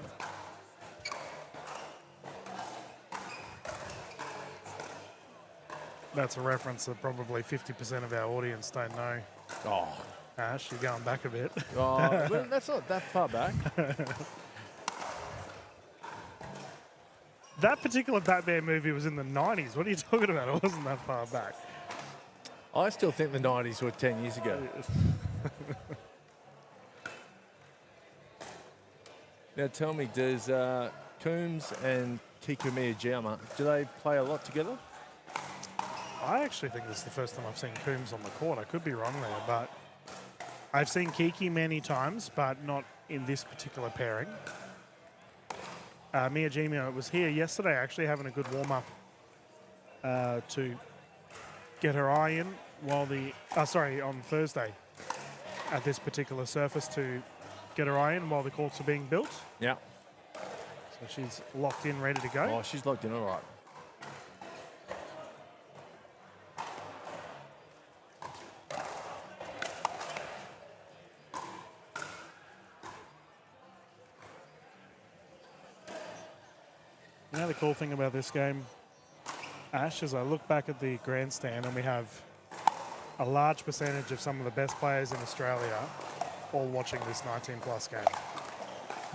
That's a reference that probably 50% of our audience don't know. Oh. Ash, you're going back a bit. Oh, well, that's not that far back. That particular Batman movie was in the 90s. What are you talking about? It wasn't that far back. I still think the 90s were 10 years ago. Now tell me, does Coombs and Kiku Miyajima, do they play a lot together? I actually think this is the first time I've seen Coombs on the court. I could be wrong there, but I've seen Kiki many times, but not in this particular pairing. Miyajima was here yesterday, actually having a good warm-up to get her eye in while on Thursday at this particular surface to get her eye in while the courts are being built. Yeah. So she's locked in, ready to go. Oh, she's locked in, all right. the cool thing about this game, Ash, is I look back at the grandstand and we have a large percentage of some of the best players in Australia all watching this 19-plus game.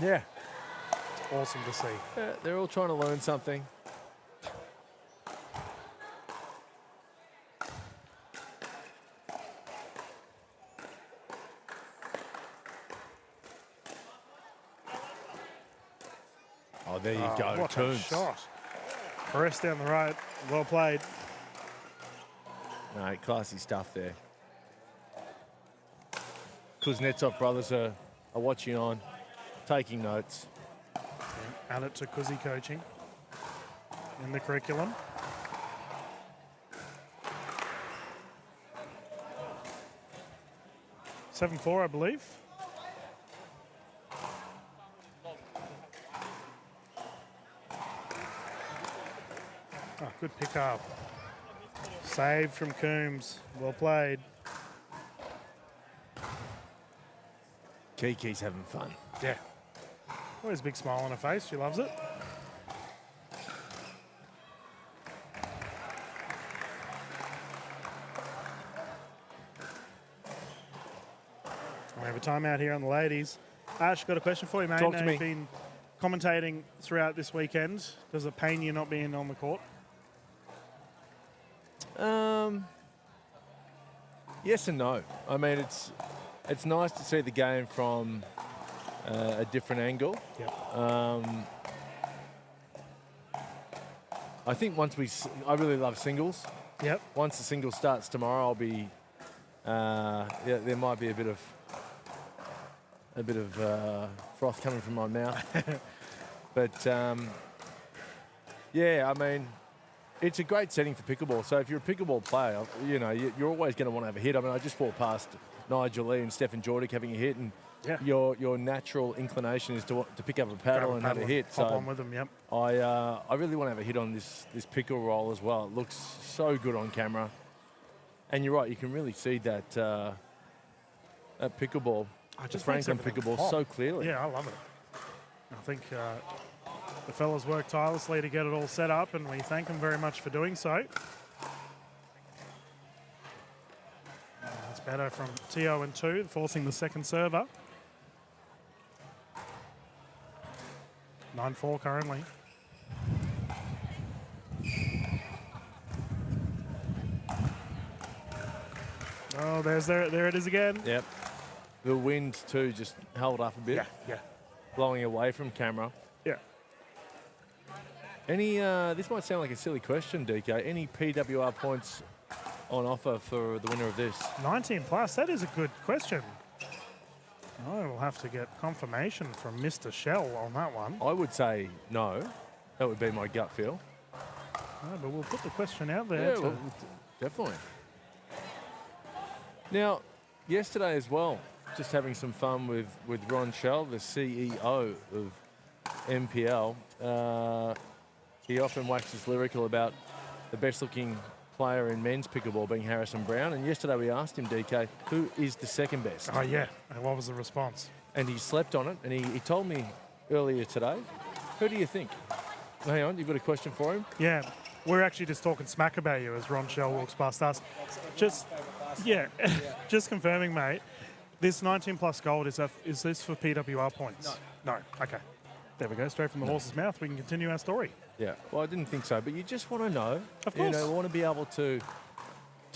Yeah. Awesome to see. They're all trying to learn something. Oh, there you go, What a Toons. shot. Press down the right. Well played. No, classy stuff there. Kuznetsov brothers are watching on, taking notes. Add it to Kuzi coaching in the curriculum. (7-4), I believe. Oh, good pick up. Saved from Coombs. Well played. Kiki's having fun. Yeah. Always a big smile on her face. She loves it. We have a timeout here on the ladies. Ash, got a question for you, mate. Talk to me. You've been commentating throughout this weekend. Does it pain you not being on the court? Yes and no. I mean, it's nice to see the game from a different angle. Yep. I think I really love singles. Yep. Once the singles starts tomorrow, I'll be, there might be a bit of froth coming from my mouth. But yeah, I mean, it's a great setting for pickleball. So if you're a pickleball player, you know, you're always going to want to have a hit. I mean, I just walked past Nigel Lee and Stefan Jordic having a hit, and your natural inclination is to pick up a paddle and have a hit. Hop on with them, yep. I really want to have a hit on this pickle roll as well. It looks so good on camera. And you're right, you can really see that pickleball, the Franklin pickleball, so clearly. Yeah, I love it. I think the fellas worked tirelessly to get it all set up, and we thank them very much for doing so. That's better from Tio and 2, forcing the second server. 9-4 currently. Oh, there it is again. Yep. The wind too just held up a bit. Yeah. Blowing away from camera. Yeah. Any, this might sound like a silly question, DK. Any PWR points on offer for the winner of this? 19 plus, that is a good question. I will have to get confirmation from Mr. Shell on that one. I would say no. That would be my gut feel. No, but we'll put the question out there. Yeah, well, definitely. Now, yesterday as well, just having some fun with Ron Shell, the CEO of NPL. He often waxes lyrical about the best-looking player in men's pickleball being Harrison Brown. And yesterday we asked him, DK, who is the second best? Oh, yeah. And what was the response? And he slept on it, and he told me earlier today. Who do you think? Hang on, you've got a question for him? Yeah. We're actually just talking smack about you as Ron Shell walks past us. Just confirming, mate. This 19 plus gold, is this for PWR points? No. Okay. There we go. Straight from the horse's mouth. We can continue our story. Yeah. Well, I didn't think so, but you just want to know. Of course. You know, want to be able to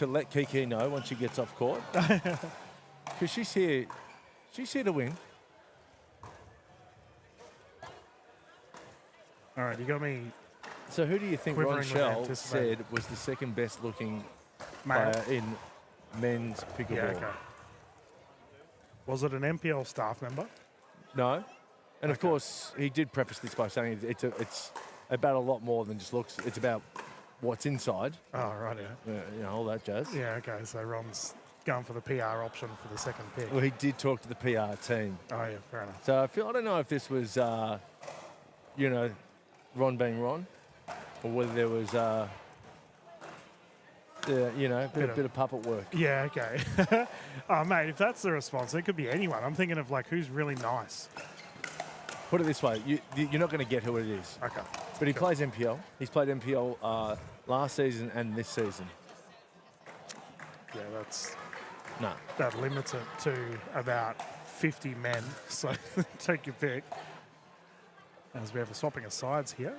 let Kiki know once she gets off court. Because she's here to win. All right, you got me. So who do you think Ron Shell said was the second best looking player in men's pickleball? Yeah, okay. Was it an NPL staff member? No. And of course, he did preface this by saying it's about a lot more than just looks. It's about what's inside. Oh, right, yeah. You know, all that jazz. Yeah, okay. So Ron's going for the PR option for the second pick. Well, he did talk to the PR team. Oh, yeah, fair enough. So I don't know if this was, you know, Ron being Ron, or whether there was, you know, a bit of puppet work. Yeah, okay. Oh, mate, if that's the response, it could be anyone. I'm thinking of, like, who's really nice. Put it this way, you're not going to get who it is. Okay. But he plays NPL. He's played NPL last season and this season. Yeah, No. that limits it to about 50 men. So take your pick. As we have a swapping of sides here.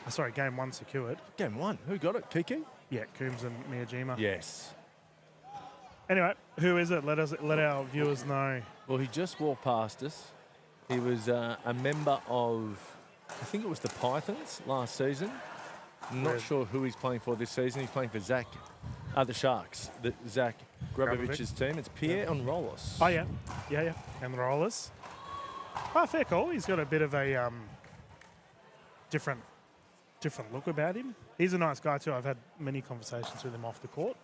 Sorry, game 1 secured. Game 1. Who got it? Kiki? Yeah, Coombs and Miyajima. Yes. Anyway, who is it? Let our viewers know. Well, he just walked past us. He was a member of, I think it was the Pythons last season. Not sure who he's playing for this season. He's playing for the Sharks, Zach Grabovic's team. It's Pierre Enrolos. Oh, yeah. Yeah. And the Rollers. Oh, fair call. He's got a bit of a different look about him. He's a nice guy too. I've had many conversations with him off the court.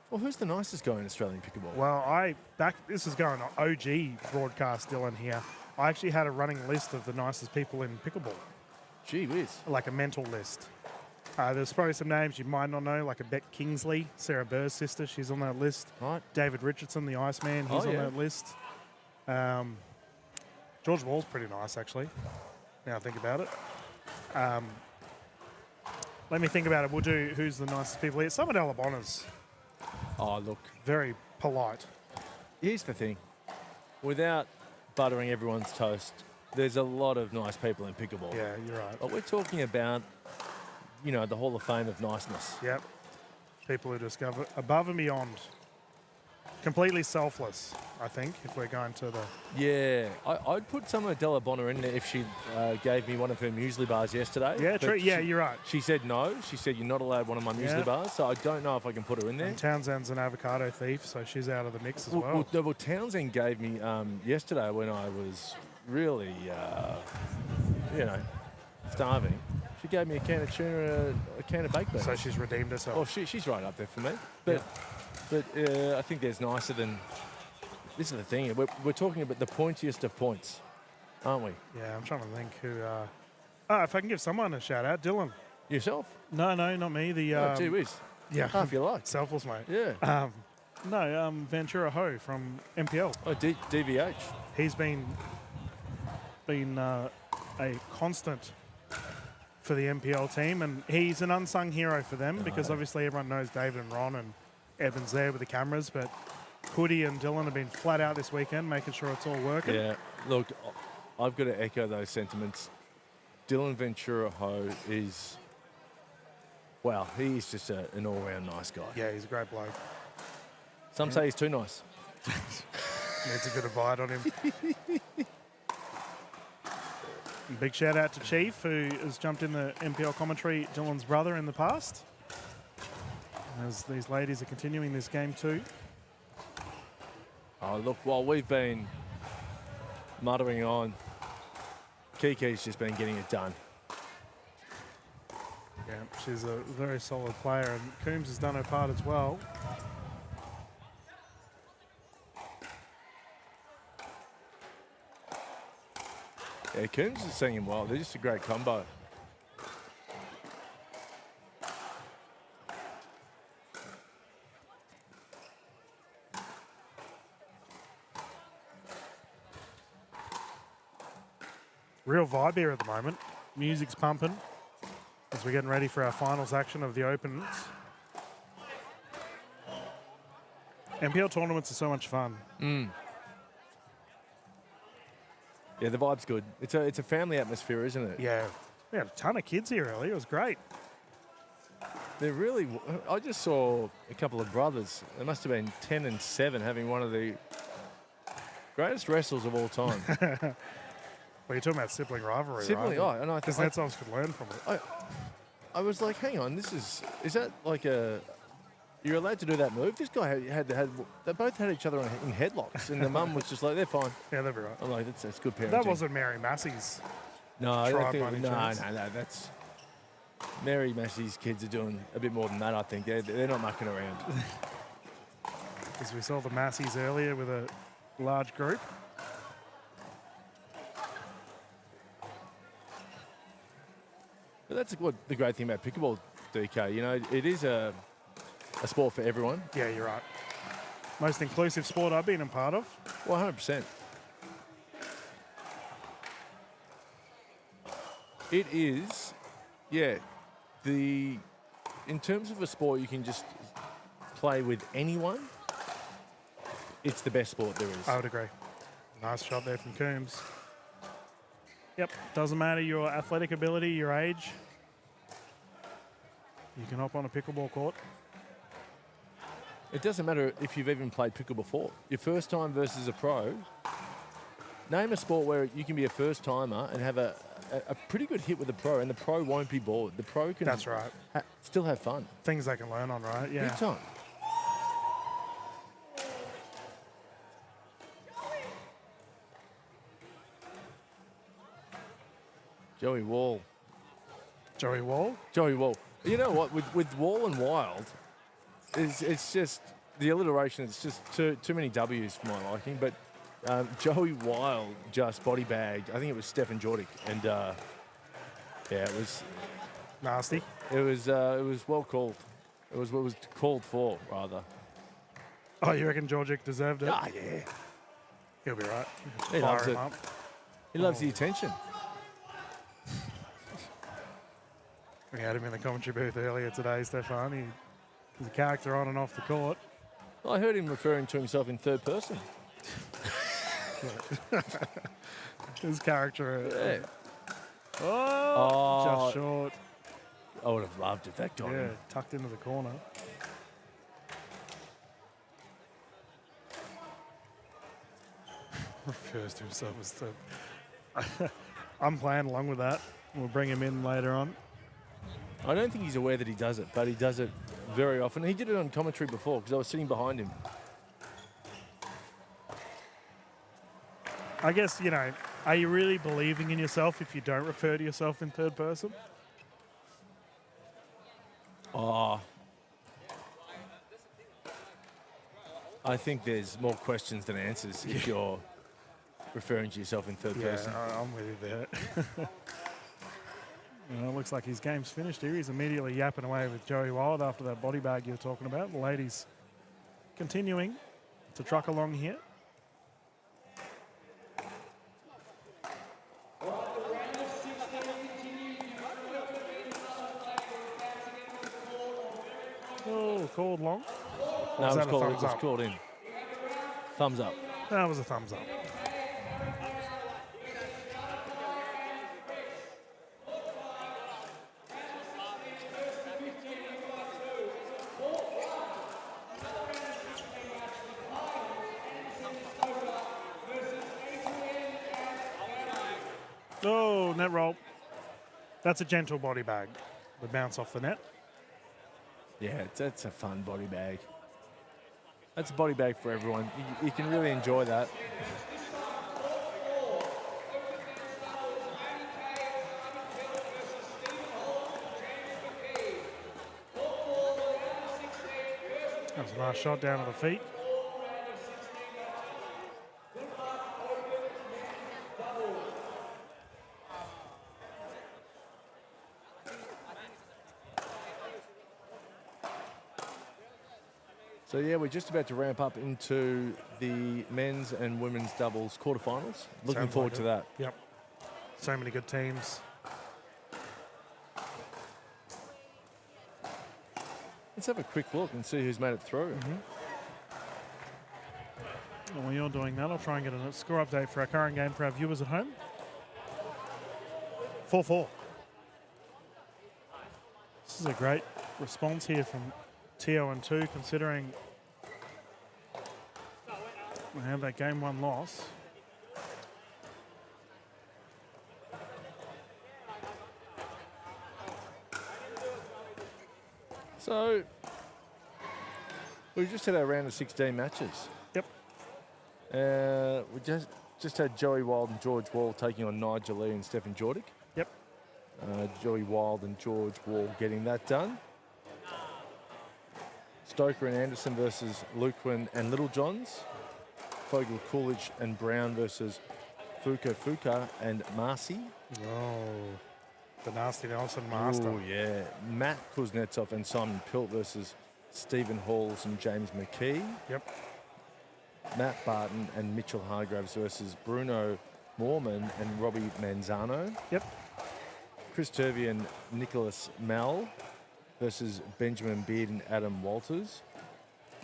Well, who's the nicest guy in Australian pickleball? Well, this is going on OG broadcast Dylan here. I actually had a running list of the nicest people in pickleball. Gee whiz. Like a mental list. There's probably some names you might not know, like a Beck Kingsley, Sarah Burr's sister, she's on that list. Right. David Richardson, the Iceman, he's on that list. George Wall's pretty nice, actually, now I think about it. Let me think about it. We'll do who's the nicest people here. Some at Alabona's. Oh, look. Very polite. Here's the thing. Without buttering everyone's toast, there's a lot of nice people in pickleball. Yeah, you're right. But we're talking about, the Hall of Fame of niceness. Yep. People who discover above and beyond. Completely selfless, I think, if we're going to the... Yeah. I'd put Summer Della Bonner in there if she gave me one of her muesli bars yesterday. Yeah, true. Yeah, you're right. She said no. She said, you're not allowed one of my muesli bars, so I don't know if I can put her in there. And Townsend's an avocado thief, so she's out of the mix as well. Well, Townsend gave me yesterday when I was really, starving. She gave me a can of tuna, a can of baked beans. So she's redeemed herself. Oh, she's right up there for me. But I think there's nicer than... This is the thing. We're talking about the pointiest of points, aren't we? Yeah, I'm trying to think who... if I can give someone a shout-out, Dylan. Yourself? No, not me. Gee whiz. Yeah. Half your life. Selfless, mate. Yeah. Ventura Ho from NPL. Oh, DVH. He's been a constant for the NPL team, and he's an unsung hero for them because obviously everyone knows David and Ron and Evan's there with the cameras, but Hoodie and Dylan have been flat out this weekend making sure it's all working. Yeah, look, I've got to echo those sentiments. Dylan Ventura Ho is, he's just an all-round nice guy. Yeah, he's a great bloke. Some say he's too nice. Needs a bit of bite on him. Big shout out to Chief, who has jumped in the NPL commentary, Dylan's brother in the past. As these ladies are continuing this game too. Oh, look, while we've been muttering on, Kiki's just been getting it done. Yeah, she's a very solid player, and Coombs has done her part as well. Yeah, Coombs is singing well. They're just a great combo. Real vibe here at the moment. Music's pumping as we're getting ready for our finals action of the Opens. NPL tournaments are so much fun. Yeah, the vibe's good. It's a family atmosphere, isn't it? Yeah. We had a ton of kids here earlier. It was great. They're really... I just saw a couple of brothers. They must have been 10 and 7 having one of the greatest wrestles of all time. Well, you're talking about sibling rivalry, Sibling, right? and I Because that's all could learn from it. I was like, hang on, is that like a... You're allowed to do that move? This guy they both had each other in headlocks, and the mum was just like, they're fine. Yeah, they'll be right. I'm like, that's good parenting. That wasn't Mary Massey's. No, tribe by any no, chance. that's... Mary Massey's kids are doing a bit more than that, I think. They're not mucking around. As we saw the Masseys earlier with a large group. But that's what the great thing about pickleball, DK. You know, it is a sport for everyone. Yeah, you're right. Most inclusive sport I've been a part of. 100%. It is, yeah. In terms of a sport you can just play with anyone, it's the best sport there is. I would agree. Nice shot there from Coombs. Yep, doesn't matter your athletic ability, your age. You can hop on a pickleball court. It doesn't matter if you've even played pickle before. Your first time versus a pro. Name a sport where you can be a first timer and have a pretty good hit with the pro, and the pro won't be bored. The pro can. That's right. Still have fun. Things they can learn on, right? Yeah. Big time. Joey Wall. Joey Wall? Joey Wall. You know what? With Wall and Wild, it's just the alliteration. It's just too many W's for my liking. But Joey Wild just body bagged. I think it was Stefan Jordic, and yeah, it was nasty. It was well called. It was what was called for, rather. Oh, you reckon Jordic deserved it? Ah, yeah. He'll be right. He Fire loves him it. up. He loves the attention. We had him in the commentary booth earlier today, Stefan. He's a character on and off the court. I heard him referring to himself in third person. His character. Yeah. Just short. I would have loved if that got him. Tucked into the corner. Refers to himself as third. I'm playing along with that. We'll bring him in later on. I don't think he's aware that he does it, but he does it very often. He did it on commentary before because I was sitting behind him. I guess, are you really believing in yourself if you don't refer to yourself in third person? Oh. I think there's more questions than answers if you're referring to yourself in third person. I'm with you there. It looks like his game's finished here. He's immediately yapping away with Joey Wild after that body bag you were talking about. The ladies continuing to truck along here. Oh, called long. No, Was it that a was thumbs up? called in. Thumbs up. That was a thumbs up. Oh, net roll. That's a gentle body bag. The bounce off the net. Yeah, that's a fun body bag. That's a body bag for everyone. You can really enjoy that. That was a nice shot down to the feet. So yeah, we're just about to ramp up into the men's and women's doubles quarterfinals. Looking Sounds forward like to it. that. Yep. So many good teams. Let's have a quick look and see who's made it through. And while you're doing that, I'll try and get a score update for our current game for our viewers at home. 4-4. This is a great response here from Tio and 2, considering we have that game 1 loss. So we've just had our round of 16 matches. Yep. We just had Joey Wild and George Wall taking on Nigel Lee and Stefan Jordic. Yep. Joey Wild and George Wall getting that done. Stoker and Anderson versus Luquin and Littlejohns. Fogel, Coolidge and Brown versus Fuka and Marcy. Oh, the nasty Nelson master. Oh, yeah. Matt Kuznetsov and Simon Pilt versus Stephen Halls and James McKee. Yep. Matt Barton and Mitchell Hargraves versus Bruno Moorman and Robbie Manzano. Yep. Chris Turvey and Nicholas Mell versus Benjamin Beard and Adam Walters.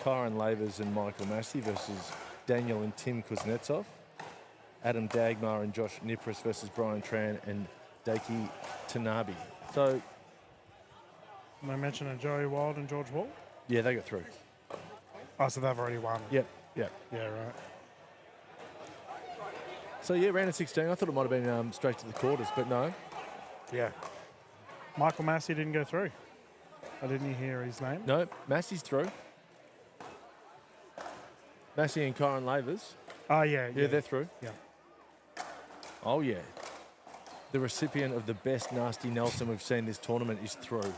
Kyron Lavers and Michael Massey versus Daniel and Tim Kuznetsov. Adam Dagmar and Josh Nipris versus Brian Tran and Daki Tanabe. So, Am I mentioning Joey Wild and George Wall? yeah, they got through. Oh, so they've already won. Yep, yep. Yeah, right. So, yeah, round of 16. I thought it might have been straight to the quarters, but no. Yeah. Michael Massey didn't go through. I didn't hear his name. No, Massey's through. Massey and Kyron Lavers. Oh, yeah. Yeah, they're through. Yeah. Oh, yeah. The recipient of the best Nasty Nelson we've seen this tournament is through.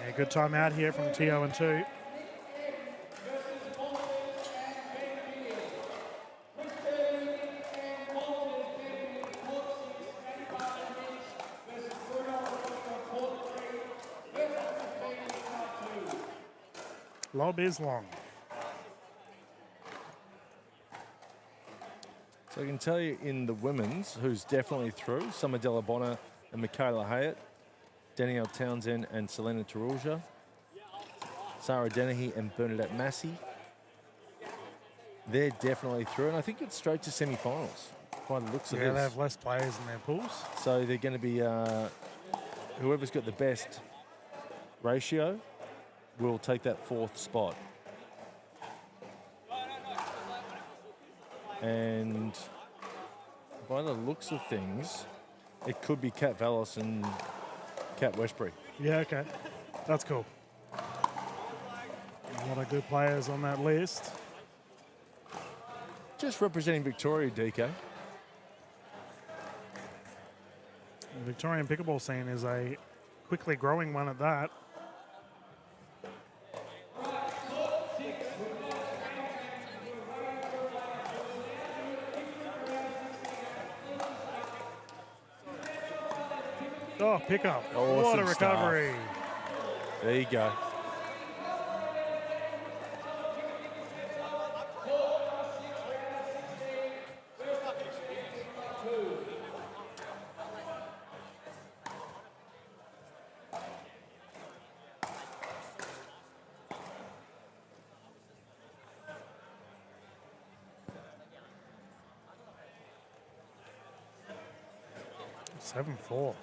Yeah, good time out here from Tio and 2. Lob is long. So I can tell you in the women's, who's definitely through, Summer Delabonna and Michaela Hyatt, Danielle Townsend and Selena Tarulja, Sarah Dennehy and Bernadette Massey. They're definitely through, and I think it's straight to semi-finals by the looks of Yeah, this. they have less players in their pools. So they're going to be, whoever's got the best ratio will take that 4th spot. And by the looks of things, it could be Kat Vallis and Kat Westbury. Yeah, okay. That's cool. A lot of good players on that list. Just representing Victoria, DK. The Victorian pickleball scene is a quickly growing one at that. Oh, pick up. Awesome What a recovery. stuff. There you go. Seven 4.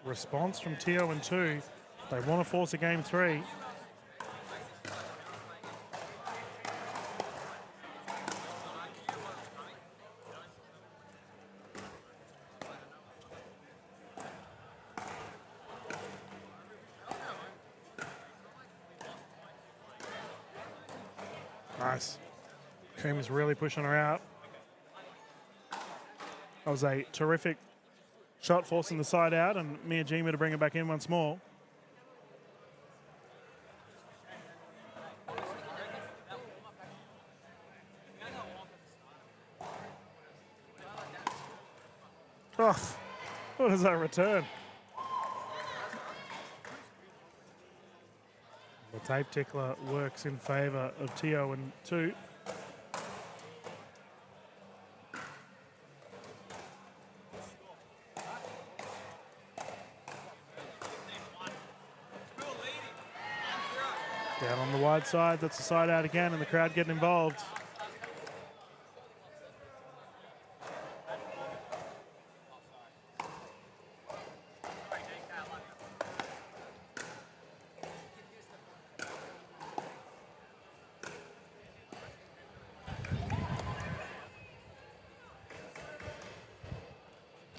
Response from Tio and 2. They want to force a game 3. Nice. Cream is really pushing her out. That was a terrific shot forcing the side out, and Miyajima to bring it back in once more. Oh, what is that return? The tape tickler works in favour of Tio and 2. Down on the wide side, that's the side out again, and the crowd getting involved.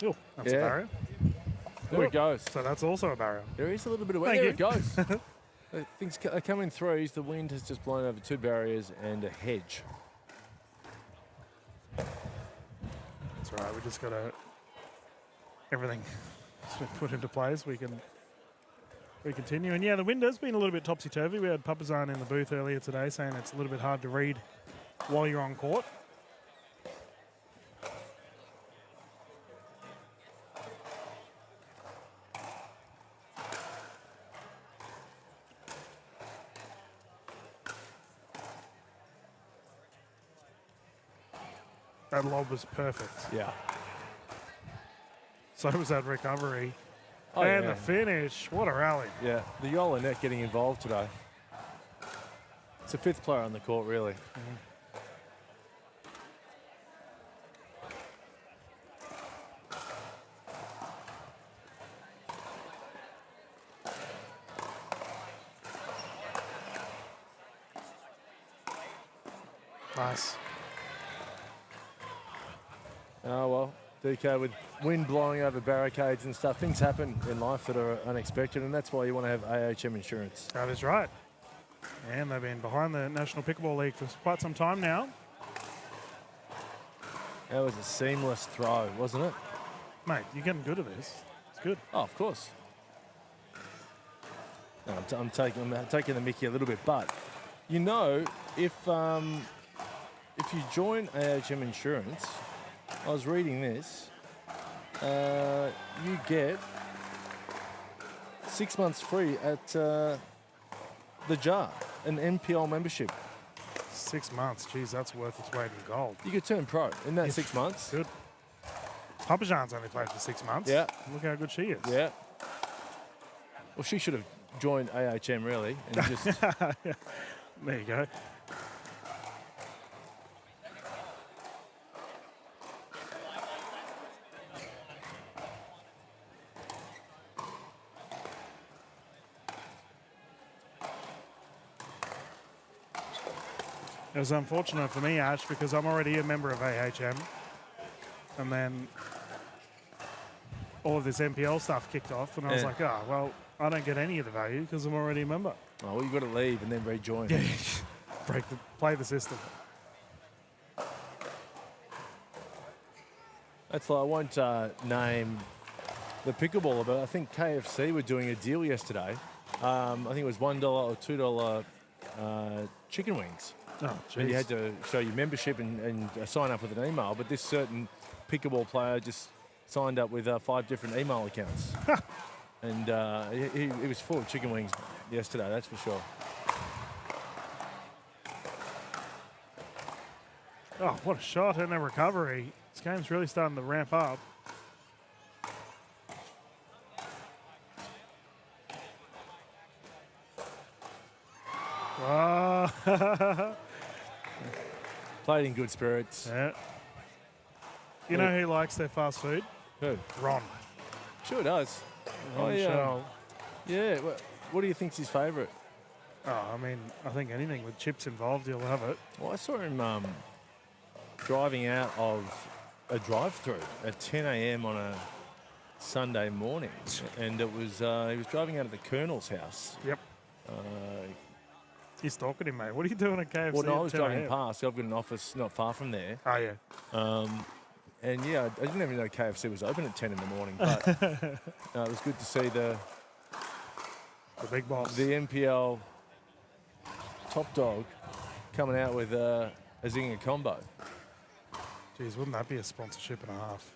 Oh, that's a barrier. There it goes. So that's also a barrier. There is a little bit of Thank there you. it goes. Things are coming through. The wind has just blown over 2 barriers and a hedge. That's all right. We just got to everything has been put into place. We continue. And yeah, the wind has been a little bit topsy-turvy. We had Papazan in the booth earlier today saying it's a little bit hard to read while you're on court. That lob was perfect. Yeah. So was that recovery. Oh, and yeah. the finish. What a rally. Yeah, the Yola net getting involved today. It's a 5th player on the court, really. Nice. Oh, well, DK, with wind blowing over barricades and stuff, things happen in life that are unexpected, and that's why you want to have AHM insurance. That is right. And they've been behind the National Pickleball League for quite some time now. That was a seamless throw, wasn't it? Mate, you're getting good at this. It's good. Oh, of course. No, I'm taking the mickey a little bit, but you know, if you join AHM Insurance, I was reading this, you get 6 months free at the Jar, an NPL membership. 6 months, geez, that's worth its weight in gold. You could turn pro in that 6 months. Good. Papa Jean's only played for 6 months. Yeah. Look how good she is. Yeah. Well, she should have joined AHM really, and just There you go. It was unfortunate for me, Ash, because I'm already a member of AHM. And then all of this NPL stuff kicked off, and I was like, oh, well, I don't get any of the value because I'm already a member. Oh, well, you've got to leave and then rejoin. Yeah, play the system. That's like, I won't name the pickleball, but I think KFC were doing a deal yesterday. I think it was $1 or $2 chicken wings. Oh, and you had to show your membership and sign up with an email, but this certain pickleball player just signed up with 5 different email accounts. And he was full of chicken wings yesterday, that's for sure. Oh, what a shot and a recovery. This game's really starting to ramp up. Oh. Played in good spirits. Yeah. You know who likes their fast food? Who? Ron. Sure does. Ron Shell. Yeah. What do you think's his favourite? Oh, I mean, I think anything with chips involved, you'll have it. Well, I saw him driving out of a drive-through at 10 a.m. on a Sunday morning, and it was he was driving out of the Colonel's house. Yep. You're stalking him, mate. What are you doing at KFC? Well, no, I was at 10 driving a.m.? past. I've got an office not far from there. Oh, yeah. And yeah, I didn't even know KFC was open at 10 in the morning, but it was good to see the big boss, the NPL top dog, coming out with a zinger combo. Geez, wouldn't that be a sponsorship and a half?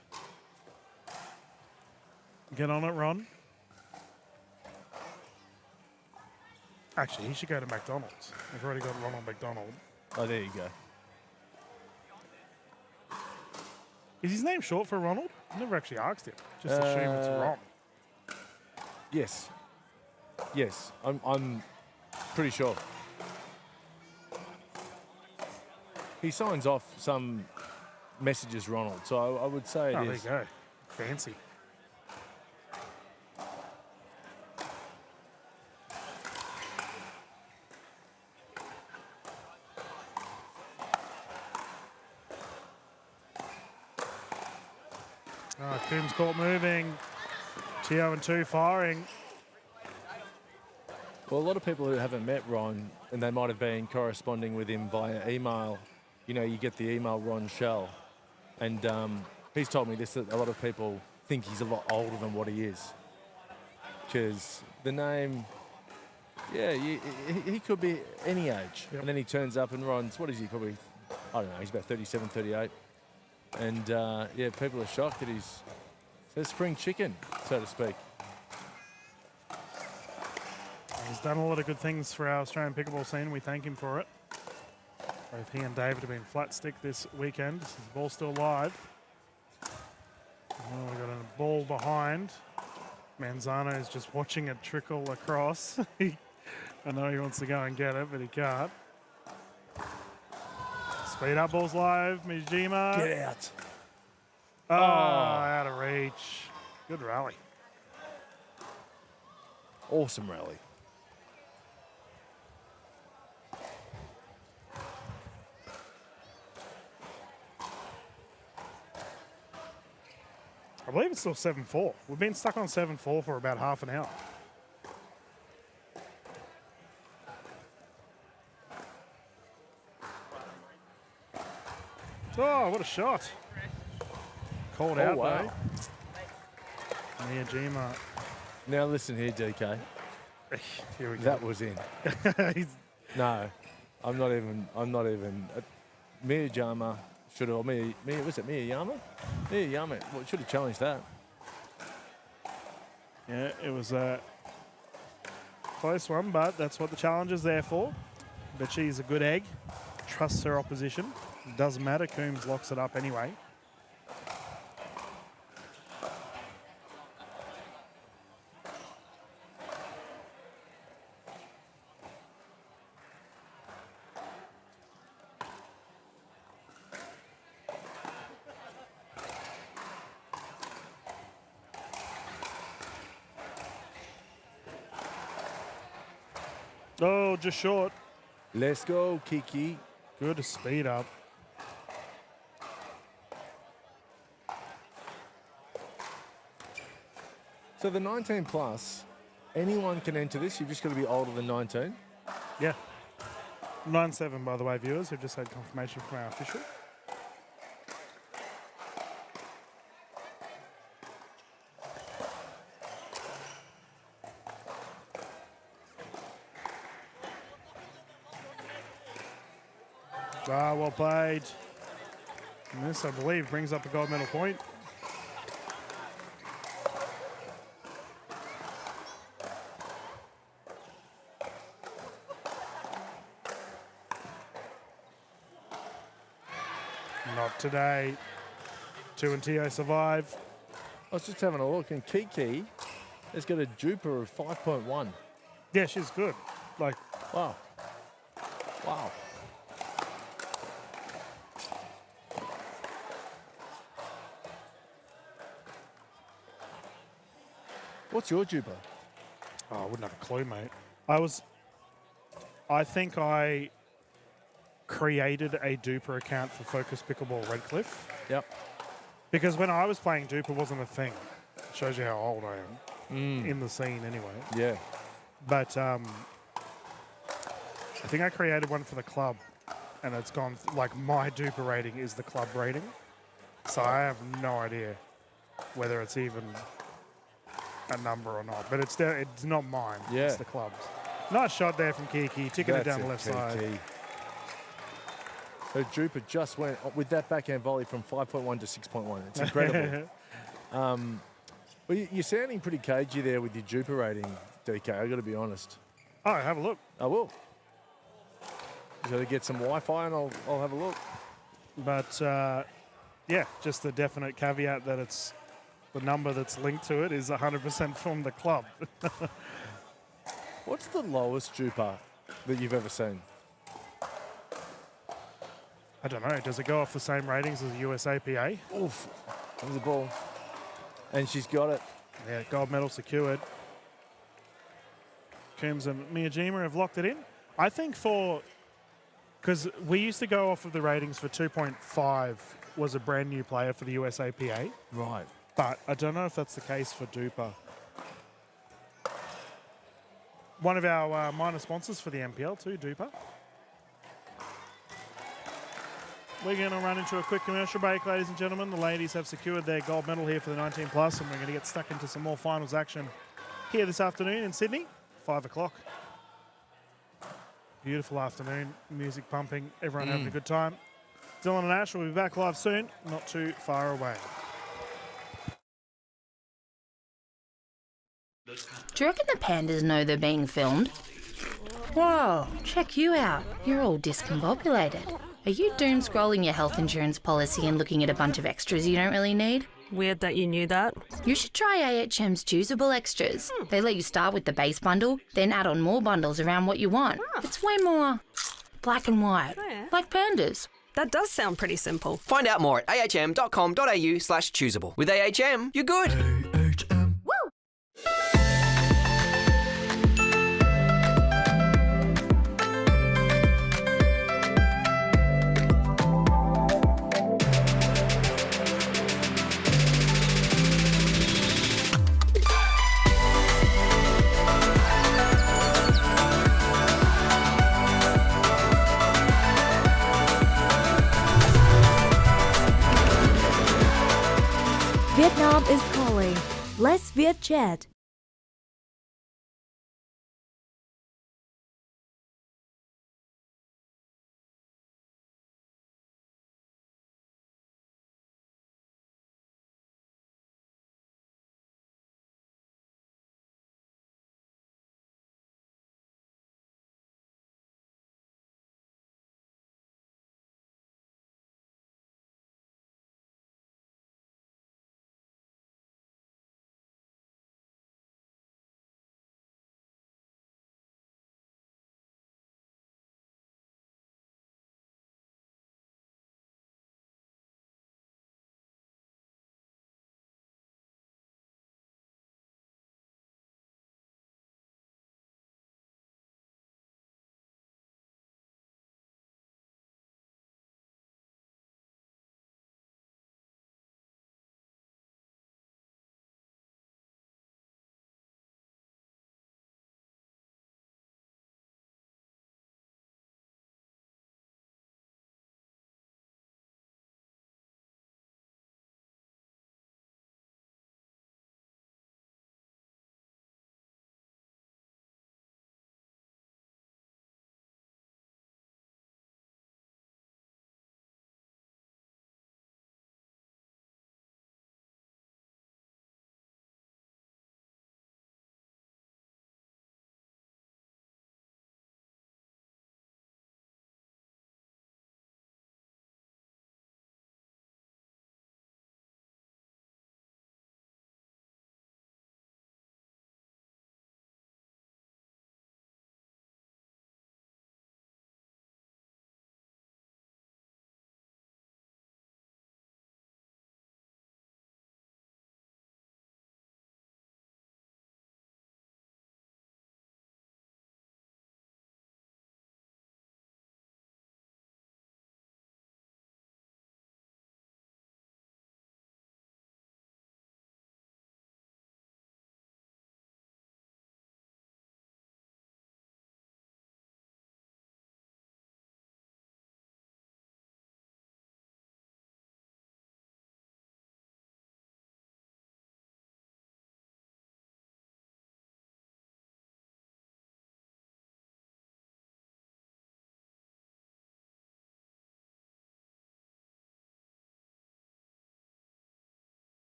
Get on it, Ron. Actually, he should go to McDonald's. They've already got Ronald McDonald. Oh, there you go. Is his name short for Ronald? I never actually asked him. Just assume it's Ron. Yes. Yes, I'm pretty sure. He signs off some messages Ronald, so I would say it is. There you go. Fancy. Coombs court moving. Tio and 2 firing. Well, a lot of people who haven't met Ron, and they might have been corresponding with him via email, you know, you get the email Ron Shell, and he's told me this, that a lot of people think he's a lot older than what he is. Because the name, yeah, he could be any age. Yep. And then he turns up and Ron's, what is he, probably, I don't know, he's about 37, 38. And yeah, people are shocked that he's a spring chicken, so to speak. He's done a lot of good things for our Australian pickleball scene. We thank him for it. Both he and David have been flat stick this weekend. The ball's still live. Oh, we've got a ball behind. Manzano is just watching it trickle across. I know he wants to go and get it, but he can't. Speed up, ball's live. Mijima. Get out. Oh, out of reach. Good rally. Awesome rally. I believe it's still 7-4. We've been stuck on 7-4 for about half an hour. Oh, what a shot. Called out, wow. though. Miyajima. Now listen here, DK. Here we go. That was in. No, I'm not even. Miyajima should have. Was it Miyajima? Miyajima should have challenged that. Yeah, it was a close one, but that's what the challenge is there for. But she's a good egg. Trusts her opposition. Doesn't matter. Coombs locks it up anyway. Oh, just short. Let's go, Kiki. Good speed up. So the 19 plus, anyone can enter this. You've just got to be older than 19. Yeah. 9-7, by the way, viewers. We've just had confirmation from our official. Ah, well played. And this, I believe, brings up a gold medal point. Not today. 2 and Tio survive. I was just having a look, and Kiki has got a Jupiter of 5.1. Yeah, she's good. Like, wow. Wow. What's your Jupiter? Oh, I wouldn't have a clue, mate. I think I created a Duper account for Focus Pickleball Redcliffe. Yep. Because when I was playing, Duper wasn't a thing. Shows you how old I am in the scene anyway. Yeah. But I think I created one for the club, and it's gone, like, my Duper rating is the club rating. So I have no idea whether it's even a number or not. But it's not mine. Yeah. It's the club's. Nice shot there from Kiki, ticking it down the left side. Her Jupiter just went with that backhand volley from 5.1 to 6.1. It's incredible. Well, you're sounding pretty cagey there with your Jupiter rating, DK. I've got to be honest. Oh, have a look. I will. You got to get some Wi-Fi and I'll have a look. But yeah, just the definite caveat that it's the number that's linked to it is 100% from the club. What's the lowest Jupiter that you've ever seen? I don't know. Does it go off the same ratings as the USAPA? Oof. There's the ball. And she's got it. Yeah, gold medal secured. Coombs and Miyajima have locked it in. I think because we used to go off of the ratings for 2.5 was a brand new player for the USAPA. Right. But I don't know if that's the case for Duper. One of our minor sponsors for the NPL too, Duper. We're going to run into a quick commercial break, ladies and gentlemen. The ladies have secured their gold medal here for the 19 plus, and we're going to get stuck into some more finals action here this afternoon in Sydney, 5 o'clock. Beautiful afternoon, music pumping, everyone having a good time. Dylan and Ash will be back live soon, not too far away. Do you reckon the pandas know they're being filmed? Whoa, check you out. You're all discombobulated. Are you doom scrolling your health insurance policy and looking at a bunch of extras you don't really need? Weird that you knew that. You should try AHM's choosable extras. They let you start with the base bundle, then add on more bundles around what you want. It's way more black and white, like pandas. That does sound pretty simple. Find out more at ahm.com.au/choosable. With AHM, you're good. Vietnam is calling. Let's Viet chat.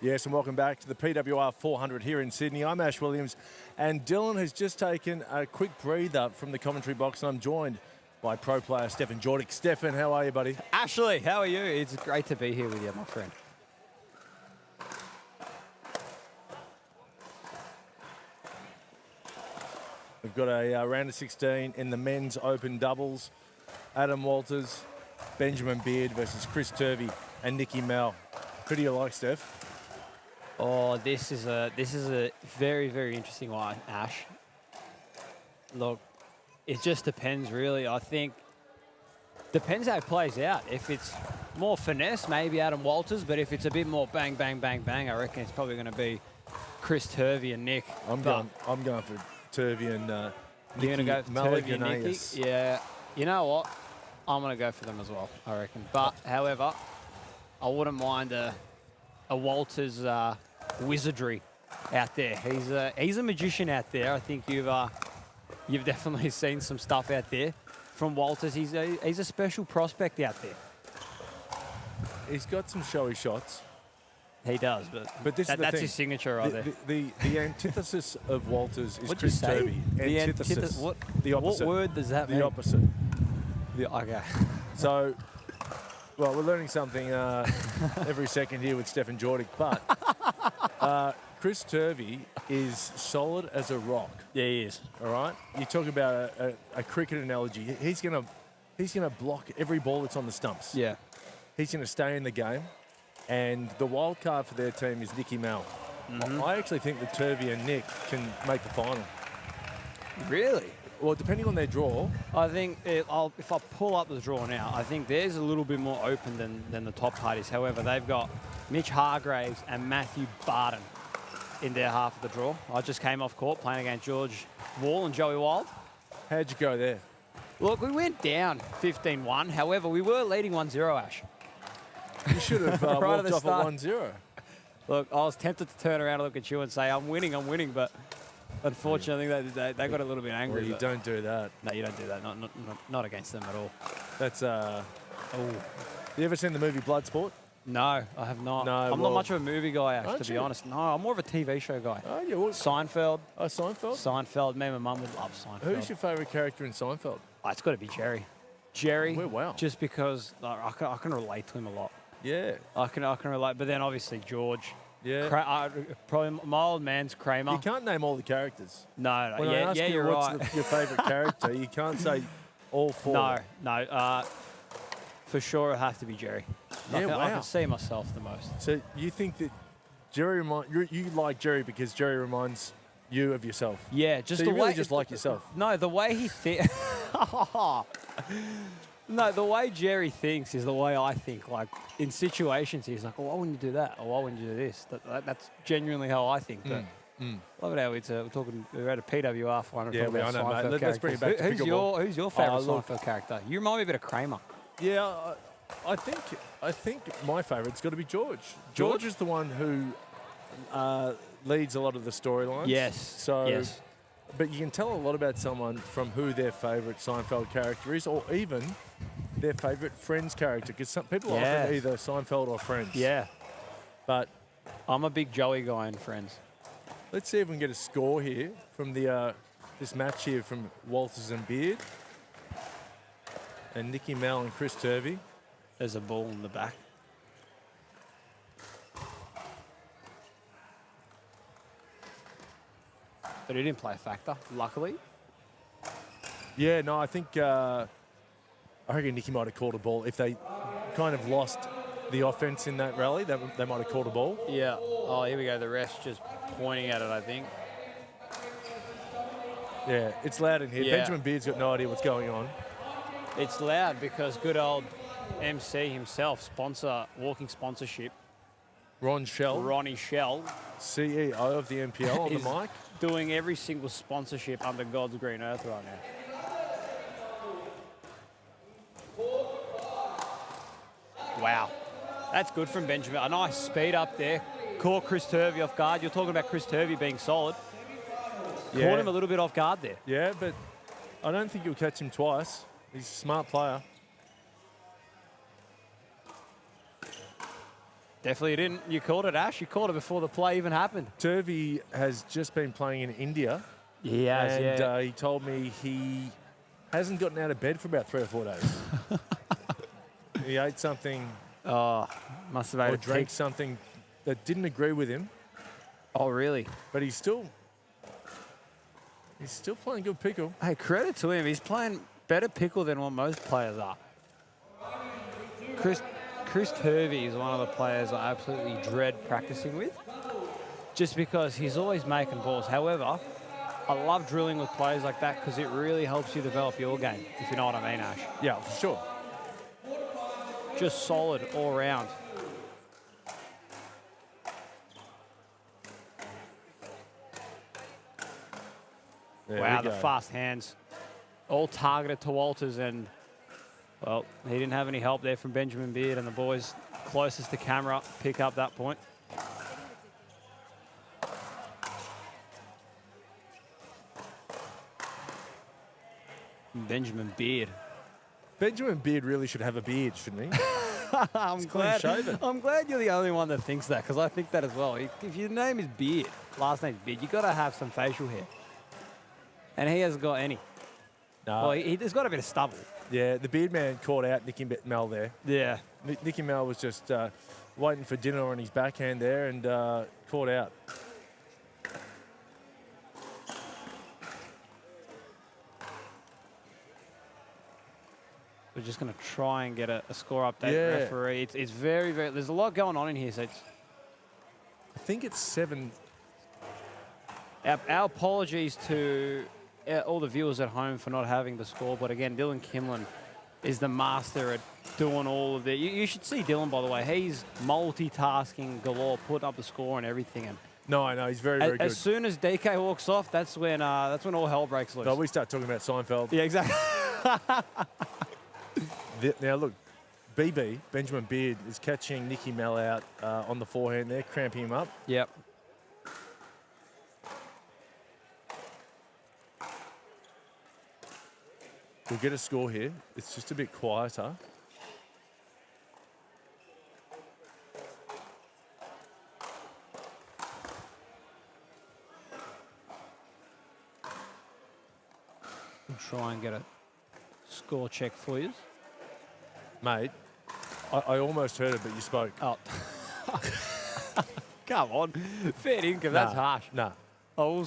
Yes, and welcome back to the PWR 400 here in Sydney. I'm Ash Williams, and Dylan has just taken a quick breather from the commentary box, and I'm joined by pro player Stefan Jordic. Stefan, how are you, buddy? Ashley, how are you? It's great to be here with you, my friend. We've got a round of 16 in the men's open doubles. Adam Walters Benjamin Beard versus Chris Turvey and Nicky Mel. Who do you like, Steph? Oh, this is a very, very interesting one, Ash. Look, it just depends, really. I think depends how it plays out. If it's more finesse, maybe Adam Walters, but if it's a bit more bang, bang, bang, bang, I reckon it's probably going to be Chris Turvey and Nick. I'm going for Turvey and you're going to go for Turvey and Nicky? Malaguenas. Yeah. You know what? I'm going to go for them as well, I reckon. But, however, I wouldn't mind a Walters wizardry out there. He's a magician out there. I think you've definitely seen some stuff out there from Walters. He's a special prospect out there. He's got some showy shots. He does, but that's his signature right there. The antithesis of Walters is What'd Chris you say? Turvey. The Antithesis. The opposite. What word does that mean? The opposite. Okay. So, well, we're learning something every second here with Stefan Jordic, but Chris Turvey is solid as a rock. Yeah, he is. All right? You talk about a cricket analogy. He's gonna block every ball that's on the stumps. Yeah. He's going to stay in the game. And the wild card for their team is Nicky Mel. I actually think that Turvey and Nick can make the final. Really? Well, depending on their draw. I think if I pull up the draw now, I think theirs a little bit more open than the top parties. However, they've got Mitch Hargraves and Matthew Barton in their half of the draw. I just came off court playing against George Wall and Joey Wild. How'd you go there? Look, we went down 15-1. However, we were leading 1-0, Ash. You should have right walked at off at 1-0. Look, I was tempted to turn around and look at you and say, I'm winning, but unfortunately they got a little bit angry. Well, you don't do that. No, you don't do that. Not against them at all. That's You ever seen the movie Bloodsport? No, I have not. No, I'm not much of a movie guy, Ash, to be honest. No, I'm more of a TV show guy. Oh, yeah. Well, Seinfeld. Oh, Seinfeld? Seinfeld. Me and my mum would love Seinfeld. Who's your favourite character in Seinfeld? Oh, it's got to be Jerry. Jerry. Wow. Just because I can relate to him a lot. Yeah. I can relate. But then obviously George. Yeah. Probably my old man's Kramer. You can't name all the characters. No. When I ask you you're what's right. your favourite character, you can't say all four. No. For sure, it'll have to be Jerry. I can see myself the most. So you think that Jerry you like Jerry because Jerry reminds you of yourself? Yeah, just so the you really way just like yourself. No, the way he thinks. No, the way Jerry thinks is the way I think. Like in situations, he's like, "Oh, why wouldn't you do that? Or why wouldn't you do this?" That's genuinely how I think. But love it how we're at a PWR 400. Yeah, I know, mate. Let's bring it back to pickleball. Who's your favourite Seinfeld character? You remind me a bit of Kramer. Yeah, I think my favourite's got to be George. George is the one who leads a lot of the storylines. Yes. Yes. But you can tell a lot about someone from who their favourite Seinfeld character is, or even their favourite Friends character, because some people are often either Seinfeld or Friends. Yeah. But I'm a big Joey guy in Friends. Let's see if we can get a score here from the this match here from Walters and Beard. And Nicky Mel and Chris Turvey. There's a ball in the back. But he didn't play a factor, luckily. Yeah, no, I think I reckon Nicky might have called a ball. If they kind of lost the offense in that rally, they might have called a ball. Yeah. Oh, here we go. The rest just pointing at it, I think. Yeah, it's loud in here. Yeah. Benjamin Beard's got no idea what's going on. It's loud because good old MC himself, walking sponsorship. Ronnie Shell. CEO of the NPL on the mic. Doing every single sponsorship under God's green earth right now. Wow. That's good from Benjamin. A nice speed up there. Caught Chris Turvey off guard. You're talking about Chris Turvey being solid. Yeah. Caught him a little bit off guard there. Yeah, but I don't think you'll catch him twice. He's a smart player. Definitely didn't. You called it, Ash. You called it before the play even happened. Turvey has just been playing in India. He has, and he told me he hasn't gotten out of bed for about 3 or 4 days. He ate something. Oh, must have ate or drank something that didn't agree with him. Oh, really? But he's still playing good pickle. Hey, credit to him. He's playing better pickle than what most players are. Chris Turvey is one of the players I absolutely dread practicing with, just because he's always making balls. However, I love drilling with players like that because it really helps you develop your game, if you know what I mean, Ash. Yeah, for sure. Just solid all round. Wow, the fast hands. All targeted to Walters, and, well, he didn't have any help there from Benjamin Beard, and the boys closest to camera pick up that point. Benjamin Beard. Benjamin Beard really should have a beard, shouldn't he? I'm glad you're the only one that thinks that, because I think that as well. If your name is Beard, last name's Beard, you've got to have some facial hair. And he hasn't got any. No. Well, he's got a bit of stubble. Yeah, the beard man caught out Nicky Mel there. Yeah. Nicky Mel was just waiting for dinner on his backhand there and caught out. We're just going to try and get a score update, referee. It's very, very... There's a lot going on in here, so it's... I think it's 7. Our apologies to all the viewers at home for not having the score, but again, Dylan Kimlin is the master at doing all of that. You should see Dylan, by the way. He's multitasking galore, putting up the score and everything. And No, I know, he's very, very good. As soon as DK walks off, that's when all hell breaks loose. No, we start talking about Seinfeld. Yeah, exactly. Now, look, BB, Benjamin Beard, is catching Nicky Mel out on the forehand there, cramping him up. Yep. We'll get a score here. It's just a bit quieter. We'll try and get a score check for you. Mate, I almost heard it, but you spoke. Oh. Come on. Fair income, that's harsh. Nah. I will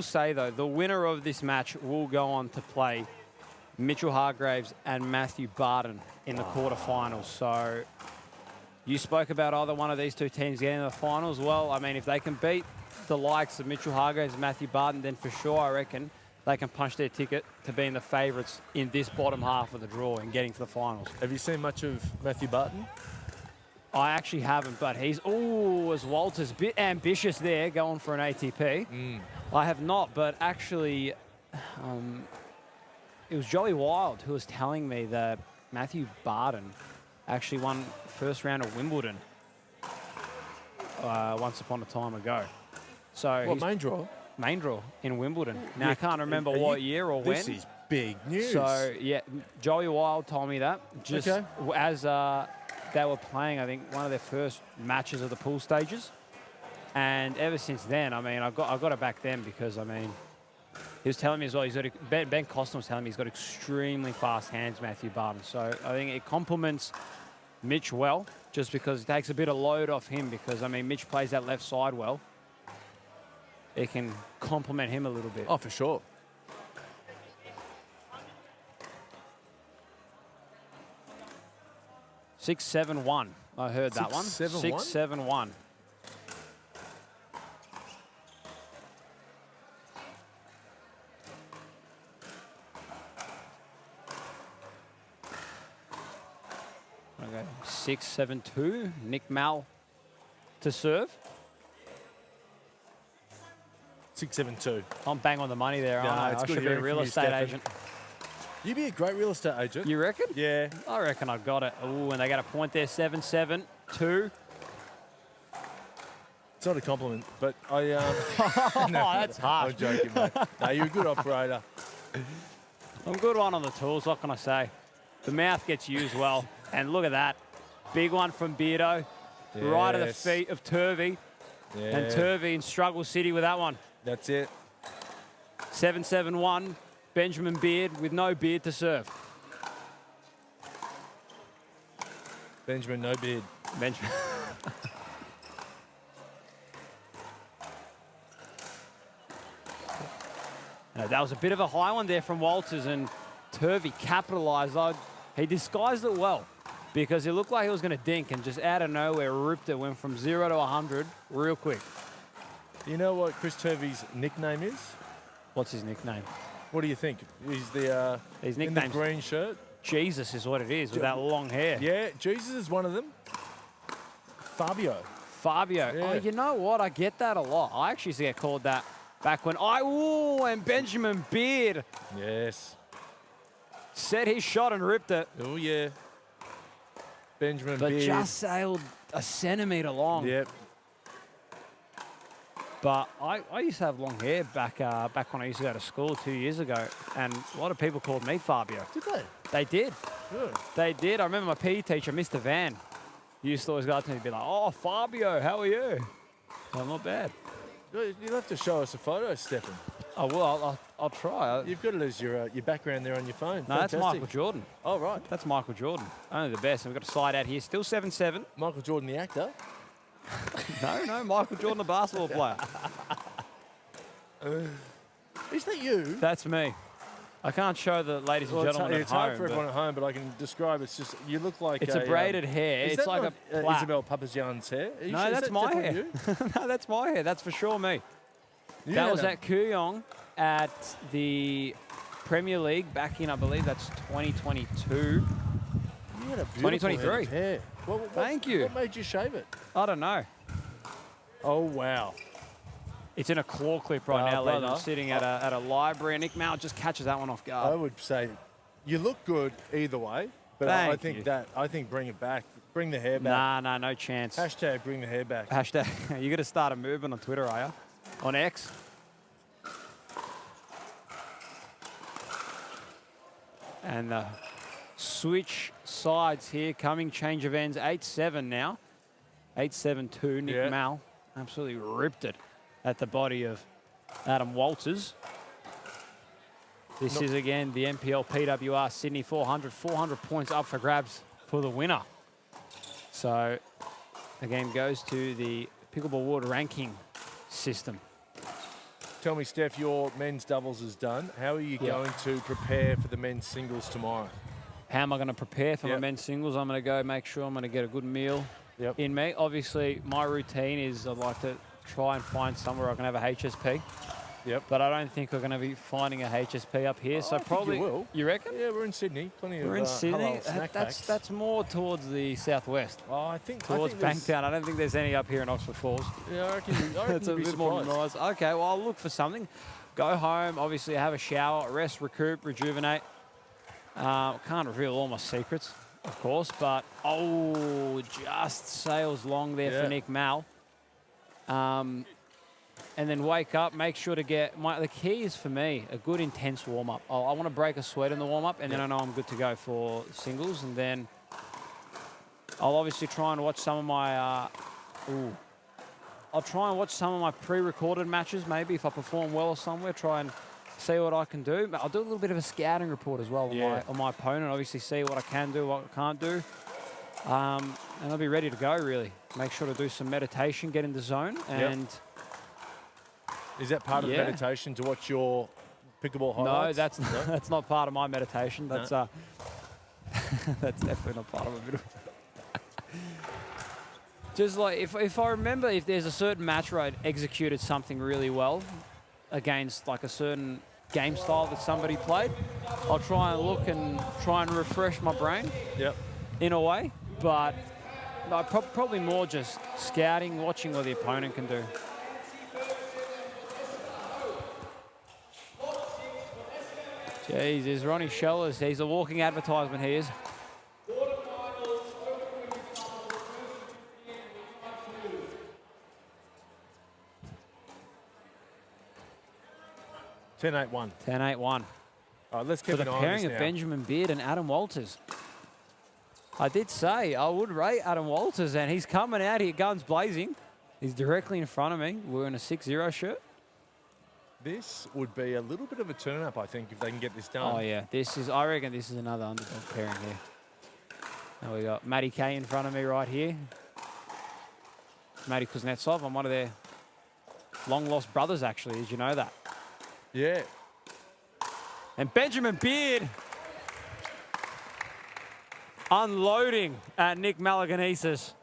say, though, the winner of this match will go on to play Mitchell Hargraves and Matthew Barton in the quarterfinals. So you spoke about either one of these two teams getting to the finals. Well, I mean, if they can beat the likes of Mitchell Hargraves and Matthew Barton, then for sure, I reckon, they can punch their ticket to being the favourites in this bottom half of the draw and getting to the finals. Have you seen much of Matthew Barton? I actually haven't, but he's, as Walter's a bit ambitious there, going for an ATP. I have not, but actually, it was Joey Wild who was telling me that Matthew Barton actually won first round of Wimbledon once upon a time ago. So what, main draw? Main draw in Wimbledon. Now, I can't remember what year or when. This is big news. So, yeah, Joey Wild told me that just as they were playing, I think, one of their first matches of the pool stages. And ever since then, I mean, I've got to back them because, I mean, he was telling me as well, Ben Costin was telling me he's got extremely fast hands, Matthew Barton. So I think it complements Mitch well, just because it takes a bit of load off him because, I mean, Mitch plays that left side well. It can complement him a little bit. Oh, for sure. Six, 7-1. I heard that one. 6-7-1? 6-7-1. Okay. 6-7-2. Nick Mal to serve. 6-7-2. I'm bang on the money there, aren't I? I should be a real estate agent. You'd be a great real estate agent. You reckon? Yeah. I reckon I got it. Ooh, and they got a point there, 7-7-2. It's not a compliment, but I... Oh, that's harsh. I'm joking, mate. No, you're a good operator. I'm a good one on the tools, what can I say? The mouth gets used well. And look at that. Big one from Beardo. Yes. Right at the feet of Turvey. Yeah. And Turvey in Struggle City with that one. That's it. 7-7-1. Benjamin Beard with no beard to serve. Benjamin, no beard. Benjamin. That was a bit of a high one there from Walters, and Turvey capitalised. He disguised it well. because it looked like he was going to dink and just out of nowhere ripped it, went from 0 to 100 real quick. You know what Chris Turvey's nickname is? What's his nickname? What do you think? He's the his in nickname the green shirt. Jesus is what it is, with that long hair. Yeah, Jesus is one of them. Fabio. Yeah. Oh, you know what? I get that a lot. I actually used to get called that back when and Benjamin Beard. Yes. Set his shot and ripped it. Oh, yeah. Benjamin But Beard. just sailed a centimetre long. Yep. But I used to have long hair back when I used to go to school 2 years ago, and a lot of people called me Fabio. Did they? They did. Good. They did. I remember my PE teacher, Mr. Van, he used to always go up to me and be like, "Oh, Fabio, how are you?" I'm not bad. You'll have to show us a photo, Stefan. Oh, well, I'll try. You've got it as your background there on your phone. No, that's Fantastic. Michael Jordan. Oh, right. That's Michael Jordan. Only the best. And we've got a side out here. Still 7-7. Michael Jordan, the actor. No, Michael Jordan, the basketball player. Is that you? That's me. I can't show the ladies and gentlemen it's at home. hard for everyone at home, but I can describe. It's just you look like It's a braided hair. Is It's that like not, a plait. Isabel Papazian's hair. Are you No, sure? Is that's that my hair. definitely you? No, that's my hair. That's for sure me. You That had was a- at Kooyong at the Premier League back in, I believe that's 2022. You had a beautiful 2023. head of hair. Thank you. What made you shave it? I don't know. Oh, wow. It's in a claw clip right now, ladies. I'm brother. sitting at a library, and Nick Mal just catches that one off I guard. would say you look good either way, but I Thank you. think bring it back. Bring the hair back. Nah, no chance. Hashtag bring the hair back. Hashtag, you got to start a movement on Twitter, are you? On X? And switch sides here, coming change of ends, 8-7 now. 8-7-2, Nick Mal absolutely ripped it at the body of Adam Walters. This is again the NPL PWR Sydney 400 points up for grabs for the winner. So the game goes to the Pickleball World Ranking system. Tell me, Steph, your men's doubles is done. How are you going to prepare for the men's singles tomorrow? How am I going to prepare for my men's singles? I'm going to go make sure I'm going to get a good meal in me. Obviously, my routine is I'd like to try and find somewhere I can have a HSP. But I don't think we're going to be finding a HSP up here. So I think probably you will. You reckon? Yeah, we're in Sydney. Plenty of We're in Sydney. halal snack packs. That's more towards the southwest. Oh, I think towards Banktown. I don't think there's any up here in Oxford Falls. Yeah, I reckon It's a you'd be bit more surprised. nice. Okay, well, I'll look for something. Go home, obviously have a shower, rest, recoup, rejuvenate. Can't reveal all my secrets, of course, but just sails long there for Nick Mal. And then wake up, make sure to get, the key is for me, a good intense warm-up. I want to break a sweat in the warm-up, and then I know I'm good to go for singles, and then I'll obviously try and watch some of my, I'll try and watch some of my pre-recorded matches, maybe if I perform well or somewhere, try and see what I can do. I'll do a little bit of a scouting report as well on my opponent, obviously see what I can do, what I can't do. And I'll be ready to go, really. Make sure to do some meditation, get in the zone, and... Is that part of the meditation to watch your pickleball highlights? No, that's not part of my meditation. That's No. that's definitely not part of it. Just like if I remember, if there's a certain match where I executed something really well against like a certain game style that somebody played, I'll try and look and try and refresh my brain. In a way, but no, probably more just scouting, watching what the opponent can do. Jeez, there's Ronnie Schellers. He's a walking advertisement, he is. $10-8-1. 10-8-1. All right, let's keep For an the eye on pairing this of now. Benjamin Beard and Adam Walters. I did say I would rate Adam Walters, and he's coming out here guns blazing. He's directly in front of me. We're in a 6-0 shirt. This would be a little bit of a turn-up, I think, if they can get this done. Oh, yeah. I reckon this is another underdog pairing here. Now we got Matty Kay in front of me right here. Matty Kuznetsov. I'm one of their long-lost brothers, actually. Did you know that? Yeah. And Benjamin Beard. unloading at Nick Malaganesis.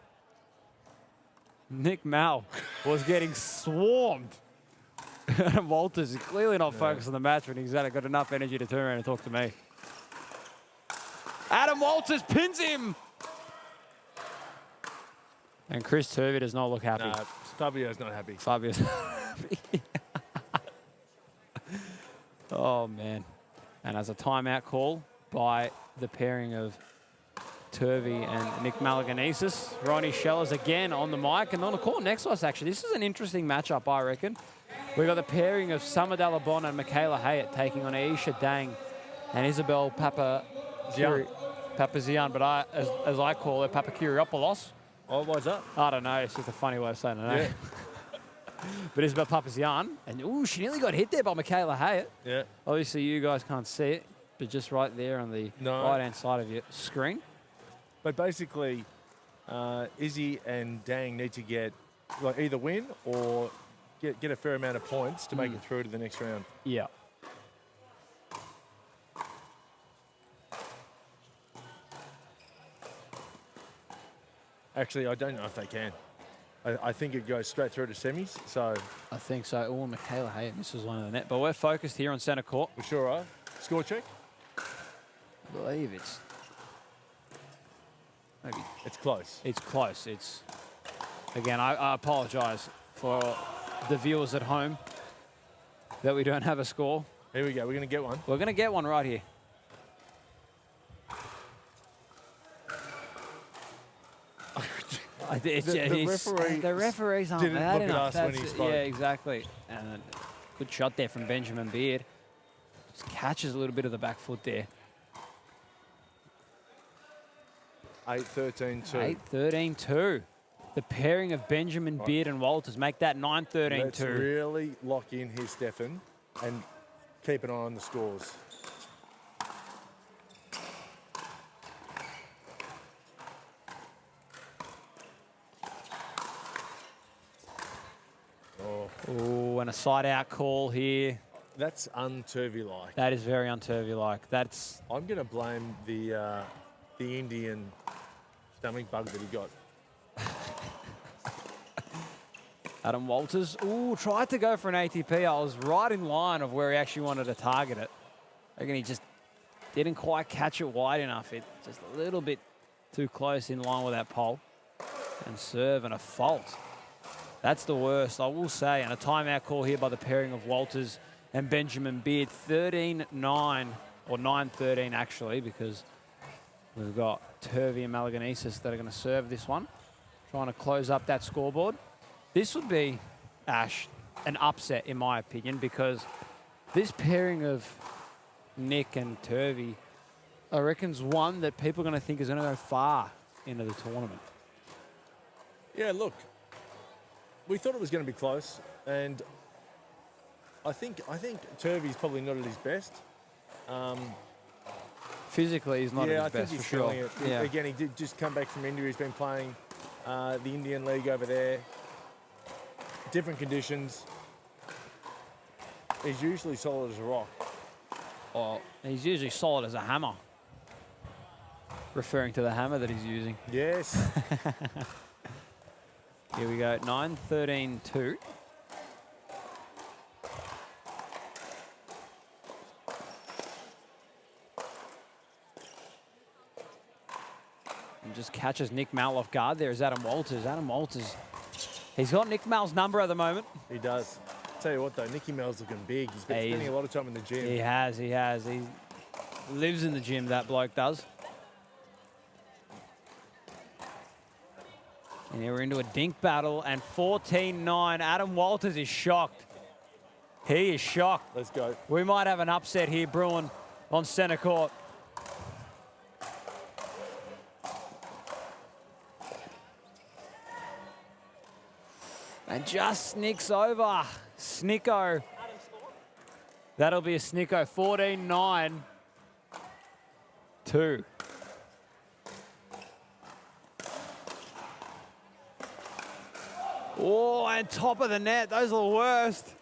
Nick Mal was getting swarmed. Adam Walters is clearly not focused on the match when he's got enough energy to turn around and talk to me. Adam Walters pins him. And Chris Turvey does not look happy. No, Fabio's not happy. Fabio's not happy. Oh, man. And as a timeout call by the pairing of Turvey and Nick Malaganesis, Ronnie Schellers again on the mic. And on the court next to us, actually, this is an interesting matchup, I reckon. We've got the pairing of Summer Dalabon and Michaela Hayat taking on Aisha Dang and Isabel Papazian, but as I call her, Papakiriopoulos. Oh, why's that? I don't know. It's just a funny way of saying her name. Yeah. But Isabel Papazian, and ooh, she nearly got hit there by Michaela Hayat. Yeah. Obviously, you guys can't see it, but just right there on the right-hand side of your screen. But basically, Izzy and Dang need to get either win or get a fair amount of points to make it through to the next round. Yeah. Actually, I don't know if they can. I think it goes straight through to semis, so... I think so. Oh, Michaela Hayat misses one of the net. But we're focused here on centre court. We sure are. Score check? I believe it's... Maybe. It's close. It's close. It's... Again, I apologise for the viewers at home that we don't have a score. Here we go. We're going to get one. We're going to get one right here. The referees aren't bad enough. When he spoke. Yeah, exactly. And good shot there from Benjamin Beard. Just catches a little bit of the back foot there. 8-13-2. 8-13-2. The pairing of Benjamin Beard and Walters make that 9-13-2. Let's really lock in here, Stefan, and keep an eye on the scores. Oh, and a side-out call here. That's un-Turvey-like. That is very un-Turvey-like. That's... I'm going to blame the Indian stomach bug that he got. Adam Walters, ooh, tried to go for an ATP. I was right in line of where he actually wanted to target it. I reckon he just didn't quite catch it wide enough. It just a little bit too close in line with that pole. And serve and a fault. That's the worst, I will say. And a timeout call here by the pairing of Walters and Benjamin Beard. 13-9, or 9-13 actually, because we've got Turvey and Malaganesis that are going to serve this one. Trying to close up that scoreboard. This would be, Ash, an upset in my opinion, because this pairing of Nick and Turvey, I reckon's one that people are going to think is going to go far into the tournament. Yeah, look, we thought it was going to be close, and I think Turvey's probably not at his best. Physically, he's not at his best, he's for sure. It. Yeah. Again, he did just come back from injury. He's been playing the Indian League over there. Different conditions. He's usually solid as a rock. Well, he's usually solid as a hammer. Referring to the hammer that he's using. Yes. Here we go, 9-13-2. And just catches Nick Mal off guard there is Adam Walters. Adam Walters, he's got Nick Mal's number at the moment. He does. Tell you what though, Nicky Mal's looking big. He's been spending a lot of time in the gym. He has. He lives in the gym, that bloke does. And here we're into a dink battle, and 14-9. Adam Walters is shocked. He is shocked. Let's go. We might have an upset here brewing on centre court. And just snicks over. Snicko. That'll be a Snicko. 14-9-2. Oh, and top of the net. Those are the worst.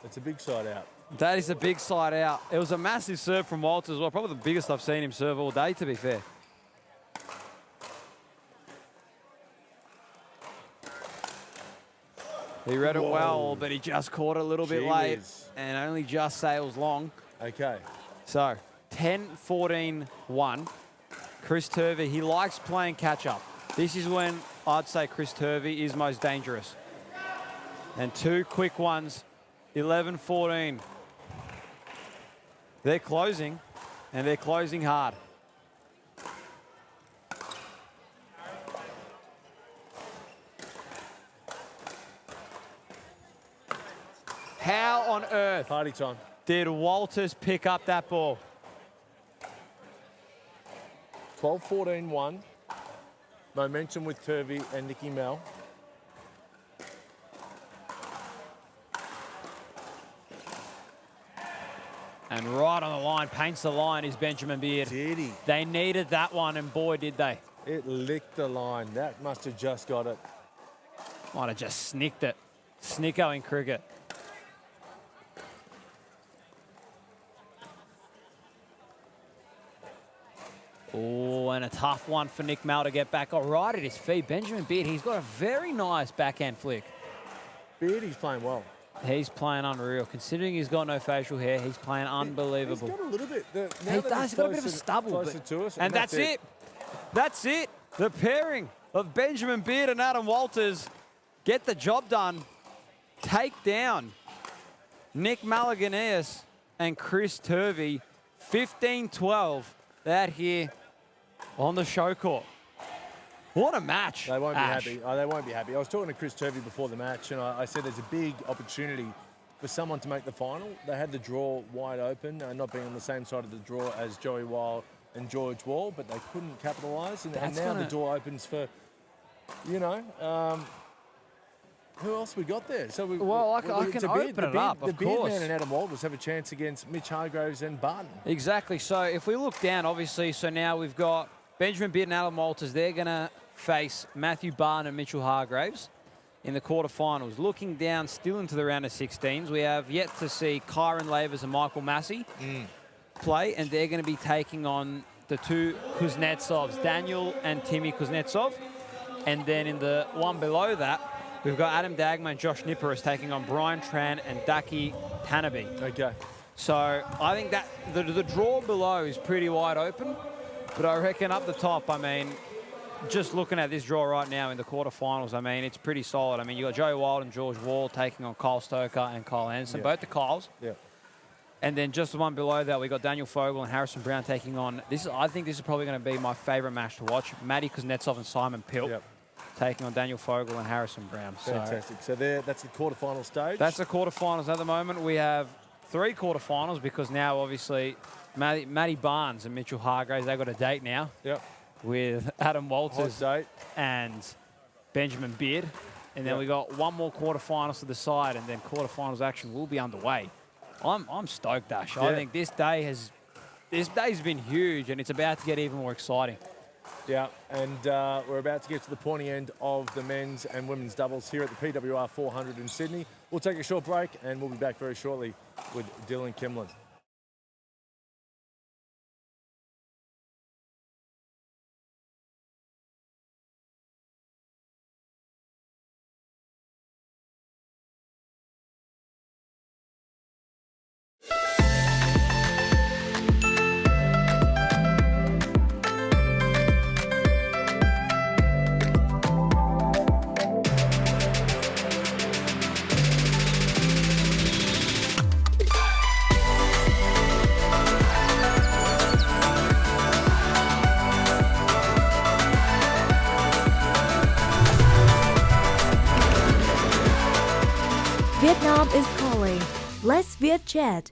It's a big side out. That is a big side out. It was a massive serve from Walters as well. Probably the biggest I've seen him serve all day, to be fair. He read it well, but he just caught it a little bit Gee late whiz. and only just sails long. Okay. So 10-14-1. Chris Turvey, he likes playing catch-up. This is when I'd say Chris Turvey is most dangerous. And two quick ones, 11-14. They're closing, and they're closing hard. How on earth Party time. did Walters pick up that ball? 12-14-1. Momentum with Turvey and Nicky Mel. And right on the line, paints the line, is Benjamin Beard. Did he? They needed that one, and boy, did they. It licked the line. That must have just got it. Might have just snicked it. Snicko in cricket. Oh, and a tough one for Nick Mal to get back all right at his feet. Benjamin Beard, he's got a very nice backhand flick. Beard, he's playing well. He's playing unreal. Considering he's got no facial hair, he's playing unbelievable. He's got a little bit. He does. He's got a bit of a stubble. Closer to us, and that's it. That's it. The pairing of Benjamin Beard and Adam Walters get the job done. Take down Nick Malaganias and Chris Turvey. 15-12 out here on the Showcourt. What a match. They won't Ash. be happy. Oh, they won't be happy. I was talking to Chris Turvey before the match, and I said there's a big opportunity for someone to make the final. They had the draw wide open, not being on the same side of the draw as Joey Wild and George Wall, but they couldn't capitalise. And now the door opens for, you know, who else we got there? So I can open it up, The of Beard course. Man and Adam Walters have a chance against Mitch Hargraves and Barton. Exactly. So if we look down, obviously, so now we've got Benjamin Beard and Adam Walters. They're going to face Matthew Barton and Mitchell Hargraves in the quarterfinals. Looking down still into the round of 16s, we have yet to see Kyron Lavers and Michael Massey play, and they're going to be taking on the two Kuznetsovs, Daniel and Timmy Kuznetsov. And then in the one below that, we've got Adam Dagma and Josh Niparis taking on Brian Tran and Daki Tanabe. Okay. So I think that the draw below is pretty wide open, but I reckon up the top, I mean, just looking at this draw right now in the quarterfinals, I mean, it's pretty solid. I mean, you got Joey Wild and George Wall taking on Kyle Stoker and Kyle Anderson, both the Kyles. Yeah. And then just the one below that, we got Daniel Fogel and Harrison Brown taking on, I think this is probably going to be my favourite match to watch, Matty Kuznetsov and Simon Pilt taking on Daniel Fogel and Harrison Brown. Fantastic. So that's the quarterfinal stage. That's the quarterfinals at the moment. We have 3 quarterfinals because now, obviously, Matty Barnes and Mitchell Hargraves, they've got a date now. Yep. With Adam Walters and Benjamin Beard. And then we got one more quarterfinals to the side, and then quarterfinals action will be underway. I'm stoked, Ash. I think this day's been huge, and it's about to get even more exciting. Yeah, and we're about to get to the pointy end of the men's and women's doubles here at the PWR 400 in Sydney. We'll take a short break, and we'll be back very shortly with Dylan Kimlin. Vietnam is calling. Let's Viet chat.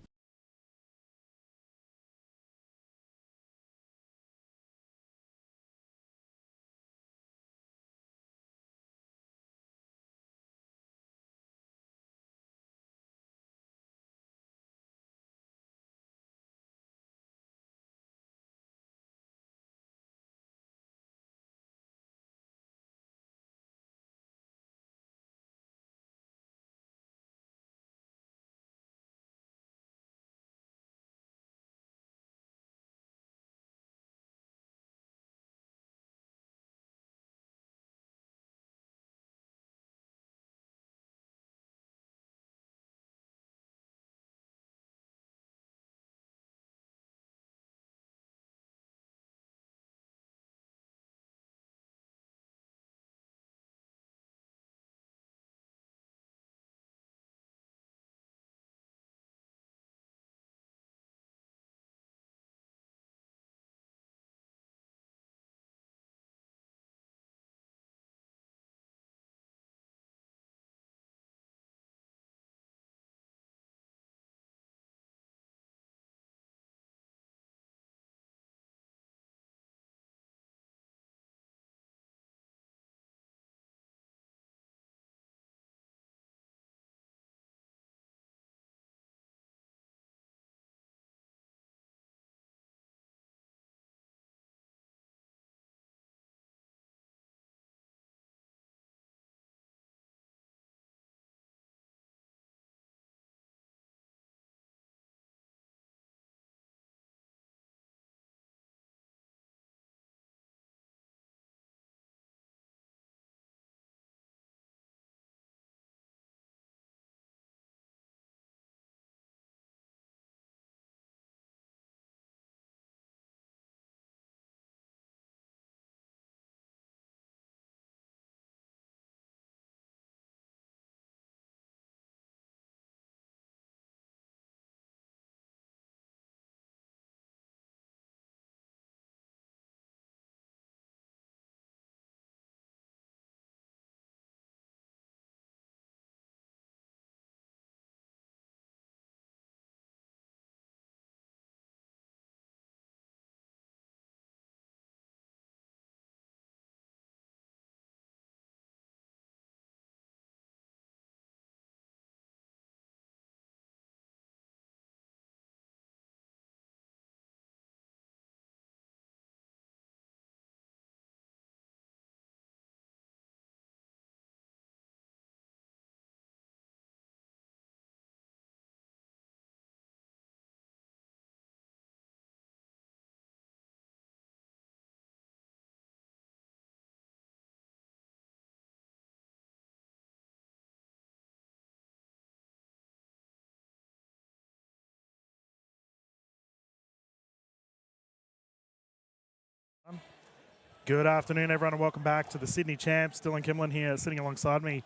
Good afternoon, everyone, and welcome back to the Sydney Champs. Dylan Kimlin here, sitting alongside me.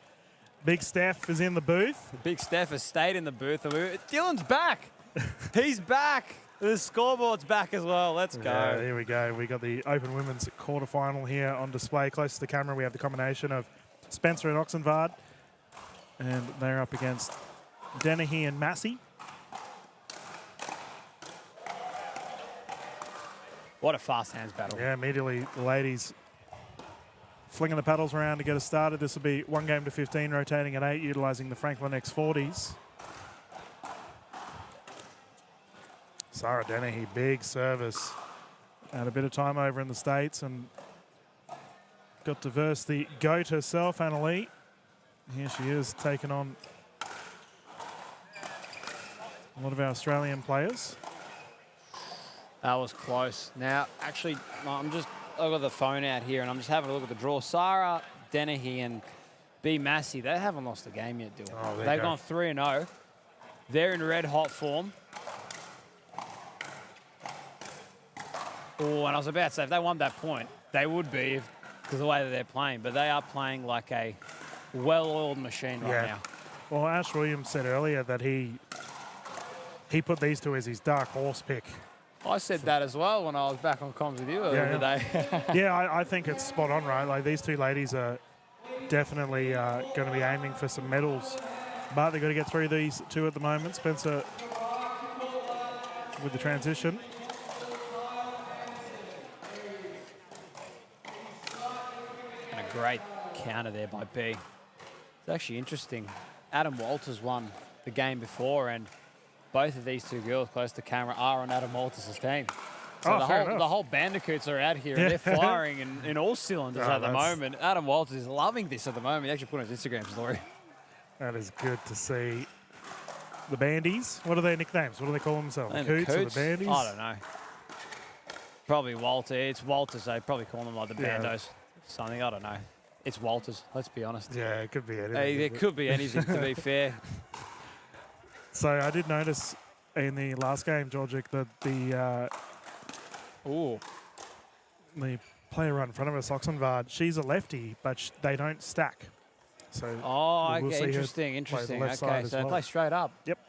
Big Steph is in the booth. Big Steph has stayed in the booth. Dylan's back. He's back. The scoreboard's back as well. Let's go. Yeah, here we go. We got the Open Women's quarterfinal here on display. Close to the camera, we have the combination of Spencer and Oxenvard. And they're up against Dennehy and Massey. What a fast hands battle. Yeah, immediately the ladies flinging the paddles around to get us started. This will be 1 game to 15, rotating at 8, utilising the Franklin X40s. Sarah Dennehy, big service. Had a bit of time over in the States and got to verse the GOAT herself, Annalie. Here she is, taking on a lot of our Australian players. That was close. Now, actually, I've got the phone out here and I'm just having a look at the draw. Sarah Dennehy and B. Massey, they haven't lost a game yet, Dylan. Oh, they've gone 3-0. They're in red hot form. Oh, and I was about to say, if they won that point, they would be because of the way that they're playing. But they are playing like a well-oiled machine right now. Well, Ash Williams said earlier that he put these two as his dark horse pick. I said that as well when I was back on comms with you earlier today. Yeah, I think it's spot on, right? Like, these two ladies are definitely going to be aiming for some medals. But they've got to get through these two at the moment. Spencer with the transition. And a great counter there by B. It's actually interesting. Adam Walters won the game before, and both of these two girls close to camera are on Adam Walters' team. So the whole bandicoots are out here and they're firing in all cylinders at the moment. Adam Walters is loving this at the moment. He actually put on his Instagram story. That is good to see. The Bandies, what are their nicknames? What do they call themselves? The Coots or the Bandies? I don't know. Probably Walter. It's Walters. They probably call them like the Bandos. Something, I don't know. It's Walters, let's be honest. Yeah, it could be anything. It could be anything, to be fair. So I did notice in the last game, Georgic, that the player right in front of us, Oxenvard, she's a lefty, but they don't stack. So we'll see interesting. Okay, so they play straight up. Yep.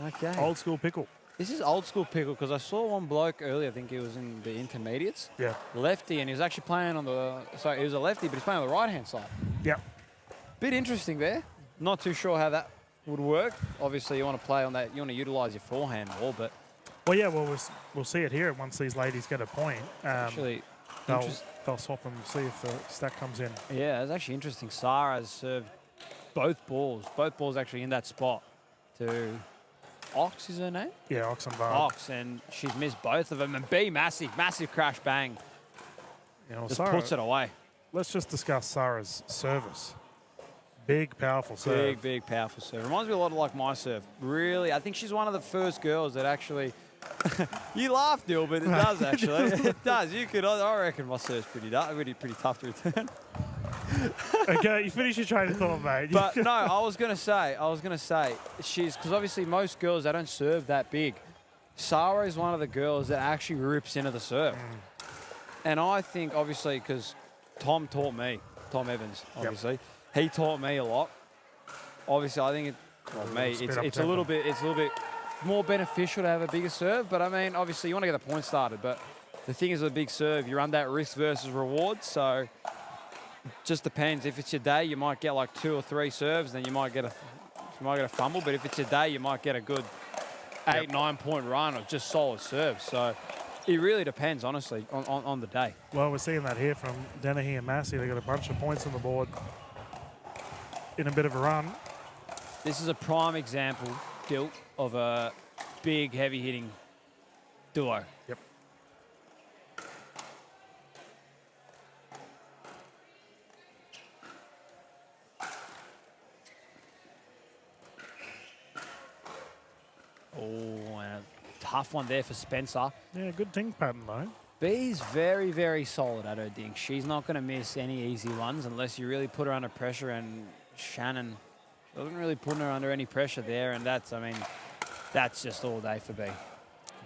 Okay. Old school pickle. This is old school pickle because I saw one bloke earlier, I think he was in the intermediates. Yeah. Lefty, and he was actually playing on the, sorry, he was a lefty, but he's playing on the right-hand side. Yep. Bit interesting there. Not too sure how that would work. Obviously, you want to play on that, you want to utilise your forehand more, but... Well, yeah, we'll see it here once these ladies get a point. Actually, they'll swap and see if the stack comes in. Yeah, it's actually interesting. Sarah's served both balls. Both balls actually in that spot to... Ox is her name? Yeah, Oxenvard. Ox, and she's missed both of them. And B, massive crash bang. Just Sarah, puts it away. Let's just discuss Sarah's service. Big, powerful serve. Big, powerful serve. Reminds me a lot of like my serve. Really, I think she's one of the first girls that actually... you laugh, Dill, but it does actually. It does. You could. I reckon my serve's pretty tough to return. Okay, you finish your train of thought, mate. But no, I was gonna say, because obviously most girls, they don't serve that big. Sarah is one of the girls that actually rips into the serve. And I think, obviously, because Tom Evans, obviously, he taught me a lot. Obviously, I think it's a little bit more beneficial to have a bigger serve. But I mean, obviously, you want to get the point started. But the thing is, with a big serve, you run that risk versus reward. So just depends. If it's your day, you might get like 2 or 3 serves, then you might get a fumble. But if it's your day, you might get a good 8-9 point run of just solid serves. So it really depends, honestly, on the day. Well, we're seeing that here from Dennehy and Massey. They got a bunch of points on the board in a bit of a run. This is a prime example, Dilt, of a big, heavy-hitting duo. Yep. Oh, and a tough one there for Spencer. Yeah, good dink pattern, though. B's very, very solid at her dink. She's not going to miss any easy ones unless you really put her under pressure, and Shannon doesn't really put her under any pressure there, and that's just all day for B.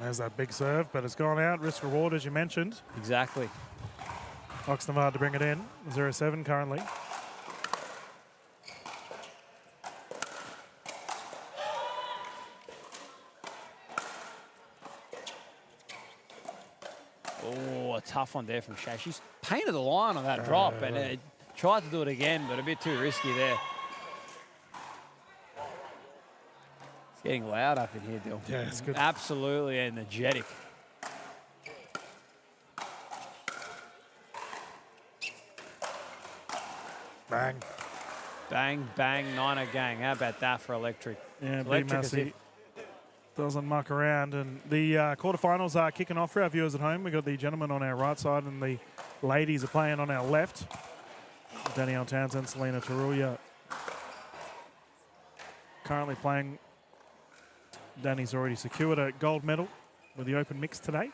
There's that big serve, but it's gone out. Risk reward, as you mentioned. Exactly. Oxnard to bring it in. 0-7 currently. Oh, a tough one there from Shay. She's painted the line on that drop and tried to do it again, but a bit too risky there. It's getting loud up in here, Dill. Yeah, it's good. Absolutely energetic. Bang. Bang, bang, Niner gang. How about that for electric? Yeah, Electric as Massey doesn't muck around. And the quarterfinals are kicking off for our viewers at home. We've got the gentlemen on our right side and the ladies are playing on our left. Danielle Townsend, Selena Tarulia currently playing. Danny's already secured a gold medal with the open mix today.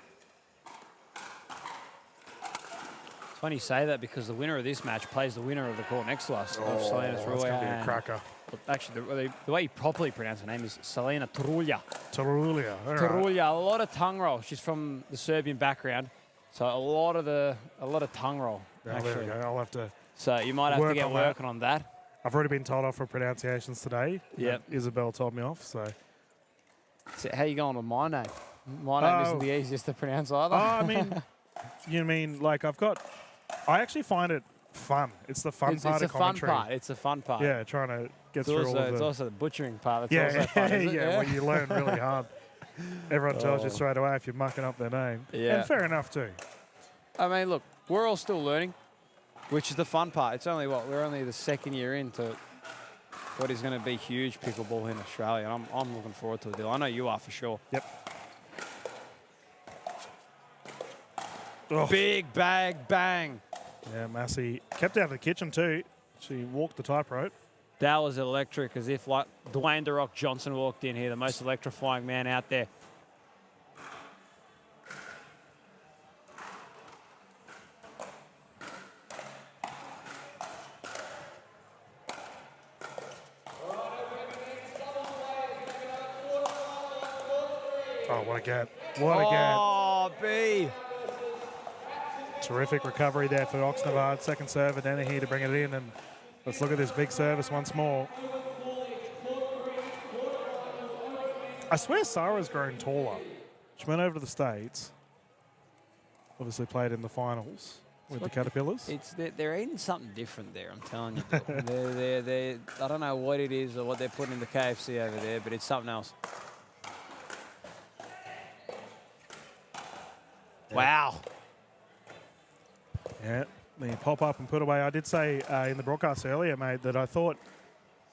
It's funny you say that because the winner of this match plays the winner of the court next to us, of Selena That's Tarulia. going to be a cracker. Actually, the way you properly pronounce her name is Selena Tarulia. Tarulia. All right. Tarulia, a lot of tongue roll. She's from the Serbian background, so a lot of tongue roll. Oh, actually. there we go. I'll have to. So you might have to get working on that. I've already been told off for pronunciations today. Yep. Isabel told me off. So how you going with my name? My name isn't the easiest to pronounce either. Oh, I mean, you mean like I actually find it fun. It's the fun part of commentary. It's a fun part. Yeah, trying to get through all of It's the... also the butchering part. That's Yeah, also fun, isn't it? yeah, where you learn really hard. Everyone tells you straight away if you're mucking up their name. Yeah. And fair enough too. I mean, look, we're all still learning, which is the fun part. It's only we're only the second year into what is going to be huge pickleball in Australia, and I'm looking forward to it. I know you are for sure. Yep. Big bag bang. Yeah, Massey kept out of the kitchen too. She walked the tightrope. That was electric, as if like Dwayne "The Rock" Johnson walked in here, the most electrifying man out there. Oh, what a gap. What a gap. Oh, B. Terrific recovery there for Oxnard. Second serve, and here to bring it in. And let's look at this big service once more. I swear Sarah's grown taller. She went over to the States. Obviously played in the finals with the Caterpillars. They're eating something different there, I'm telling you. they're, I don't know what it is or what they're putting in the KFC over there, but it's something else. Yeah. Wow. Yeah, the pop up and put away. I did say in the broadcast earlier, mate, that I thought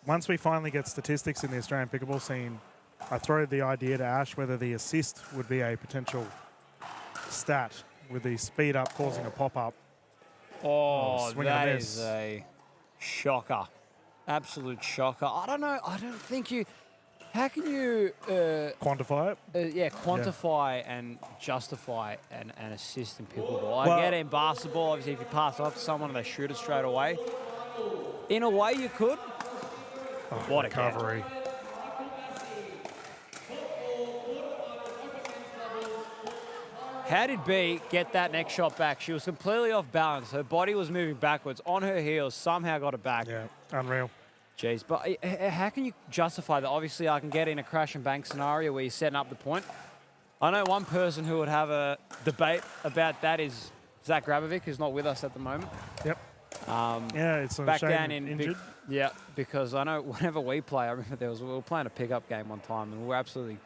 once we finally get statistics in the Australian pickleball scene, I throw the idea to Ash whether the assist would be a potential stat with the speed up causing a pop up. Oh, swing and a that miss. is a shocker. Absolute shocker. I don't know. I don't think you... How can you... quantify it? Quantify and justify an assist in pickleball. I get it in basketball. Obviously, if you pass it off to someone and they shoot it straight away. In a way, you could. What a recovery. How did B get that next shot back? She was completely off balance. Her body was moving backwards. On her heels, somehow got it back. Yeah, unreal. Jeez, but how can you justify that? Obviously, I can get in a crash and bang scenario where you're setting up the point. I know one person who would have a debate about that is Zach Grabovic, who's not with us at the moment. Yep. Yeah, it's a back shame down in injured. yeah, because I know whenever we play, I remember we were playing a pickup game one time and we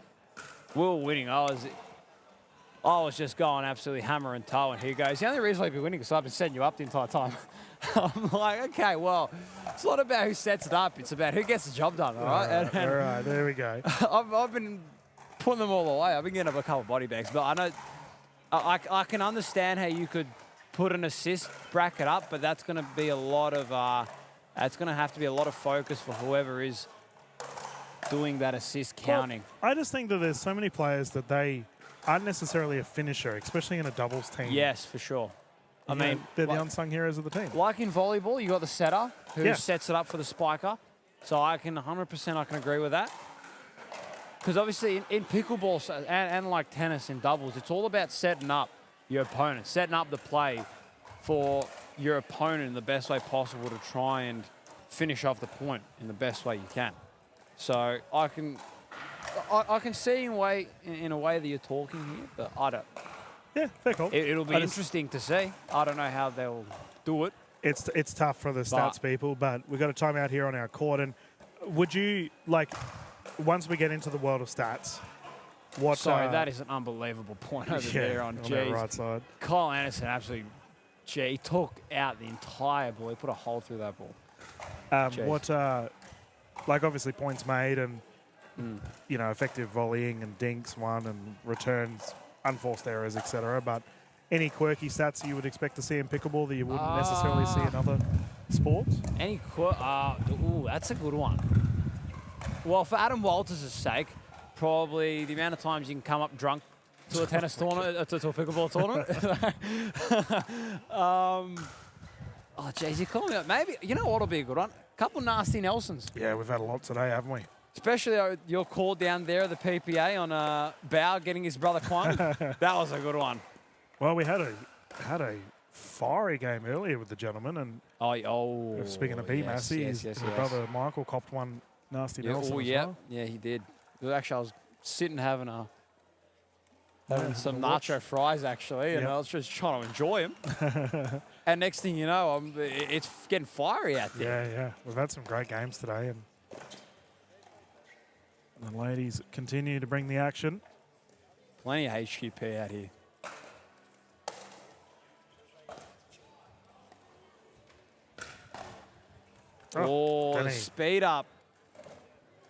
were winning. I was just going absolutely hammer and toe, and he goes, the only reason I've been winning is I've been setting you up the entire time. I'm like, okay, well, it's not about who sets it up. It's about who gets the job done, all right? All right, there we go. I've been putting them all away. I've been getting up a couple of body bags, but I know I can understand how you could put an assist bracket up, but that's going to be a lot of it's going to have to be a lot of focus for whoever is doing that assist counting. Well, I just think that there's so many players that they aren't necessarily a finisher, especially in a doubles team. Yes, for sure. I mean, they're the unsung heroes of the team. Like in volleyball, you got the setter who Yeah. sets it up for the spiker. So I can 100% agree with that. Because obviously in pickleball and like tennis in doubles, it's all about setting up your opponent, setting up the play for your opponent in the best way possible to try and finish off the point in the best way you can. So I can see in a way that you're talking here, but I don't. Yeah, fair call. It'll be interesting to see. I don't know how they'll do it. It's tough for the stats people, but we've got a timeout here on our court. And would you, like, once we get into the world of stats, what... Sorry, that is an unbelievable point over there on the right side. Kyle Anderson absolutely, he took out the entire ball. He put a hole through that ball. Like, obviously points made and, you know, effective volleying and dinks won and returns, unforced errors, etc. But any quirky stats you would expect to see in pickleball that you wouldn't necessarily see in other sports? That's a good one. Well, for Adam Walters' sake, probably the amount of times you can come up drunk to a tennis tournament, to a pickleball tournament. Oh, jeez, you're calling me up. Maybe, you know what will be a good one? A couple nasty Nelsons. Yeah, we've had a lot today, haven't we? Especially your call down there at the PPA on Bao getting his brother Kwon. That was a good one. Well, we had a fiery game earlier with the gentleman, and speaking of B-Massey, his brother Michael copped one nasty Nelson as well. Yeah, he did. Actually, I was sitting having some nacho fries, actually, and I was just trying to enjoy them. And next thing you know, it's getting fiery out there. Yeah. We've had some great games today, and the ladies continue to bring the action. Plenty of HQP out here. The speed up.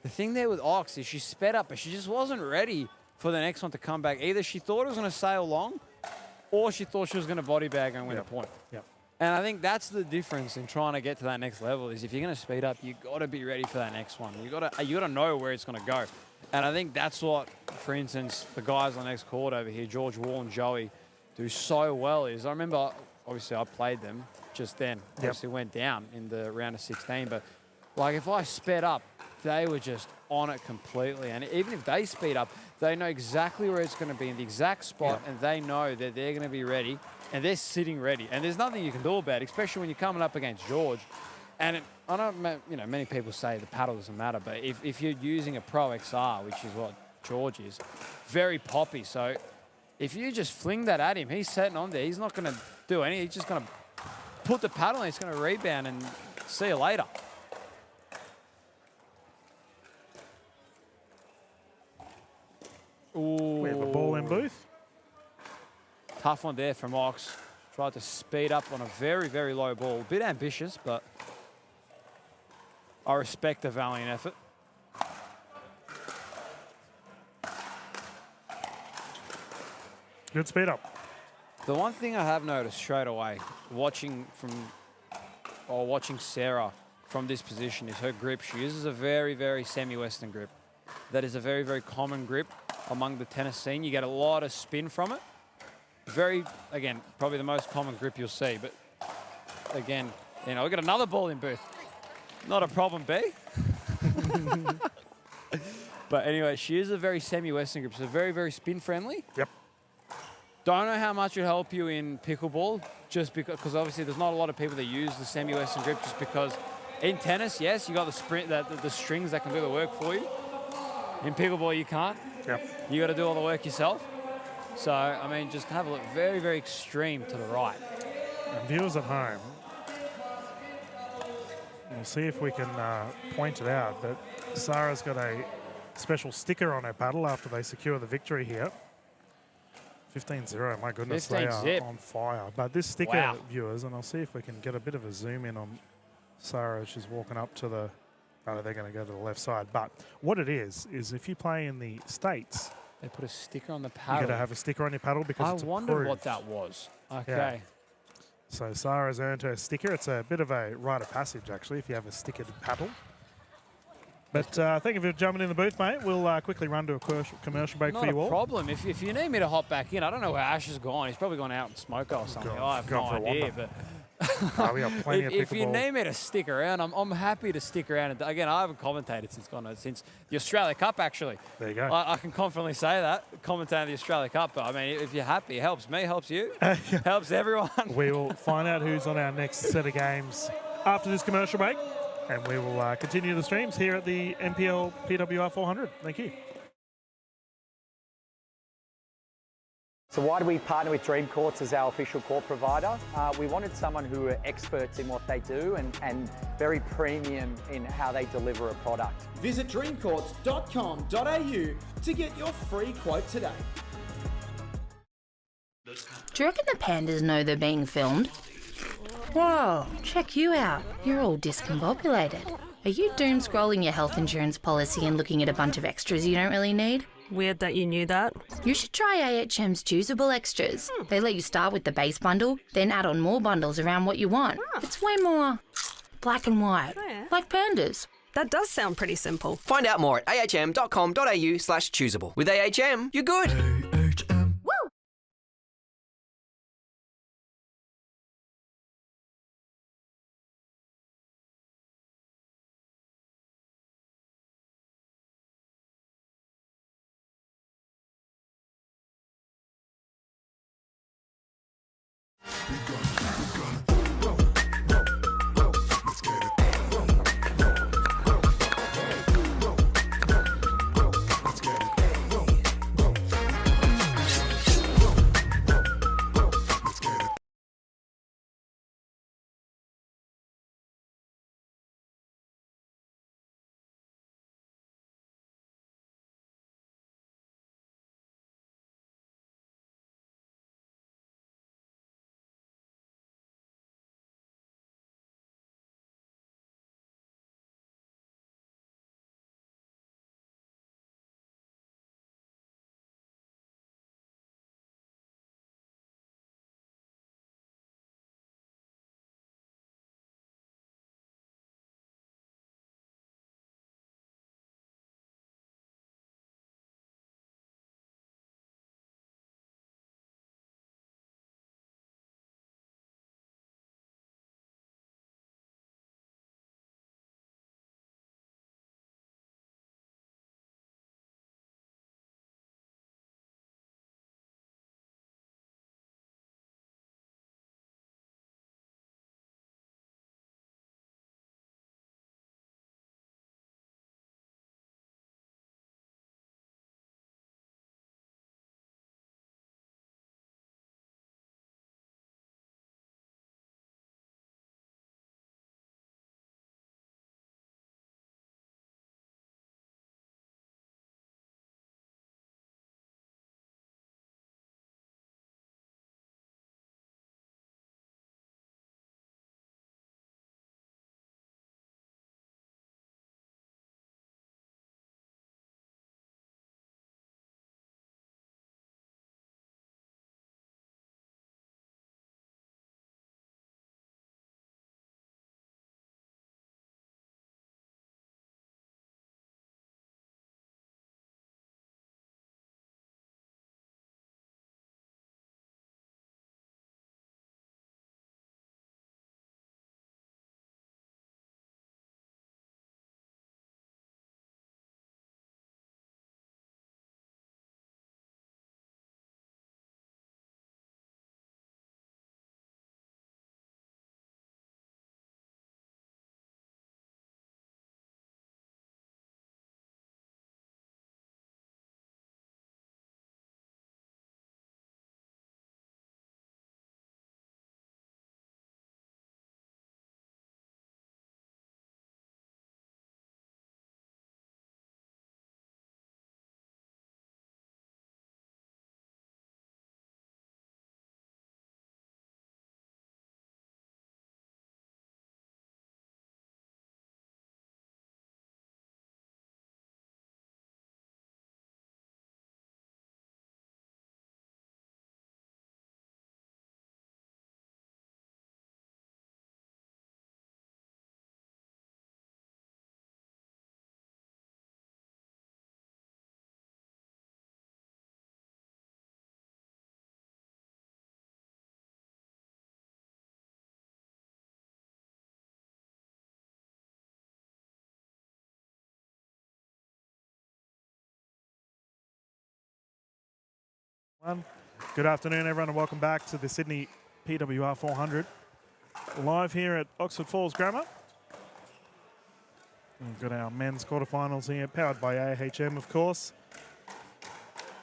The thing there with Ox is she sped up, but she just wasn't ready for the next one to come back. Either she thought it was going to sail long, or she thought she was going to body bag and win a point. Yep. And I think that's the difference in trying to get to that next level is if you're going to speed up, you got to be ready for that next one. You got to know where it's going to go. And I think that's what, for instance, the guys on the next court over here, George Wall and Joey, do so well is I remember, obviously I played them just then. Obviously went down in the round of 16. But like if I sped up, they were just on it completely. And even if they speed up, they know exactly where it's going to be in the exact spot, and they know that they're going to be ready, and they're sitting ready. And there's nothing you can do about it, especially when you're coming up against George. And I know, many people say the paddle doesn't matter, but if you're using a Pro XR, which is what George is, very poppy. So if you just fling that at him, he's sitting on there. He's not going to do anything. He's just going to put the paddle in. He's going to rebound and see you later. Ooh. We have a ball in booth. Tough one there from Ox. Tried to speed up on a very, very low ball. A bit ambitious, but I respect the valiant effort. Good speed up. The one thing I have noticed straight away, watching Sarah from this position, is her grip. She uses a very, very semi-Western grip. That is a very, very common grip among the tennis scene. You get a lot of spin from it. Again, probably the most common grip you'll see. But again, we got another ball in booth. Not a problem, B. But anyway, she is a very semi-Western grip, so very, very spin friendly. Yep. Don't know how much it help you in pickleball, just because obviously there's not a lot of people that use the semi-Western grip, just because in tennis, yes, you got the strings that can do the work for you. In pickleball, you can't. Yep. You got to do all the work yourself. So, I mean, just have a look. Very, very extreme to the right. And viewers at home, we'll see if we can point it out, but Sarah's got a special sticker on her paddle after they secure the victory here. 15-0, my goodness, they are on fire. But this sticker, viewers, and I'll see if we can get a bit of a zoom in on Sarah as she's walking up to the... Oh, they're going to go to the left side. But what it is if you play in the States... They put a sticker on the paddle. You got to have a sticker on your paddle because it's approved. I wondered what that was. Okay. Yeah. So Sarah's earned her sticker. It's a bit of a rite of passage, actually, if you have a stickered paddle. But thank you for jumping in the booth, mate. We'll quickly run to a commercial break for you all. Not a problem. If you need me to hop back in, I don't know where Ash has gone. He's probably gone out and smoke or something. I have no idea. But Oh, we got plenty of If you pickleball. need me to stick around, I'm happy to stick around. And again, I haven't commentated since the Australia Cup, actually. There you go. I can confidently say that, commentating the Australia Cup. But I mean, if you're happy, it helps me, helps you, helps everyone. We will find out who's on our next set of games after this commercial break, and we will continue the streams here at the NPL PWR 400. Thank you. So why do we partner with Dream Courts as our official court provider? We wanted someone who are experts in what they do and very premium in how they deliver a product. Visit dreamcourts.com.au to get your free quote today. Do you reckon the pandas know they're being filmed? Whoa, check you out. You're all discombobulated. Are you doom scrolling your health insurance policy and looking at a bunch of extras you don't really need? Weird that you knew that. You should try AHM's choosable extras. They let you start with the base bundle, then add on more bundles around what you want. It's way more black and white, like pandas. That does sound pretty simple. Find out more at ahm.com.au/choosable. With AHM, you're good. Good afternoon, everyone, and welcome back to the Sydney PWR 400. Live here at Oxford Falls Grammar. We've got our men's quarterfinals here, powered by AHM, of course.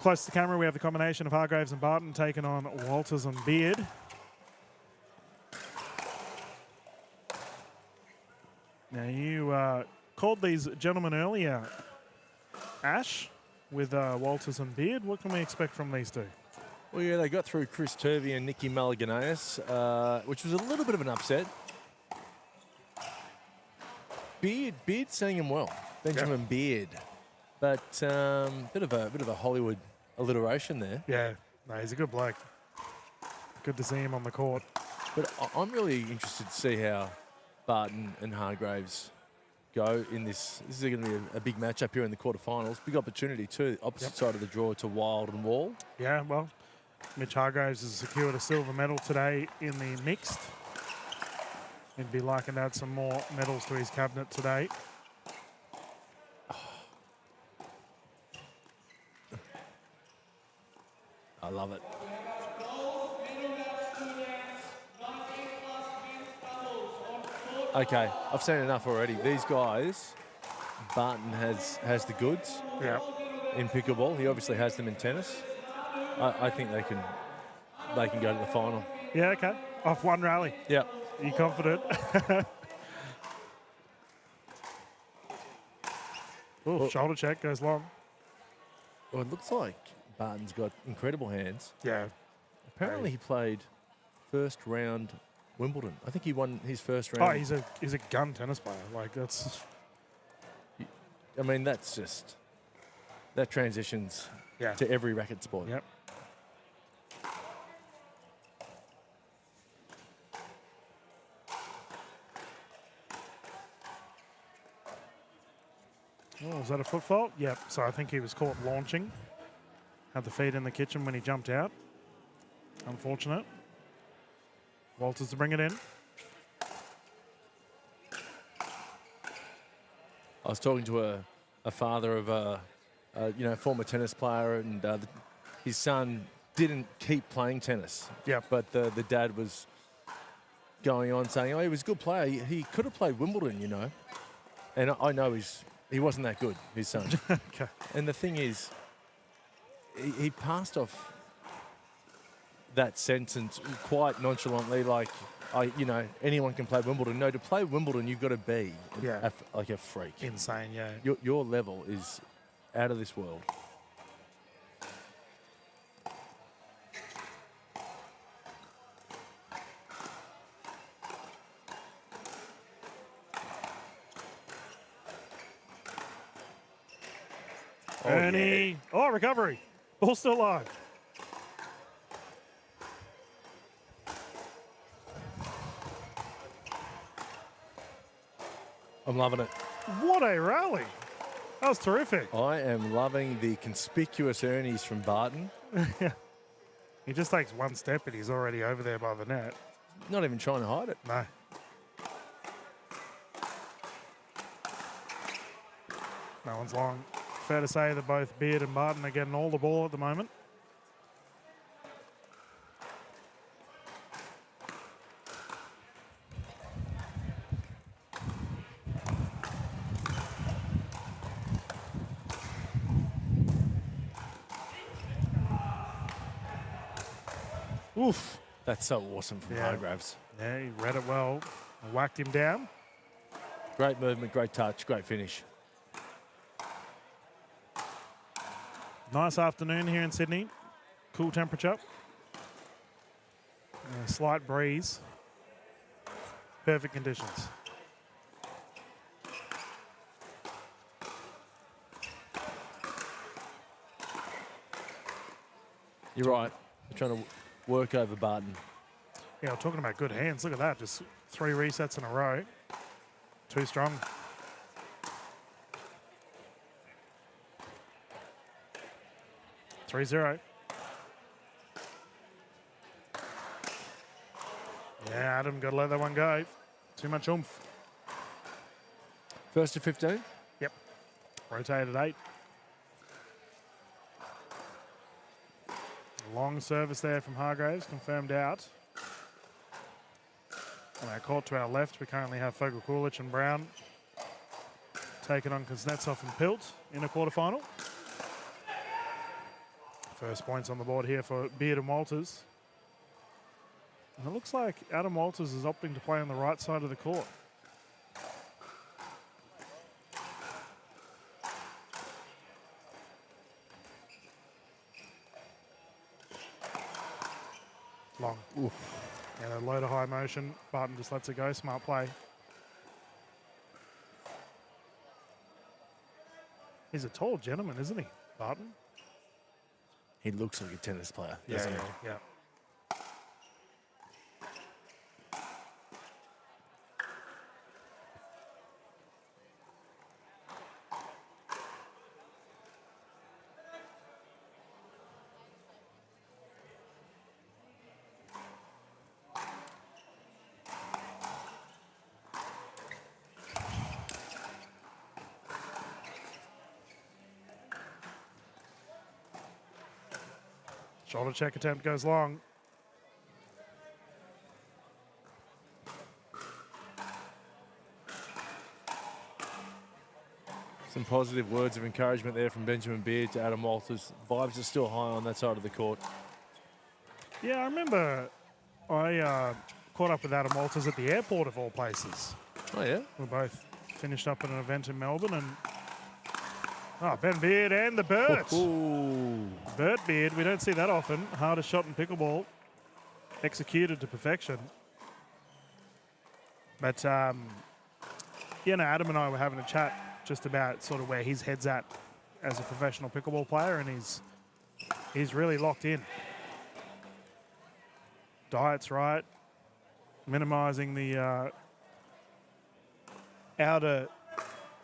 Close to the camera, we have the combination of Hargraves and Barton taking on Walters and Beard. Now, you called these gentlemen earlier, Ash, with Walters and Beard. What can we expect from these two? Well, yeah, they got through Chris Turvey and Nicky Malagananis, which was a little bit of an upset. Beard sang him well, Benjamin Beard, but bit of a Hollywood alliteration there. Yeah, no, he's a good bloke. Good to see him on the court. But I'm really interested to see how Barton and Hargraves go in this. This is going to be a big matchup here in the quarterfinals. Big opportunity too, opposite side of the draw to Wild and Wall. Yeah, well, Mitch Hargraves has secured a silver medal today in the mixed. He'd be liking to add some more medals to his cabinet today. I love it. Okay, I've seen enough already. These guys, Barton has the goods in pickleball. He obviously has them in tennis. I think they can go to the final. Yeah, okay. Off one rally. Yeah. Are you confident? Oh, shoulder check goes long. Well, it looks like Barton's got incredible hands. Yeah. Apparently he played first round Wimbledon. I think he won his first round. Oh, he's a gun tennis player. Like, that's... I mean, that's just... That transitions to every racket sport. Yep. Oh, was that a foot fault? Yep. So I think he was caught launching. Had the feet in the kitchen when he jumped out. Unfortunate. Walters to bring it in. I was talking to a father of a former tennis player, and his son didn't keep playing tennis. Yeah. But the dad was going on saying, "Oh, he was a good player. He could have played Wimbledon, you know." And I know he wasn't that good, his son. Okay. And the thing is, he passed off that sentence quite nonchalantly, like, anyone can play Wimbledon. No, to play Wimbledon, you've got to be like a freak. Insane, yeah. Your level is out of this world. Ernie. Oh, recovery. Ball still alive. I'm loving it. What a rally. That was terrific. I am loving the conspicuous Ernies from Barton. He just takes one step and he's already over there by the net. Not even trying to hide it. No. That one's long. Fair to say that both Beard and Barton are getting all the ball at the moment. Oof. That's so awesome from Hargraves. Yeah, he read it well. Whacked him down. Great movement, great touch, great finish. Nice afternoon here in Sydney. Cool temperature. A slight breeze. Perfect conditions. You're right. They're trying to work over Barton. Yeah, we're talking about good hands. Look at that. Just 3 resets in a row. Too strong. Three-0. Yeah, Adam, got to let that one go. Too much oomph. First to 15? Yep. Rotated 8. Long service there from Hargraves, confirmed out. On our court to our left, we currently have Fogel Kulich and Brown taking on Kuznetsov and Pilt in a quarterfinal. First points on the board here for Beard and Walters. And it looks like Adam Walters is opting to play on the right side of the court. Long. Oof. And a load of high motion. Barton just lets it go. Smart play. He's a tall gentleman, isn't he, Barton? He looks like a tennis player, doesn't he? Yeah. Shoulder check attempt goes long. Some positive words of encouragement there from Benjamin Beard to Adam Walters. Vibes are still high on that side of the court. Yeah, I remember I caught up with Adam Walters at the airport of all places. Oh, yeah? We both finished up at an event in Melbourne and Ben Beard and the Burt. Burt Beard, we don't see that often. Hardest shot in pickleball, executed to perfection. But, Adam and I were having a chat just about sort of where his head's at as a professional pickleball player, and he's really locked in. Diet's right, minimising the outer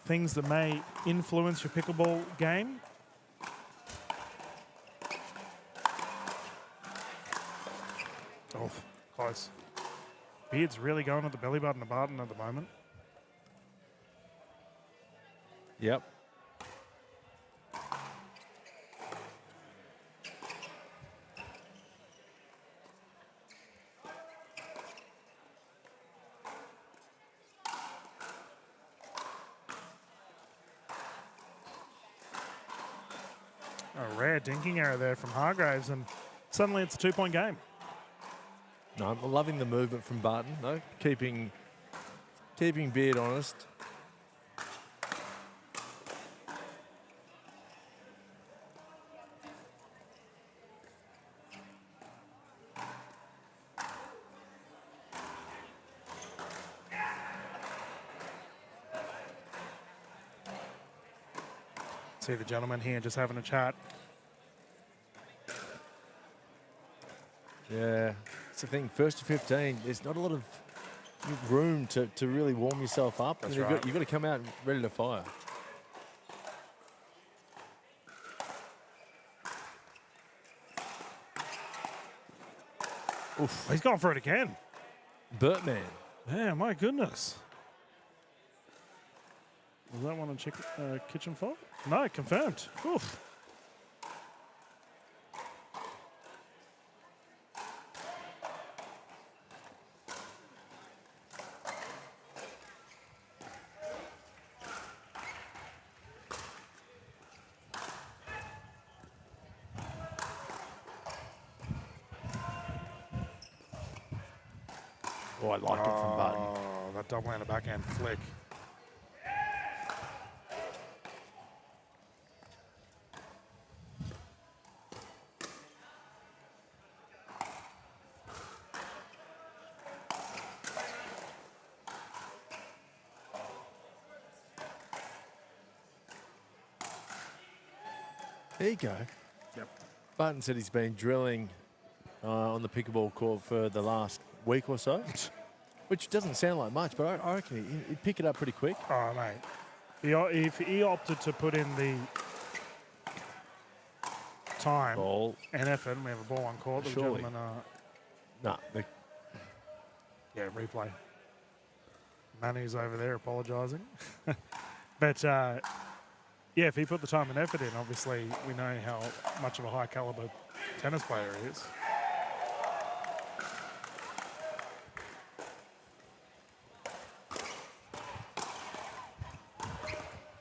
things that may influence your pickleball game. Oh, close. Beard's really going at the belly button of Barton at the moment. Yep. A rare dinking error there from Hargraves, and suddenly it's a 2-point game. No, I'm loving the movement from Barton, though. Keeping Beard honest. See the gentleman here just having a chat. Yeah, it's the thing. First to 15, there's not a lot of room to really warm yourself up. That's you've right. You've got to come out ready to fire. Oof, he's gone for it again. Burtman. Yeah, my goodness. Was that one a kitchen fault? No, confirmed. Oof. Oh, I liked it from Barton. Oh, that double and a backhand flick. There you go. Yep. Barton said he's been drilling on the pickleball court for the last week or so, which doesn't sound like much, but I reckon he'd pick it up pretty quick. Oh, mate. If he opted to put in the time and effort, and we have a ball on court, the Surely. gentleman... Nah, yeah, replay. Manu's over there apologising. But Yeah, if he put the time and effort in, obviously we know how much of a high caliber tennis player he is.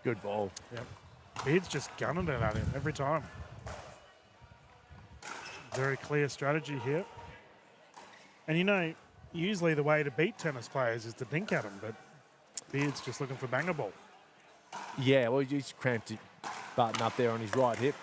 Good ball. Yep. Beard's just gunning it at him every time. Very clear strategy here. And you know, usually the way to beat tennis players is to dink at them, but Beard's just looking for banger ball. Yeah, well, he's cramped it, button up there on his right hip.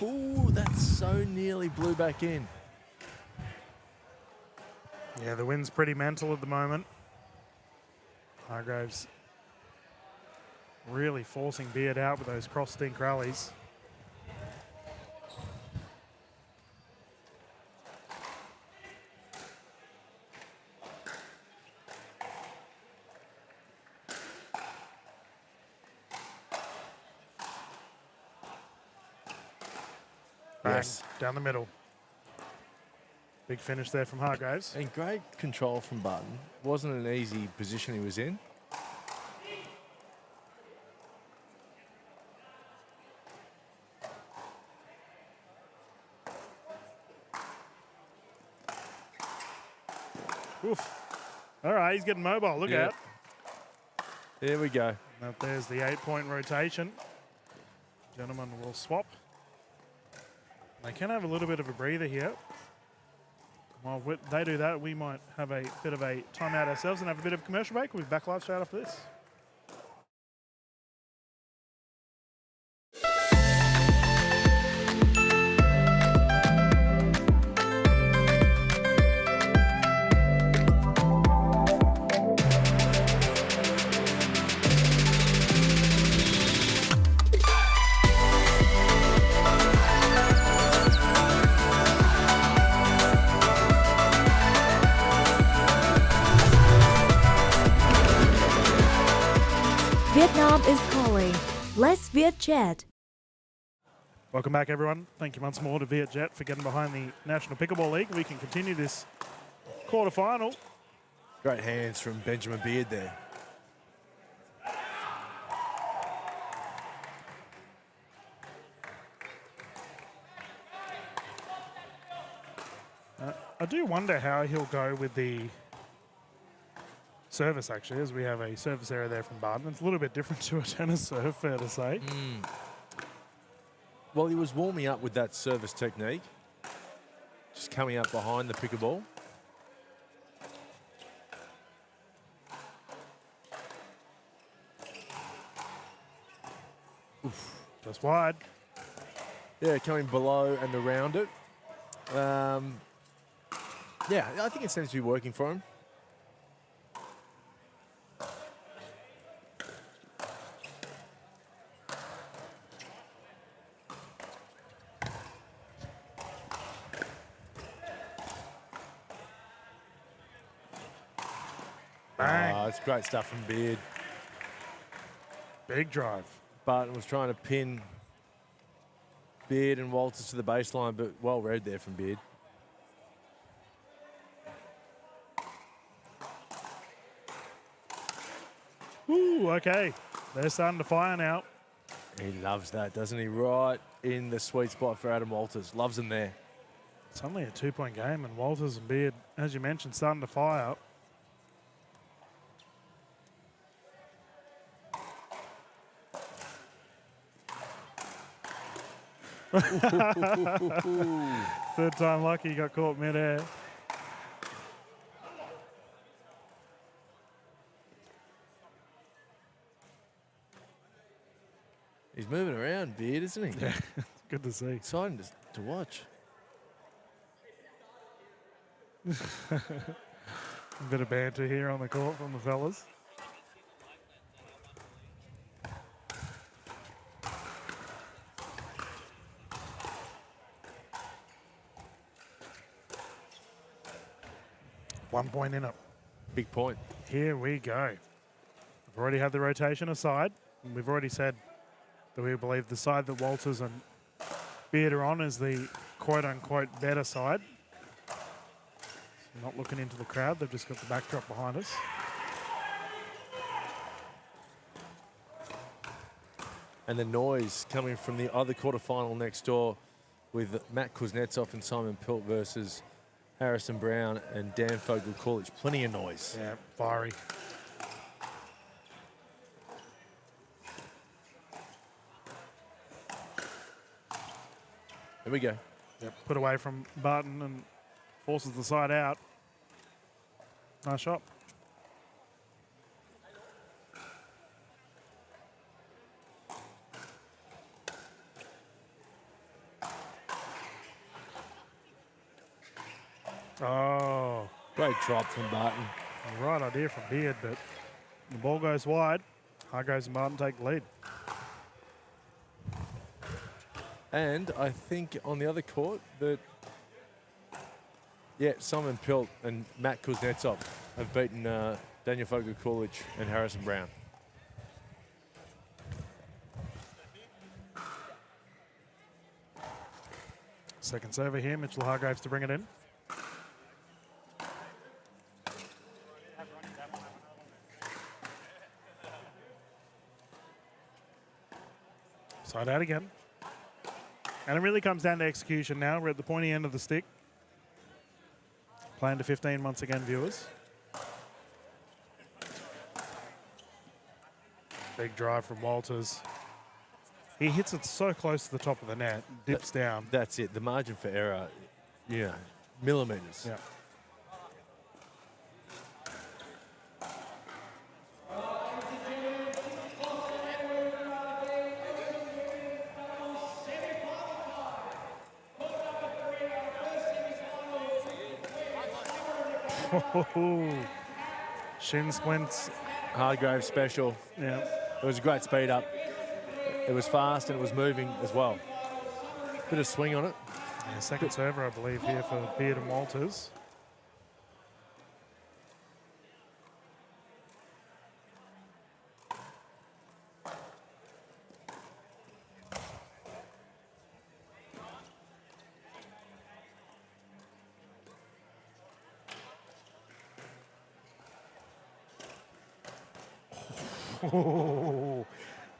Ooh, that's so nearly blew back in. Yeah, the wind's pretty mental at the moment. Hargraves really forcing Beard out with those cross dink rallies. Bang, Yes. down the middle. Big finish there from Hargraves. And great control from Button. Wasn't an easy position he was in. Oof. All right, he's getting mobile. Look Yeah. out. There we go. Now there's the 8-point rotation. Gentlemen will swap. They can have a little bit of a breather here. While they do that, we might have a bit of a timeout ourselves and have a bit of a commercial break. We'll be back live straight after this. Vietnam is calling. Let's Viet Chat. Welcome back, everyone. Thank you once more to Vietjet for getting behind the National Pickleball League. We can continue this quarterfinal. Great hands from Benjamin Beard there. I do wonder how he'll go with the service, actually, as we have a service area there from Barton. It's a little bit different to a tennis serve, fair to say. Well, he was warming up with that service technique. Just coming up behind the pickleball. Oof, just wide. Yeah, coming below and around it. Yeah, I think it seems to be working for him. Bang. It's great stuff from Beard. Big drive. Barton was trying to pin Beard and Walters to the baseline, but well read there from Beard. Ooh, okay. They're starting to fire now. He loves that, doesn't he? Right in the sweet spot for Adam Walters. Loves him there. It's only a 2-point game, and Walters and Beard, as you mentioned, starting to fire. Third time lucky, got caught mid-air. He's moving around, Beard, isn't he? Yeah, it's good to see. Exciting to watch. A bit of banter here on the court from the fellas. One point in it. Big point. Here we go. We've already had the rotation aside. And we've already said that we believe the side that Walters and Beard are on is the quote-unquote better side. So not looking into the crowd, they've just got the backdrop behind us. And the noise coming from the other quarterfinal next door with Matt Kuznetsov and Simon Pilt versus Harrison Brown and Dan Fogel Coolidge. Plenty of noise. Yeah, fiery. Here we go. Yep, put away from Barton and forces the side out. Nice shot. Oh. Great drop from Barton. Right idea from Beard, but the ball goes wide. Hargreaves and Martin take the lead. And I think on the other court that, yeah, Simon Pilt and Matt Kuznetsov have beaten Daniel Fogel Coolidge and Harrison Brown. Second server here, Mitchell Hargreaves to bring it in. Side out again. And it really comes down to execution now. We're at the pointy end of the stick. Playing to 15 once again, viewers. Big drive from Walters. He hits it so close to the top of the net, dips down. That's it. The margin for error, yeah, millimeters. Yeah. Shin splints. Hargrave special. Yeah. It was a great speed up. It was fast and it was moving as well. Bit of swing on it. Yeah, second server, I believe, here for Beard and Walters. Oh,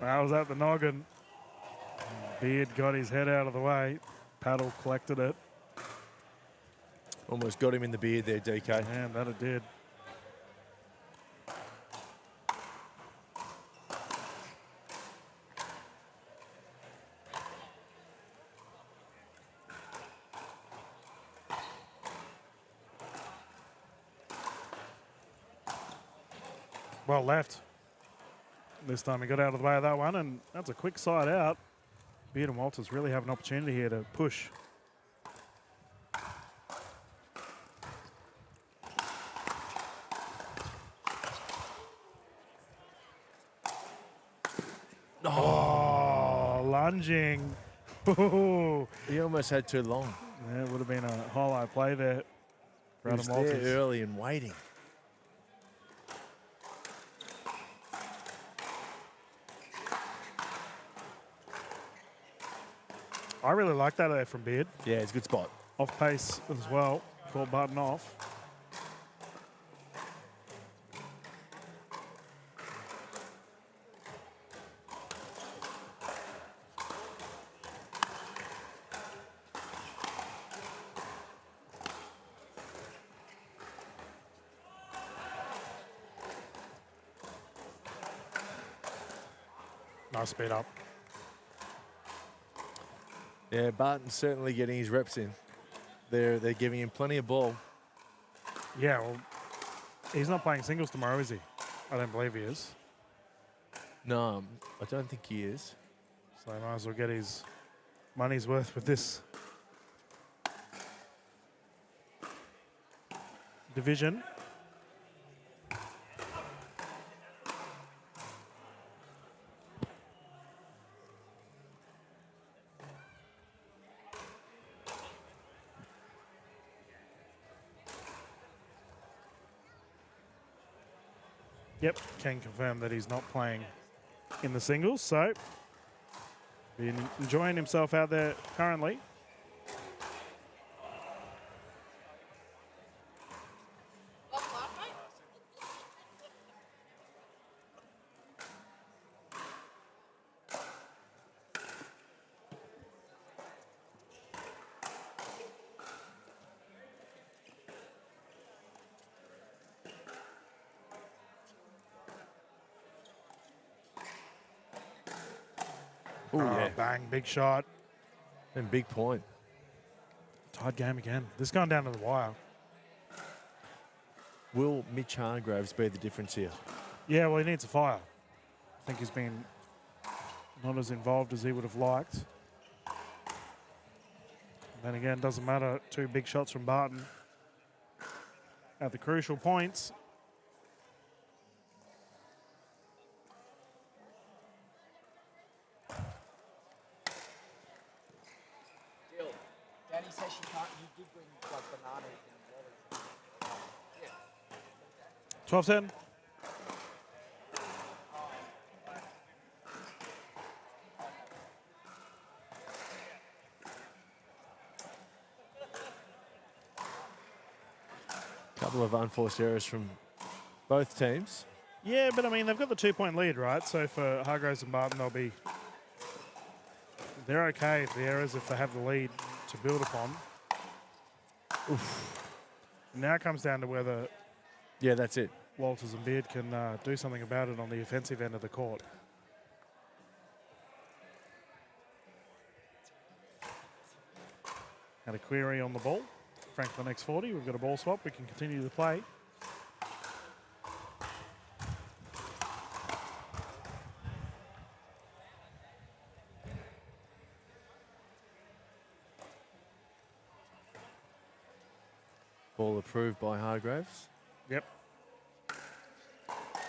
that was at the noggin. Beard got his head out of the way. Paddle collected it. Almost got him in the beard there, DK. Man, that it did. Well left. This time he got out of the way of that one, and that's a quick side out. Beard and Walters really have an opportunity here to push. Oh, lunging. He almost had too long. Yeah, it would have been a highlight play there for He Adam was Walters. there early and waiting. I really like that there from Beard. Yeah, it's a good spot. Off pace as well. Caught Barton off. Nice speed up. Yeah, Barton's certainly getting his reps in. They're giving him plenty of ball. Yeah, well, he's not playing singles tomorrow, is he? I don't believe he is. No, I don't think he is. So he might as well get his money's worth with this division. Yep, can confirm that he's not playing in the singles. So Enjoying himself out there currently. Oh, yeah. Bang, big shot. And big point. Tied game again. This gone down to the wire. Will Mitch Hargraves be the difference here? Yeah, well, he needs a fire. I think he's been not as involved as he would have liked. Then again, doesn't matter. 2 big shots from Barton at the crucial points. Danny says she can't. You did bring like bananas and lollies. 12-10. Couple of unforced errors from both teams. Yeah, but I mean, they've got the 2-point lead, right? So for Hargraves and Barton, they're okay if the errors, if they have the lead to build upon. Oof. Now it comes down to whether that's it. Walters and Beard can do something about it on the offensive end of the court. Had a query on the ball. Franklin X40, we've got a ball swap. We can continue to play. Ball approved by Hargraves. Yep.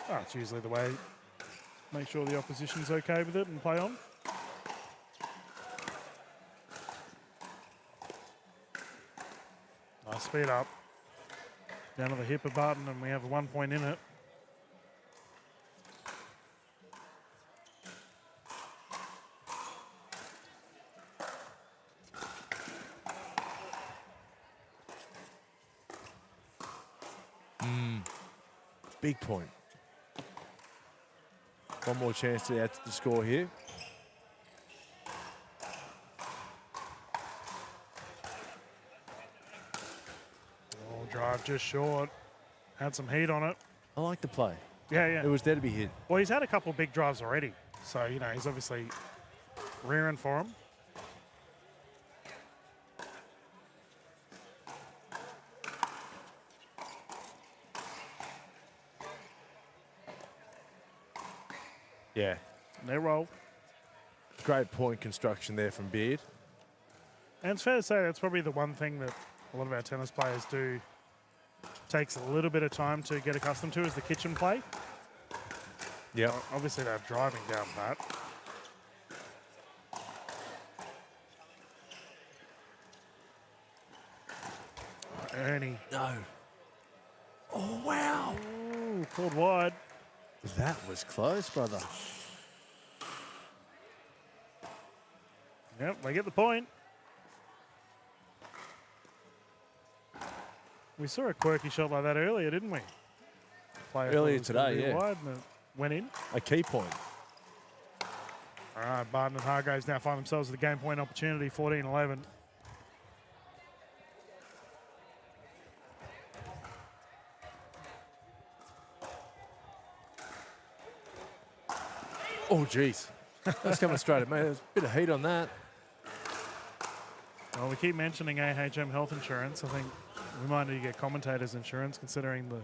Oh, it's usually the way. Make sure the opposition's okay with it and play on. Nice speed up. Down to the hip of Barton, and we have a 1 point in it. Big point. One more chance to add to the score here. Oh, drive just short. Had some heat on it. I like the play. Yeah. It was there to be hit. Well, he's had a couple of big drives already. So, you know, he's obviously rearing for him. Yeah. They roll. Great point construction there from Beard. And it's fair to say that's probably the one thing that a lot of our tennis players do. Takes a little bit of time to get accustomed to is the kitchen play. Yeah. Obviously, they're driving down that. Ernie. No. Oh, wow. Ooh, called wide. That was close, brother. Yep, they get the point. We saw a quirky shot like that earlier, didn't we? Earlier today, yeah. Wide and it went in. A key point. All right, Barton and Hargraves now find themselves with a game point opportunity, 14-11. Oh, geez. That's coming straight at me. There's a bit of heat on that. Well, we keep mentioning AHM health insurance. I think we might need to get commentators insurance considering the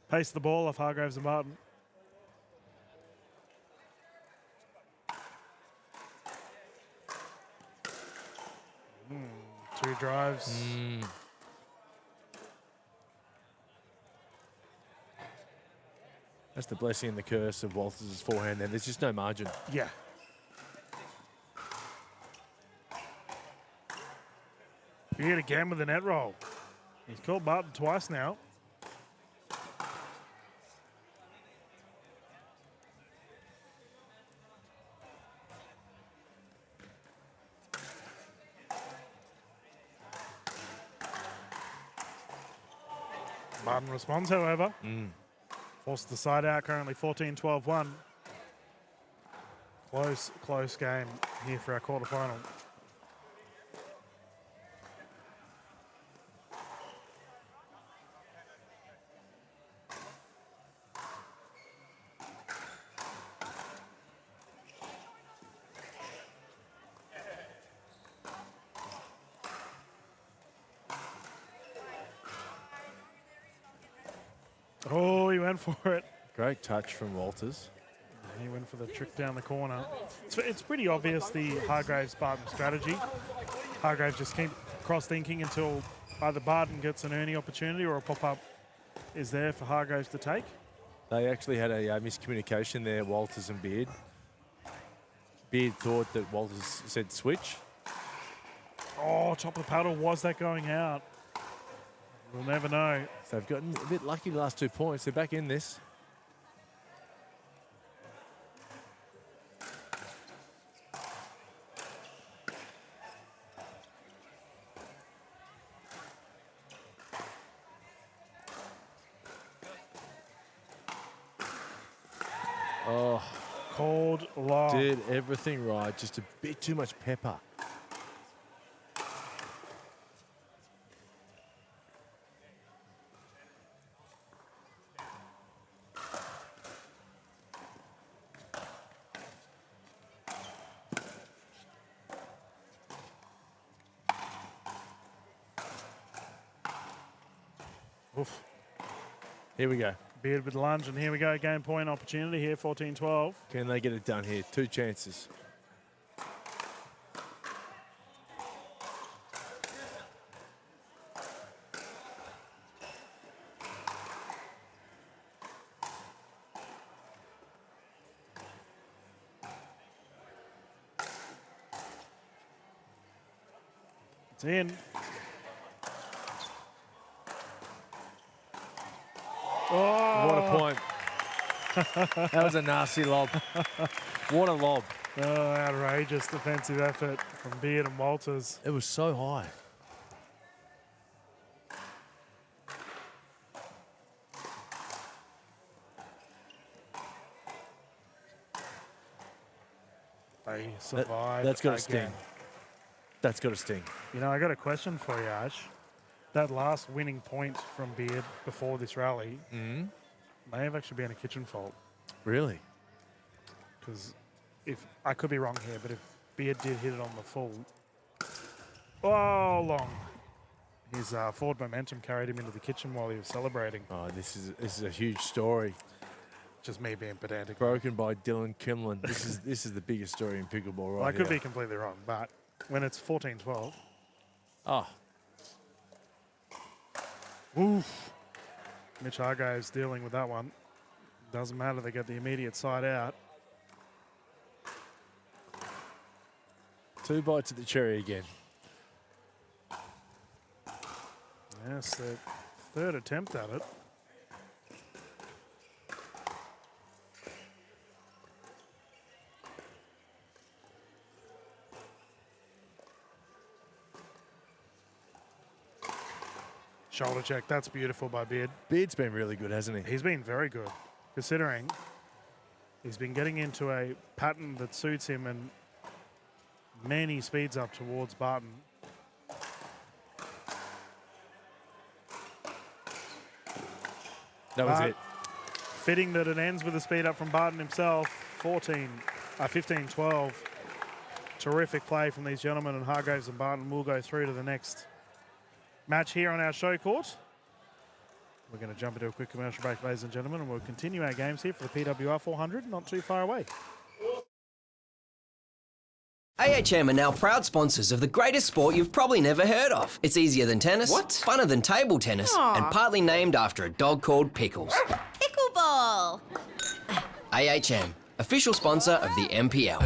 pace of the ball of Hargraves and Barton. Two drives. That's the blessing and the curse of Walters' forehand there. There's just no margin. Yeah. Beard again with the net roll. He's called Barton twice now. Barton responds, however. Forced the side out, currently 14-12-1. Close game here for our quarterfinal. Oh, he went for it. Great touch from Walters. He went for the trick down the corner. It's pretty obvious the Hargraves-Barton strategy. Hargraves just keep cross-thinking until either Barton gets an earning opportunity or a pop-up is there for Hargraves to take. They actually had a miscommunication there, Walters and Beard. Beard thought that Walters said switch. Oh, top of the paddle. Was that going out? We'll never know. So they've gotten a bit lucky the last 2 points. They're back in this. Oh, cold lock. Did everything right. Just a bit too much pepper. Oof. Here we go. Beard with lunge, and here we go. Game point opportunity here, 14-12. Can they get it done here? 2 chances. It's in. Oh. What a point. That was a nasty lob. What a lob. Oh, outrageous defensive effort from Beard and Walters. It was so high. They survived. That's got to again. sting. That's got to sting. You know, I got a question for you, Ash. That last winning point from Beard before this rally may have actually been a kitchen fault. Really? Because if I could be wrong here, but if Beard did hit it on the full, long. His forward momentum carried him into the kitchen while he was celebrating. Oh, this is a huge story. Just me being pedantic. Broken by Dylan Kimlin. This is the biggest story in pickleball right Well, I could here. be completely wrong, but when it's 14-12. Oh. Oof. Mitch Hargraves dealing with that one. Doesn't matter, they get the immediate side out. 2 bites at the cherry again. Yes, their third attempt at it. Shoulder check, that's beautiful by Beard. Beard's been really good, hasn't he? He's been very good, considering he's been getting into a pattern that suits him, and many speeds up towards Barton. That was it. Fitting that it ends with a speed up from Barton himself. 15-12. Terrific play from these gentlemen, and Hargraves and Barton will go through to the next match here on our show court. We're going to jump into a quick commercial break, ladies and gentlemen, and we'll continue our games here for the PWR 400, not too far away. AHM are now proud sponsors of the greatest sport you've probably never heard of. It's easier than tennis, funner than table tennis, and partly named after a dog called Pickles. Pickleball. AHM, official sponsor of the NPL.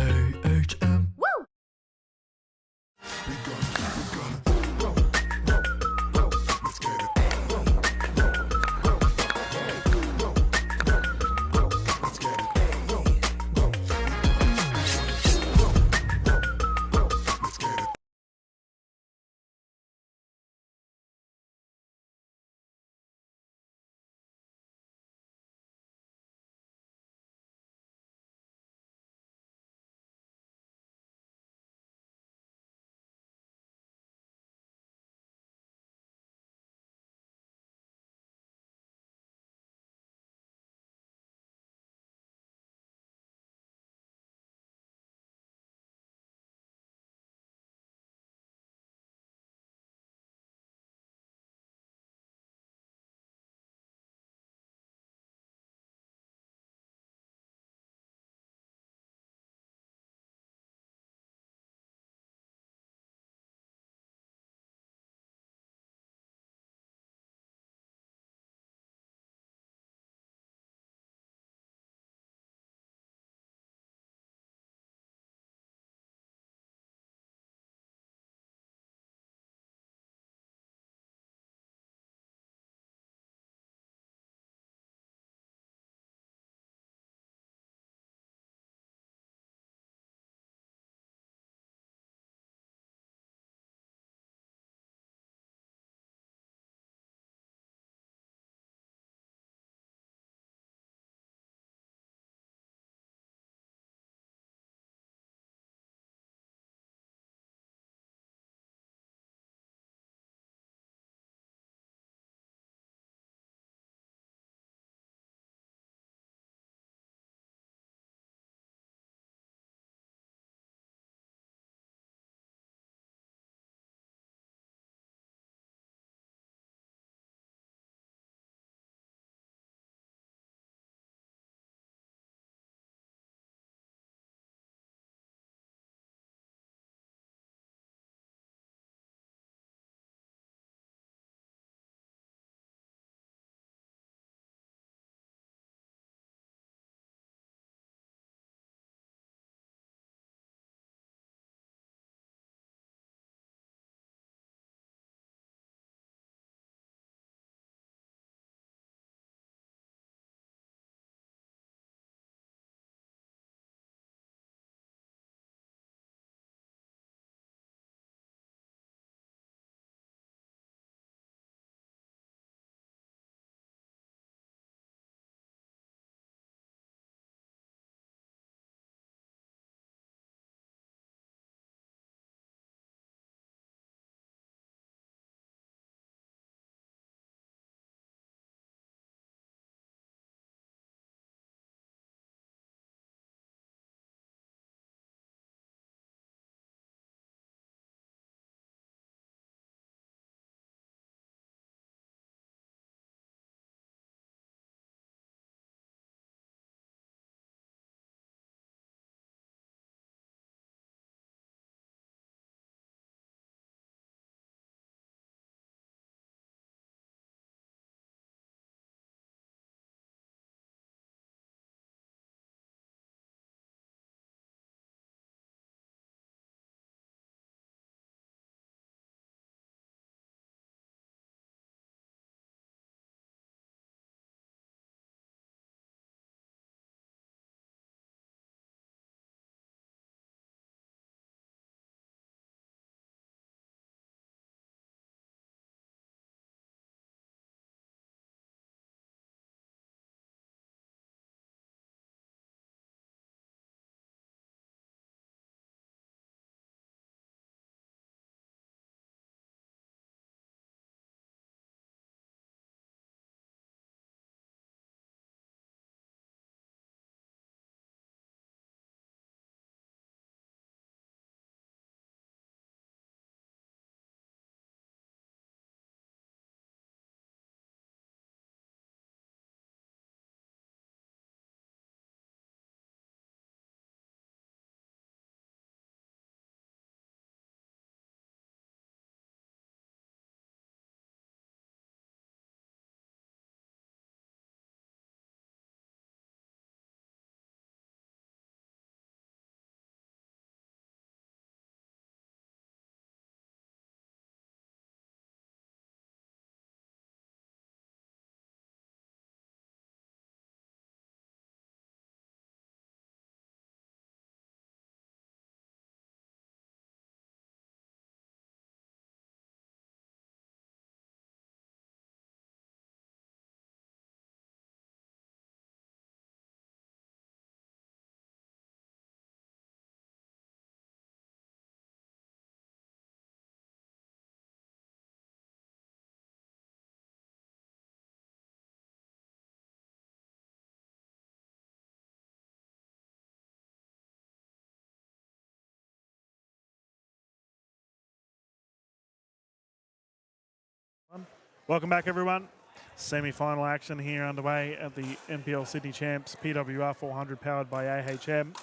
Welcome back, everyone. Semi-final action here underway at the NPL Sydney Champs PWR 400 powered by AHM.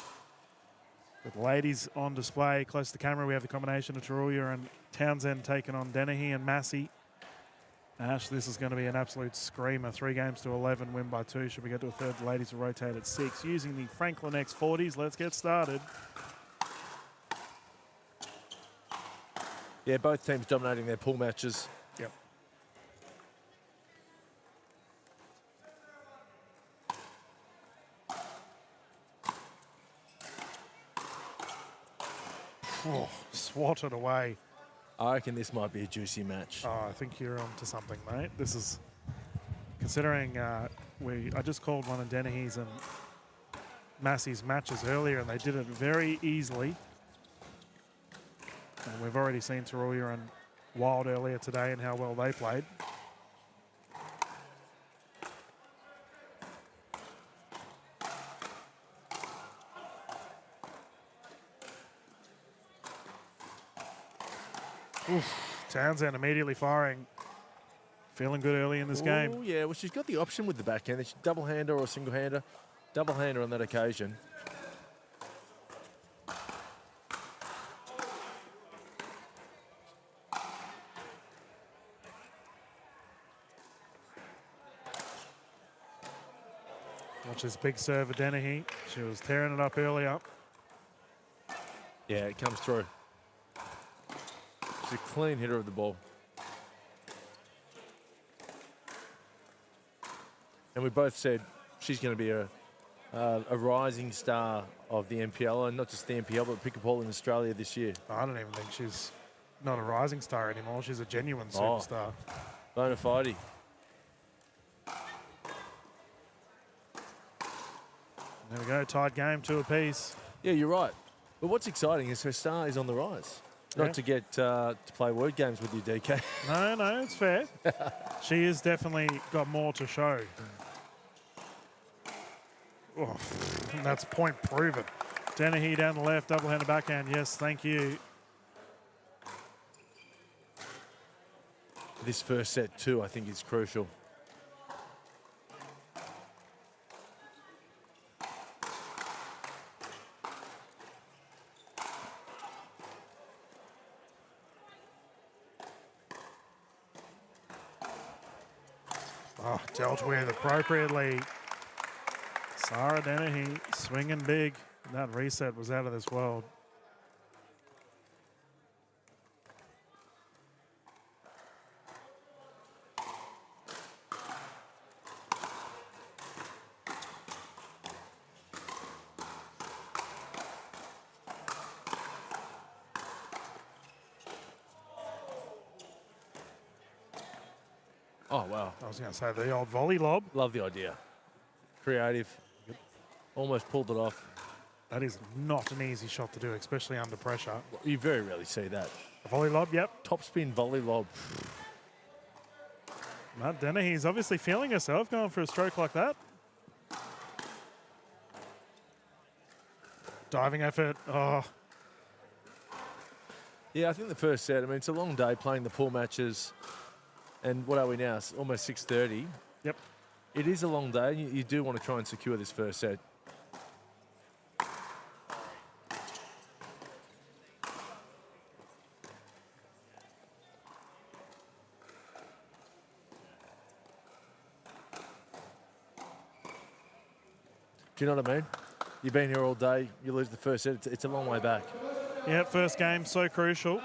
With ladies on display close to the camera, we have the combination of Taruya and Townsend taking on Dennehy and Massey. Ash, this is going to be an absolute screamer. 3 games to 11, win by 2. Should we get to a third? The ladies will rotate at 6. Using the Franklin X40s, let's get started. Yeah, both teams dominating their pool matches. Yep. Oh, swatted away. I reckon this might be a juicy match. Oh, I think you're on to something, mate. This is, considering I just called one of Dennehy's and Massey's matches earlier, and they did it very easily. And we've already seen Taruya and Wild earlier today and how well they played. Oof, Townsend immediately firing. Feeling good early in this game. Oh, yeah. Well, she's got the option with the backhand. It's double-hander or single-hander. Double-hander on that occasion. Watch this big serve of Dennehy. She was tearing it up earlier. Yeah, it comes through. She's a clean hitter of the ball. And we both said she's going to be a rising star of the NPL, and not just the NPL, but Pickleball in Australia this year. I don't even think she's not a rising star anymore. She's a genuine superstar. Bona fide. There we go, tied game, 2 apiece. Yeah, you're right. But what's exciting is her star is on the rise. Yeah. Not to get to play word games with you, DK. No, it's fair. She has definitely got more to show. Oh, and that's point proven. Dennehy down the left, double-handed backhand. Yes, thank you. This first set too, I think, is crucial. Oh, dealt with appropriately. Sarah Dennehy swinging big. That reset was out of this world. Oh, wow. I was going to say the old volley lob. Love the idea. Creative. Almost pulled it off. That is not an easy shot to do, especially under pressure. You very rarely see that. A volley lob, yep. Top spin volley lob. Matt Dennehy's obviously feeling herself going for a stroke like that. Diving effort. Oh. Yeah, I think the first set, I mean, it's a long day playing the pool matches. And what are we now? It's almost 6:30. Yep. It is a long day. You do want to try and secure this first set. Do you know what I mean? You've been here all day. You lose the first set. It's a long way back. Yeah, first game, so crucial.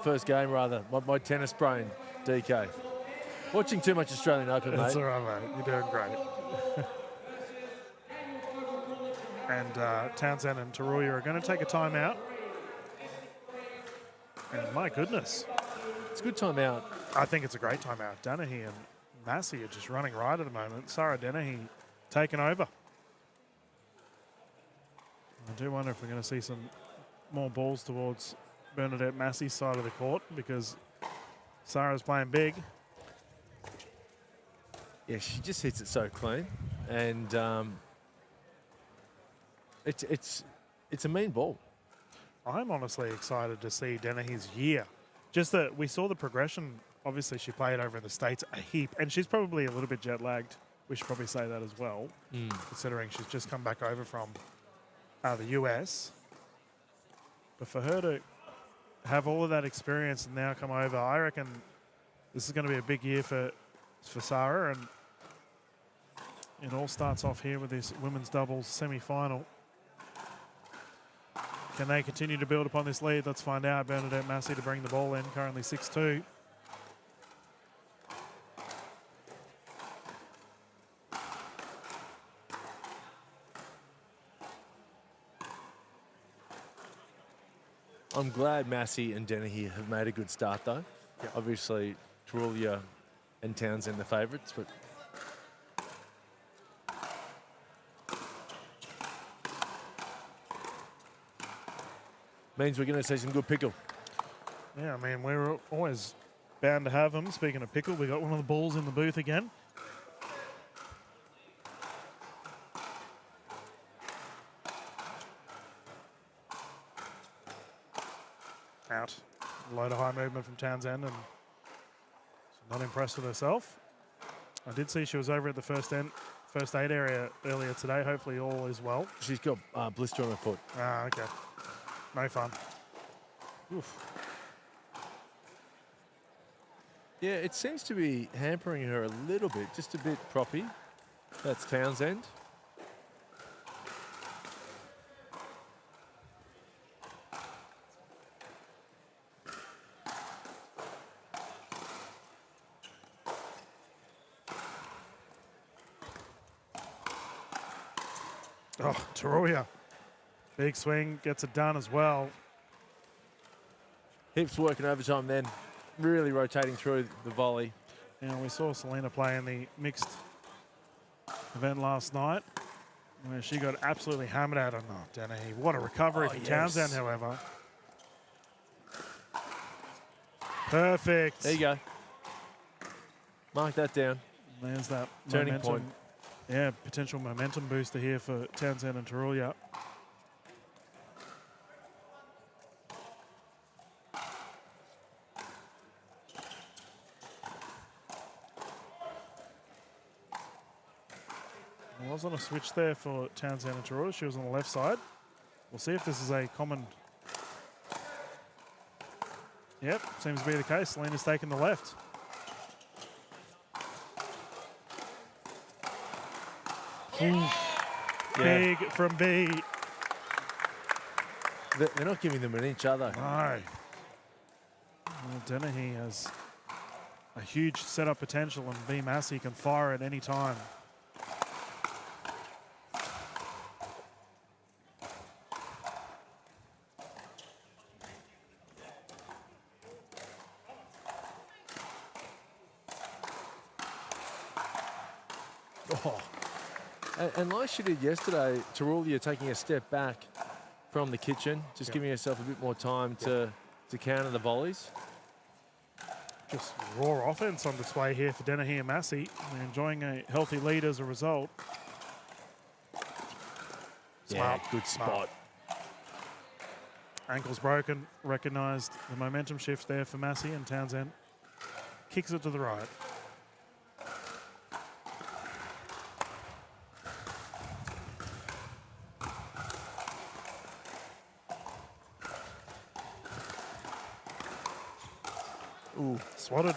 First game, rather. My tennis brain, DK. Watching too much Australian Open, mate. That's all right, mate. You're doing great. And Townsend and Taruya are going to take a timeout. And my goodness. It's a good timeout. I think it's a great timeout. Dennehy and Massey are just running right at the moment. Sarah Dennehy taking over. I do wonder if we're going to see some more balls towards Bernadette Massey's side of the court, because Sarah's playing big. Yeah, she just hits it so clean, and it's a mean ball. I'm honestly excited to see Dennehy's year. Just that we saw the progression obviously she played over in the States a heap, and she's probably a little bit jet lagged. We should probably say that as well, considering she's just come back over from the US. But for her to have all of that experience and now come over, I reckon this is going to be a big year for Sarah, and it all starts off here with this women's doubles semi-final. Can they continue to build upon this lead? Let's find out. Bernadette Massey to bring the ball in, currently 6-2. I'm glad Massey and Dennehy have made a good start, though. Yep. Obviously, Tarulia and Townsend the favourites, but means we're going to see some good pickle. Yeah, I mean, we're always bound to have them. Speaking of pickle, we got one of the balls in the booth again. Out. Load of high movement from Townsend, and she's not impressed with herself. I did see she was over at the first aid area earlier today. Hopefully all is well. She's got blister on her foot. Ah, okay. No fun. Oof. Yeah, it seems to be hampering her a little bit, just a bit proppy. That's Townsend. Oh, Tarulia. Big swing, gets it done as well. Hips working overtime then, really rotating through the volley. Now, we saw Selena play in the mixed event last night, where she got absolutely hammered out on Dennehy. What a recovery from Townsend, however. Perfect. There you go. Mark that down. There's that turning momentum. point. Yeah, potential momentum booster here for Townsend and Tarulia. There wasn't a switch there for Townsend and Tarulia. She was on the left side. We'll see if this is a common... Yep, seems to be the case. Selena's taking the left. Big from B. They're not giving them an inch, are they? No. Well, Dennehy has a huge setup potential, and B. Massey can fire at any time. Oh. And like she did yesterday, Tarulia taking a step back from the kitchen, just giving herself a bit more time to counter the volleys. Just raw offense on display here for Dennehy and Massey. They're enjoying a healthy lead as a result. Smart. Yeah, good spot. Ankle's broken. Recognised the momentum shift there for Massey, and Townsend kicks it to the right. Ooh, swatted.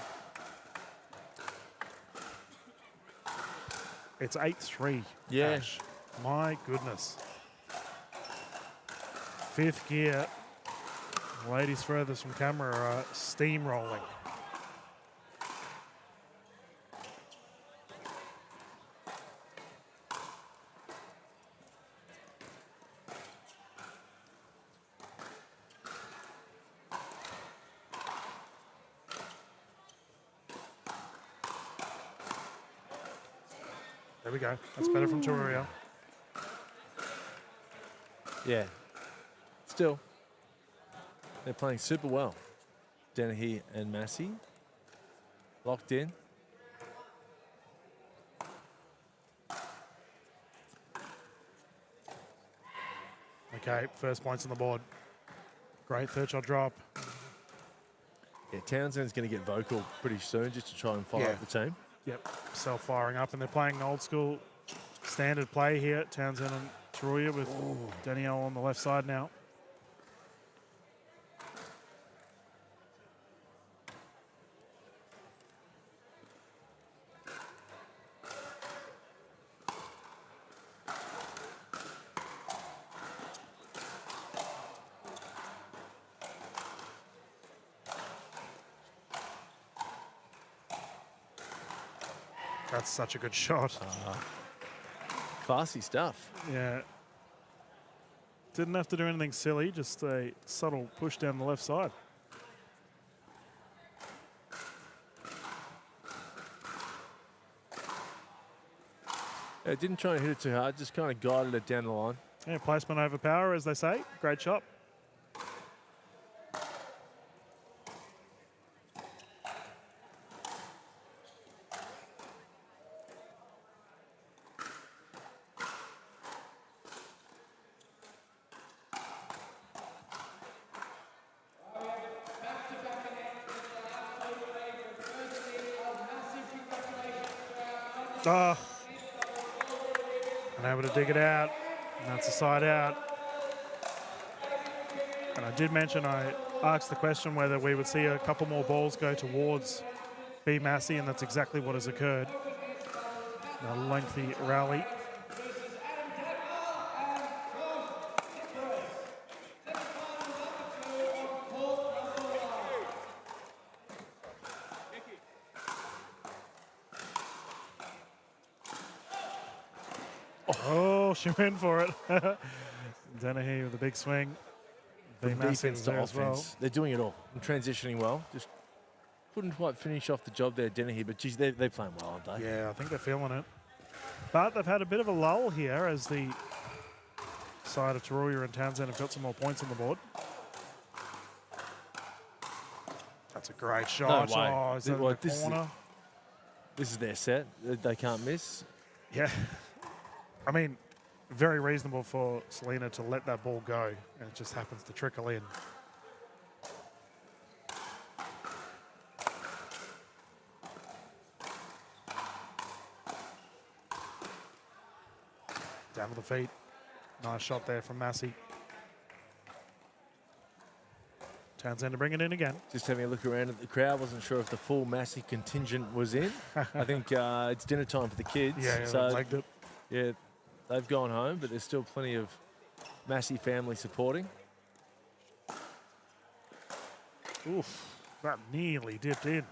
It's 8-3. Yeah. Ash. My goodness. Fifth gear. Ladies furthest from camera are steamrolling. There we go. That's better from Tarulia. Yeah. Still, they're playing super well. Dennehy and Massey locked in. Okay, first points on the board. Great third shot drop. Yeah, Townsend's going to get vocal pretty soon just to try and fire up the team. Yep, self-firing up, and they're playing old school standard play here. Townsend and Taruya with Danielle on the left side now. That's such a good shot. Classy stuff. Yeah. Didn't have to do anything silly, just a subtle push down the left side. Yeah, didn't try and hit it too hard, just kind of guided it down the line. Yeah, placement over power, as they say. Great shot. Unable to dig it out, and that's a side out. And I did mention, I asked the question whether we would see a couple more balls go towards B. Massey, and that's exactly what has occurred. A lengthy rally. Oh, she went for it. Dennehy with a big swing. From defense to offense, they're doing it all and transitioning well. Just couldn't quite finish off the job there, Dennehy, but geez, they're playing well, aren't they? Yeah, I think they're feeling it. But they've had a bit of a lull here as the side of Taruya and Townsend have got some more points on the board. That's a great shot. No way. Oh, is that in the corner? This is their set. They can't miss. Yeah. I mean, very reasonable for Selena to let that ball go, and it just happens to trickle in. Down to the feet. Nice shot there from Massey. Townsend to bring it in again. Just having a look around at the crowd. Wasn't sure if the full Massey contingent was in. I think it's dinner time for the kids. Yeah, so legged it. Yeah, they've gone home, but there's still plenty of Massey family supporting. Oof, that nearly dipped in.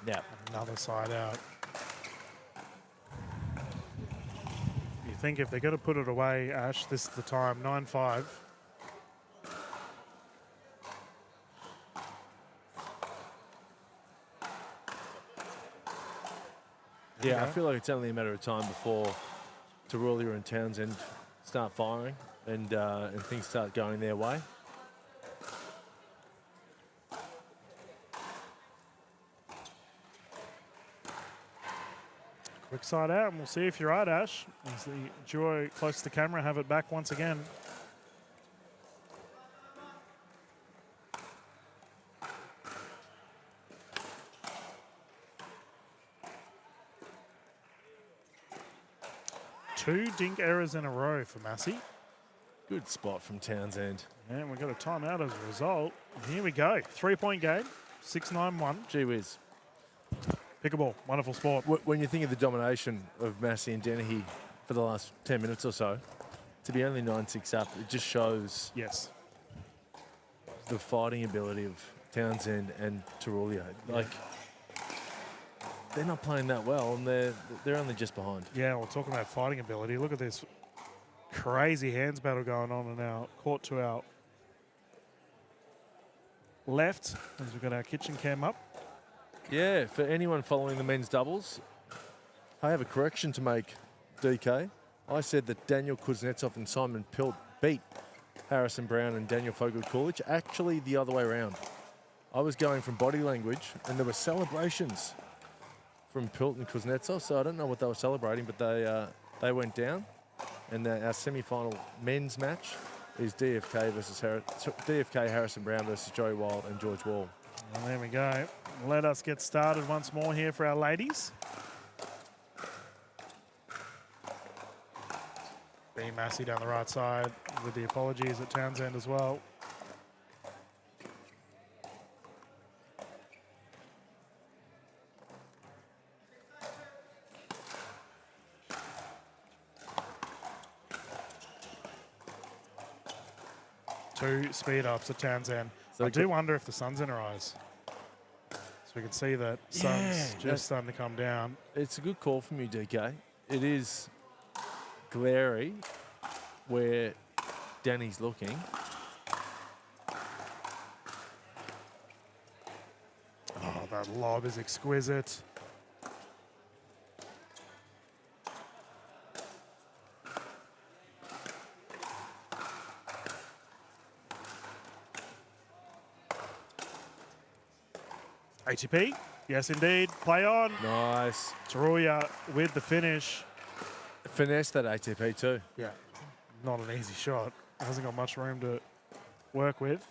Yeah. Another side out. You think if they're going to put it away, Ash, this is the time. 9-5. Yeah, I feel like it's only a matter of time before Taruya and Townsend start firing and things start going their way. Quick side out, and we'll see if you're right, Ash. As the duo close to the camera have it back once again. Two dink errors in a row for Massey. Good spot from Townsend. And we've got a timeout as a result. Here we go. 3-point game, 6-9-1. Gee whiz. Pickleball, wonderful sport. When you think of the domination of Massey and Dennehy for the last 10 minutes or so, to be only 9-6 up, it just shows the fighting ability of Townsend and Taruya. Like, they're not playing that well, and they're only just behind. Yeah, we're talking about fighting ability. Look at this crazy hands battle going on in our court to our left, as we've got our kitchen cam up. Yeah, for anyone following the men's doubles, I have a correction to make, DK. I said that Daniel Kuznetsov and Simon Pilt beat Harrison Brown and Daniel Fogel-Coolidge. Actually, the other way around. I was going from body language, and there were celebrations from Pilt and Kuznetsov, so I don't know what they were celebrating, but they went down. And our semi-final men's match is DFK Harrison Brown versus Joey Wild and George Wall. Well, there we go. Let us get started once more here for our ladies. B. Massey down the right side with the apologies at Townsend as well. Two speed ups at Townsend. So I do wonder if the sun's in her eyes. So we can see that sun's just starting to come down. It's a good call from you, DK. It is glary where Danny's looking. Oh, that lob is exquisite. ATP, yes indeed, play on. Nice. Taruya with the finish. Finesse that ATP too. Yeah, not an easy shot. Hasn't got much room to work with.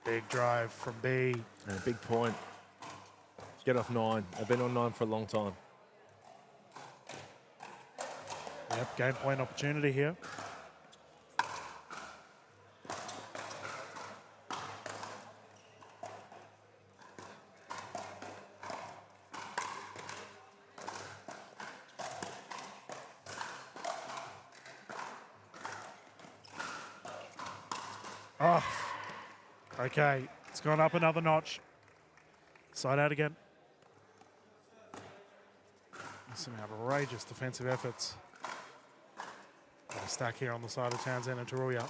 Big drive from B. And a big point. Get off 9. I've been on 9 for a long time. Yep, game point opportunity here. Oh, okay. It's gone up another notch. Side out again. Some outrageous defensive efforts. Got a stack here on the side of Townsend and Taruya.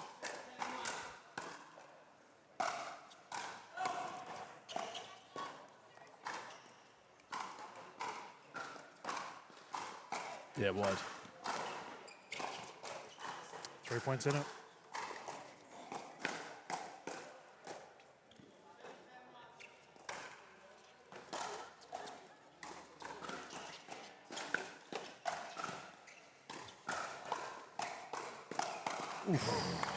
Yeah, wide. 3 points in it.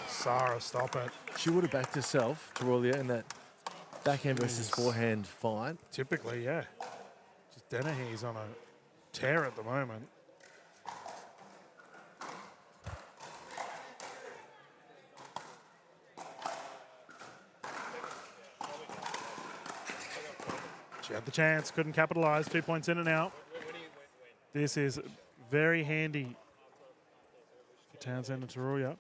Sarah, stop it. She would have backed herself, Tarulia, in that backhand versus forehand fight. Typically, yeah. Just Dennehy's on a tear at the moment. She had the chance, couldn't capitalize. 2 points in and out. This is very handy for Townsend and Taruya.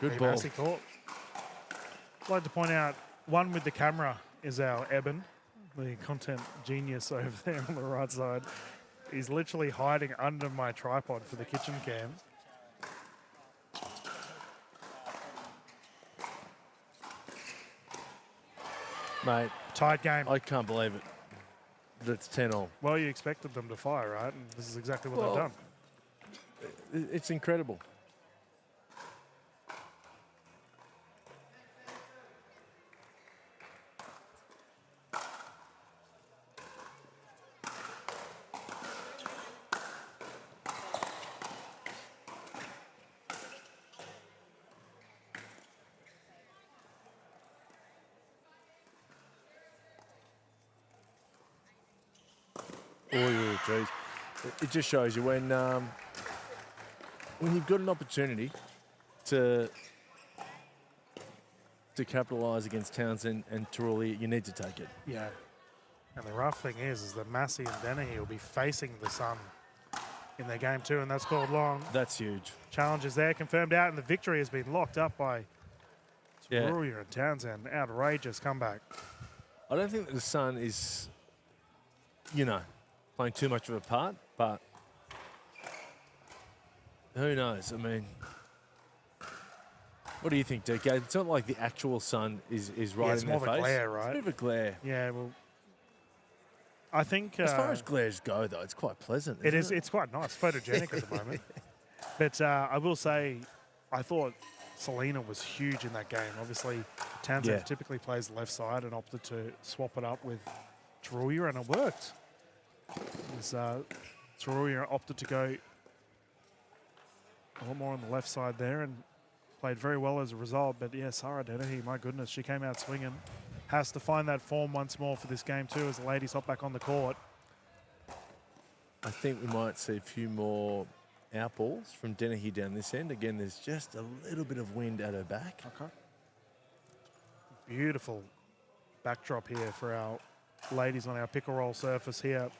Good ball. Massey caught. I'd like to point out, one with the camera is our Eben, the content genius over there on the right side. He's literally hiding under my tripod for the kitchen cam. Mate. Tight game. I can't believe it. That's 10-all. Well, you expected them to fire, right? And this is exactly what they've done. It's incredible. Oh, geez. It just shows you when you've got an opportunity to capitalise against Townsend and Tarulia, you need to take it. Yeah. And the rough thing is that Massey and Dennehy will be facing the sun in their game too, and that's called long. That's huge. Challenges there confirmed out, and the victory has been locked up by Taruya and Townsend. Outrageous comeback. I don't think that the sun is, playing too much of a part. But who knows? I mean, what do you think, DK? It's not like the actual sun is right it's in their more of a face. glare, right? It's a bit of a glare. Yeah, well, I think... As far as glares go, though, it's quite pleasant, It isn't is. It's quite nice, photogenic at the moment. But I will say, I thought Selena was huge in that game. Obviously, Townsend typically plays the left side and opted to swap it up with Teruya, and it worked. Teruya opted to go a lot more on the left side there and played very well as a result. But yeah, Sarah Dennehy, my goodness, she came out swinging. Has to find that form once more for this game too as the ladies hop back on the court. I think we might see a few more outballs from Dennehy down this end. Again, there's just a little bit of wind at her back. Okay. Beautiful backdrop here for our ladies on our pickle roll surface here at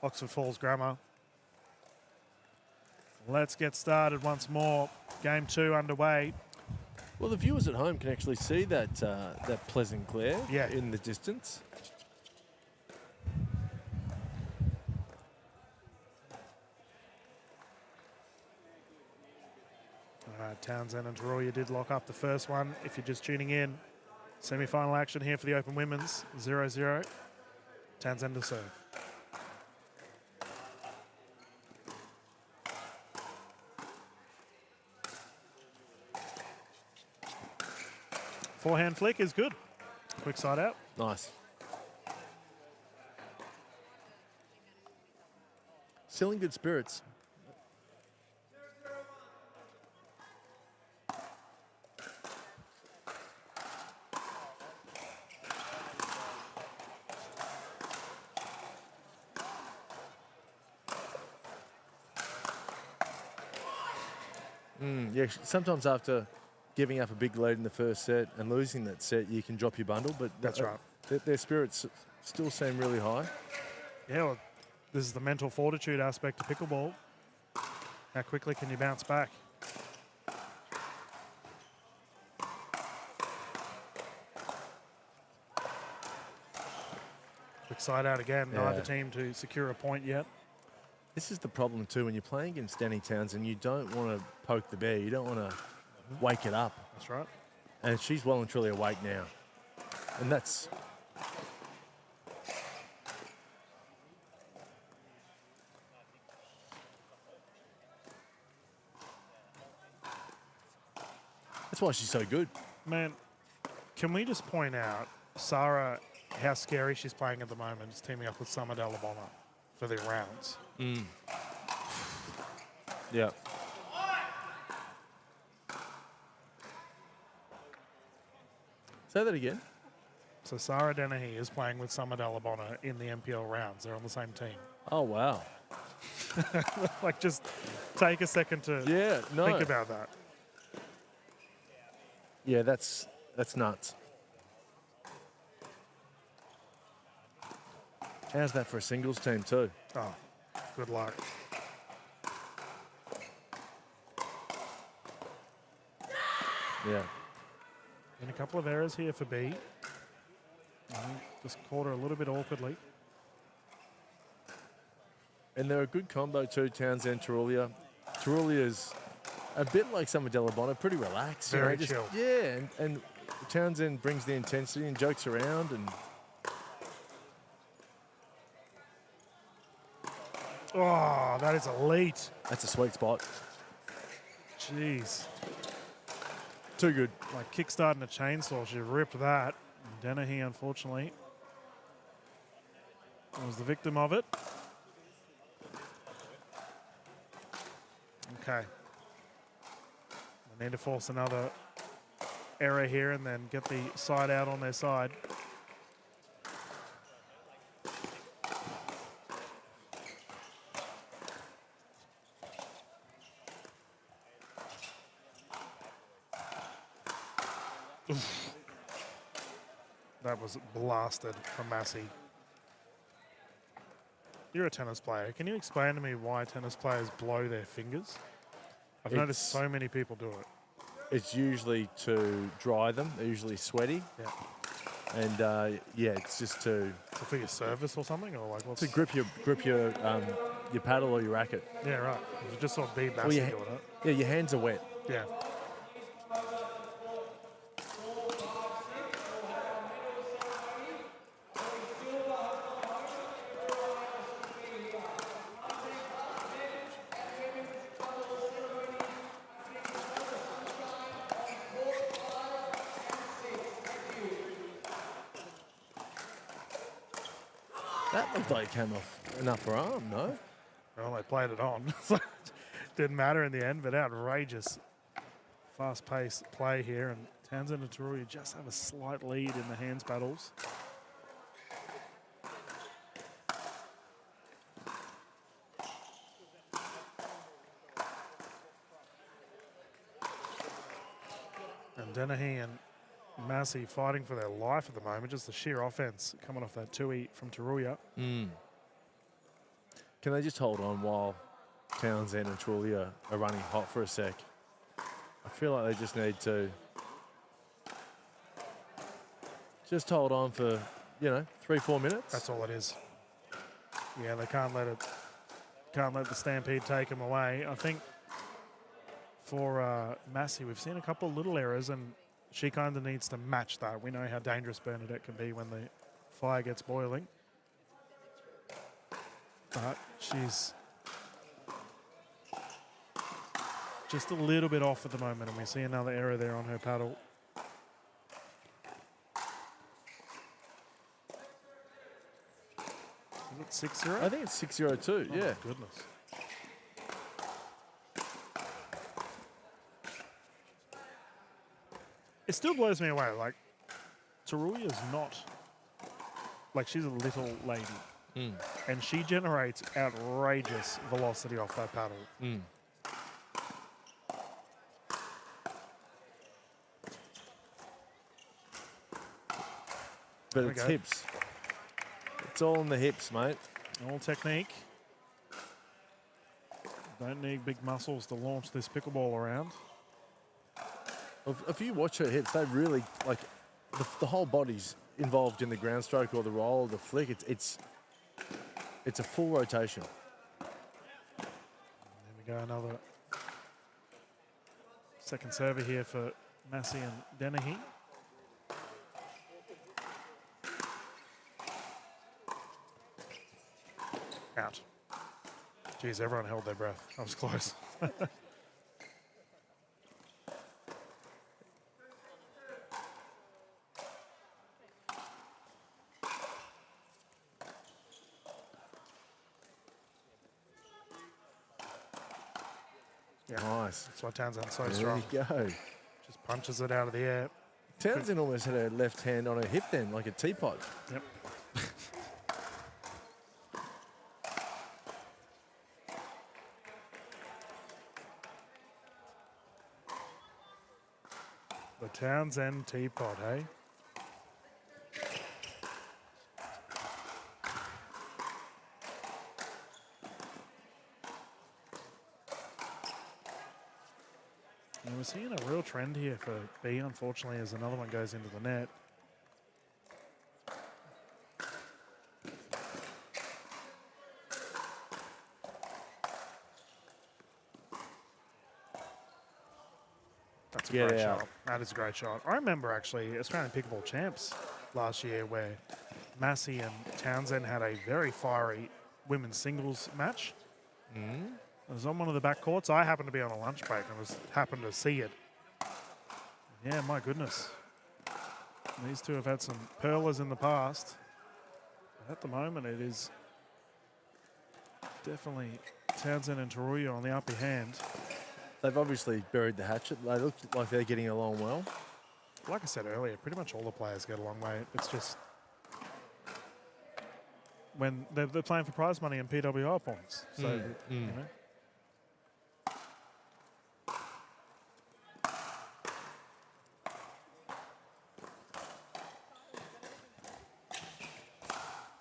Oxford Falls Grammar. Let's get started once more. Game 2 underway. Well, the viewers at home can actually see that that pleasant glare in the distance. Townsend and Teruya did lock up the first one. If you're just tuning in, semi-final action here for the Open Women's, 0-0. Townsend to serve. Forehand flick is good. Quick side out. Nice. Still in good spirits. Yeah, sometimes after giving up a big lead in the first set and losing that set, you can drop your bundle, but that's right. Their spirits still seem really high. Yeah, well, this is the mental fortitude aspect of pickleball. How quickly can you bounce back? Quick side out again. Yeah. Neither team to secure a point yet. This is the problem too when you're playing against Danny Townsend. You don't want to poke the bear. You don't want to wake it up. That's right. And she's well and truly awake now. And that's... That's why she's so good. Man, can we just point out, Sarah, how scary she's playing at the moment, is teaming up with Summer Dalabona for the rounds. Yeah. Say that again. So Sarah Dennehy is playing with Summer Dalabona in the NPL rounds. They're on the same team. Oh, wow. Like, just take a second to think about that. Yeah, that's nuts. How's that for a singles team too? Oh, good luck. Yeah. And a couple of errors here for B. Just caught her a little bit awkwardly. And they're a good combo too, Townsend, Teruya. Teruya's a bit like Summer Dalabona, pretty relaxed. Very chill. Yeah, and Townsend brings the intensity and jokes around. And oh, that is elite. That's a sweet spot. Jeez. Too good. Like kickstarting a chainsaw, she ripped that. And Dennehy, unfortunately, was the victim of it. Okay. They need to force another error here and then get the side out on their side. Oof. That was blasted from Massey. You're a tennis player. Can you explain to me why tennis players blow their fingers? I've noticed so many people do it. It's usually to dry them. They're usually sweaty. Yeah. And yeah, it's just to for your service or something, or like what's to grip your your paddle or your racket. Yeah, right. You just saw B Or Massey your, doing it. yeah, your hands are wet. Yeah. That looked like it came off an upper arm, no? Well, they played it on. So it didn't matter in the end, but outrageous fast-paced play here. And Townsend and Taruya just have a slight lead in the hands battles. And Dennehy and Massey fighting for their life at the moment. Just the sheer offense coming off that 2-E from Taruya. Can they just hold on while Townsend and Taruya are running hot for a sec? I feel like they just need to just hold on for, 3-4 minutes. That's all it is. Yeah, they can't let the Stampede take them away. I think for Massey, we've seen a couple of little errors, and she kind of needs to match that. We know how dangerous Bernadette can be when the fire gets boiling. But she's just a little bit off at the moment, and we see another error there on her paddle. Is it 6-0? I think it's 6-0 too, oh yeah. My goodness. It still blows me away. Like, Taruya's not, like, she's a little lady. And she generates outrageous velocity off that paddle. But it's hips. It's all in the hips, mate. All technique. Don't need big muscles to launch this pickleball around. If you watch her hips, they really, like, the whole body's involved in the ground stroke or the roll or the flick. It's a full rotation. There we go, another second server here for Massey and Dennehy. Out. Geez, everyone held their breath. That was close. Yeah. Nice. That's why Townsend's so there strong. There you go. Just punches it out of the air. Townsend almost had her left hand on her hip then, like a teapot. Yep. The Townsend teapot, hey? And we're seeing a real trend here for B, unfortunately, as another one goes into the net. That's a great shot. That is a great shot. I remember actually Australian Pickleball Champs last year where Massey and Townsend had a very fiery women's singles match. It was on one of the back courts. I happened to be on a lunch break and happened to see it. Yeah, my goodness. These two have had some pearlers in the past. But at the moment, it is definitely Townsend and Taruya on the upper hand. They've obviously buried the hatchet. They look like they're getting along well. Like I said earlier, pretty much all the players get a long way. It's just when they're playing for prize money and PWR points. So, you know.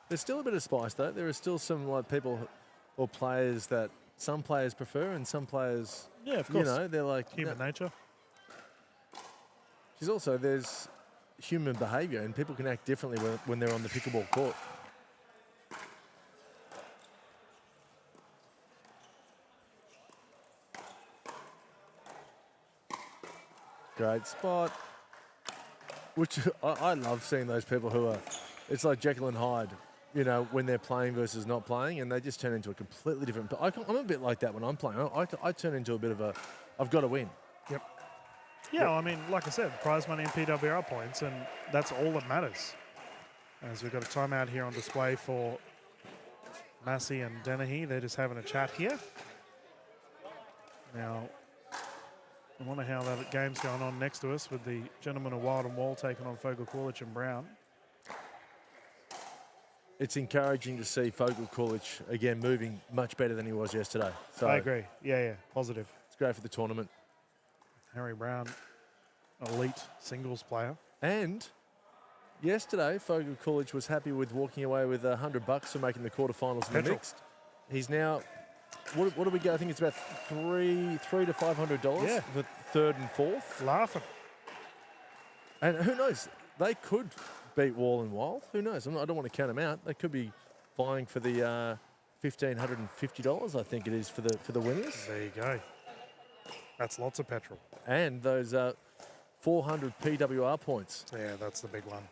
There's still a bit of spice though. There are still some like people or players that some players prefer and some players, yeah, of course. You know, they're like human nature. Because also there's human behaviour and people can act differently when they're on the pickleball court. great spot. Which I love seeing those people who are, it's like Jekyll and Hyde, you know, when they're playing versus not playing, and they just turn into a completely different. I'm a bit like that when I'm playing. I turn into a bit of a, I've got to win. Yep. Yeah, well, I mean, like I said, prize money and PWR points, and that's all that matters. As we've got a timeout here on display for Massey and Dennehy. They're just having a chat here. Now, I wonder how that game's going on next to us with the gentlemen of Wild and Wall taking on Fogle Coolidge and Brown. It's encouraging to see Fogle Coolidge, again, moving much better than he was yesterday. So I agree. Yeah, positive. It's great for the tournament. Harry Brown, elite singles player. And yesterday, Fogle Coolidge was happy with walking away with $100 for making the quarterfinals in the mixed. He's now, what do we go? I think it's about $300 to $500 for third and fourth. Laughing. And who knows? They could beat Wall and Wild. Who knows? I don't want to count them out. They could be vying for the $1,550. I think it is for the winners. There you go. That's lots of petrol. And those 400 PWR points. Yeah, that's the big one.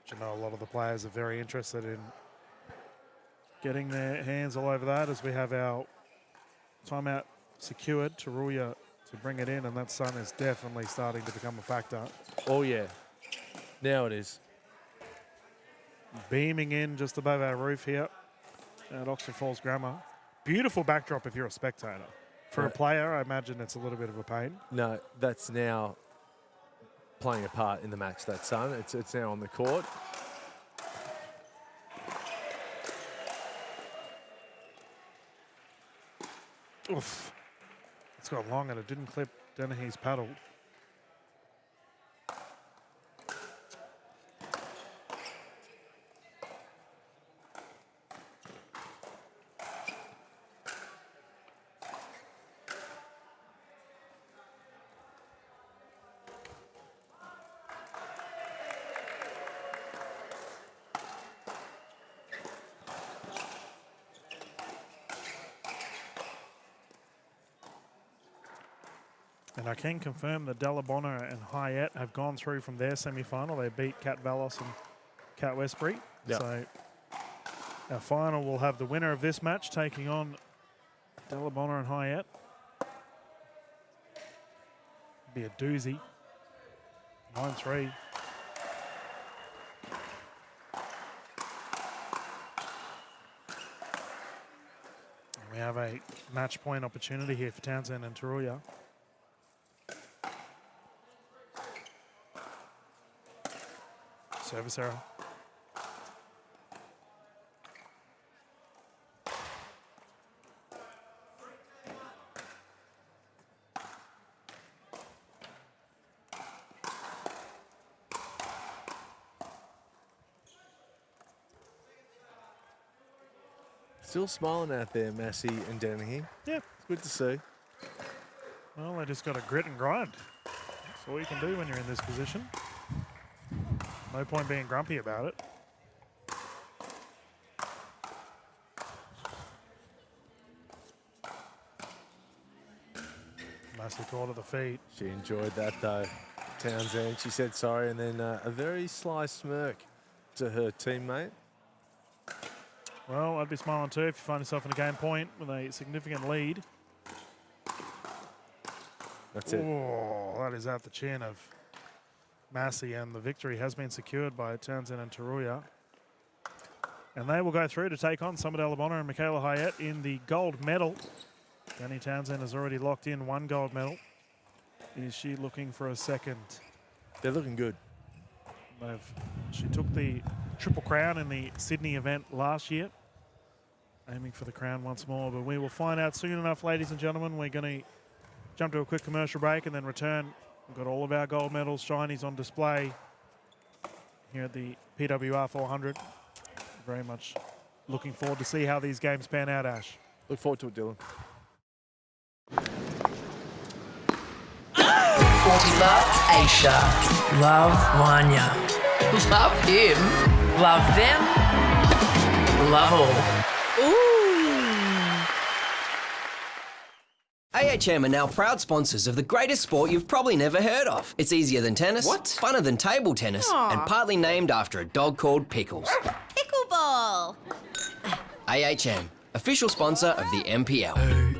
But you know, a lot of the players are very interested in getting their hands all over that as we have our timeout secured. Taruya to bring it in, and that sun is definitely starting to become a factor. Oh, yeah. Now it is. Beaming in just above our roof here at Oxford Falls Grammar. Beautiful backdrop if you're a spectator. For a player, I imagine it's a little bit of a pain. No, that's now playing a part in the match, that sun. It's now on the court. Oof. It's got long and it didn't clip Dennehy's paddle. And I can confirm that Delabona and Hyatt have gone through from their semi-final. They beat Cat Valos and Cat Westbury. Yep. So our final will have the winner of this match taking on Delabona and Hyatt. Be a doozy. 9-3. We have a match point opportunity here for Townsend and Taruya. Service error. Still smiling out there, Massey and Dennehy. Yeah. It's good to see. Well, they just got to grit and grind. That's all you can do when you're in this position. No point being grumpy about it. Nicely caught at the feet. She enjoyed that though, Townsend. She said sorry, and then a very sly smirk to her teammate. Well, I'd be smiling too if you find yourself in a game point with a significant lead. That's it. Oh, that is at the chin of Massey, and the victory has been secured by Townsend and Taruya. And they will go through to take on Summer Delabona and Michaela Hyatt in the gold medal. Danny Townsend has already locked in one gold medal. Is she looking for a second? They're looking good. She took the Triple Crown in the Sydney event last year, aiming for the crown once more. But we will find out soon enough, ladies and gentlemen. We're going to jump to a quick commercial break and then return. We've got all of our gold medals, shinies on display here at the PWR 400. Very much looking forward to see how these games pan out, Ash. Look forward to it, Dylan. 40 love Aisha. Love Wanya. Love him. Love them. Love all. Ooh. AHM are now proud sponsors of the greatest sport you've probably never heard of. It's easier than tennis, funner than table tennis, and partly named after a dog called Pickles. Pickleball. AHM, official sponsor of the NPL.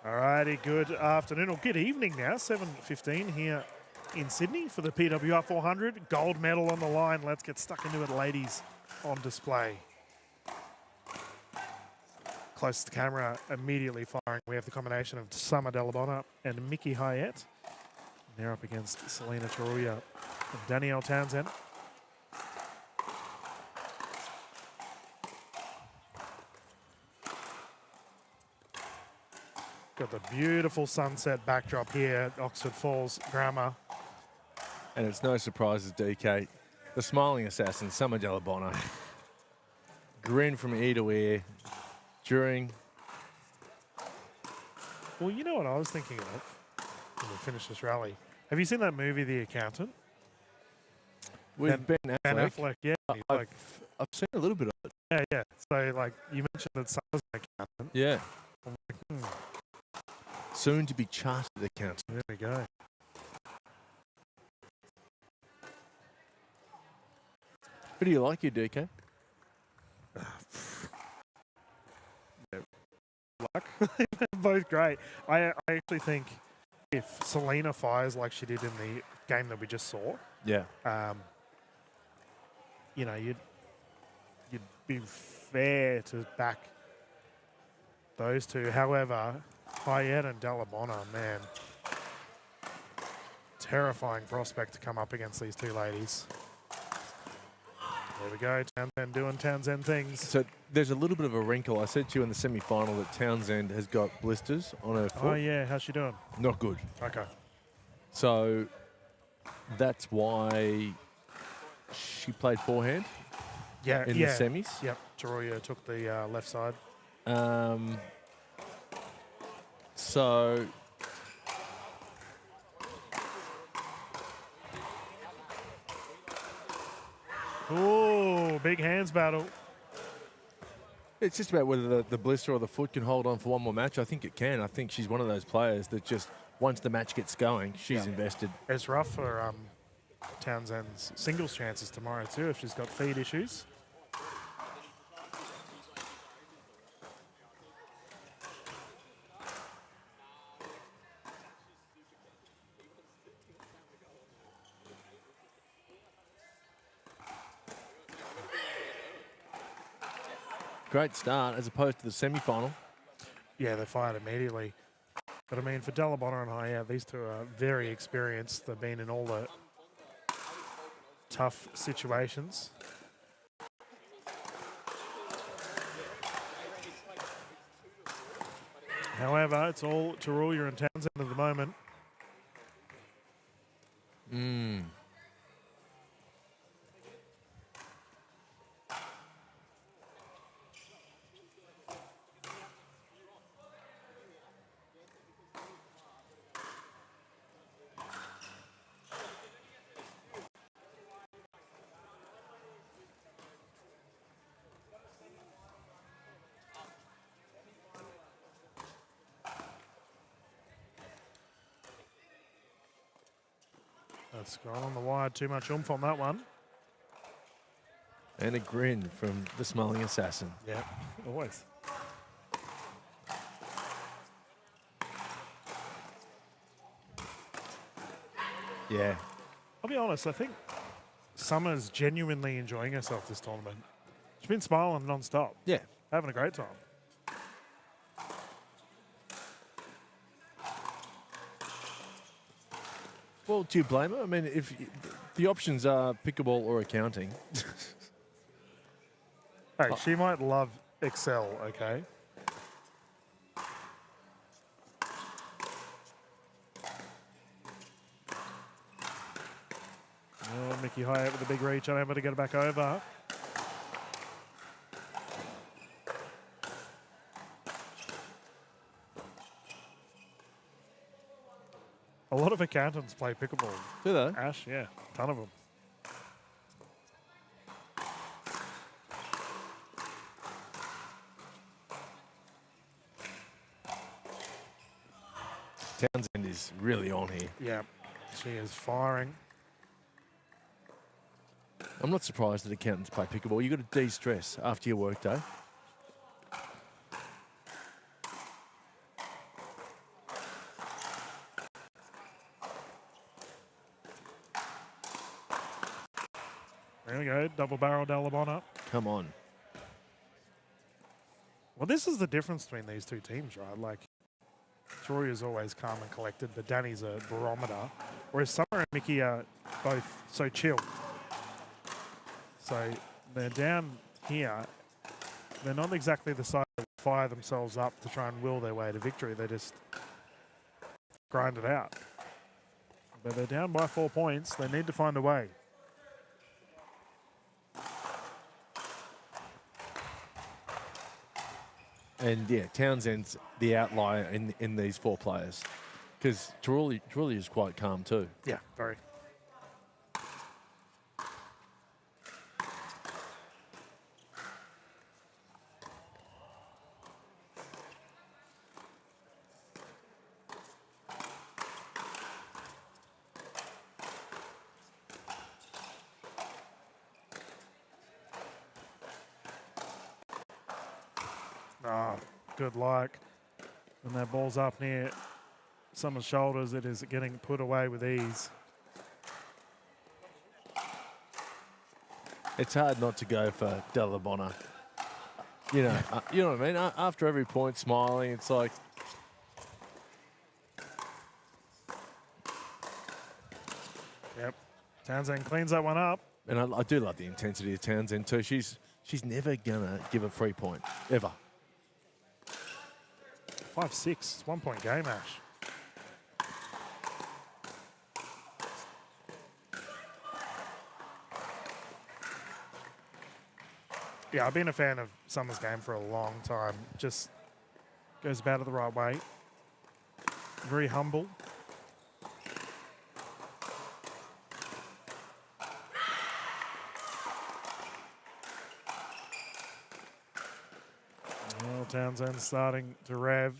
Alrighty, good afternoon, or good evening now, 7:15 here in Sydney for the PWR 400. Gold medal on the line. Let's get stuck into it, ladies, on display. Closest camera immediately firing. We have the combination of Summer Delabona and Mickey Hyatt. They're up against Selena Taruya and Danielle Townsend. Got the beautiful sunset backdrop here at Oxford Falls Grammar. And it's no surprises, DK. The smiling assassin, Summer Delabona. Grin from ear to ear during. Well, you know what I was thinking of when we finish this rally? Have you seen that movie, The Accountant? With Ben Affleck. Ben Affleck, yeah. I've seen a little bit of it. Yeah, yeah. So, like, you mentioned that Summer's an accountant. Yeah. I'm like, Soon to be chartered accountant. There we go. Who do you like, you DK? Luck. Both great. I actually think if Selena fires like she did in the game that we just saw, Yeah. you know, you'd be fair to back those two. However, Hyatt and Delabona, man, terrifying prospect to come up against these two ladies. There we go, Townsend doing Townsend things. So there's a little bit of a wrinkle. I said to you in the semi-final that Townsend has got blisters on her foot. Oh yeah, how's she doing? Not good. Okay. So that's why she played forehand. Yeah, in the semis. Yep, Taruya took the left side. So Ooh, big hands battle. it's just about whether the blister or the foot can hold on for one more match. I think it can. I think she's one of those players that just, once the match gets going, she's invested. It's rough for Townsend's singles chances tomorrow too if she's got feed issues. Great start as opposed to the semi-final. Yeah, they fired immediately. But I mean, for Delabona and Hyatt, these two are very experienced. They've been in all the tough situations. However, it's all Taruya and Townsend at the moment. That's gone on the wide. Too much oomph on that one. And a grin from the smiling assassin. Yeah, always. Yeah. I'll be honest, I think Summer's genuinely enjoying herself this tournament. She's been smiling non-stop. Yeah. Having a great time. Well, do you blame her? I mean, if the options are pickleball or accounting. Hey, she might love Excel, okay? Oh, Mickey Hyatt with a big reach, unable to get it back over. A lot of accountants play pickleball. Do they? Ash, yeah, ton of them. Townsend is really on here. Yeah, she is firing. I'm not surprised that accountants play pickleball. You've got to de-stress after your work day. There we go, double barrel Delabona. Come on. Well, this is the difference between these two teams, right? Like, Troy is always calm and collected, but Danny's a barometer, whereas Summer and Mickey are both so chill. So they're down here. They're not exactly the side that fire themselves up to try and will their way to victory. They just grind it out. But they're down by 4 points. They need to find a way. And yeah, Townsend's the outlier in these 4 players, because Truly is quite calm too. Yeah, very. Oh, good luck. When that ball's up near Summer's shoulders, it is getting put away with ease. It's hard not to go for Delabona. You know what I mean? After every point, smiling, it's like... Yep. Townsend cleans that one up. And I do love the intensity of Townsend too. She's never going to give a free point, ever. 5-6, it's 1 point game, Ash. Yeah, I've been a fan of Summer's game for a long time. Just goes about it the right way. Very humble. Well, Townsend starting to rev.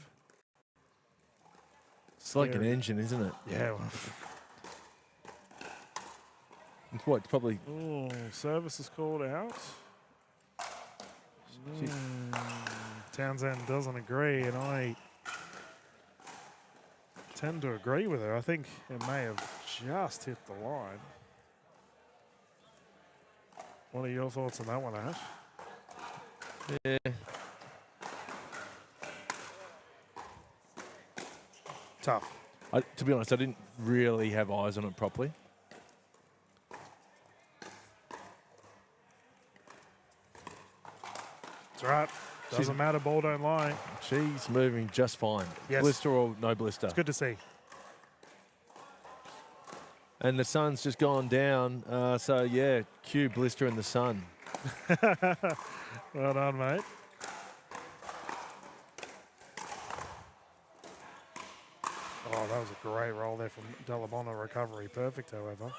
It's like an engine, isn't it? Yeah. Well. It's what, probably... Oh, service is called out. Townsend doesn't agree, and I tend to agree with her. I think it may have just hit the line. What are your thoughts on that one, Ash? Yeah. Tough. To be honest, I didn't really have eyes on it properly. That's right. Doesn't matter, ball don't lie. She's moving just fine. Yes. Blister or no blister. It's good to see. And the sun's just gone down. So, yeah, cue blister in the sun. Well done, mate. Oh, that was a great roll there from Delabona. Recovery perfect, however.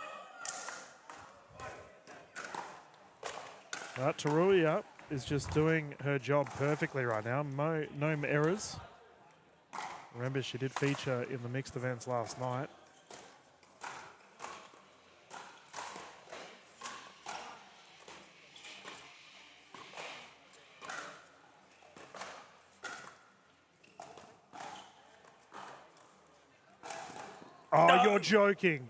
But Taruya is just doing her job perfectly right now. No errors. Remember, she did feature in the mixed events last night. Oh, no. You're joking.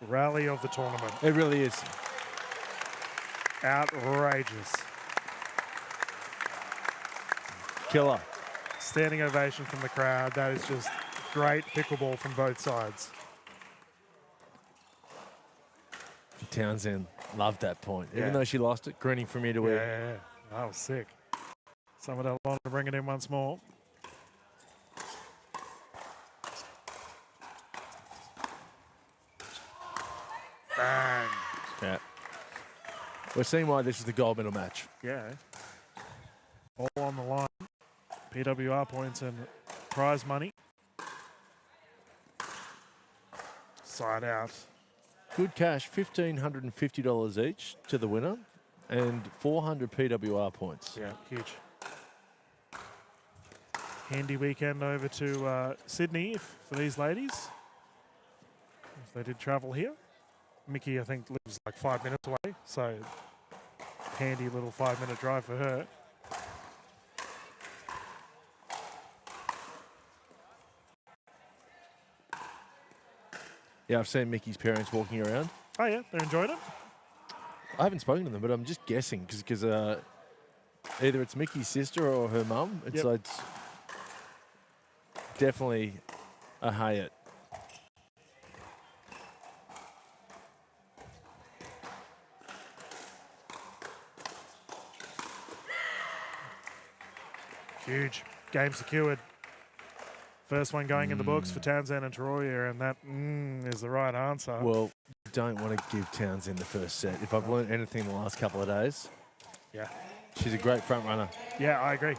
Rally of the tournament. It really is. Outrageous. Killer. Standing ovation from the crowd. That is just great pickleball from both sides. Townsend loved that point. Even though she lost it, grinning from ear to ear. Yeah. That was sick. Someone else wanted to bring it in once more. Bang. Yeah. We're seeing why this is the gold medal match. Yeah. All on the line. PWR points and prize money. Side out. Good cash, $1,550 each to the winner and 400 PWR points. Yeah, huge. Handy weekend over to Sydney for these ladies, if they did travel here. Mickey, I think, lives is like 5 minutes away, so handy little 5-minute drive for her. Yeah, I've seen Mickey's parents walking around. Oh yeah, they're enjoying it? I haven't spoken to them, but I'm just guessing because either it's Mickey's sister or her mum. It's Yep. like it's definitely a Hayat. Huge. Game secured. First one going in the books for Townsend and Taroya, and that is the right answer. Well, you don't want to give Townsend the first set. If I've learned anything the last couple of days, yeah, she's a great front runner. Yeah, I agree.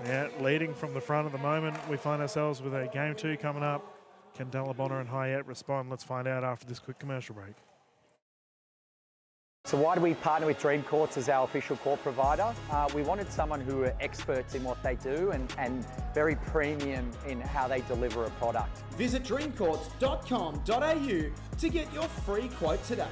Yeah, leading from the front at the moment. We find ourselves with a game 2 coming up. Can Delabonna and Hayat respond? Let's find out after this quick commercial break. So why do we partner with Dream Courts as our official court provider? We wanted someone who are experts in what they do and very premium in how they deliver a product. Visit dreamcourts.com.au to get your free quote today.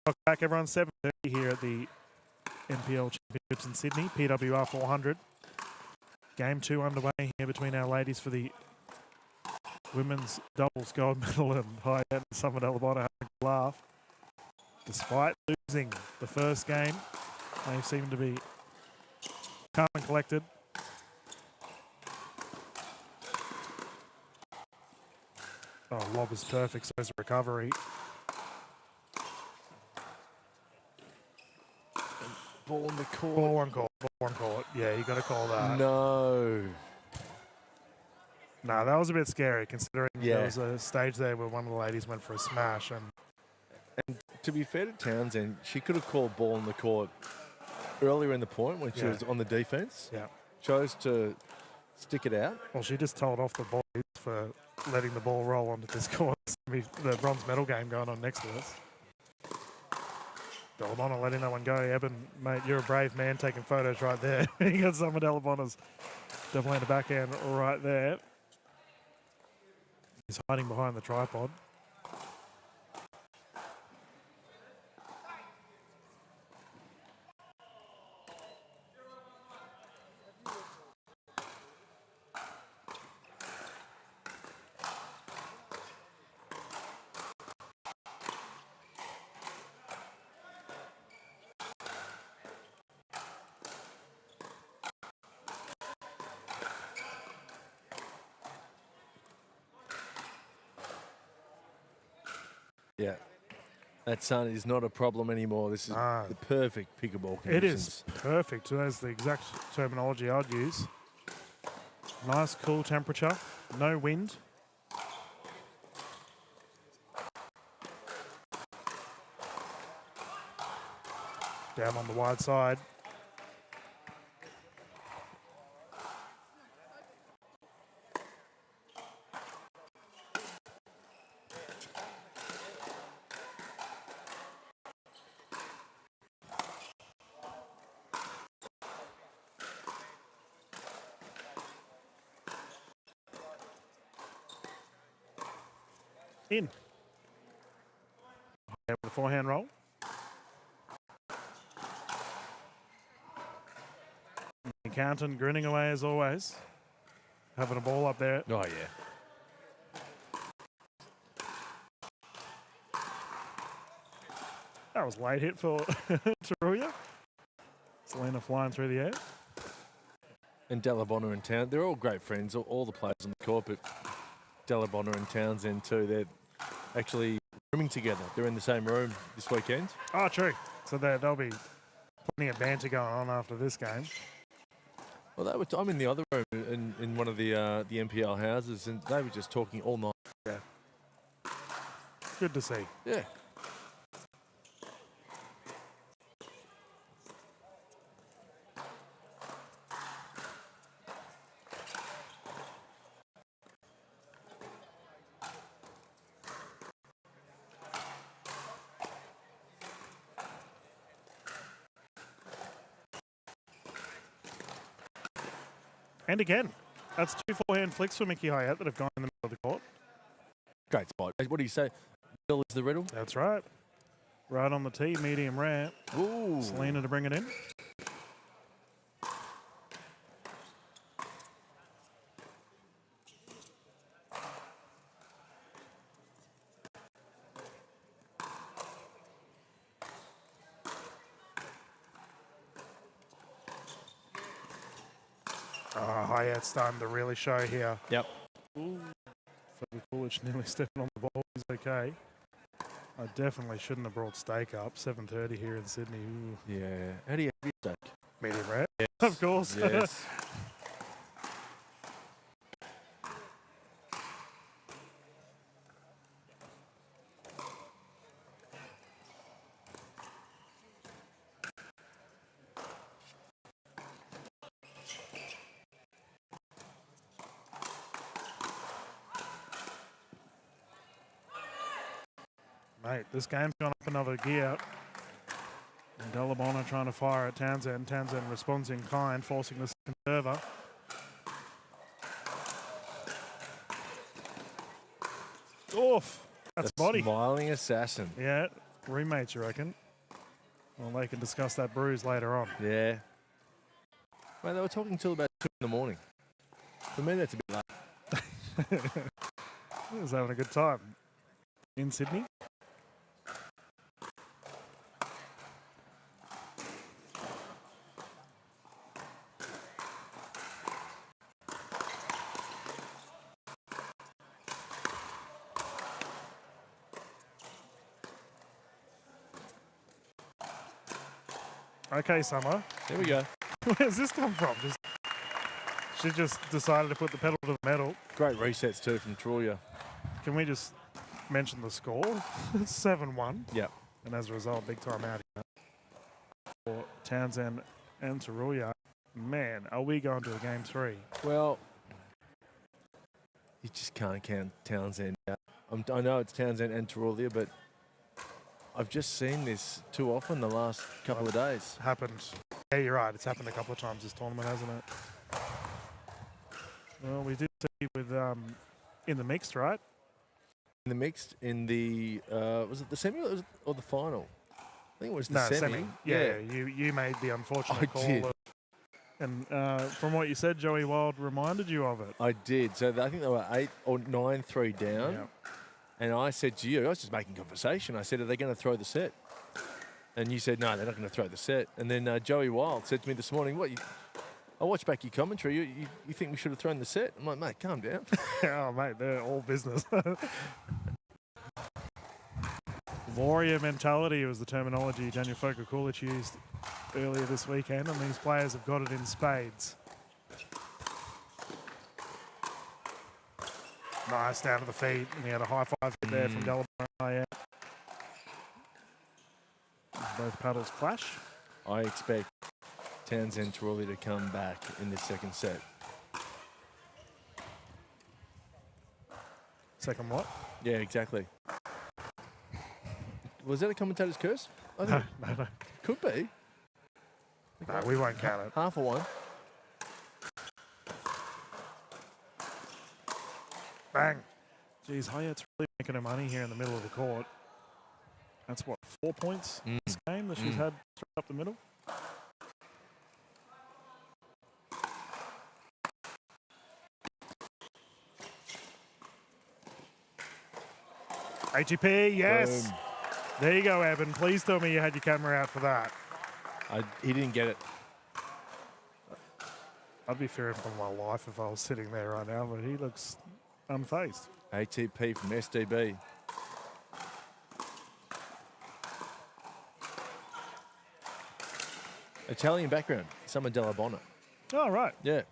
Welcome back, everyone. 7:30 here at the NPL Championships in Sydney, PWR 400. Game 2 underway here between our ladies for the women's doubles gold medal, and Hayat and Summer Delabonna having a laugh. Despite losing the first game, they seem to be calm and collected. Oh, lob is perfect, so is recovery. Ball in the court. Ball one call. Ball one call. Yeah, you got to call that. No. No, that was a bit scary considering Yeah. there was a stage there where one of the ladies went for a smash. And to be fair to Townsend, she could have called ball in the court earlier in the point when she was on the defense. Yeah. Chose to stick it out. Well, she just told off the boys for letting the ball roll onto this court. The bronze medal game going on next to us. Delabonna letting that one go. Eben, mate, you're a brave man taking photos right there. You got some of Delabonna's definitely in the backhand right there. He's hiding behind the tripod. Yeah. That sun is not a problem anymore. This is the perfect pickleball conditions. It is perfect. That's the exact terminology I'd use. Nice, cool temperature. No wind. Down on the wide side. In. With a forehand roll. Canton grinning away as always. Having a ball up there. Oh, yeah. That was late hit for Taruya. Selena flying through the air. And Delabonna and Town, they're all great friends, all the players on the court, but Delabonna and Townsend too. They're actually rooming together. They're in the same room this weekend. Oh, true. So they'll be Plenty of banter going on after this game. Well, I'm in the other room in one of the NPL houses, and they were just talking all night. Yeah. Good to see. Yeah. And again, that's 2 forehand flicks for Mickey Hyatt that have gone in the middle of the court. Great spot. What do you say? Bill is the riddle? That's right. Right on the tee, medium rare. Ooh. Selena to bring it in. Hyatt's starting to really show here. Yep. Ooh. Kulich nearly stepping on the ball. He's okay. I definitely shouldn't have brought steak up. 7:30 here in Sydney. Ooh. Yeah. How do you have your steak? Medium rare. Yes. Of course. Yes. Mate, this game's gone up another gear. And Delabona trying to fire at Townsend. Townsend responds in kind, forcing the second server. Oof. That's body. Smiling assassin. Yeah, roommates, you reckon? Well, they can discuss that bruise later on. Yeah. Man, they were talking till about 2 in the morning. For me, that's a bit late. He was having a good time. In Sydney? Okay, Summer. There we go. Where's this come from? She just decided to put the pedal to the metal. Great resets too from Trulia. Can we just mention the score? It's 7-1. Yep. And as a result, big time out here for Townsend and Taruya. Man, are we going to a game 3? Well, you just can't count Townsend out. I know it's Townsend and Tarulia, but I've just seen this too often the last couple of days. Happened. Yeah, you're right. It's happened a couple of times this tournament, hasn't it? Well, we did see with in the mixed, right? In the mixed, in the was it the semi or the final? I think it was the semi. Yeah, you made the unfortunate call. Did. And from what you said, Joey Wild reminded you of it. I did. So I think they were 8 or 9-3 down. Yep. And I said to you, I was just making conversation. I said, are they going to throw the set? And you said, no, they're not going to throw the set. And then Joey Wild said to me this morning, I watched back your commentary. You think we should have thrown the set? I'm like, mate, calm down. Oh, mate, they're all business. Warrior mentality was the terminology Daniel Foka-Kulich used earlier this weekend, and these players have got it in spades. Nice down to the feet, and he had a high five there from Delabona. Yeah. Both paddles clash. I expect Townsend Tarulia to come back in the second set. Second what? Yeah, exactly. Was that a commentator's curse? I No, think no. could be. No, we won't count it. Half a one. Bang. Geez, Hyatt's really making her money here in the middle of the court. That's what, 4 points this game that she's had straight up the middle? ATP, yes. Boom. There you go, Evan. Please tell me you had your camera out for that. He didn't get it. I'd be fearing for my life if I was sitting there right now, but he looks unfazed. ATP from SDB. Italian background, Summer Della Bona. Oh, right. Yeah.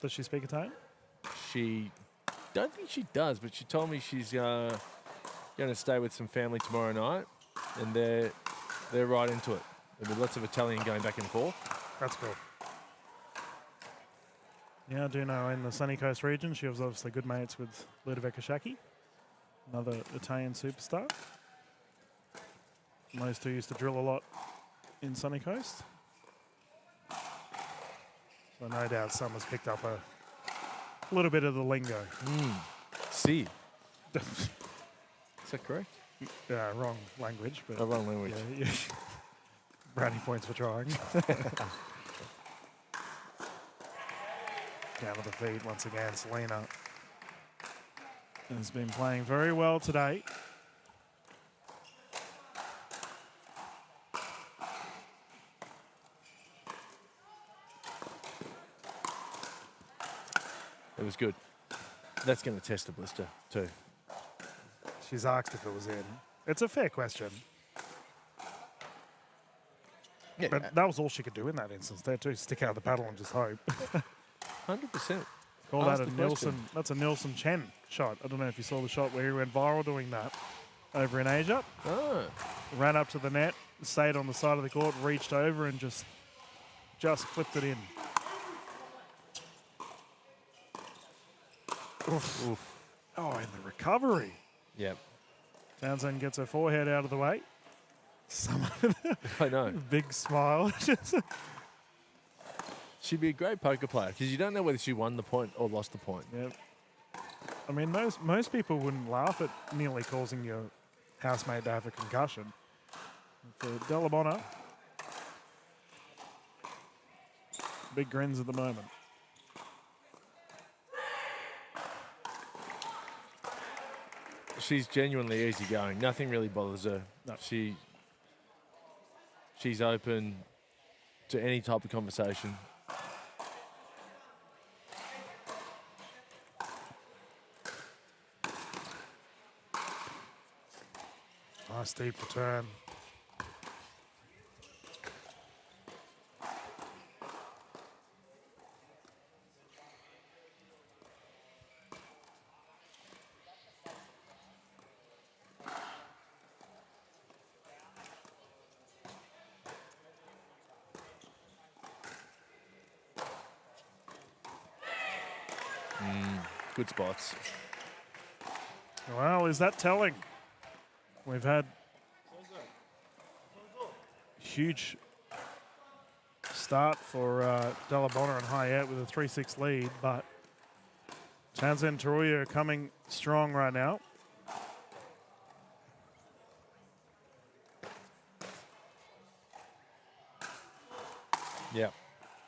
Does she speak Italian? She, don't think she does, but she told me she's going to stay with some family tomorrow night, and they're right into it. There'll be lots of Italian going back and forth. That's cool. Yeah, I do know in the Sunny Coast region, she was obviously good mates with Ludovica Shaki, another Italian superstar. And those two used to drill a lot in Sunny Coast. So no doubt Summer's picked up a little bit of the lingo. See. Is that correct? Yeah, wrong language. But wrong language. Yeah. Brownie points for trying. Down to the feet once again, Selena has been playing very well today. It was good. That's going to test the blister too. She's asked if it was in. It's a fair question. Yeah. But that was all she could do in that instance there too. Stick out the paddle and just hope. 100%. Call that a Nielsen. That's a Nielsen Chen shot. I don't know if you saw the shot where he went viral doing that over in Asia. Oh. Ran up to the net, stayed on the side of the court, reached over and just flipped it in. Oof. Oof. Oh, and the recovery. Yep. Townsend gets her forehead out of the way. I know. Big smile. She'd be a great poker player because you don't know whether she won the point or lost the point. Yep. I mean, most people wouldn't laugh at nearly causing your housemate to have a concussion. For Della Bona, big grins at the moment. She's genuinely easygoing. Nothing really bothers her. No. She's open to any type of conversation. Nice deep return. Good spots. Well, is that telling? We've had huge start for Della Bona and Hayat with a 3-6 lead, but Townsend Taruya coming strong right now. Yeah.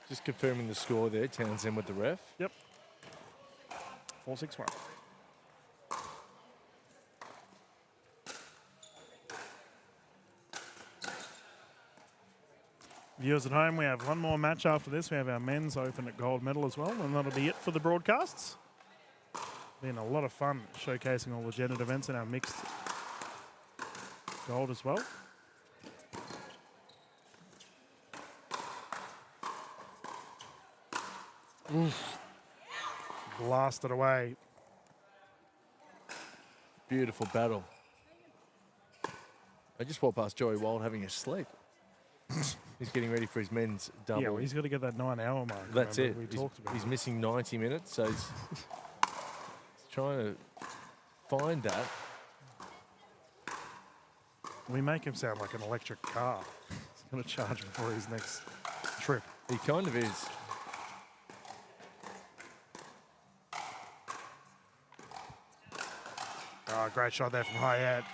Just confirming the score there, Townsend with the ref. Yep. 4-6-1. Viewers at home, we have one more match after this. We have our men's open at gold medal as well, and that'll be it for the broadcasts. Been a lot of fun showcasing all the Janet events in our mixed gold as well. Oof. Blasted away. Beautiful battle. I just walked past Joey Wild having a sleep. He's getting ready for his men's double. Yeah, well, he's got to get that 9-hour mark. That's it. We talked about he's missing 90 minutes, so he's trying to find that. We make him sound like an electric car. He's going to charge before his next trip. He kind of is. Oh, great shot there from Hayat.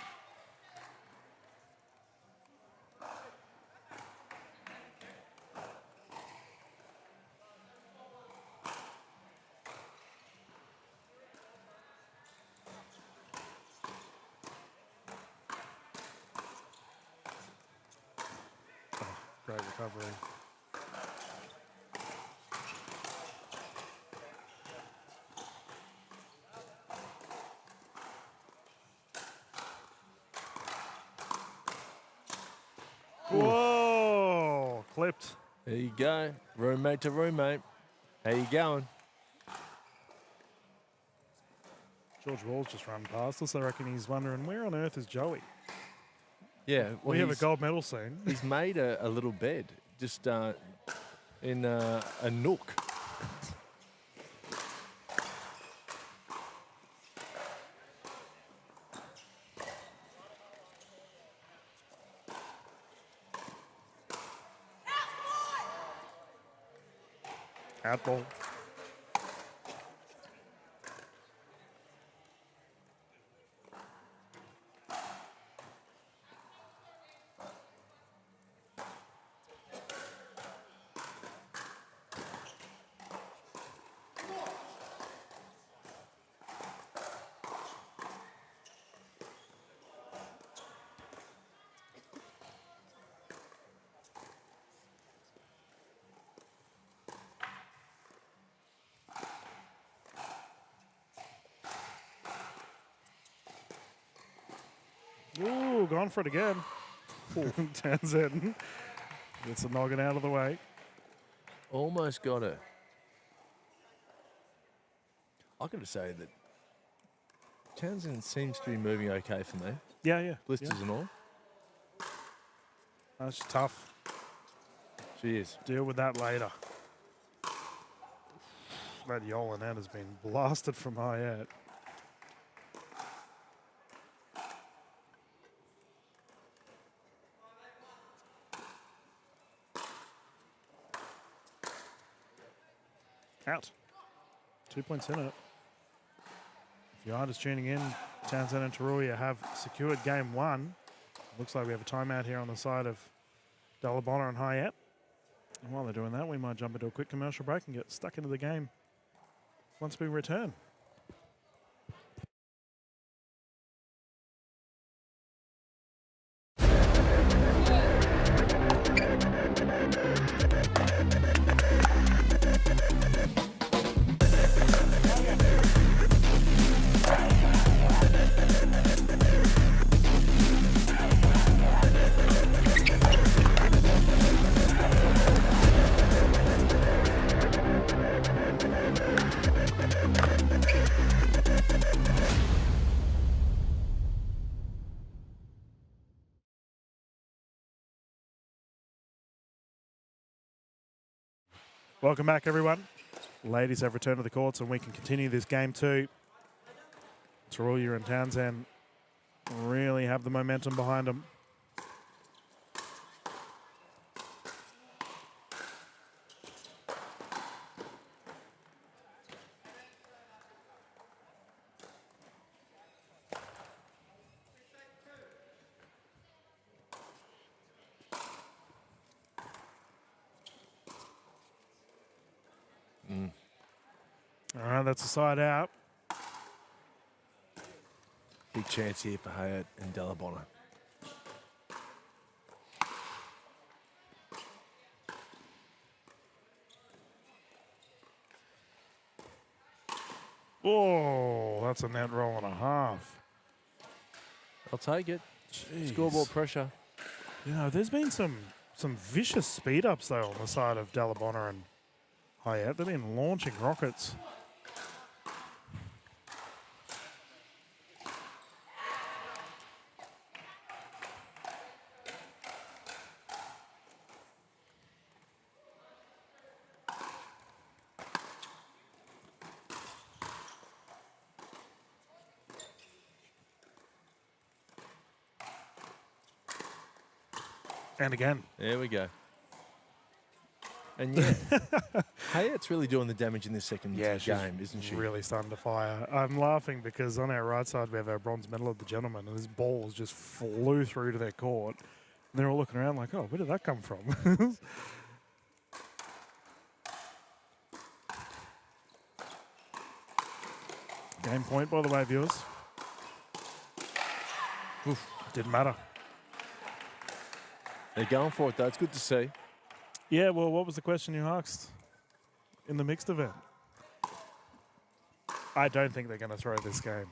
Great recovery. Whoa! flipped. There you go. Roommate to roommate. How you going? George Wall's just run past us. I reckon he's wondering, where on earth is Joey? Yeah. Well, We have a gold medal soon. He's made a little bed just in a nook. Out ball. Ooh, gone for it again. Townsend gets the noggin out of the way. Almost got her. I got to say that Townsend seems to be moving okay for me. Yeah. Blisters and all. That's tough. She is. Deal with that later. That Yolan out has been blasted from high out. Out. 2 points in it. If you are just tuning in, Townsend and Taruya have secured game one. Looks like we have a timeout here on the side of Dalabona and Hayat. And while they're doing that, we might jump into a quick commercial break and get stuck into the game once we return. Welcome back, everyone. Ladies have returned to the courts, and we can continue this game two. Taruya and Townsend really have the momentum behind them. All right, that's a side out. Big chance here for Hayat and Dalabona. Oh, that's a net roll and a half. I'll take it. Jeez. Scoreboard pressure. You know, there's been some vicious speed ups though on the side of Dalabona and Hayat. They've been launching rockets. And again. There we go. And yeah, Hayat's really doing the damage in this second game, isn't she? Really starting to fire. I'm laughing because on our right side we have our bronze medal of the gentleman, and this ball just flew through to their court. And they're all looking around like, oh, where did that come from? Game point, by the way, viewers. Oof, didn't matter. They're going for it, though. It's good to see. Yeah, well, what was the question you asked in the mixed event? I don't think they're going to throw this game,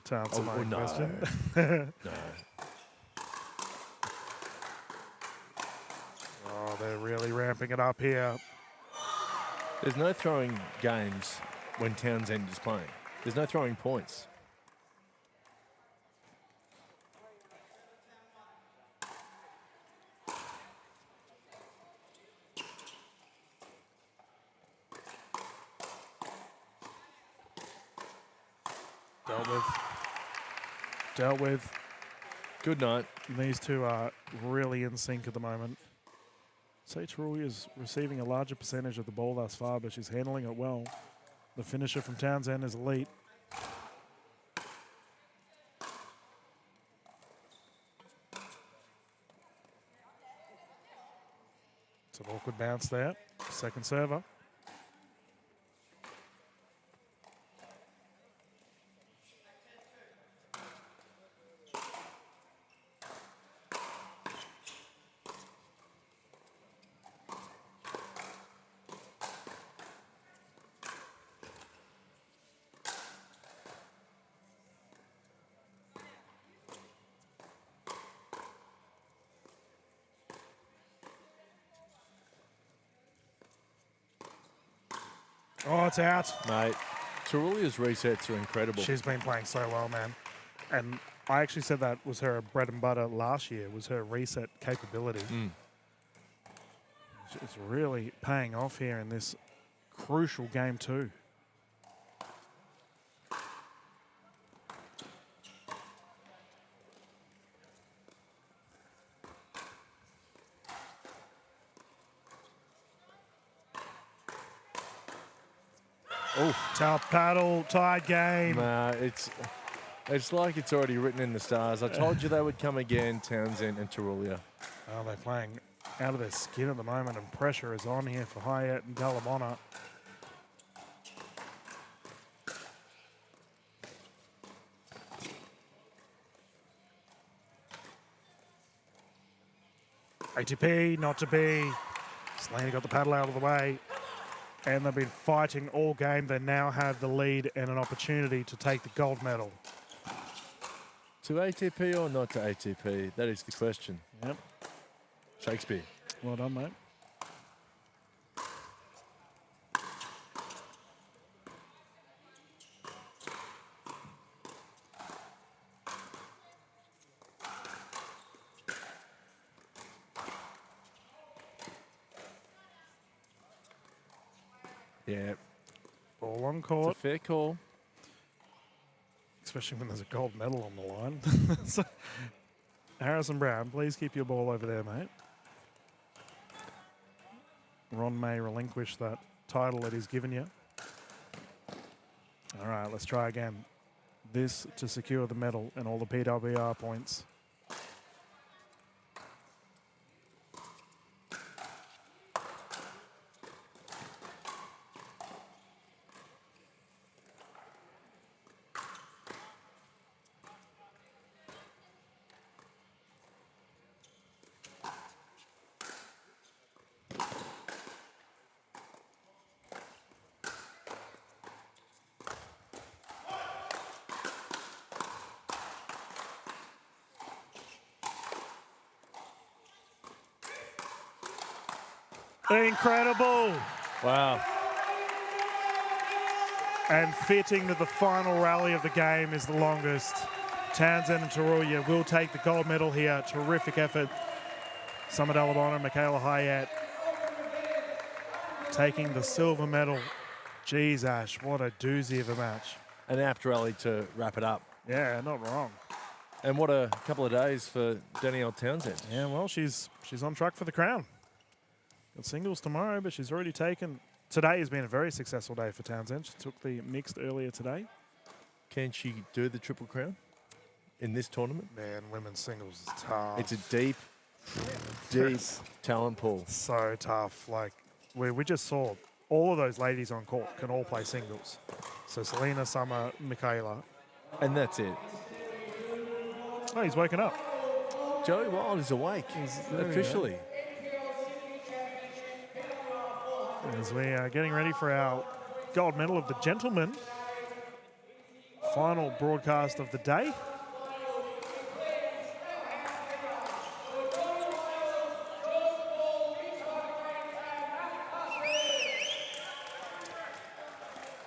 to answer my question. No. Oh, they're ramping it up here. There's no throwing games when Townsend is playing. There's no throwing points. Dealt with. Good night. These two are really in sync at the moment. Saitruy is receiving a larger percentage of the ball thus far, but she's handling it well. The finisher from Townsend is elite. It's an awkward bounce there. Second server. Oh, it's out. Mate, Terulia's resets are incredible. She's been playing so well, man. And I actually said that was her bread and butter last year, was her reset capability. It's really paying off here in this crucial game too. Tough paddle, tied game. Nah, it's like it's already written in the stars. I told you they would come again, Townsend and Terulia. Oh, they're playing out of their skin at the moment, and pressure is on here for Hyatt and Gallimona. ATP, not to be. Selena got the paddle out of the way. And they've been fighting all game. They now have the lead and an opportunity to take the gold medal. To ATP or not to ATP? That is the question. Yep. Shakespeare. Well done, mate. Yeah. Ball on court. It's a fair call. Especially when there's a gold medal on the line. So, Harrison Brown, please keep your ball over there, mate. Ron may relinquish that title that he's given you. All right, let's try again. This to secure the medal and all the PWR points. Incredible. Wow. And fitting that the final rally of the game is the longest. Townsend and Terulia will take the gold medal here. Terrific effort. Summit Alabama, Michaela Hyatt taking the silver medal. Jeez, Ash, what a doozy of a match. An apt rally to wrap it up. Yeah, not wrong. And what a couple of days for Danielle Townsend. Yeah, well, she's on track for the crown. Got singles tomorrow, but she's already taken. Today has been a very successful day for Townsend. She took the mixed earlier today. Can she do the Triple Crown in this tournament? Man, women's singles is tough. It's a deep talent pool. So tough. Like, we just saw all of those ladies on court can all play singles. So Selena, Summer, Michaela. And that's it. Oh, he's woken up. Joey Wild is awake. Officially. As we are getting ready for our gold medal of the gentlemen. Final broadcast of the day.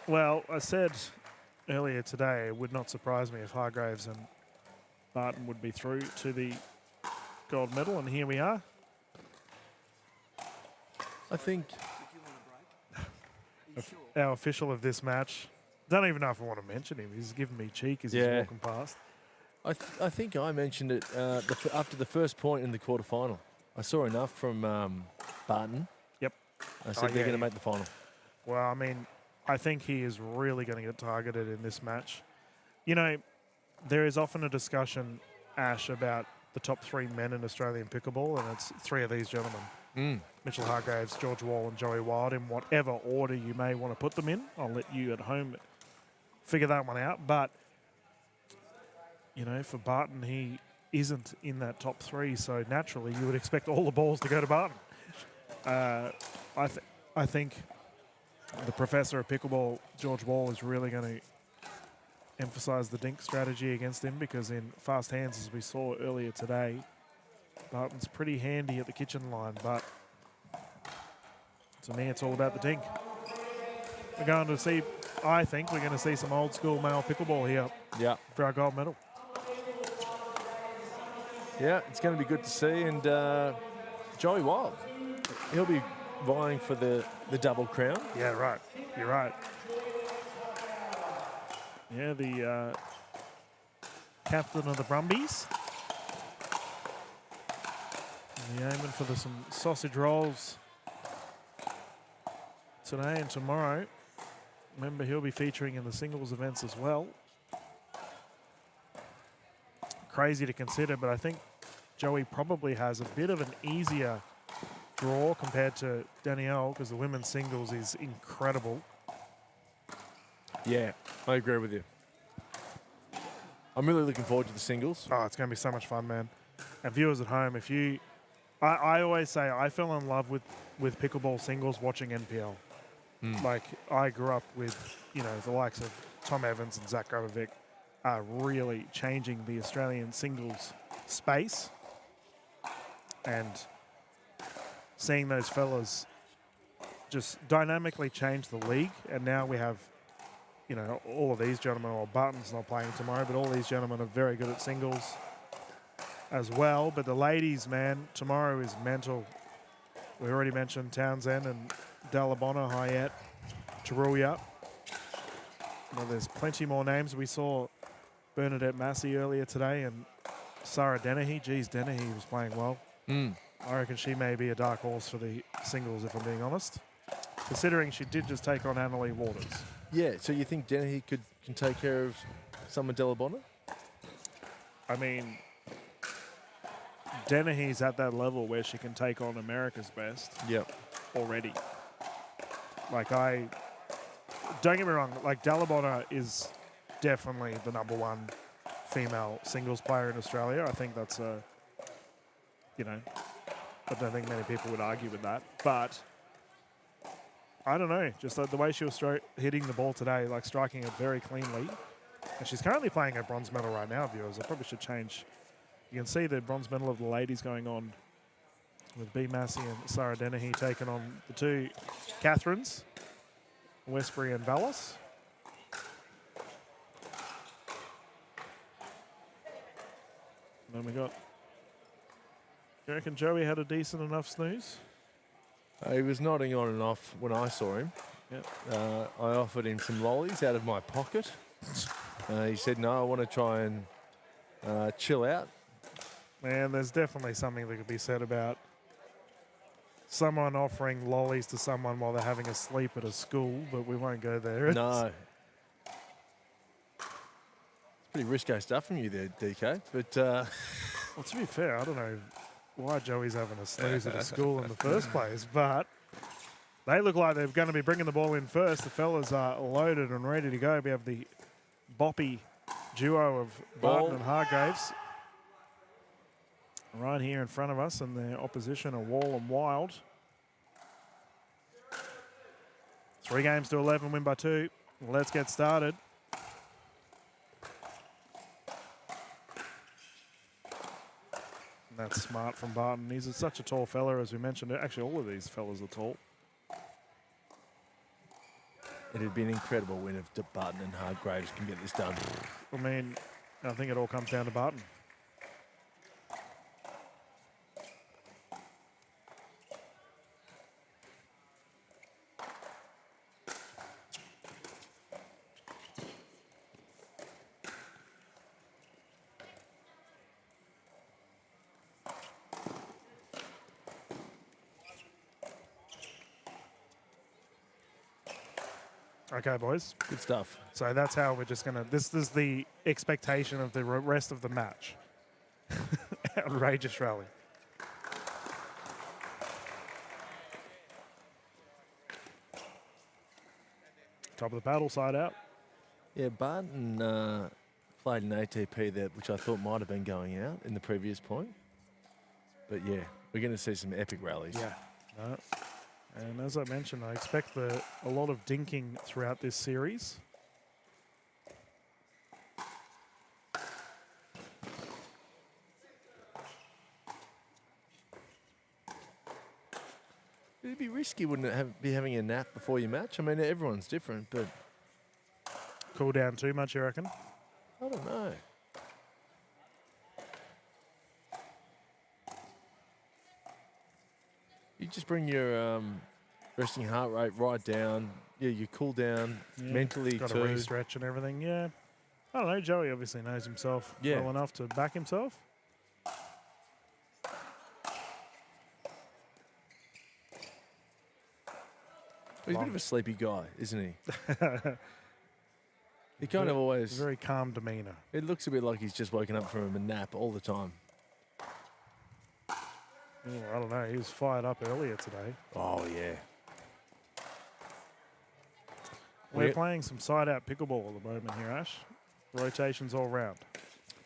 Well, I said earlier today it would not surprise me if Hargraves and Barton would be through to the gold medal, and here we are. I think our official of this match. Don't even know if I want to mention him. He's giving me cheek as he's walking past. I think I mentioned it after the first point in the quarterfinal. I saw enough from Barton. Yep. I said they're going to make the final. Well, I mean, I think he is really going to get targeted in this match. You know, there is often a discussion, Ash, about the top 3 men in Australian pickleball, and it's 3 of these gentlemen. Mitchell Hargraves, George Wall and Joey Wild, in whatever order you may want to put them in. I'll let you at home figure that one out. But, you know, for Barton, he isn't in that top 3, so naturally you would expect all the balls to go to Barton. I think the professor of pickleball, George Wall, is really going to emphasise the dink strategy against him, because in fast hands, as we saw earlier today, Barton's pretty handy at the kitchen line, but to me, it's all about the dink. We're going to see, I think, we're going to see some old school male pickleball here for our gold medal. Yeah, it's going to be good to see. And Joey Wild, he'll be vying for the double crown. Yeah, right. You're right. Yeah, the captain of the Brumbies. And the aiming for some sausage rolls today and tomorrow. Remember, he'll be featuring in the singles events as well. Crazy to consider, but I think Joey probably has a bit of an easier draw compared to Danielle, because the women's singles is incredible. Yeah, I agree with you. I'm really looking forward to the singles. Oh, it's going to be so much fun, man. And viewers at home, if you... I always say I fell in love with pickleball singles watching NPL. Like, I grew up with, you know, the likes of Tom Evans and Zach Grabovic are really changing the Australian singles space. And seeing those fellas just dynamically change the league. And now we have, you know, all of these gentlemen, or Barton's not playing tomorrow, but all these gentlemen are very good at singles as well. But the ladies, man, tomorrow is mental. We already mentioned Townsend and Dalabona, Hayat, Taruya. Well, there's plenty more names. We saw Bernadette Massey earlier today, and Sarah Dennehy. Geez, Dennehy was playing well. I reckon she may be a dark horse for the singles, if I'm being honest, considering she did just take on Annalie Waters. Yeah, so you think Dennehy can take care of Summer Delabona? I mean, Dennehy's at that level where she can take on America's best. Yep. Already. Like, don't get me wrong, like, Dalabona is definitely the #1 female singles player in Australia. I think that's you know, I don't think many people would argue with that. But I don't know, just the way she was hitting the ball today, like striking it very cleanly. And she's currently playing a bronze medal right now, viewers. I probably should change. You can see the bronze medal of the ladies going on with B. Massey and Sarah Dennehy taking on the 2 Catherines, Westbury and Vallis. And then we got, you reckon Joey had a decent enough snooze? He was nodding on and off when I saw him. Yep. I offered him some lollies out of my pocket. He said, no, I want to try and chill out. Man, there's definitely something that could be said about someone offering lollies to someone while they're having a sleep at a school, but we won't go there. No. It's pretty risque stuff from you there, DK. But well, to be fair, I don't know why Joey's having a snooze at a school in the first place, but they look like they're going to be bringing the ball in first. The fellas are loaded and ready to go. We have the boppy duo of Barton and Hargraves right here in front of us, and their opposition are Wall and Wild. 3 games to 11, win by 2. Let's get started. And that's smart from Barton. He's such a tall fella, as we mentioned. Actually, all of these fellas are tall. It'd be an incredible win if Barton and Hargraves can get this done. I mean, I think it all comes down to Barton. Okay, boys. Good stuff. So that's how we're just going to... This is the expectation of the rest of the match. Outrageous rally. Top of the paddle, side out. Yeah, Barton played an ATP there, which I thought might have been going out in the previous point. But yeah, we're going to see some epic rallies. Yeah. No. And as I mentioned, I expect a lot of dinking throughout this series. It'd be risky, wouldn't it, be having a nap before your match? I mean, everyone's different, but... Cool down too much, you reckon? I don't know. You just bring your resting heart rate right down. Yeah, you cool down mentally got too. to re-stretch and everything. Yeah. I don't know. Joey obviously knows himself well enough to back himself. He's a bit of a sleepy guy, isn't he? He kind of always... Very calm demeanour. It looks a bit like he's just woken up from a nap all the time. Oh, I don't know. He was fired up earlier today. Oh, yeah. We're playing some side-out pickleball at the moment here, Ash. Rotations all round.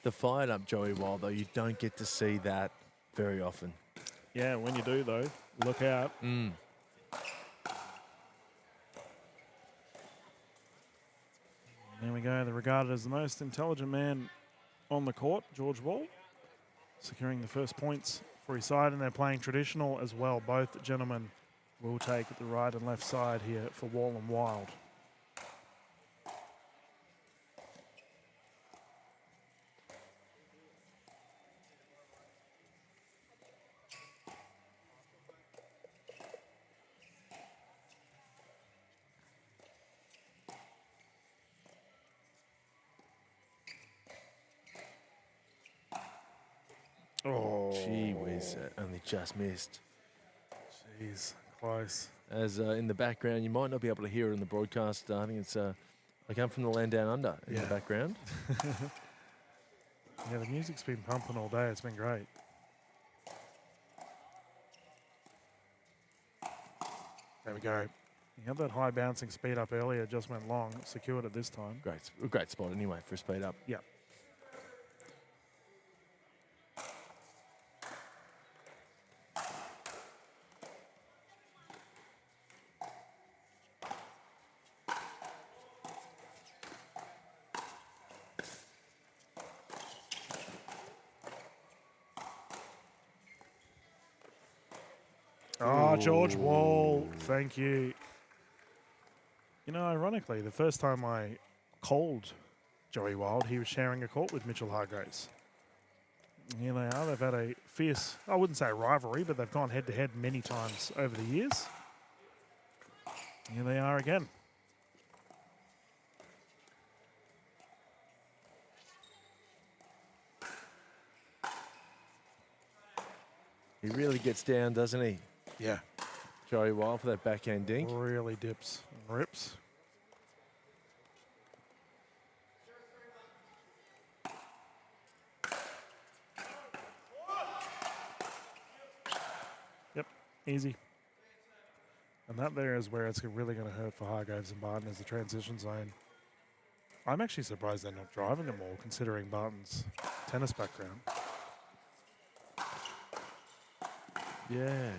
The fired-up Joey Wild, though, you don't get to see that very often. Yeah, when you do, though, look out. There we go. They're regarded as the most intelligent man on the court, George Wall, securing the first points for his side, and they're playing traditional as well. Both gentlemen will take the right and left side here for Wall and Wild. Oh, gee whiz, only just missed. Jeez, close. As in the background, you might not be able to hear it in the broadcast. I think it's, I come from the land down under in the background. Yeah, the music's been pumping all day. It's been great. There we go. You had that high bouncing speed up earlier, just went long, secured it this time. Great spot anyway for a speed up. Yeah. Oh, George Wall, thank you. You know, ironically, the first time I called Joey Wild, he was sharing a court with Mitchell Hargraves. Here they are. They've had a fierce, I wouldn't say rivalry, but they've gone head-to-head many times over the years. Here they are again. He really gets down, doesn't he? Yeah. Joey Wild for that backhand dink. Really dips and rips. Yep, easy. And that there is where it's really going to hurt for Hargraves and Barton as the transition zone. I'm actually surprised they're not driving them all, considering Barton's tennis background. Yeah.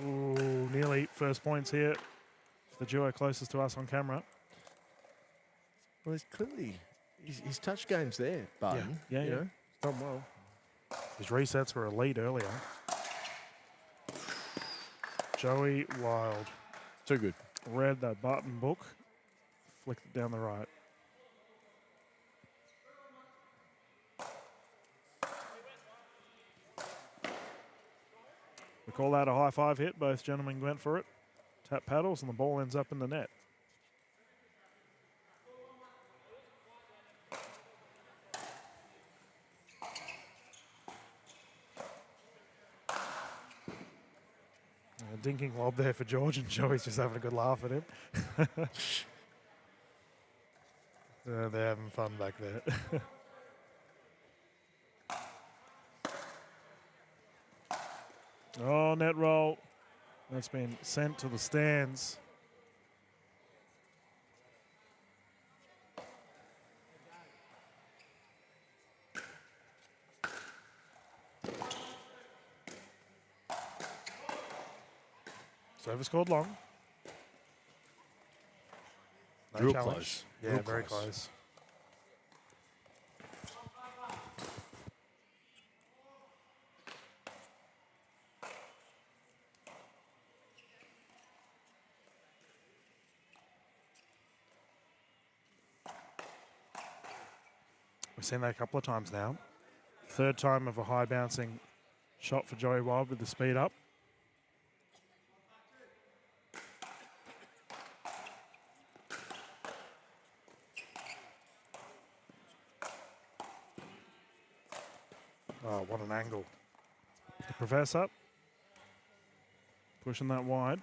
Ooh, nearly first points here. The duo closest to us on camera. Well, he's clearly, his touch game's there, Barton. Yeah. You know? He's done well. His resets were a lead earlier. Joey Wild. Too good. Read that button book. Flicked it down the right. We call that a high five hit. Both gentlemen went for it. Tap paddles and the ball ends up in the net. A dinking lob there for George, and Joey's just having a good laugh at him. They're having fun back there. Oh, net roll. That's been sent to the stands. Service scored long. No Real challenge. close. Yeah, Real very close. close. We've seen that a couple of times now. Third time of a high bouncing shot for Joey Wild with the speed up. Oh, what an angle. The Professor pushing that wide.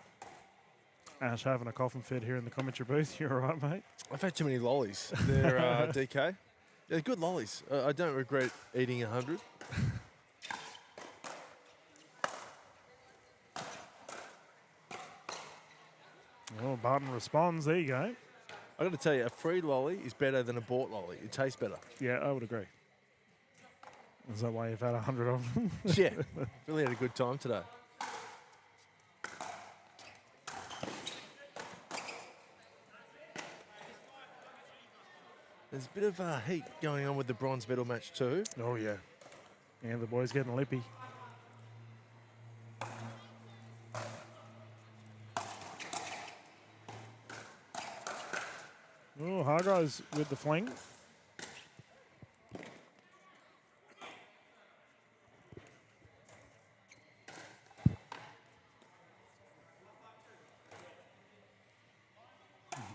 Ash having a coughing fit here in the commentary booth. You all right, mate? I've had too many lollies. They're DK. They're good lollies. I don't regret eating 100. Well, Barton responds. There you go. I got to tell you, a free lolly is better than a bought lolly. It tastes better. Yeah, I would agree. Is that why you've had 100 of them? Yeah, really had a good time today. There's a bit of heat going on with the bronze medal match too. Oh, yeah. And the boys getting lippy. Oh, Hargreaves with the fling.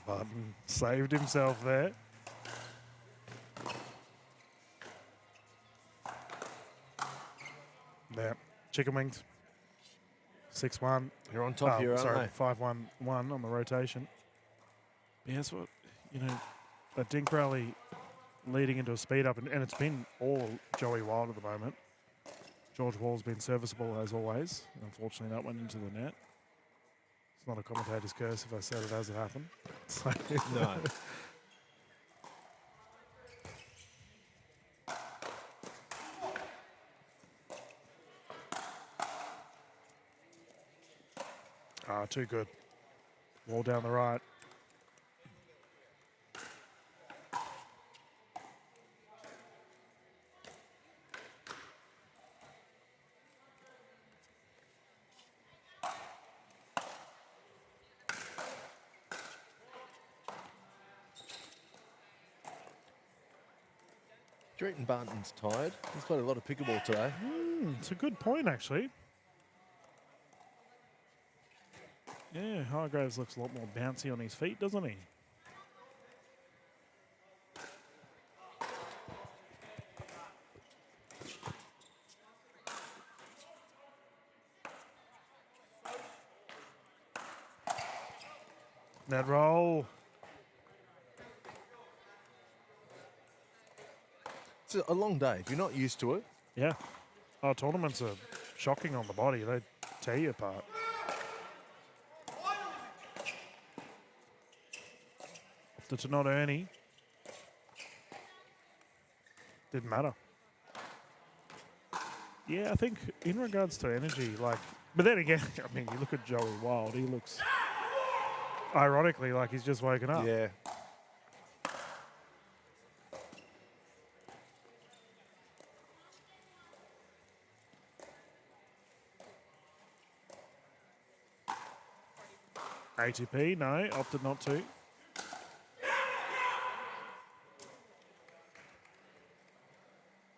Barton saved himself there. There, chicken wings. 6-1. You're on top here, aren't sorry, they? 5-1-1 on the rotation. Yeah, that's what, you know, a dink rally leading into a speed up, and it's been all Joey Wild at the moment. George Wall's been serviceable as always. Unfortunately, that went into the net. It's not a commentator's curse if I said it as it happened. So No. Too good. Wall down the right. Drayton Barton's tired. He's played a lot of pickleball today. It's a good point, actually. Yeah, Hargraves looks a lot more bouncy on his feet, doesn't he? Net roll. It's a long day. If you're not used to it. Yeah. Oh, tournaments are shocking on the body. They tear you apart. To not Ernie. Didn't matter. Yeah, I think in regards to energy, like, but then again, I mean, you look at Joey Wild, he looks ironically like he's just woken up. Yeah. ATP, no, opted not to.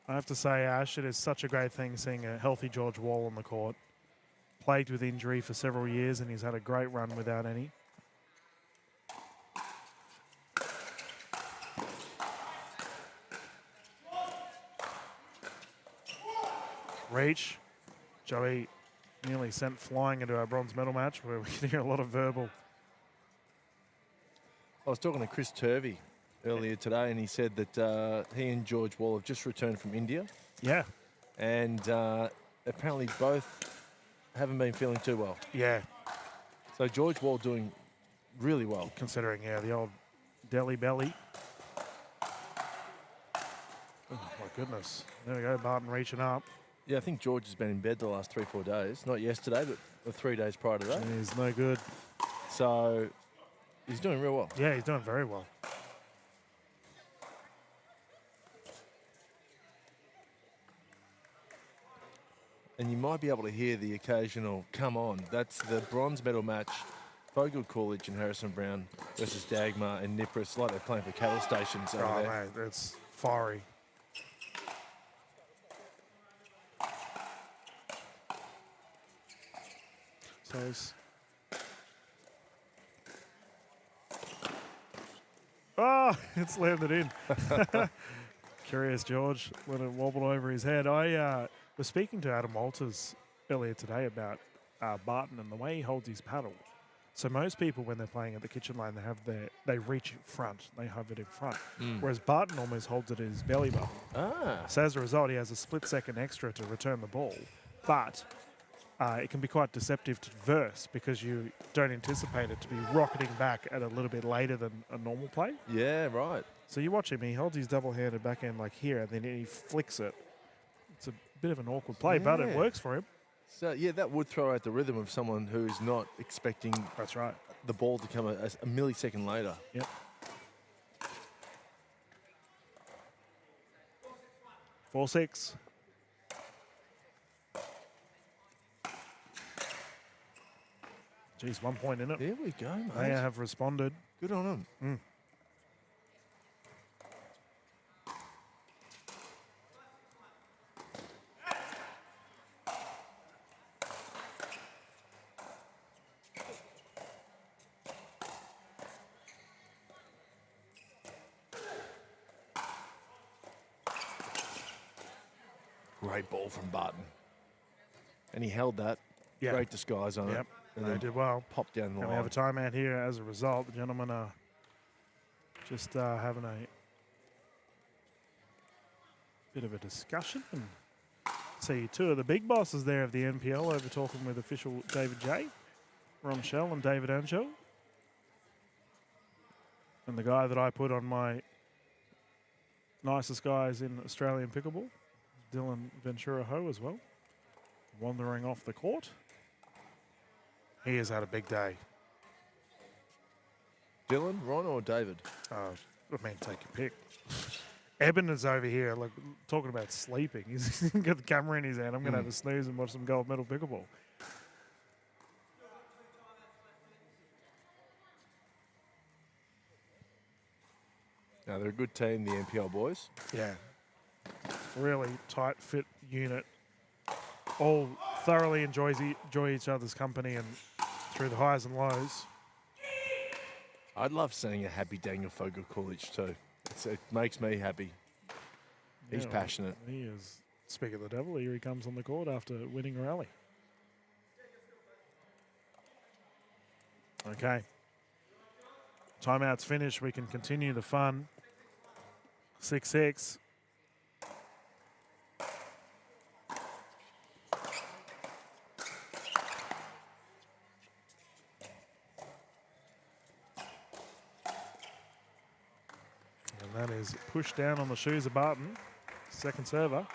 I have to say, Ash, it is such a great thing seeing a healthy George Wall on the court. Plagued with injury for several years, and he's had a great run without any. Reach. Joey nearly sent flying into our bronze medal match where we can hear a lot of verbal. I was talking to Chris Turvey earlier today, and he said that he and George Wall have just returned from India. Yeah. And apparently both haven't been feeling too well. Yeah. So George Wall doing really well. Considering, yeah, the old Delhi belly. Oh, my goodness. There we go, Barton reaching up. Yeah, I think George has been in bed the last 3-4 days. Not yesterday, but the 3 days prior to that. He's no good. So he's doing real well. Yeah, he's doing very well. And you might be able to hear the occasional, come on. That's the bronze medal match. Fogle Coolidge and Harrison Brown versus Dagmar and Nipris, like they're playing for cattle stations over Oh, there. mate, it's fiery. So it's landed in. Curious George when it wobbled over his head. I was speaking to Adam Walters earlier today about Barton and the way he holds his paddle. So most people, when they're playing at the kitchen line, they reach in front, they have it in front. Whereas Barton almost holds it at his belly button. So as a result, he has a split second extra to return the ball. But it can be quite deceptive to verse because you don't anticipate it to be rocketing back at a little bit later than a normal play. Yeah, right. So you watch him, he holds his double-handed backhand like here, and then he flicks it. It's a bit of an awkward play, but it works for him. So, yeah, that would throw out the rhythm of someone who's not expecting That's right. the ball to come a millisecond later. Yep. Four, 6. Geez, 1 point in it. There we go, mate. They have responded. Good on them. Great ball from Barton. And he held that. Yeah. Great disguise on it. And They then did well. popped down the And line. we have a timeout here as a result. The gentlemen are just having a bit of a discussion. And see two of the big bosses there of the NPL over talking with official David J, Ron Shell and David Angel. And the guy that I put on my nicest guys in Australian pickleball, Dylan Ventura Ho as well, wandering off the court. He has had a big day. Dylan, Ron, or David? I mean, take your pick. Eben is over here, like talking about sleeping. He's got the camera in his hand. I'm going to have a snooze and watch some gold medal pickleball. Now, they're a good team, the NPL boys. Yeah. Really tight, fit unit. All thoroughly enjoy each other's company and through the highs and lows. I'd love seeing a happy Daniel Fogle Coolidge too. It makes me happy. He's Yeah, passionate. He is. Speak of the devil, here he comes on the court after winning a rally. Okay. Timeout's finished. We can continue the fun. 6-6. And that is pushed down on the shoes of Barton. Second server.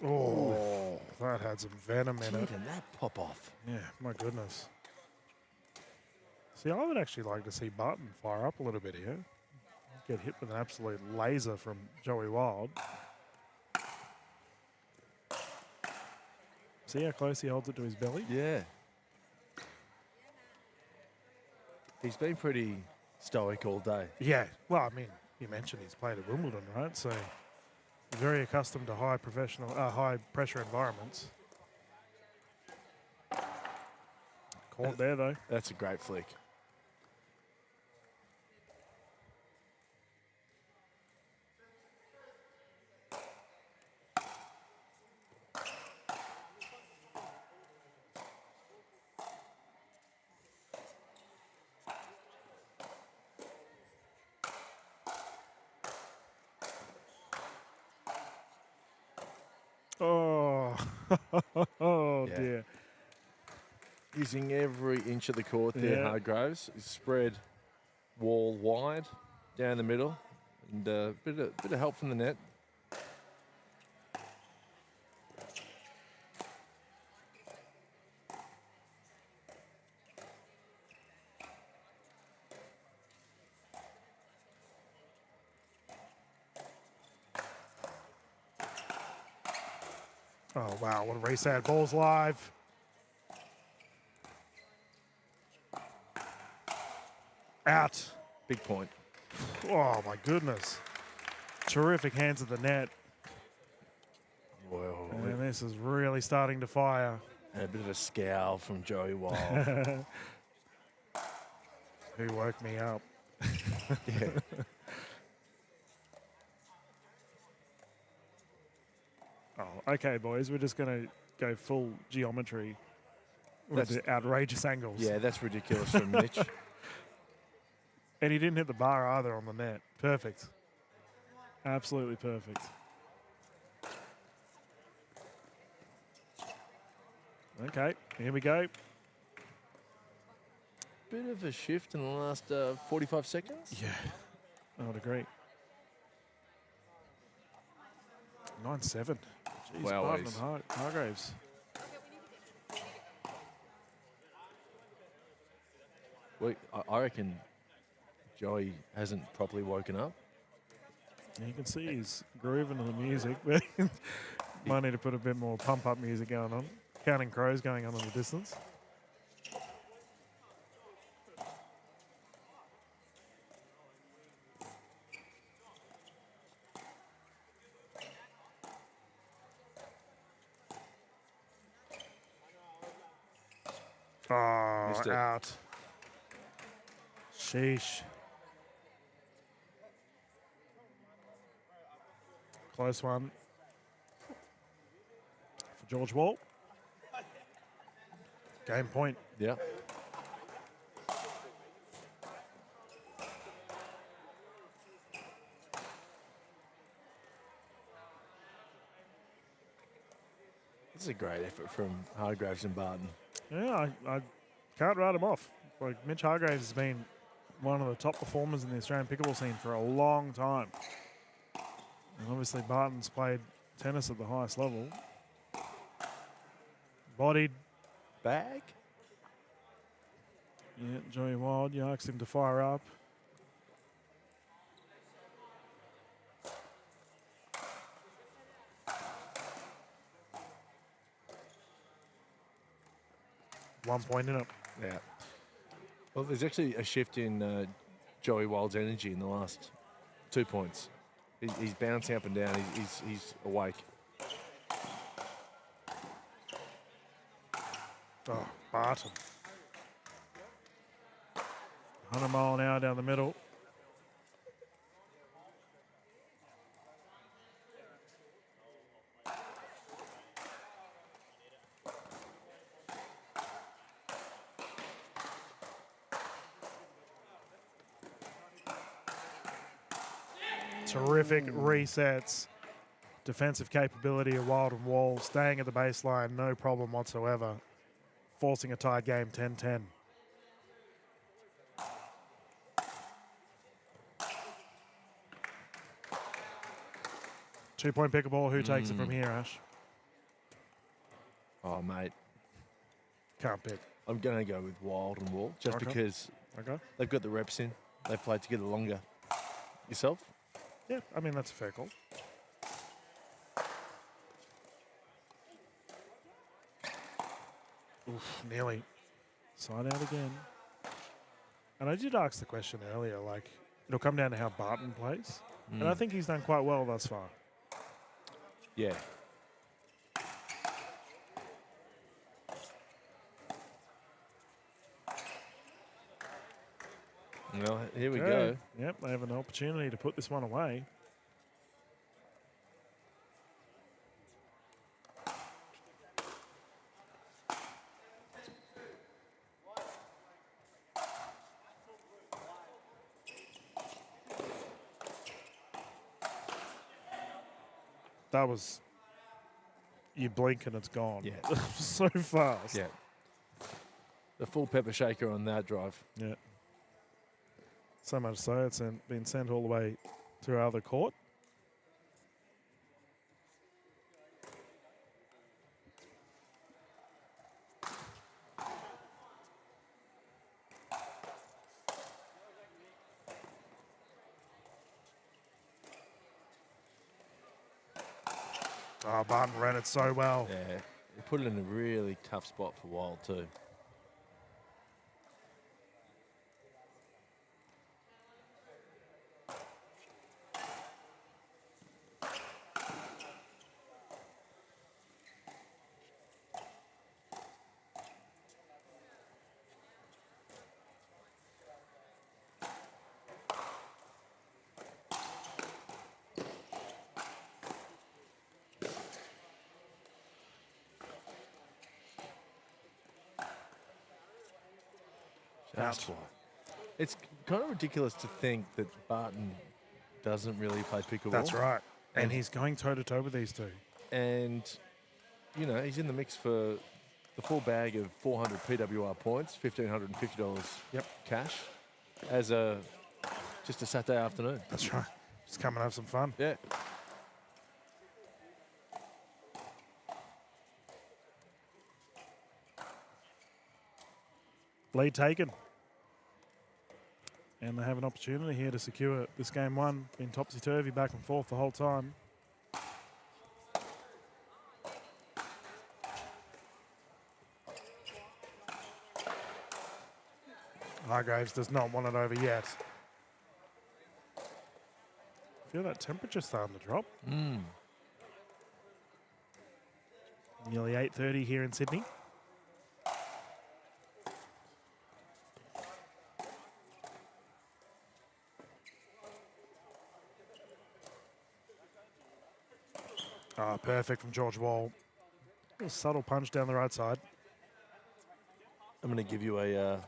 Oh, that had some venom in it. Even that pop off. Yeah, my goodness. See, I would actually like to see Barton fire up a little bit here. Get hit with an absolute laser from Joey Wild. See how close he holds it to his belly? Yeah. He's been pretty stoic all day. Yeah. Well, I mean, you mentioned he's played at Wimbledon, right? So very accustomed to high pressure environments. Caught there though. That's a great flick. Oh, oh Yeah. dear. Using every inch of the court there, Yeah. Hargraves. He's spread wall wide down the middle, and a bit of help from the net. Oh, wow. What a race ad. Ball's live. Out. Big point. Oh, my goodness. Terrific hands at the net. Whoa. And this is really starting to fire. And a bit of a scowl from Joey Wild. Who woke me up? Yeah. Oh, okay, boys. We're just going to go full geometry with That's- the outrageous angles. Yeah, that's ridiculous from Mitch. And he didn't hit the bar either on the net. Perfect. Absolutely perfect. Okay, here we go. Bit of a shift in the last 45 seconds. Yeah, I would agree. 9-7. Jeez, Wow, Barton Ace. and Hargraves. Well, I reckon Joey hasn't properly woken up. You can see he's grooving to the music, but might need to put a bit more pump-up music going on. Counting Crows going on in the distance. Oh, Missed it. out. Sheesh. Close one for George Wall. Game point. Yeah. This is a great effort from Hargraves and Barton. Yeah, I can't write him off. Like Mitch Hargraves has been one of the top performers in the Australian pickleball scene for a long time. And obviously Barton's played tennis at the highest level. Bodied. Bag? Yeah, Joey Wild, you asked him to fire up. One point in it. Yeah. Well, there's actually a shift in Joey Wild's energy in the last 2 points. He's bouncing up and down. He's awake. Oh, Barton. 100 mile an hour down the middle. Terrific resets. Defensive capability of Wild and Wall, staying at the baseline, no problem whatsoever. Forcing a tie game 10-10. Two-point pickleball. Who takes it from here, Ash? Oh, mate. Can't pick. I'm going to go with Wild and Wall just Okay. because Okay. they've got the reps in. They've played together longer. Yourself? Yeah, I mean, that's a fair call. Oof, nearly. Side out again. And I did ask the question earlier, like, it'll come down to how Barton plays. And I think he's done quite well thus far. Yeah. Well, here we go. Yep, they have an opportunity to put this one away. That was, you blink and it's gone. Yeah. So fast. Yeah. The full pepper shaker on that drive. Yeah. So much so it's been sent all the way to our other court. Oh, Barton ran it so well. Yeah. He put it in a really tough spot for Wild too. That's why. It's kind of ridiculous to think that Barton doesn't really play pickleball. That's right. And he's going toe-to-toe with these two. And, you know, he's in the mix for the full bag of 400 PWR points, $1,550 cash, as just a Saturday afternoon. That's right. Just come and have some fun. Yeah. Lead taken. And they have an opportunity here to secure this game one. Been topsy-turvy back and forth the whole time. Hargraves does not want it over yet. I feel that temperature starting to drop. Nearly 8:30 here in Sydney. Oh, perfect from George Wall. A subtle punch down the right side. I'm going to give you a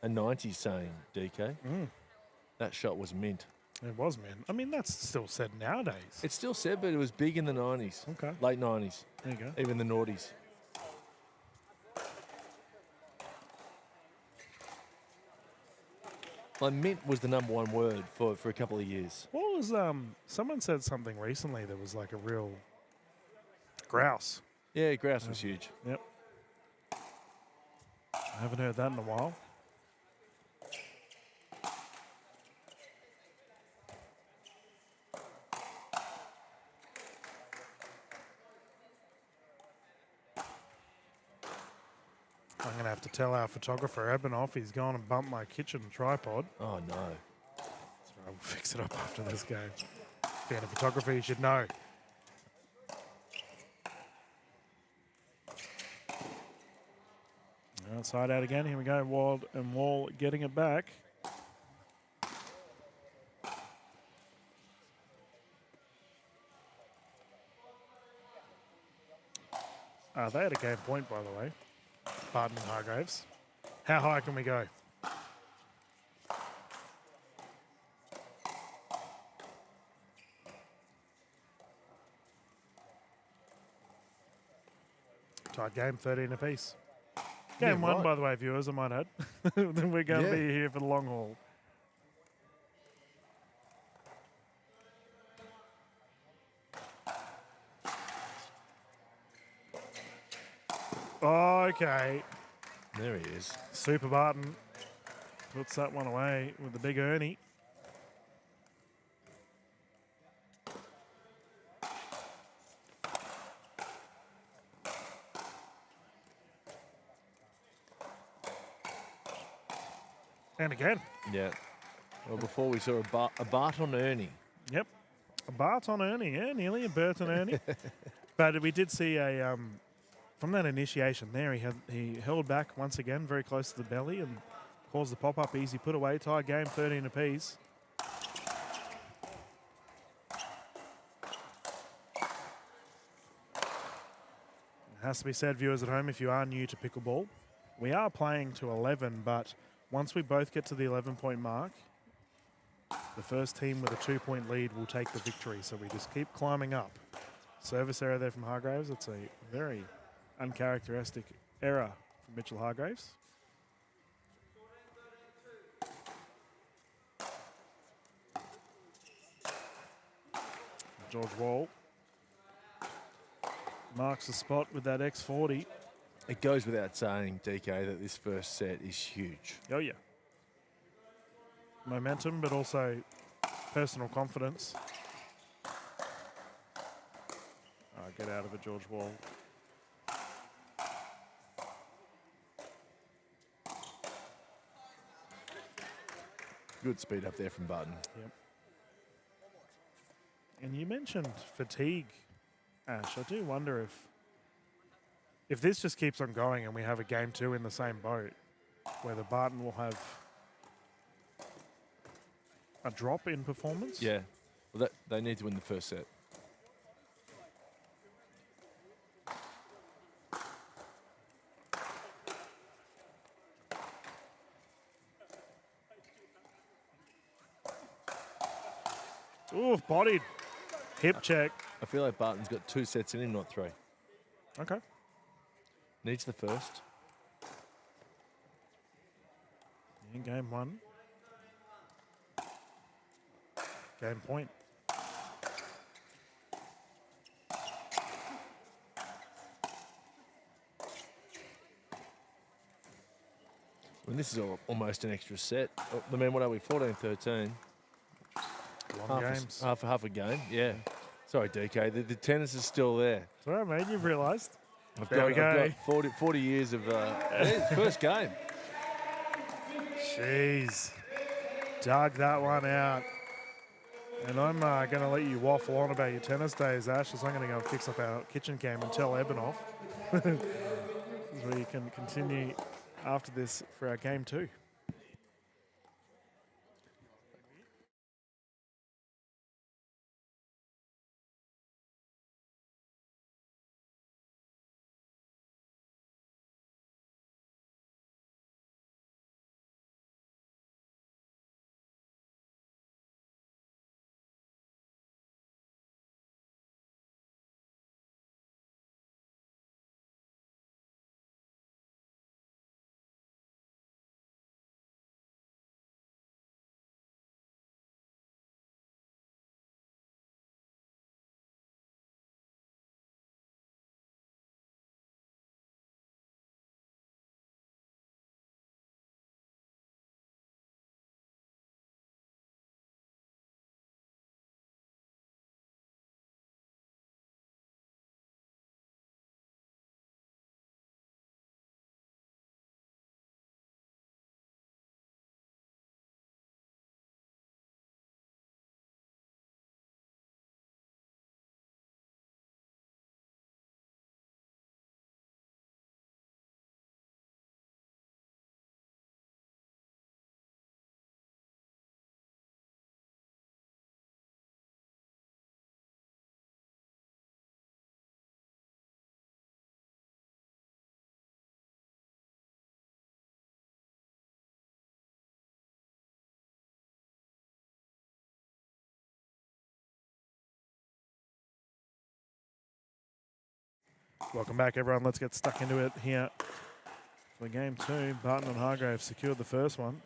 90 saying, DK. That shot was mint. It was, man. I mean, that's still said nowadays. It's still said, but it was big in the 90s. Okay. Late 90s. There you go. Even the noughties. Like, mint was the #1 word for a couple of years. What was, someone said something recently that was like a real grouse. Yeah, grouse was huge. Yep. I haven't heard that in a while. I'm going to have to tell our photographer, Ebenoff, he's gone and bumped my kitchen tripod. Oh, no. That's right, we'll fix it up after this game. Being a photographer, you should know. Side out again. Here we go. Wild and Wall getting it back. They had a game point, by the way. Barton and Hargraves. How high can we go? Tied game, 13 apiece. Game one, by the way, viewers, I might add. Then we're going to be here for the long haul. Okay. There he is. Super Barton puts that one away with the big Ernie. And again. Yeah. Well, before we saw a Bart on Ernie. Yep. A Bart on Ernie, yeah, nearly a Bert on Ernie. But we did see a from that initiation there, he held back once again, very close to the belly, and caused the pop-up easy put away. Tie game, 13 apiece. It has to be said, viewers at home, if you are new to pickleball, we are playing to 11, but once we both get to the 11-point mark, the first team with a 2-point lead will take the victory. So we just keep climbing up. Service error there from Hargraves. It's a very uncharacteristic error from Mitchell Hargraves. George Wall marks the spot with that X40. It goes without saying, DK, that this first set is huge. Oh, yeah. Momentum, but also personal confidence. Get out of it, George Wall. Good speed up there from Barton. Yep. And you mentioned fatigue, Ash. I do wonder if this just keeps on going and we have a game 2 in the same boat, whether Barton will have a drop in performance. Yeah. Well, they need to win the first set. Ooh, bodied. Hip check. I feel like Barton's got 2 sets in him, not 3. Okay. Needs the first. In game 1. Game point. Well, this is almost an extra set. I mean, what are we, 14-13? Long games. Half a game, yeah. Sorry, DK, the tennis is still there. It's all right, mate, you've realised. I've got 40 years of first game. Jeez. Dug that one out. And I'm going to let you waffle on about your tennis days, Ash, as I'm going to go and fix up our kitchen cam and tell Ebenoff. This is where you can continue after this for our game 2. Welcome back, everyone. Let's get stuck into it here for game 2. Barton and Hargrave secured the first one.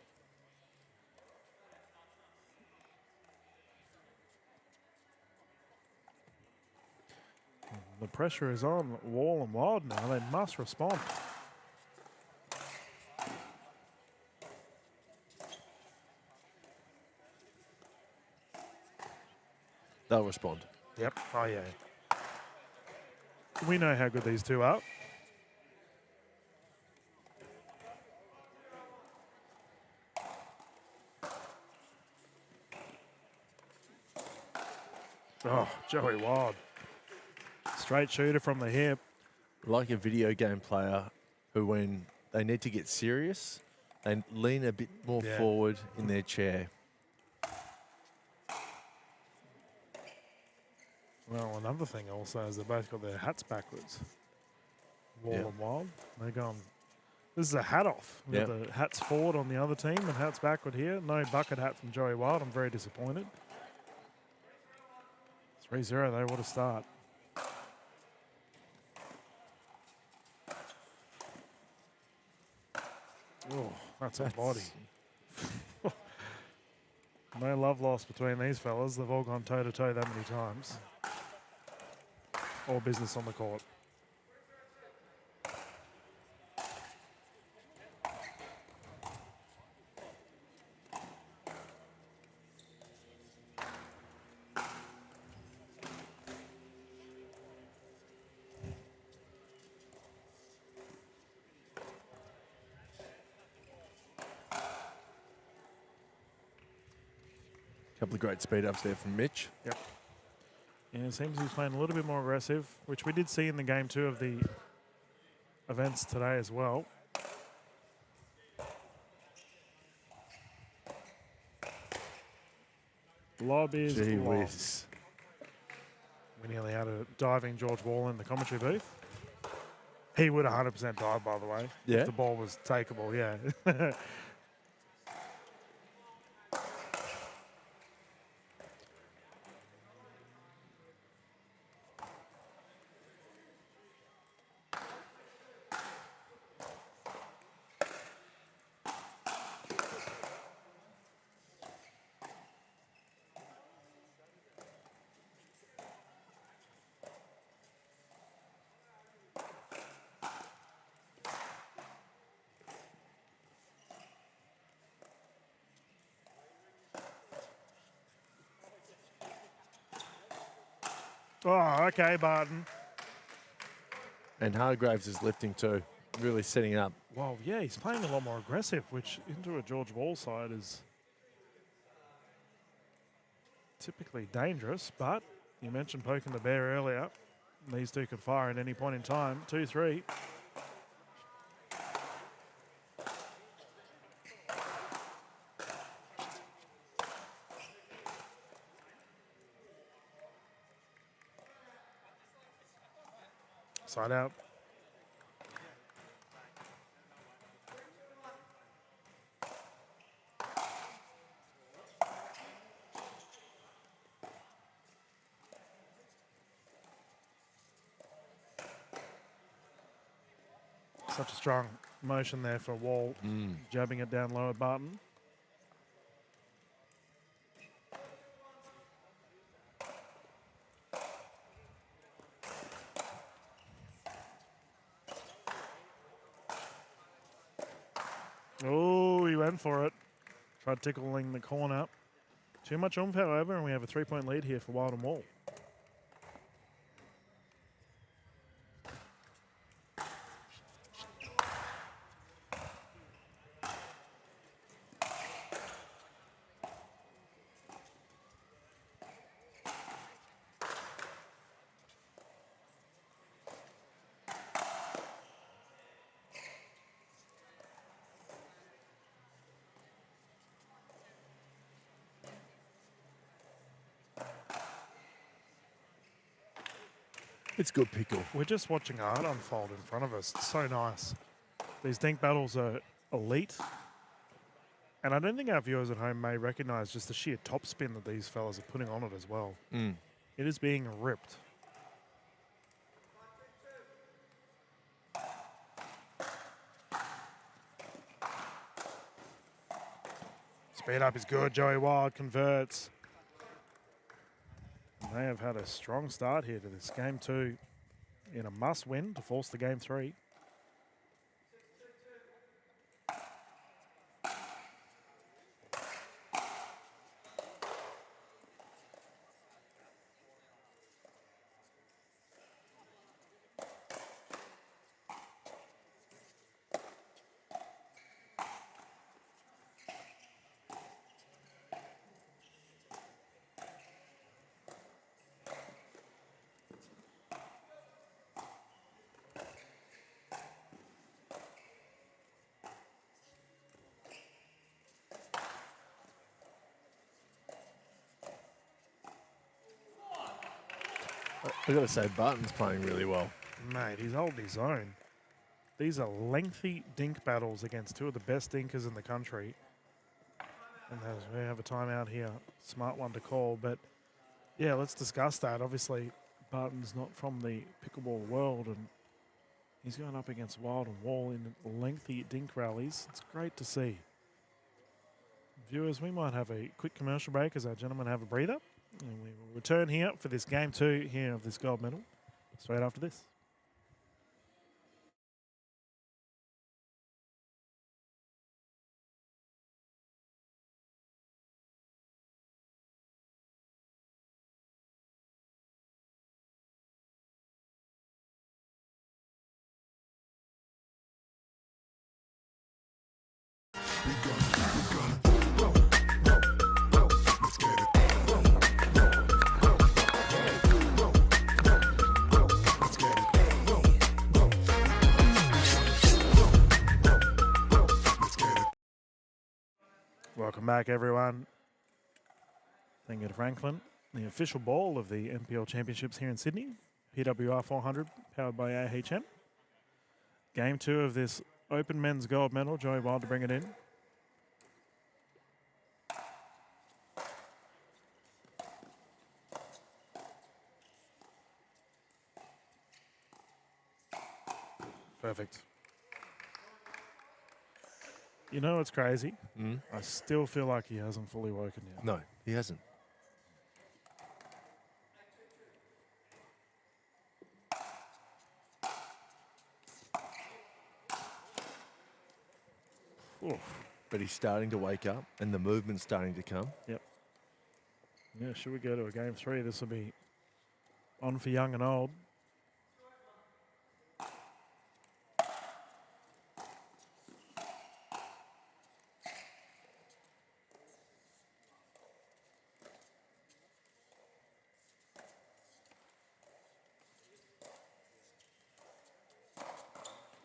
The pressure is on Wall and Wild now. They must respond. They'll respond. Yep. Oh, yeah. We know how good these two are. Oh, Joey Wild. Straight shooter from the hip. Like a video game player who, when they need to get serious, they lean a bit more forward in their chair. Well, another thing also is they both got their hats backwards. Wall and Wild. They're going. This is a hat off. We've got the hats forward on the other team and hats backward here. No bucket hat from Joey Wild. I'm very disappointed. 3-0 though. What a start. Oh, that's a body. No love lost between these fellas. They've all gone toe-to-toe that many times. All business on the court. Couple of great speed ups there from Mitch. Yep. And it seems he's playing a little bit more aggressive, which we did see in the game 2 of the events today as well. Lob is Gee long. whiz. We nearly had a diving George Wall in the commentary booth. He would 100% dive, by the way. Yeah? If the ball was takeable, yeah. Oh, okay, Barton. And Hargraves is lifting too, really setting it up. Well, yeah, he's playing a lot more aggressive, which into a George Wall side is typically dangerous. But you mentioned poking the bear earlier. These two can fire at any point in time. 2-3. Side out. Such a strong motion there for Wall, jabbing it down low at Barton. Oh, he went for it. Tried tickling the corner. Too much oomph, however, and we have a 3-point lead here for Wild and Wall. It's good pickle. We're just watching art unfold in front of us. It's so nice. These dink battles are elite. And I don't think our viewers at home may recognize just the sheer topspin that these fellas are putting on it as well. It is being ripped. Speed up is good. Joey Wild converts. They have had a strong start here to this game 2. in a must-win to force the game 3. I've got to say, Barton's playing really well. Mate, he's holding his own. These are lengthy dink battles against two of the best dinkers in the country. And as we have a timeout here, smart one to call. But yeah, let's discuss that. Obviously, Barton's not from the pickleball world, and he's going up against Wild and Wall in lengthy dink rallies. It's great to see. Viewers, we might have a quick commercial break as our gentlemen have a breather. And we will return here for this game 2 here of this gold medal straight after this. Welcome back, everyone. Thank you to Franklin, the official ball of the NPL Championships here in Sydney. PWR 400, powered by AHM. Game 2 of this Open Men's Gold Medal. Joey Wild to bring it in. Perfect. You know what's crazy? I still feel like he hasn't fully woken yet. No, he hasn't. Oof. But he's starting to wake up, and the movement's starting to come. Yep. Yeah, should we go to a game 3? This will be on for young and old.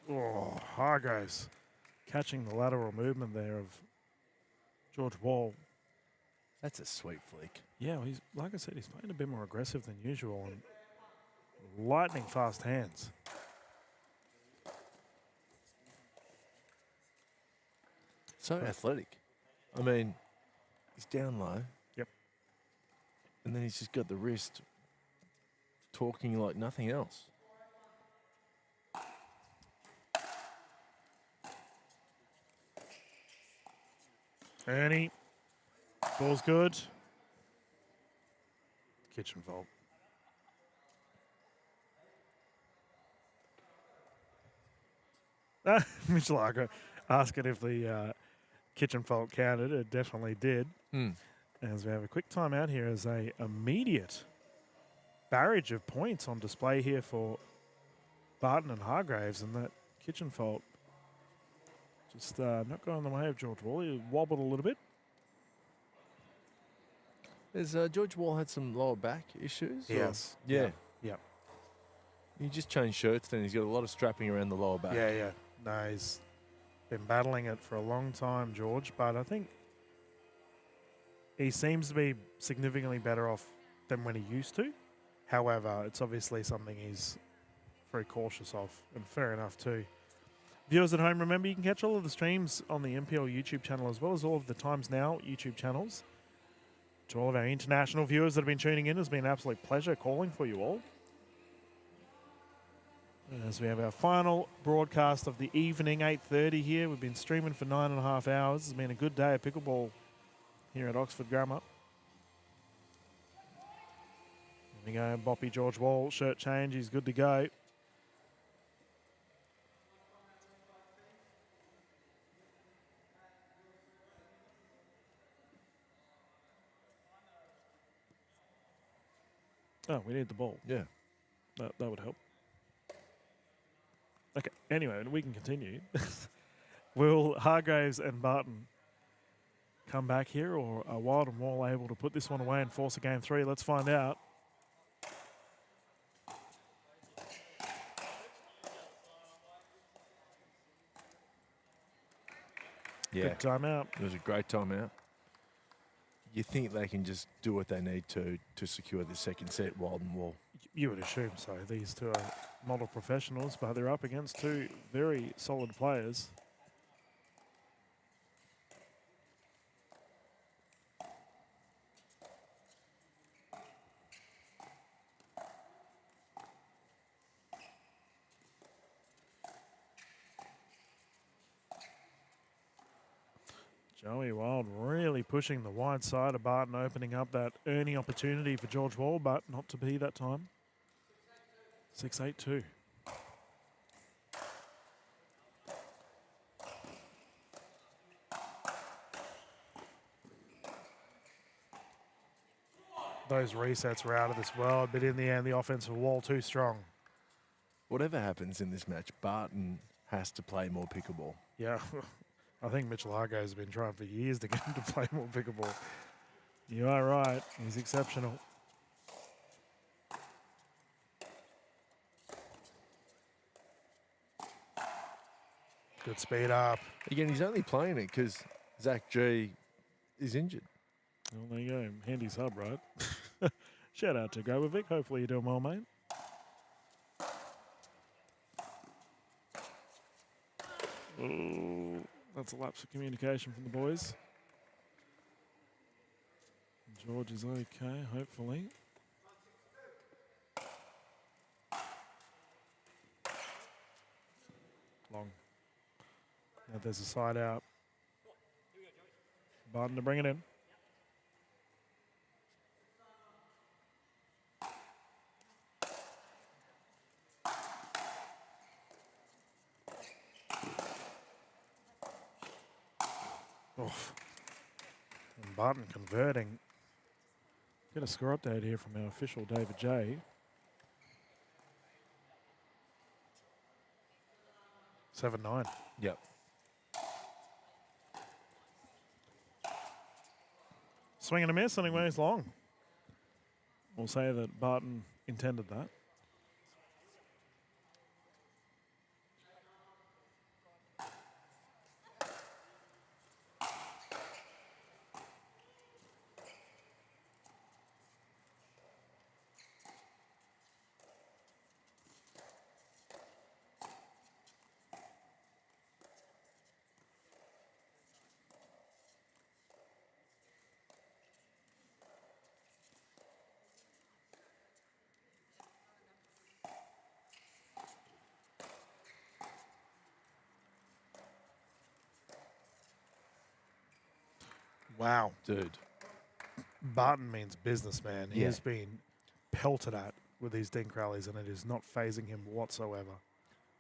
Oh, Hargraves catching the lateral movement there of George Wall. That's a sweet flick. Yeah, well, he's like I said, he's playing a bit more aggressive than usual and lightning fast hands. So athletic. I mean, he's down low. Yep. And then he's just got the wrist talking like nothing else. Ernie, ball's good. Kitchen fault. Michelago asking if the kitchen fault counted. It definitely did. As we have a quick timeout here as a immediate barrage of points on display here for Barton and Hargraves, and that kitchen fault just not going the way of George Wall. He wobbled a little bit. Has George Wall had some lower back issues? Yes. Yeah. Yeah. He just changed shirts then. He's got a lot of strapping around the lower back. Yeah. No, he's been battling it for a long time, George, but I think he seems to be significantly better off than when he used to. However, it's obviously something he's very cautious of, and fair enough too. Viewers at home, remember you can catch all of the streams on the NPL YouTube channel as well as all of the Times Now YouTube channels. To all of our international viewers that have been tuning in, it's been an absolute pleasure calling for you all. As we have our final broadcast of the evening, 8:30 here. We've been streaming for 9.5 hours. It's been a good day of pickleball here at Oxford Grammar. There we go, Boppy George Wall, shirt change, he's good to go. Oh, we need the ball. Yeah. That would help. Okay, anyway, we can continue. Will Hargraves and Barton come back here, or are Wild and Wall able to put this one away and force a game 3? Let's find out. Yeah. Good timeout. It was a great timeout. You think they can just do what they need to secure the second set, Wild and Wall? You would assume so. These two are model professionals, but they're up against two very solid players. Joey Wild really pushing the wide side of Barton, opening up that earning opportunity for George Wall, but not to be that time. 6-8-2. Those resets were out of this world, but in the end, the offensive Wall too strong. Whatever happens in this match, Barton has to play more pickleball. Yeah. I think Mitchell Hargraves has been trying for years to get him to play more pickleball. You are right. He's exceptional. Good speed up. Again, he's only playing it because Zach G is injured. Well, there you go. Handy sub, right? Shout out to Grobovic. Hopefully you're doing well, mate. Oh, that's a lapse of communication from the boys. George is okay, hopefully. Long. Now there's a side out. Barton to bring it in. Oof. And Barton converting. Get a score update here from our official David J. 7-9. Yep. Swing and a miss, anyways, long. We'll say that Barton intended that. Wow. Dude. Barton means businessman. He Yeah. has been pelted at with these dink rallies, and it is not phasing him whatsoever.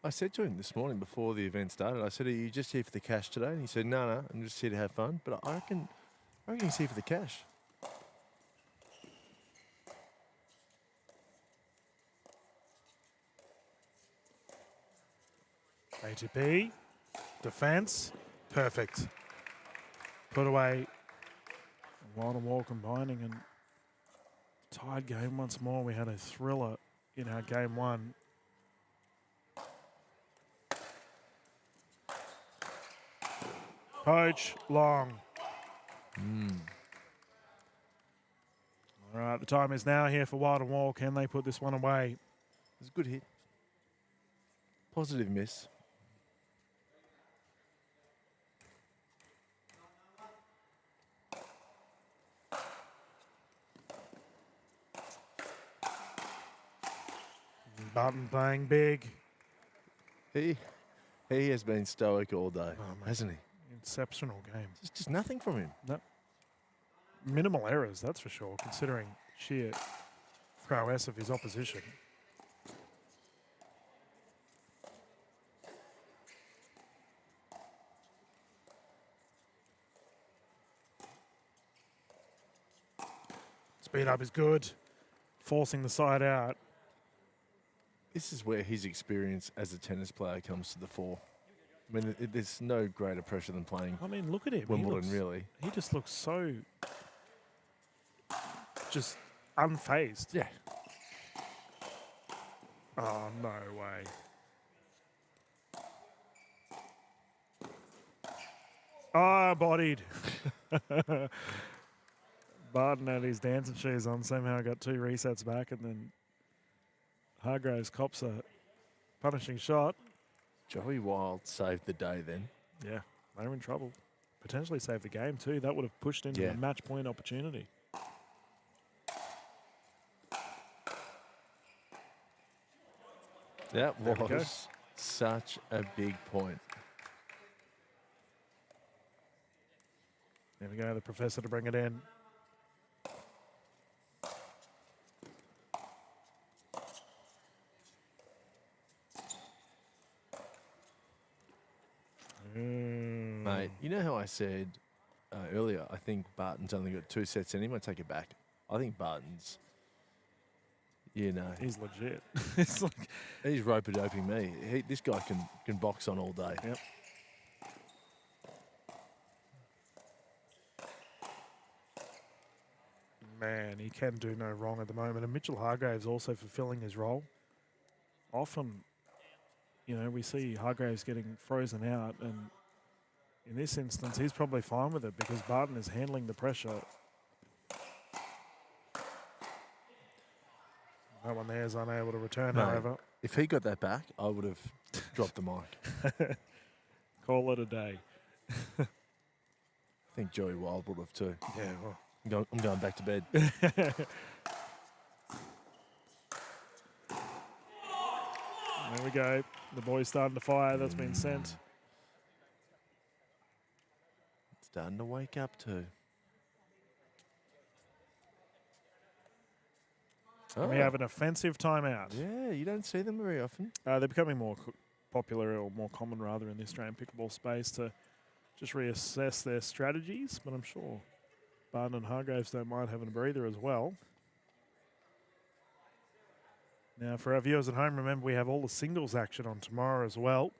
I said to him this morning before the event started, I said, are you just here for the cash today? And he said, no, I'm just here to have fun. But I reckon he's here for the cash. ATP, defense, perfect. Put away. Wild and Wall combining and tied game once more. We had a thriller in our game one. Poach, long. All right, the time is now here for Wild and Wall. Can they put this one away? It's a good hit. Positive miss. Barton playing big. He has been stoic all day, hasn't he? Exceptional game. There's just nothing from him. No. Minimal errors, that's for sure, considering sheer prowess of his opposition. Speed up is good. forcing the side out. This is where his experience as a tennis player comes to the fore. I mean, there's no greater pressure than playing. I mean, look at him. Wimbledon, really. He just looks so just unfazed. Yeah. Oh, no way. Oh, bodied. Barton had his dancing shoes on, somehow got 2 resets back, and then Hargraves cops a punishing shot. Joey Wild saved the day then. Yeah, they were in trouble. Potentially saved the game too. That would have pushed into a match point opportunity. That was such a big point. There we go, the professor to bring it in. Mate, you know how I said earlier, I think Barton's only got 2 sets in him? I take it back. I think Barton's, He's legit. It's like he's rope-a-doping me. This guy can box on all day. Yep. Man, he can do no wrong at the moment. And Mitchell Hargraves also fulfilling his role. Often, we see Hargraves getting frozen out, and in this instance, he's probably fine with it because Barton is handling the pressure. That one there is unable to return, however. If he got that back, I would have dropped the mic. Call it a day. I think Joey Wild would have too. Yeah, well. I'm going back to bed. There we go. The boy's starting to fire. That's been sent. Starting to wake up too. And we have an offensive timeout. Yeah, you don't see them very often. They're becoming more popular, or more common rather, in the Australian pickleball space to just reassess their strategies. But I'm sure Barton and Hargraves don't mind having a breather as well. Now, for our viewers at home, remember we have all the singles action on tomorrow as well.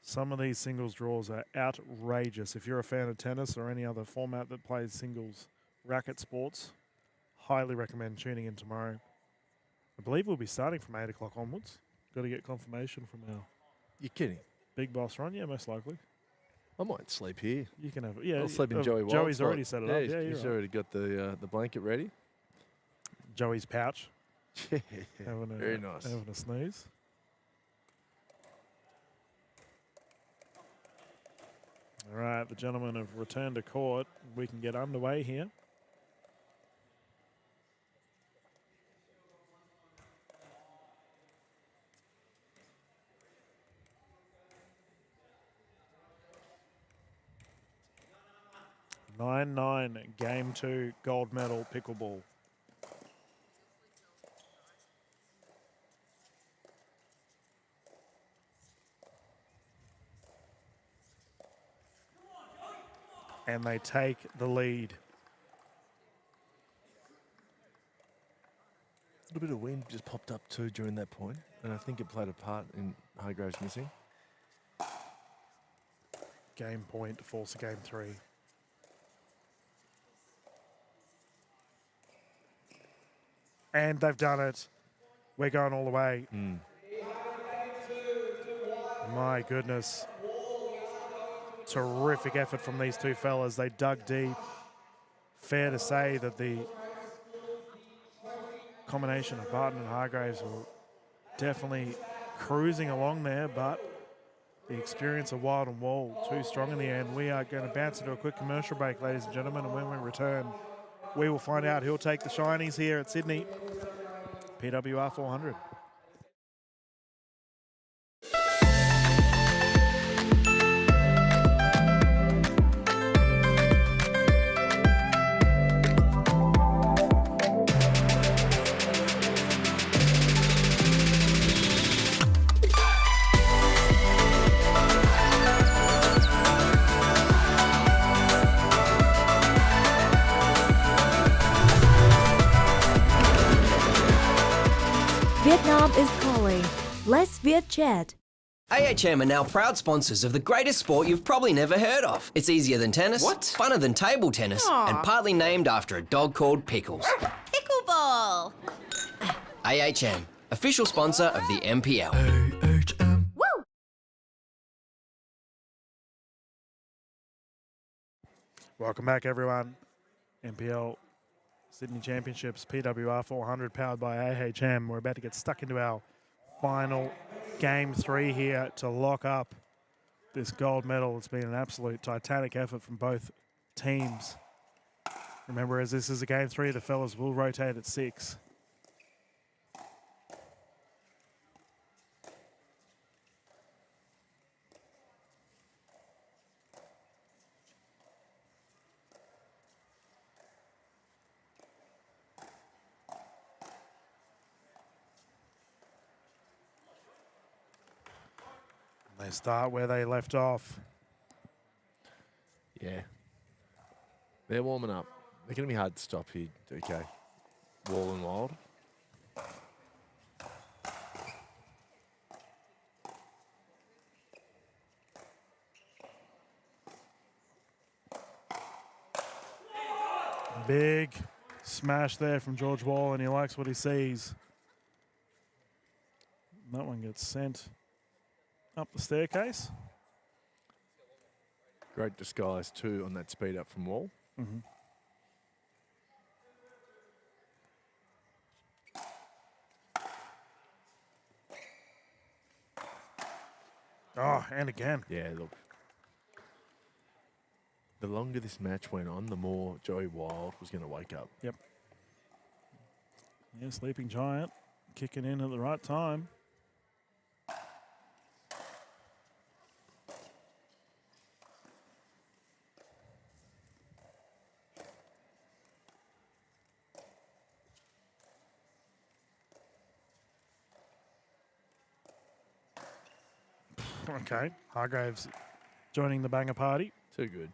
Some of these singles draws are outrageous. If you're a fan of tennis or any other format that plays singles racket sports, highly recommend tuning in tomorrow. I believe we'll be starting from 8 o'clock onwards. Got to get confirmation from our... You're kidding? Big boss Ron, yeah, most likely. I might sleep here. You can have... Yeah, I'll sleep in Joey Wild's Joey's already set it up. Yeah, he's already got the blanket ready. Joey's pouch. Yeah, very nice. Having a snooze. All right, the gentlemen have returned to court. We can get underway here. Game 2, gold medal, pickleball. And they take the lead. A little bit of wind just popped up too during that point, and I think it played a part in Hargraves missing. Game point to force a game 3. And they've done it. We're going all the way. My goodness. Terrific effort from these two fellas. They dug deep. Fair to say that the combination of Barton and Hargraves were definitely cruising along there, but the experience of Wild and Wall too strong in the end. We are going to bounce into a quick commercial break, ladies and gentlemen, and when we return, we will find out who'll take the shinies here at Sydney. PWR 400. Vietnam is calling. Let's Viet Chat. AHM are now proud sponsors of the greatest sport you've probably never heard of. It's easier than tennis, funner than table tennis, and partly named after a dog called Pickles. Pickleball. AHM, official sponsor of the NPL. Woo! Welcome back, everyone. NPL Sydney Championships, PWR 400, powered by AHM. We're about to get stuck into our final game 3 here to lock up this gold medal. It's been an absolute titanic effort from both teams. Remember, as this is a game 3, the fellas will rotate at 6. They start where they left off. Yeah. They're warming up. They're going to be hard to stop here, DK. Wall and Wild. Big smash there from George Wall, and he likes what he sees. That one gets sent up the staircase. Great disguise too on that speed up from Wall. Mm-hmm. Oh, and again. Yeah, look. The longer this match went on, the more Joey Wild was going to wake up. Yep. Yeah, Sleeping Giant kicking in at the right time. Okay, Hargraves joining the banger party. Too good.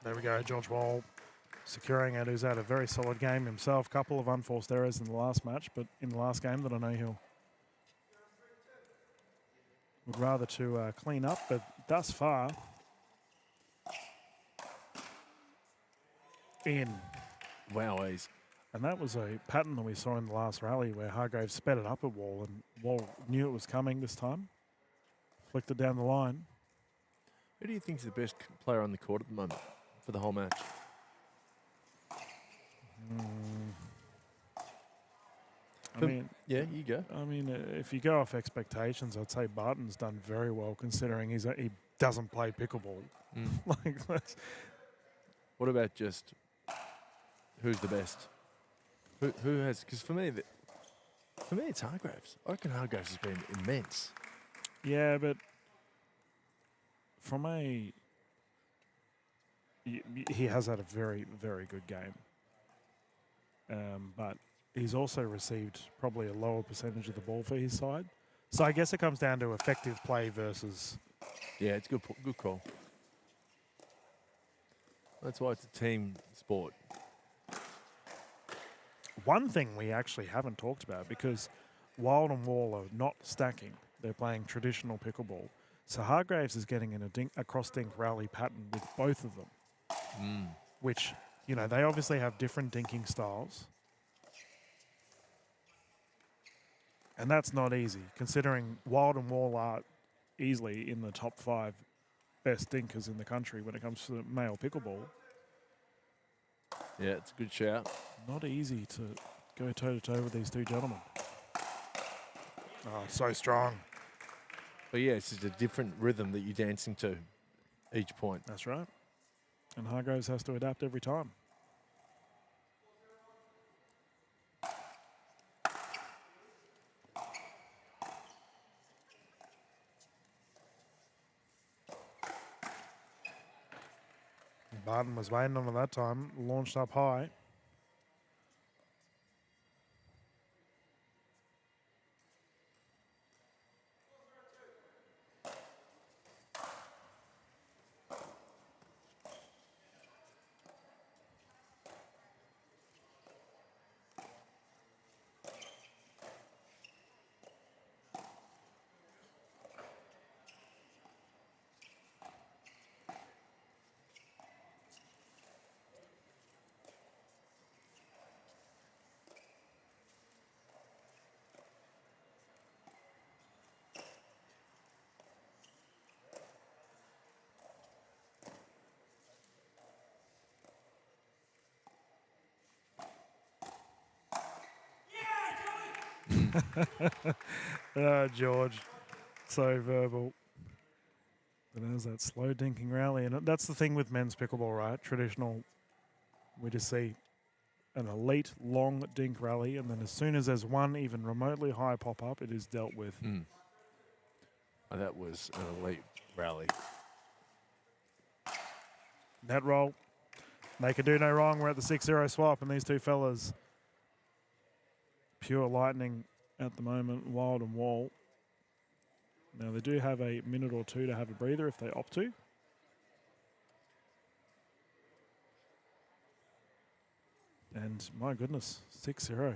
There we go, George Wall securing it, who's had a very solid game himself. Couple of unforced errors in the last match, but in the last game that I know he'll would rather to clean up, but thus far in. Wowies. And that was a pattern that we saw in the last rally where Hargraves sped it up at Wall, and Wall knew it was coming this time. Flicked it down the line. Who do you think is the best player on the court at the moment for the whole match? I mean, yeah, you go. I mean, if you go off expectations, I'd say Barton's done very well considering he doesn't play pickleball. Like that's. What about just who's the best? Who has? Because for me, it's Hargraves. I reckon Hargraves has been immense. Yeah, but from a he has had a very, very good game. But he's also received probably a lower percentage of the ball for his side. So I guess it comes down to effective play versus. Yeah, it's good call. That's why it's a team sport. One thing we actually haven't talked about, because Wild and Wall are not stacking, they're playing traditional pickleball. So Hargraves is getting in a cross-dink rally pattern with both of them, which, you know, they obviously have different dinking styles. And that's not easy, considering Wild and Wall are easily in the top 5 best dinkers in the country when it comes to male pickleball. Yeah, it's a good shout. Not easy to go toe-to-toe with these two gentlemen. Oh, so strong. But yeah, it's just a different rhythm that you're dancing to each point. That's right. And Hargraves has to adapt every time. Barton was waiting on it that time, launched up high. George, so verbal. But there's that slow dinking rally, and that's the thing with men's pickleball, right? Traditional, we just see an elite long dink rally, and then as soon as there's one even remotely high pop up, it is dealt with. Oh, that was an elite rally. Net roll. They can do no wrong. We're at the 6-0 swap, and these two fellas, pure lightning at the moment, Wild and Wall. Now, they do have a minute or two to have a breather if they opt to. And my goodness, 6-0.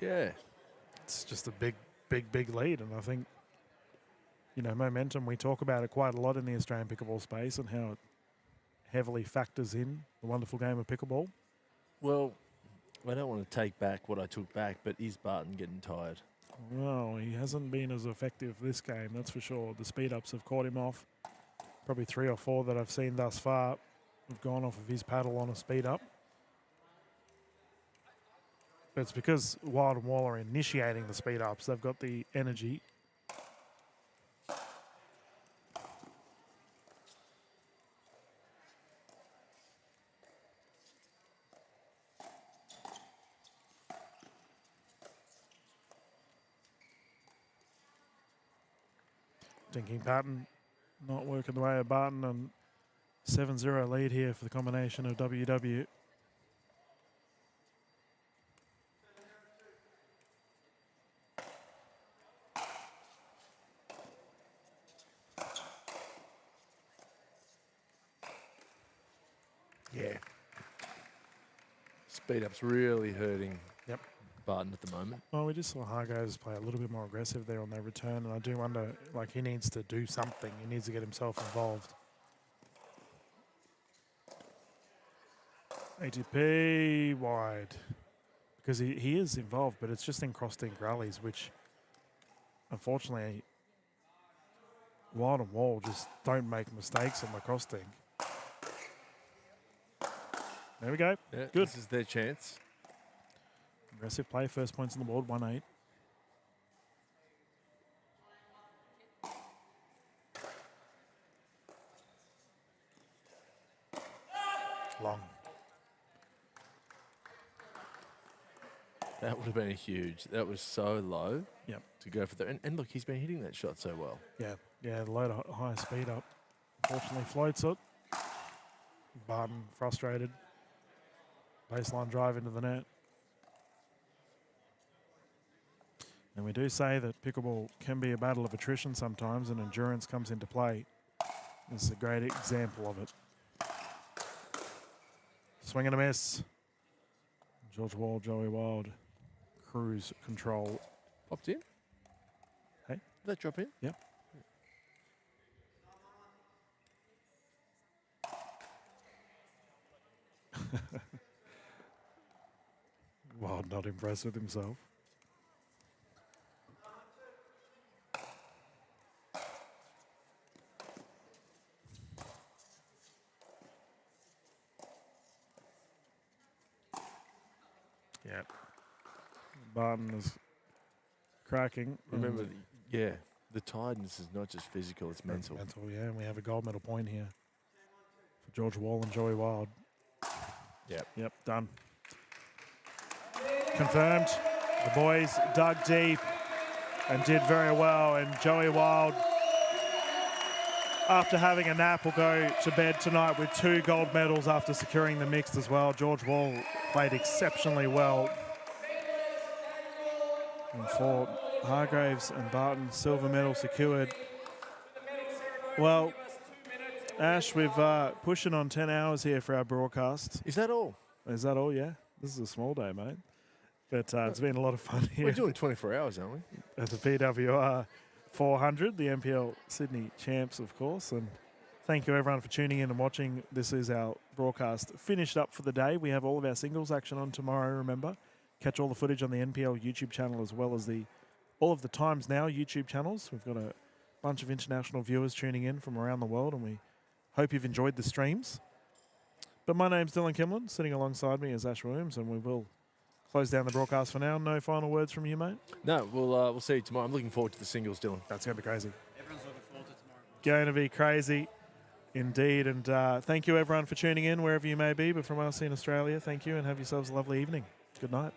Yeah. It's just a big lead. And I think, you know, momentum, we talk about it quite a lot in the Australian pickleball space and how it heavily factors in the wonderful game of pickleball. Well, I don't want to take back what I took back, but is Barton getting tired? Well, he hasn't been as effective this game, that's for sure. The speed-ups have caught him off. Probably 3 or 4 that I've seen thus far have gone off of his paddle on a speed-up. But it's because Wild and Wall are initiating the speed-ups. They've got the energy. Dinking pattern not working the way of Barton, and 7-0 lead here for the combination of WW. Yeah. Speed up's really hurting Yep. Barton at the moment. Well, we just saw Hargraves play a little bit more aggressive there on their return, and I do wonder, like, he needs to do something. He needs to get himself involved. ATP wide. Because he is involved, but it's just in cross-dink rallies, which, unfortunately, Wild and Wall just don't make mistakes on the cross-dink. There we go. Yeah, Good. This is their chance. Aggressive play, first points on the board, 1-8. Long. That would have been huge. That was so low. Yep. To go for that. And look, he's been hitting that shot so well. Yeah, the load of high speed up. Unfortunately, floats it. Barton frustrated. Baseline drive into the net. And we do say that pickleball can be a battle of attrition sometimes, and endurance comes into play. This is a great example of it. Swing and a miss. George Wall, Joey Wild, cruise control. Popped in. Hey? Did that drop in? Yep. Wild not impressed with himself. Yeah. Barton is cracking. Remember, the tiredness is not just physical, it's mental. Mental, yeah. And we have a gold medal point here for George Wall and Joey Wild. Yep, done. Confirmed. The boys dug deep and did very well. And Joey Wild, after having a nap, will go to bed tonight with 2 gold medals after securing the mixed as well. George Wall played exceptionally well. And for Hargraves and Barton, silver medal secured. Well, Ash, we've pushing on 10 hours here for our broadcast. Is that all? Is that all? Yeah. This is a small day, mate. But it's been a lot of fun here. We're doing 24 hours, aren't we? At the PWR 400, the NPL Sydney champs, of course. And thank you, everyone, for tuning in and watching. This is our broadcast finished up for the day. We have all of our singles action on tomorrow, remember. Catch all the footage on the NPL YouTube channel as well as all of the Times Now YouTube channels. We've got a bunch of international viewers tuning in from around the world, and we hope you've enjoyed the streams. But my name's Dylan Kimlin. Sitting alongside me is Ash Williams, and we will close down the broadcast for now. No final words from you, mate? No, we'll see you tomorrow. I'm looking forward to the singles, Dylan. That's going to be crazy. Everyone's looking forward to tomorrow. Going to be crazy indeed. And thank you, everyone, for tuning in wherever you may be. But from us in Australia, thank you and have yourselves a lovely evening. Good night.